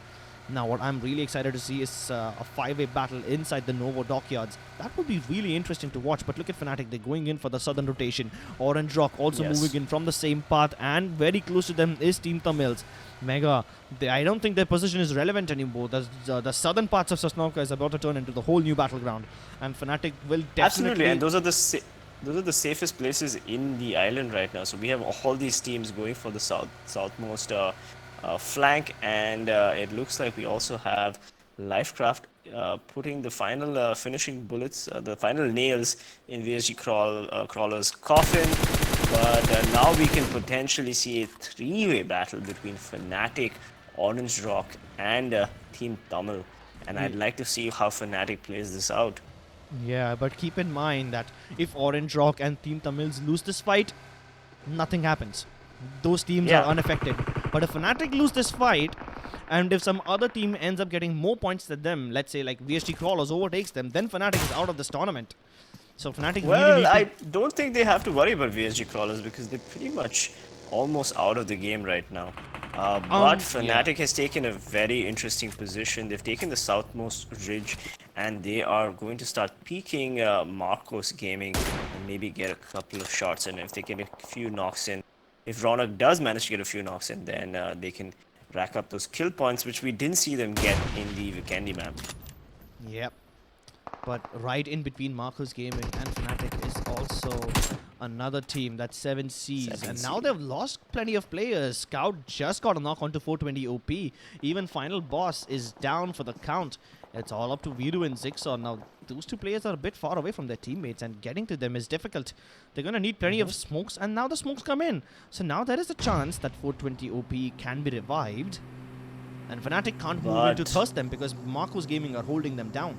Now, what I'm really excited to see is a 5-way battle inside the Novo dockyards. That would be really interesting to watch. But look at Fnatic. They're going in for the southern rotation. Orange Rock also moving in from the same path. And very close to them is Team Tamils. Mega, I don't think their position is relevant anymore. The southern parts of Sosnovka is about to turn into the whole new battleground. And Fnatic will definitely... Absolutely, and those are the safest places in the island right now. So we have all these teams going for the southmost flank, and it looks like we also have LCraft putting the final finishing bullets, the final nails in VSG Crawler's coffin. But now we can potentially see a 3-way battle between Fnatic, Orange Rock, and Team Tamil. And I'd like to see how Fnatic plays this out. Yeah, but keep in mind that if Orange Rock and Team Tamils lose this fight, nothing happens. Those teams are unaffected. But if Fnatic lose this fight, and if some other team ends up getting more points than them, let's say like VSG Crawlers overtakes them, then Fnatic is out of this tournament. So Fnatic Well, really I don't think they have to worry about VSG Crawlers because they're pretty much almost out of the game right now. But Fnatic has taken a very interesting position. They've taken the southmost ridge and they are going to start peeking Marcos Gaming and maybe get a couple of shots. And if they get a few knocks in, if Ronak does manage to get a few knocks in, then they can rack up those kill points, which we didn't see them get in the Vikendi map. Yep. But right in between Marcos Gaming and Fnatic is also another team, that's 7Cs. And now they've lost plenty of players. Scout just got a knock onto 420 OP. Even Final Boss is down for the count. It's all up to Viru and Zixon. Now, those two players are a bit far away from their teammates and getting to them is difficult. They're going to need plenty of smokes and now the smokes come in. So now there is a chance that 420 OP can be revived. And Fnatic can't move in to thirst them because Marcos Gaming are holding them down.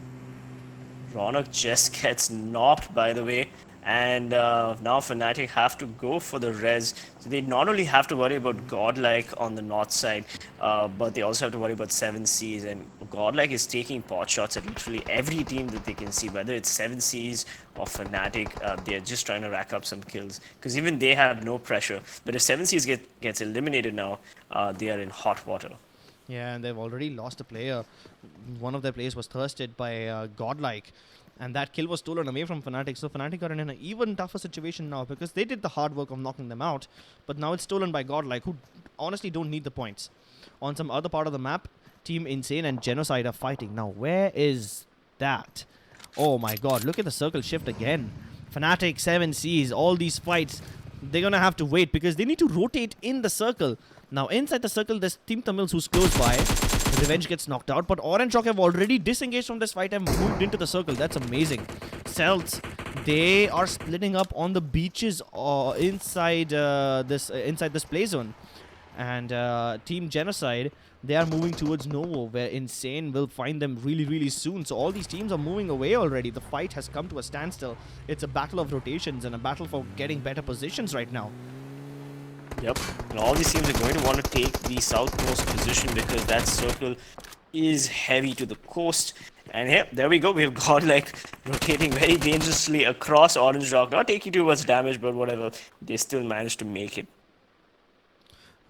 Ronak just gets knocked, by the way, and now Fnatic have to go for the res. So they not only have to worry about Godlike on the north side, but they also have to worry about 7Cs. And Godlike is taking pot shots at literally every team that they can see, whether it's 7Cs or Fnatic. They're just trying to rack up some kills because even they have no pressure. But if 7Cs gets eliminated now, they are in hot water. Yeah, and they've already lost a player. One of their players was thirsted by Godlike. And that kill was stolen away from Fnatic. So Fnatic are in an even tougher situation now because they did the hard work of knocking them out. But now it's stolen by Godlike, who honestly don't need the points. On some other part of the map, Team Insane and Genocide are fighting. Now, where is that? Oh my god, look at the circle shift again. Fnatic, 7Cs, all these fights, they're going to have to wait because they need to rotate in the circle. Now, inside the circle, there's Team Tamils who's close by. Revenge gets knocked out, but Orange Rock have already disengaged from this fight and moved into the circle. That's amazing. Celtz, they are splitting up on the beaches inside this play zone. And Team Genocide, they are moving towards Novo, where Insane will find them really, really soon. So all these teams are moving away already. The fight has come to a standstill. It's a battle of rotations and a battle for getting better positions right now. Yep, and all these teams are going to want to take the southmost position because that circle is heavy to the coast. And yeah, there we go. We've got like rotating very dangerously across Orange Rock. Not taking too much damage, but whatever. They still managed to make it.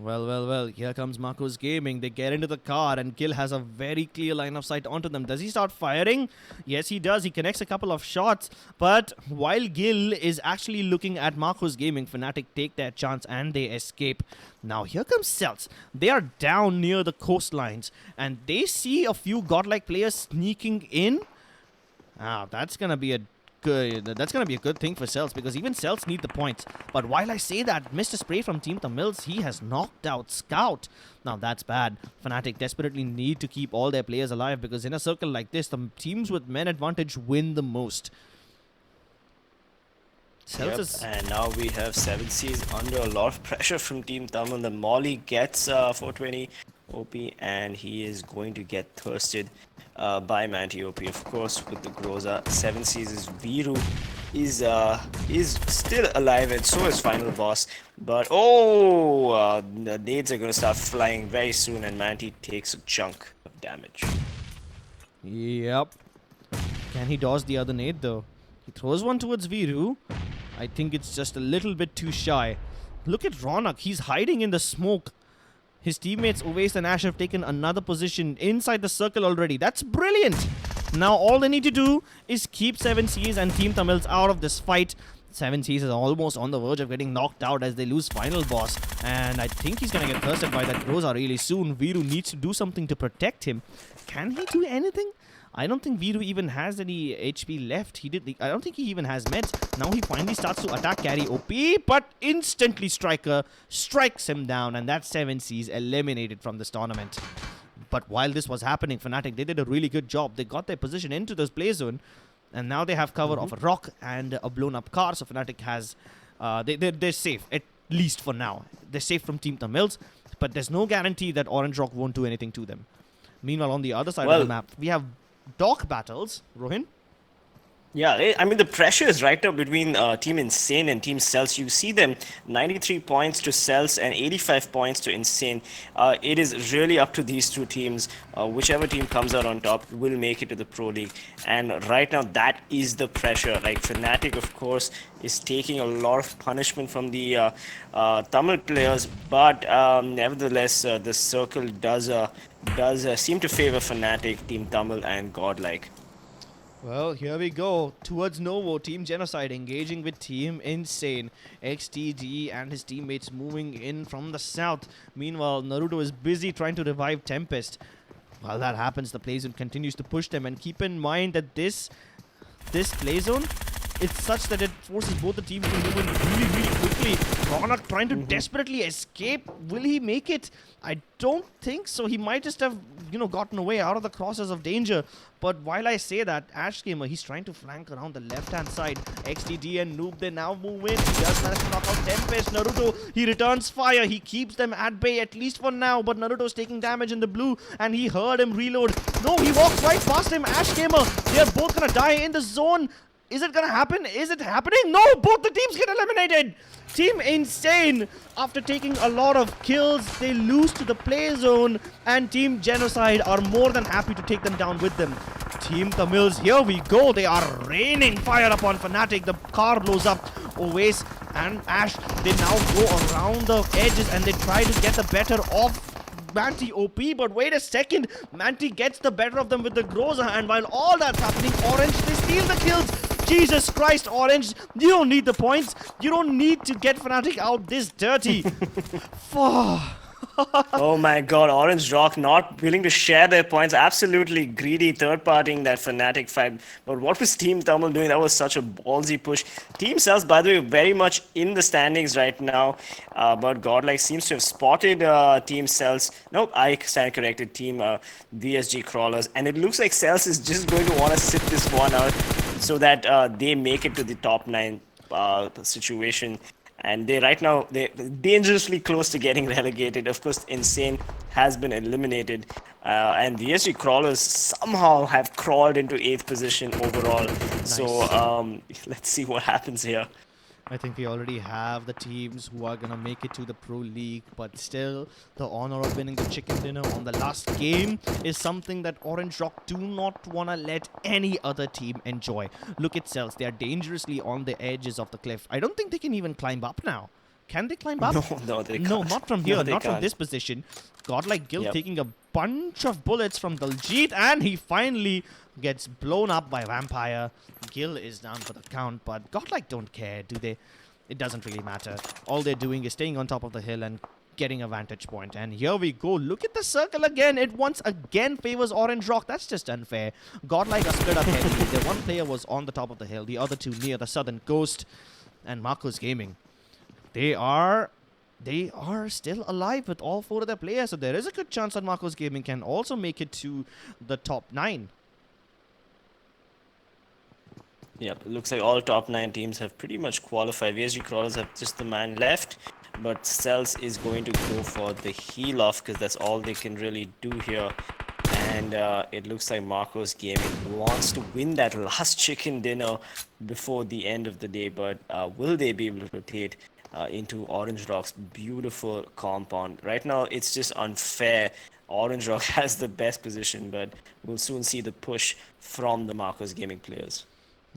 Well, here comes Marcos Gaming. They get into the car and Gil has a very clear line of sight onto them. Does he start firing? Yes, he does. He connects a couple of shots. But while Gil is actually looking at Marcos Gaming, Fnatic take their chance and they escape. Now, here comes Celtz. They are down near the coastlines and they see a few godlike players sneaking in. That's going to be a good thing for Celtz because even Celtz need the points. But while I say that, Mr. Spray from Team Tamils, he has knocked out Scout. Now that's bad. Fnatic desperately need to keep all their players alive because in a circle like this, the teams with men advantage win the most. Yep. And now we have 7Cs under a lot of pressure from Team Tamil. The Molly gets 420 OP and he is going to get thirsted by Manti OP, of course, with the Groza. 7Cs' Viru is still alive and so is Final Boss. But the nades are going to start flying very soon and Manti takes a chunk of damage. Yep. Can he dodge the other nade though? He throws one towards Viru. I think it's just a little bit too shy. Look at Ronak. He's hiding in the smoke. His teammates Uwais and Ash have taken another position inside the circle already. That's brilliant. Now all they need to do is keep 7Cs and Team Tamils out of this fight. 7Cs is almost on the verge of getting knocked out as they lose Final Boss. And I think he's going to get thirsted by that Groza really soon. Viru needs to do something to protect him. Can he do anything? I don't think Viru even has any HP left. I don't think he even has meds. Now he finally starts to attack carry OP, but instantly Striker strikes him down, and that 7Cs eliminated from this tournament. But while this was happening, Fnatic, they did a really good job. They got their position into this play zone, and now they have cover of a rock and a blown up car. So Fnatic has, they're safe, at least for now. They're safe from Team Tamils, but there's no guarantee that Orange Rock won't do anything to them. Meanwhile, on the other side of the map, we have Dock battles. Rohin? Yeah, I mean the pressure is right now between Team Insane and Team Celtz. You see them 93 points to Celtz and 85 points to Insane. It is really up to these two teams. Whichever team comes out on top will make it to the Pro League. And right now that is the pressure. Like Fnatic, of course, is taking a lot of punishment from the Tamil players, but nevertheless, the circle does seem to favor Fnatic, Team Tamil, and Godlike. Well, here we go. Towards Novo, Team Genocide engaging with Team Insane. XTG and his teammates moving in from the south. Meanwhile, Naruto is busy trying to revive Tempest. While that happens, the play zone continues to push them. And keep in mind that this play zone, it's such that it forces both the teams to move in really quickly. Ronak trying to desperately escape. Will he make it? I don't think so. He might just have, gotten away out of the crosses of danger. But while I say that, Ash Gamer, he's trying to flank around the left-hand side. XDD and Noob, they now move in. He does manage to knock out Tempest. Naruto, he returns fire. He keeps them at bay, at least for now. But Naruto's taking damage in the blue, and he heard him reload. No, he walks right past him. Ash Gamer, they are both gonna die in the zone. Is it gonna happen? Is it happening? No, both the teams get eliminated. Team Insane, after taking a lot of kills, they lose to the play zone, and Team Genocide are more than happy to take them down with them. Team Tamils, here we go. They are raining fire upon Fnatic. The car blows up. Oasis and Ash, they now go around the edges and they try to get the better of Manti OP, but wait a second, Manti gets the better of them with the Groza, and while all that's happening, Orange, they steal the kills. Jesus Christ, Orange, you don't need the points. You don't need to get Fnatic out this dirty. Oh my god, Orange Rock not willing to share their points. Absolutely greedy third-partying that Fnatic fight. But what was Team Tamil doing? That was such a ballsy push. Team Celtz, by the way, very much in the standings right now. But Godlike seems to have spotted Team Celtz. No, I stand corrected. Team VSG Crawlers. And it looks like Celtz is just going to want to sit this one out so that they make it to the top 9 situation. And they're dangerously close to getting relegated. Of course, Insane has been eliminated. And the VSG Crawlers somehow have crawled into 8th position overall. Nice. So let's see what happens here. I think we already have the teams who are going to make it to the Pro League, but still, the honor of winning the chicken dinner on the last game is something that Orange Rock do not want to let any other team enjoy. Look at Celtz, they are dangerously on the edges of the cliff. I don't think they can even climb up now. Can they climb up? No, they can't. No, not from here, no, not from this position. Godlike Gil taking a bunch of bullets from Daljit, and he finally gets blown up by Vampire. Gil is down for the count, but Godlike don't care, do they? It doesn't really matter. All they're doing is staying on top of the hill and getting a vantage point. And here we go. Look at the circle again. It once again favors Orange Rock. That's just unfair. Godlike are split up heavily. The one player was on the top of the hill, the other two near the southern coast. And Marcos Gaming, they are still alive with all 4 of their players. So there is a good chance that Marcos Gaming can also make it to the top 9. Yep, it looks like all top 9 teams have pretty much qualified. VSG Crawlers have just the man left, but Celtz is going to go for the heal off because that's all they can really do here. And it looks like Marcos Gaming wants to win that last chicken dinner before the end of the day, but will they be able to rotate into Orange Rock's beautiful compound? Right now, it's just unfair. Orange Rock has the best position, but we'll soon see the push from the Marcos Gaming players.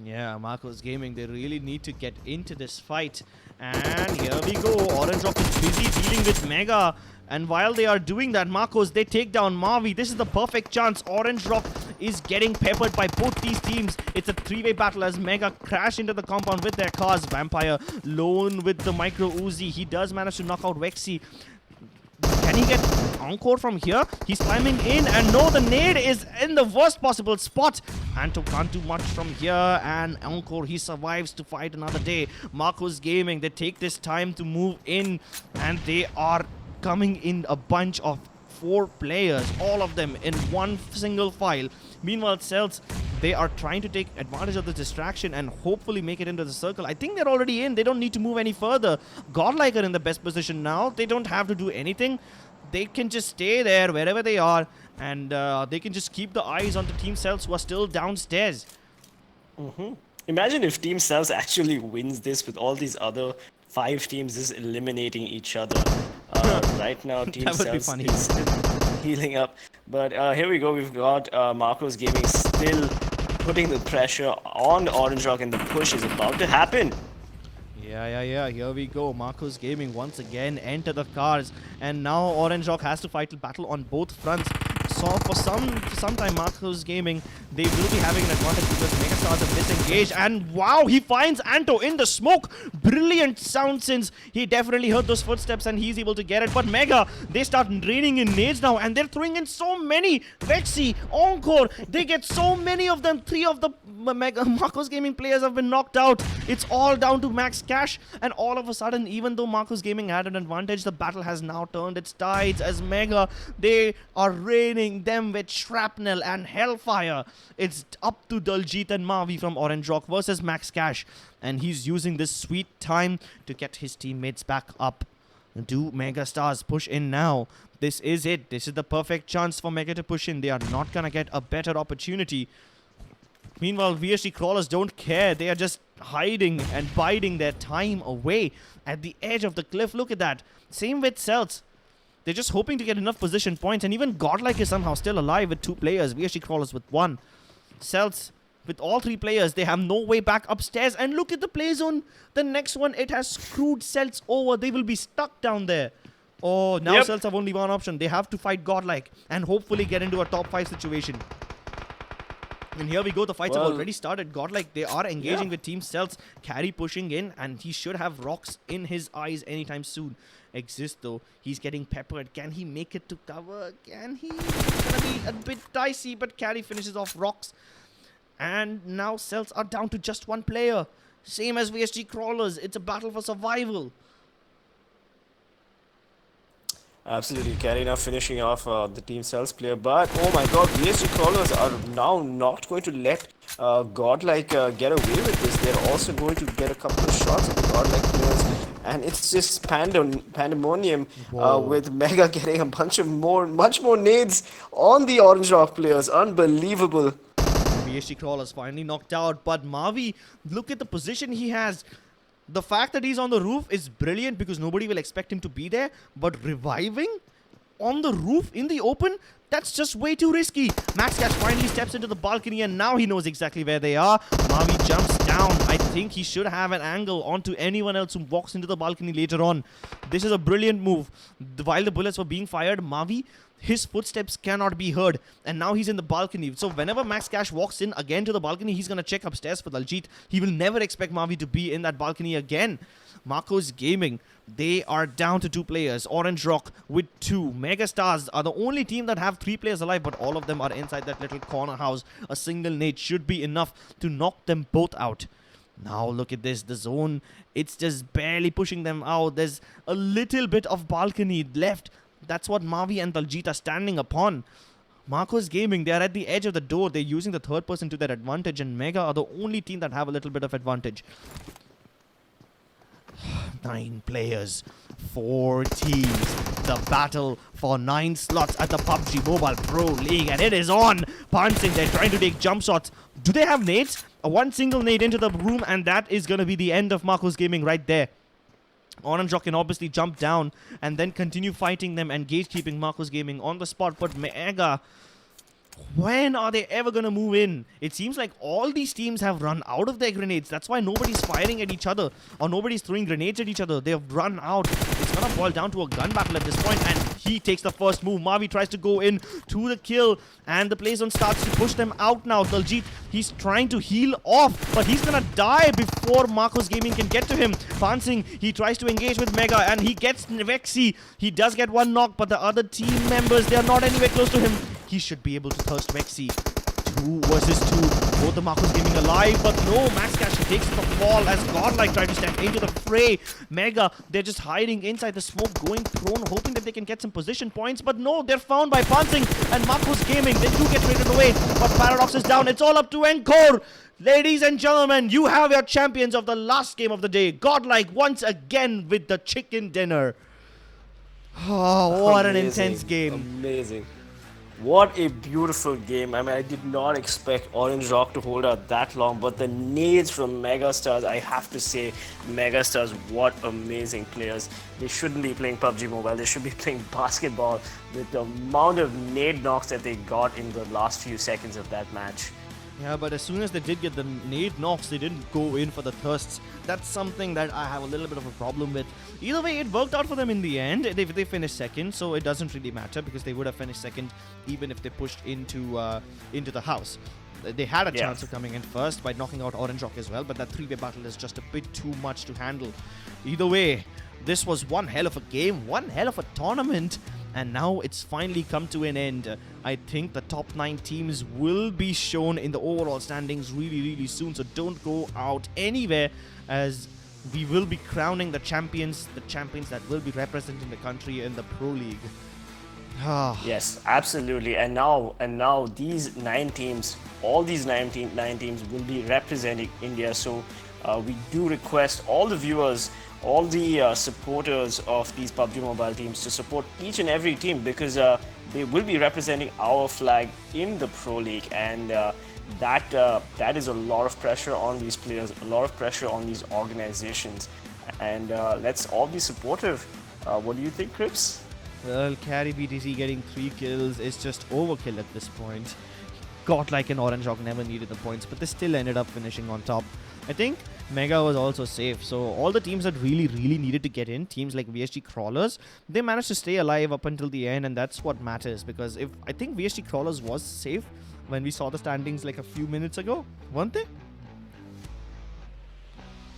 Yeah, Marcos Gaming, they really need to get into this fight. And here we go. Orange Rock is busy dealing with Mega. And while they are doing that, Marcos, they take down Mavi. This is the perfect chance. Orange Rock is getting peppered by both these teams. It's a 3-way battle as Mega crash into the compound with their cars. Vampire lone with the Micro Uzi. He does manage to knock out Vexy. Can he get Encore from here? He's climbing in, and no, the nade is in the worst possible spot. Anto can't do much from here, and Encore, he survives to fight another day. Marcos Gaming, they take this time to move in, and they are coming in a bunch of 4 players, all of them in one single file. Meanwhile, Celtz, they are trying to take advantage of the distraction and hopefully make it into the circle. I think they're already in. They don't need to move any further. Godlike are in the best position now. They don't have to do anything. They can just stay there wherever they are, and they can just keep the eyes on the Team Celtz who are still downstairs. Imagine if Team Celtz actually wins this with all these other 5 teams just eliminating each other. Right now, Team That would be Celtz funny. is still healing up. But here we go. We've got Marcos Gaming still putting the pressure on Orange Rock, and the push is about to happen. Yeah. Here we go. Marcos Gaming once again enter the cars, and now Orange Rock has to fight a battle on both fronts. So for some time, Marcos Gaming, they will be having an advantage because MegaStars are disengaged. And wow, he finds Anto in the smoke. Brilliant sound since he definitely heard those footsteps and he's able to get it. But Mega, they start raining in nades now, and they're throwing in so many. Vexi, Encore, they get so many of them. 3 of the Marcos Gaming players have been knocked out. It's all down to Max Cash, and all of a sudden, even though Marcos Gaming had an advantage, the battle has now turned its tides as Mega, they are raining them with shrapnel and hellfire. It's up to Daljit and Mavi from Orange Rock versus Max Cash, and he's using this sweet time to get his teammates back up. Do MegaStars push in now? This is it. This is the perfect chance for Mega to push in. They are not gonna get a better opportunity. Meanwhile, VSG Crawlers don't care. They are just hiding and biding their time away at the edge of the cliff. Look at that. Same with Celtz. They're just hoping to get enough position points. And even Godlike is somehow still alive with 2 players. VSG Crawlers with 1. Celtz with all 3 players. They have no way back upstairs. And look at the play zone. The next one, it has screwed Celtz over. They will be stuck down there. Oh, now Celtz have only one option. They have to fight Godlike and hopefully get into a top 5 situation. And here we go, the fights have already started. Godlike, they are engaging with Team Celtz. Carry pushing in, and he should have rocks in his eyes anytime soon. Exist though, he's getting peppered. Can he make it to cover? Can he? It's gonna be a bit dicey, but Carry finishes off rocks. And now Celtz are down to just 1 player. Same as VSG Crawlers, it's a battle for survival. Absolutely, Carry now finishing off the Team Cells player, but oh my god, VSG Crawlers are now not going to let Godlike get away with this. They're also going to get a couple of shots at the Godlike players, and it's just pandemonium with Mega getting a much more nades on the Orange Rock players. Unbelievable. VSG Crawlers finally knocked out, but Mavi, look at the position he has. The fact that he's on the roof is brilliant because nobody will expect him to be there. But reviving on the roof in the open, that's just way too risky. Max Cash finally steps into the balcony and now he knows exactly where they are. Mavi jumps down. I think he should have an angle onto anyone else who walks into the balcony later on. This is a brilliant move. While the bullets were being fired, Mavi, his footsteps cannot be heard, and now he's in the balcony. So whenever Max Cash walks in again to the balcony, he's gonna check upstairs for Daljit. He will never expect Mavi to be in that balcony again. Marcos Gaming, they are down to 2 players. Orange Rock with 2. MegaStars are the only team that have 3 players alive, but all of them are inside that little corner house. A single nade should be enough to knock them both out. Now look at this, the zone, it's just barely pushing them out. There's a little bit of balcony left. That's what Mavi and Daljit are standing upon. Marcos Gaming, they are at the edge of the door. They're using the 3rd person to their advantage, and Mega are the only team that have a little bit of advantage. 9 players, 4 teams. The battle for 9 slots at the PUBG Mobile Pro League, and it is on. Pouncing, they're trying to take jump shots. Do they have nades? One single nade into the room, and that is going to be the end of Marcos Gaming right there. Orange Rock can obviously jump down and then continue fighting them and gatekeeping Marcos Gaming on the spot. But Mega, when are they ever going to move in? It seems like all these teams have run out of their grenades. That's why nobody's firing at each other or nobody's throwing grenades at each other. They have run out. It's going to boil down to a gun battle at this point, and he takes the first move. Mavi tries to go in to the kill, and the play zone starts to push them out now. Daljit, he's trying to heal off, but he's going to die before Marcos Gaming can get to him. Pansing, he tries to engage with Mega, and he gets Vexi. He does get 1 knock, but the other team members, they are not anywhere close to him. He should be able to thirst Vexi. 2 versus 2. Both the Marcos Gaming alive, but no, Max Cash takes the fall as Godlike tries to step into the fray. Mega, they're just hiding inside the smoke, going prone, hoping that they can get some position points, but no, they're found by Pansing, and Marcos Gaming, they do get traded away, but Paradox is down. It's all up to Encore. Ladies and gentlemen, you have your champions of the last game of the day. Godlike once again with the chicken dinner. Oh, what an intense game. Amazing. What a beautiful game. I mean, I did not expect Orange Rock to hold out that long, but the nades from MegaStars, I have to say, MegaStars, what amazing players. They shouldn't be playing PUBG Mobile, they should be playing basketball with the amount of nade knocks that they got in the last few seconds of that match. Yeah, but as soon as they did get the nade knocks, they didn't go in for the thirsts. That's something that I have a little bit of a problem with. Either way, it worked out for them in the end. They finished second, so it doesn't really matter because they would have finished second even if they pushed into the house. They had a chance of coming in first by knocking out Orange Rock as well, but that 3-way battle is just a bit too much to handle. Either way, this was one hell of a game, one hell of a tournament. And now it's finally come to an end. I think the top 9 teams will be shown in the overall standings really soon. So don't go out anywhere, as we will be crowning the champions that will be representing the country in the Pro League. Yes, absolutely. And now these 9 teams, all these 9 teams will be representing India. So we do request all the viewers, all the supporters of these PUBG Mobile teams to support each and every team, because they will be representing our flag in the Pro League, and that is a lot of pressure on these players, a lot of pressure on these organizations, and let's all be supportive. What do you think, Crips? Well, Carry BTC getting 3 kills is just overkill at this point. Godlike and Orange Rock never needed the points, but they still ended up finishing on top. I think Mega was also safe, so all the teams that really needed to get in, teams like VSG Crawlers, they managed to stay alive up until the end, and that's what matters, because I think VSG Crawlers was safe when we saw the standings like a few minutes ago, weren't they?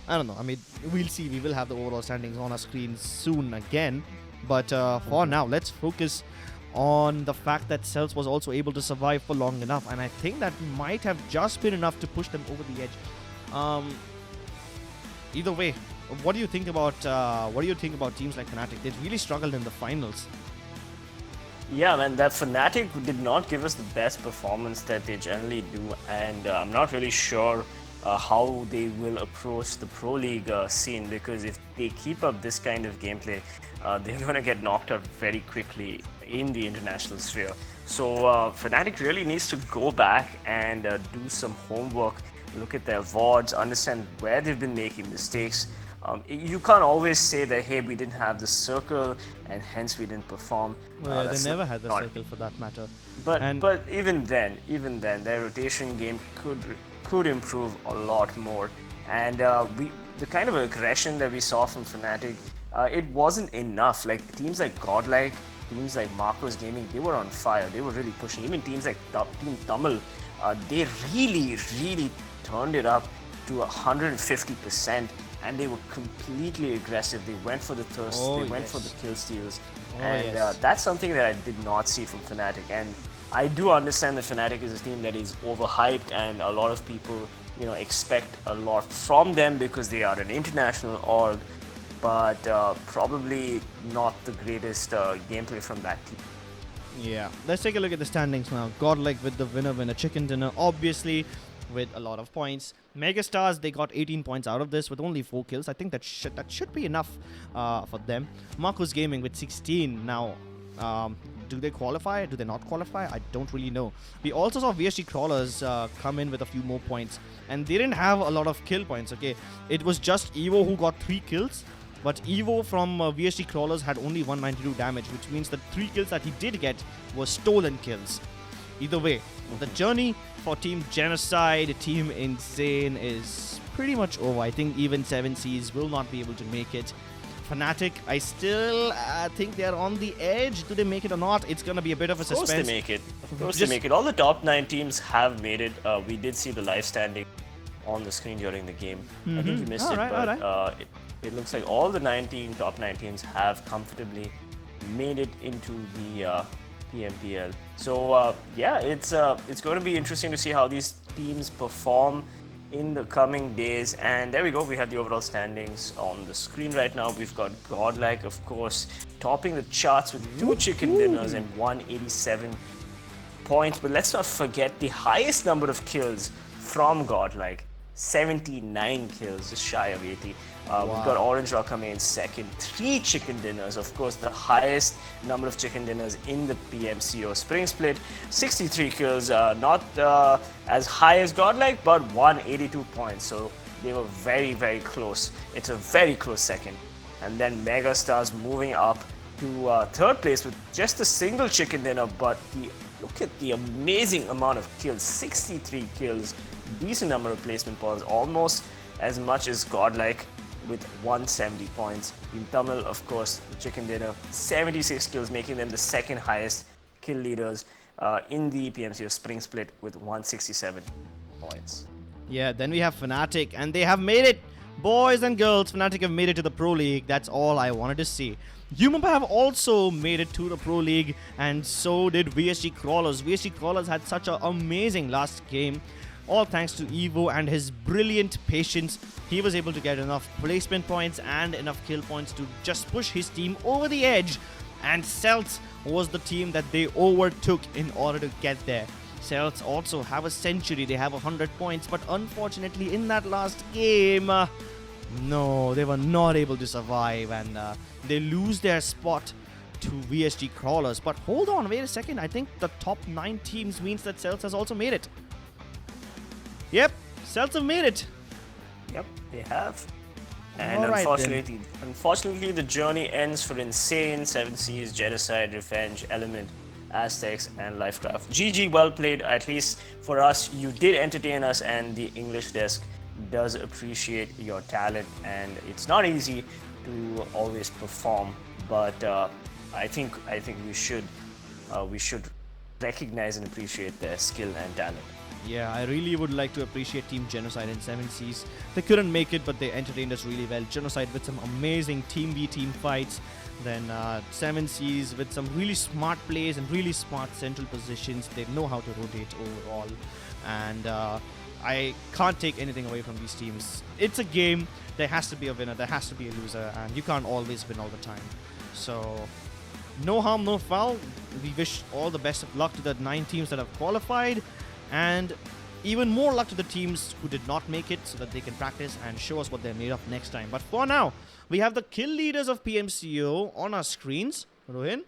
I don't know, I mean, we'll see. We will have the overall standings on our screen soon again, but for now, let's focus on the fact that Celtz was also able to survive for long enough, and I think that might have just been enough to push them over the edge. Either way, what do you think about teams like Fnatic? They really struggled in the finals. Yeah, man, that Fnatic did not give us the best performance that they generally do, and I'm not really sure how they will approach the Pro League scene, because if they keep up this kind of gameplay, they're going to get knocked out very quickly in the international sphere. So Fnatic really needs to go back and do some homework, look at their VODs, understand where they've been making mistakes. You can't always say that, hey, we didn't have the circle and hence we didn't perform. Well, they never had the circle for that matter. But even then, their rotation game could improve a lot more. And the kind of aggression that we saw from Fnatic, it wasn't enough. Like teams like Godlike, teams like Marcos Gaming, they were on fire. They were really pushing. Even teams like TeamTamilas, they really turned it up to 150%, and they were completely aggressive. They went for the thirst, they went for the kill steals, and that's something that I did not see from Fnatic. And I do understand that Fnatic is a team that is overhyped, and a lot of people, expect a lot from them because they are an international org, but probably not the greatest gameplay from that team. Yeah, let's take a look at the standings now. Godlike with the winner chicken dinner, obviously, with a lot of points. MegaStars, they got 18 points out of this with only 4 kills. I think that should be enough for them. Marcos Gaming with 16. Now, do they qualify? Do they not qualify? I don't really know. We also saw VSG Crawlers come in with a few more points, and they didn't have a lot of kill points, okay? It was just Evo who got 3 kills, but Evo from VSG Crawlers had only 192 damage, which means the 3 kills that he did get were stolen kills. Either way, the journey for Team Genocide, Team Insane is pretty much over. I think even 7Cs will not be able to make it. Fnatic, I still think they are on the edge. Do they make it or not? It's going to be a bit of a suspense. Of course they make it. Of course they make it. All the top 9 teams have made it. We did see the live standing on the screen during the game. I think you missed but it looks like all the top 9 teams have comfortably made it into the PMPL. So yeah, it's going to be interesting to see how these teams perform in the coming days. And there we go, we have the overall standings on the screen right now. We've got Godlike, of course, topping the charts with 2 chicken dinners and 187 points. But let's not forget the highest number of kills from Godlike. 79 kills, just shy of 80. We've got Orange Rock coming in second. 3 chicken dinners, of course, the highest number of chicken dinners in the PMCO Spring Split. 63 kills, not as high as Godlike, but 182 points. So they were very, very close. It's a very close second. And then MegaStars moving up to third place with just a single chicken dinner, but look at the amazing amount of kills, 63 kills, decent number of placement points, almost as much as Godlike with 170 points. TeamTamilas, of course, the chicken dinner, 76 kills, making them the second highest kill leaders in the PMCO Spring Split with 167 points. Yeah, then we have Fnatic, and they have made it. Boys and girls, Fnatic have made it to the Pro League. That's all I wanted to see. UmexRxn have also made it to the Pro League, and so did VSG Crawlers. VSG Crawlers had such an amazing last game. All thanks to Evo and his brilliant patience. He was able to get enough placement points and enough kill points to just push his team over the edge. And Celtz was the team that they overtook in order to get there. Celtz also have a century, they have 100 points, but unfortunately in that last game, no, they were not able to survive, and they lose their spot to VSG Crawlers. But hold on, wait a second, I think the top 9 teams means that Celtz has also made it. Yep, Celtz have made it. Yep, they have. And Alright, unfortunately, the journey ends for Insane, 7 Seas, Genocide, Revenge, Elmnt, Aztecs, and LifeCraft. GG, well played. At least for us, you did entertain us, and the English desk does appreciate your talent. And it's not easy to always perform, but I think we should recognize and appreciate their skill and talent. Yeah, I really would like to appreciate Team Genocide and 7 Seas. They couldn't make it, but they entertained us really well. Genocide with some amazing team v team fights. Then 7 Seas with some really smart plays and really smart central positions. They know how to rotate overall. And I can't take anything away from these teams. It's a game. There has to be a winner. There has to be a loser. And you can't always win all the time. So no harm, no foul. We wish all the best of luck to the 9 teams that have qualified. And even more luck to the teams who did not make it, so that they can practice and show us what they're made of next time. But for now, we have the kill leaders of PMCO on our screens. Rohin?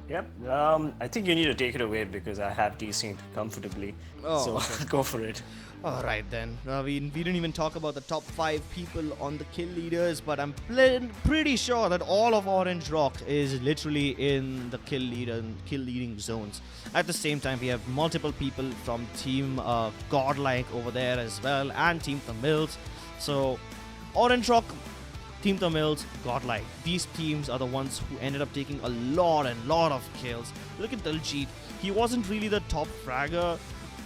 Yep. I think you need to take it away because I have desync comfortably. So okay. go for it. Alright then, we didn't even talk about the top 5 people on the kill leaders, but I'm pretty sure that all of Orange Rock is literally in the kill leading zones. At the same time, we have multiple people from Team Godlike over there as well, and TeamTamilas. So Orange Rock, TeamTamilas, Godlike, these teams are the ones who ended up taking a lot of kills. Look at Diljit, he wasn't really the top fragger.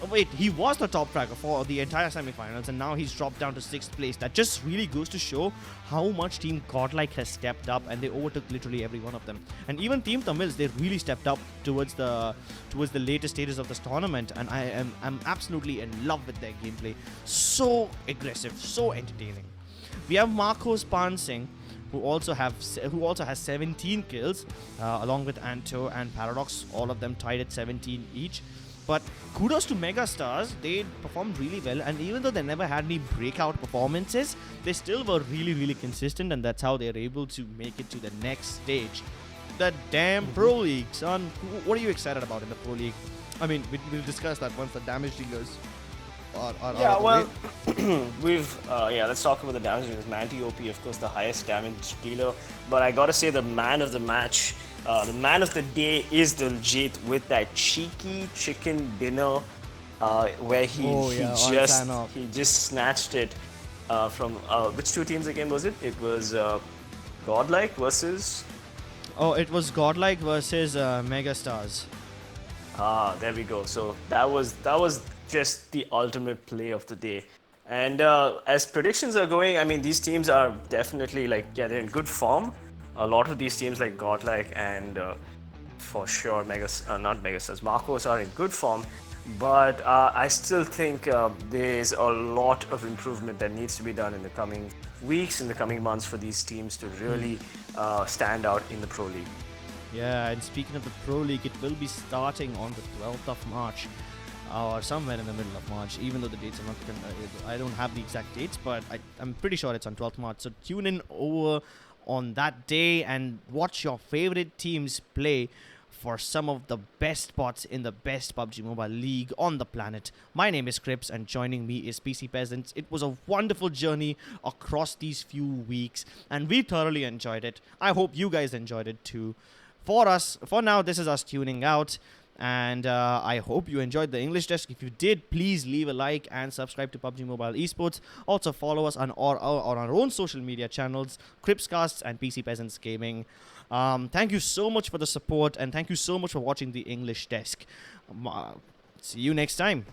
Oh, wait, he was the top fragger for the entire semifinals, and now he's dropped down to 6th place. That just really goes to show how much Team Godlike has stepped up, and they overtook literally every one of them. And even TeamTamilas, they really stepped up towards the later stages of this tournament, and I'm absolutely in love with their gameplay. So aggressive, so entertaining. We have Marcos Pansing, who also has 17 kills, along with Anto and Paradox, all of them tied at 17 each. But kudos to MegaStars, they performed really well, and even though they never had any breakout performances, they still were really consistent, and that's how they're able to make it to the next stage. The damn Pro League, son. What are you excited about in the Pro League? I mean, we'll discuss that once the damage dealers are Yeah, well, let's let's talk about the damage dealers. Manti OP, of course, the highest damage dealer, but I gotta say the man of the match, the man of the day is Diljit with that cheeky chicken dinner, where he just snatched it from which 2 teams again was it? It was Godlike versus. Oh, it was Godlike versus MegaStars. There we go. So that was just the ultimate play of the day. And as predictions are going, I mean, these teams are definitely they're in good form. A lot of these teams like Godlike and for sure not MegaStars, Marcos are in good form. But I still think there's a lot of improvement that needs to be done in the coming weeks, in the coming months for these teams to really stand out in the Pro League. Yeah, and speaking of the Pro League, it will be starting on the 12th of March. or somewhere in the middle of March, even though the dates are not, I don't have the exact dates, but I'm pretty sure it's on 12th March. So tune in over on that day and watch your favorite teams play for some of the best spots in the best PUBG Mobile League on the planet. My name is Crips and joining me is PC Peasants. It was a wonderful journey across these few weeks and we thoroughly enjoyed it. I hope you guys enjoyed it too. For now, this is us tuning out. And I hope you enjoyed the English desk. If you did, please leave a like and subscribe to PUBG Mobile Esports. Also follow us on our own social media channels, Cripscasts and PC Peasants Gaming. Thank you so much for the support and thank you so much for watching the English desk. See you next time.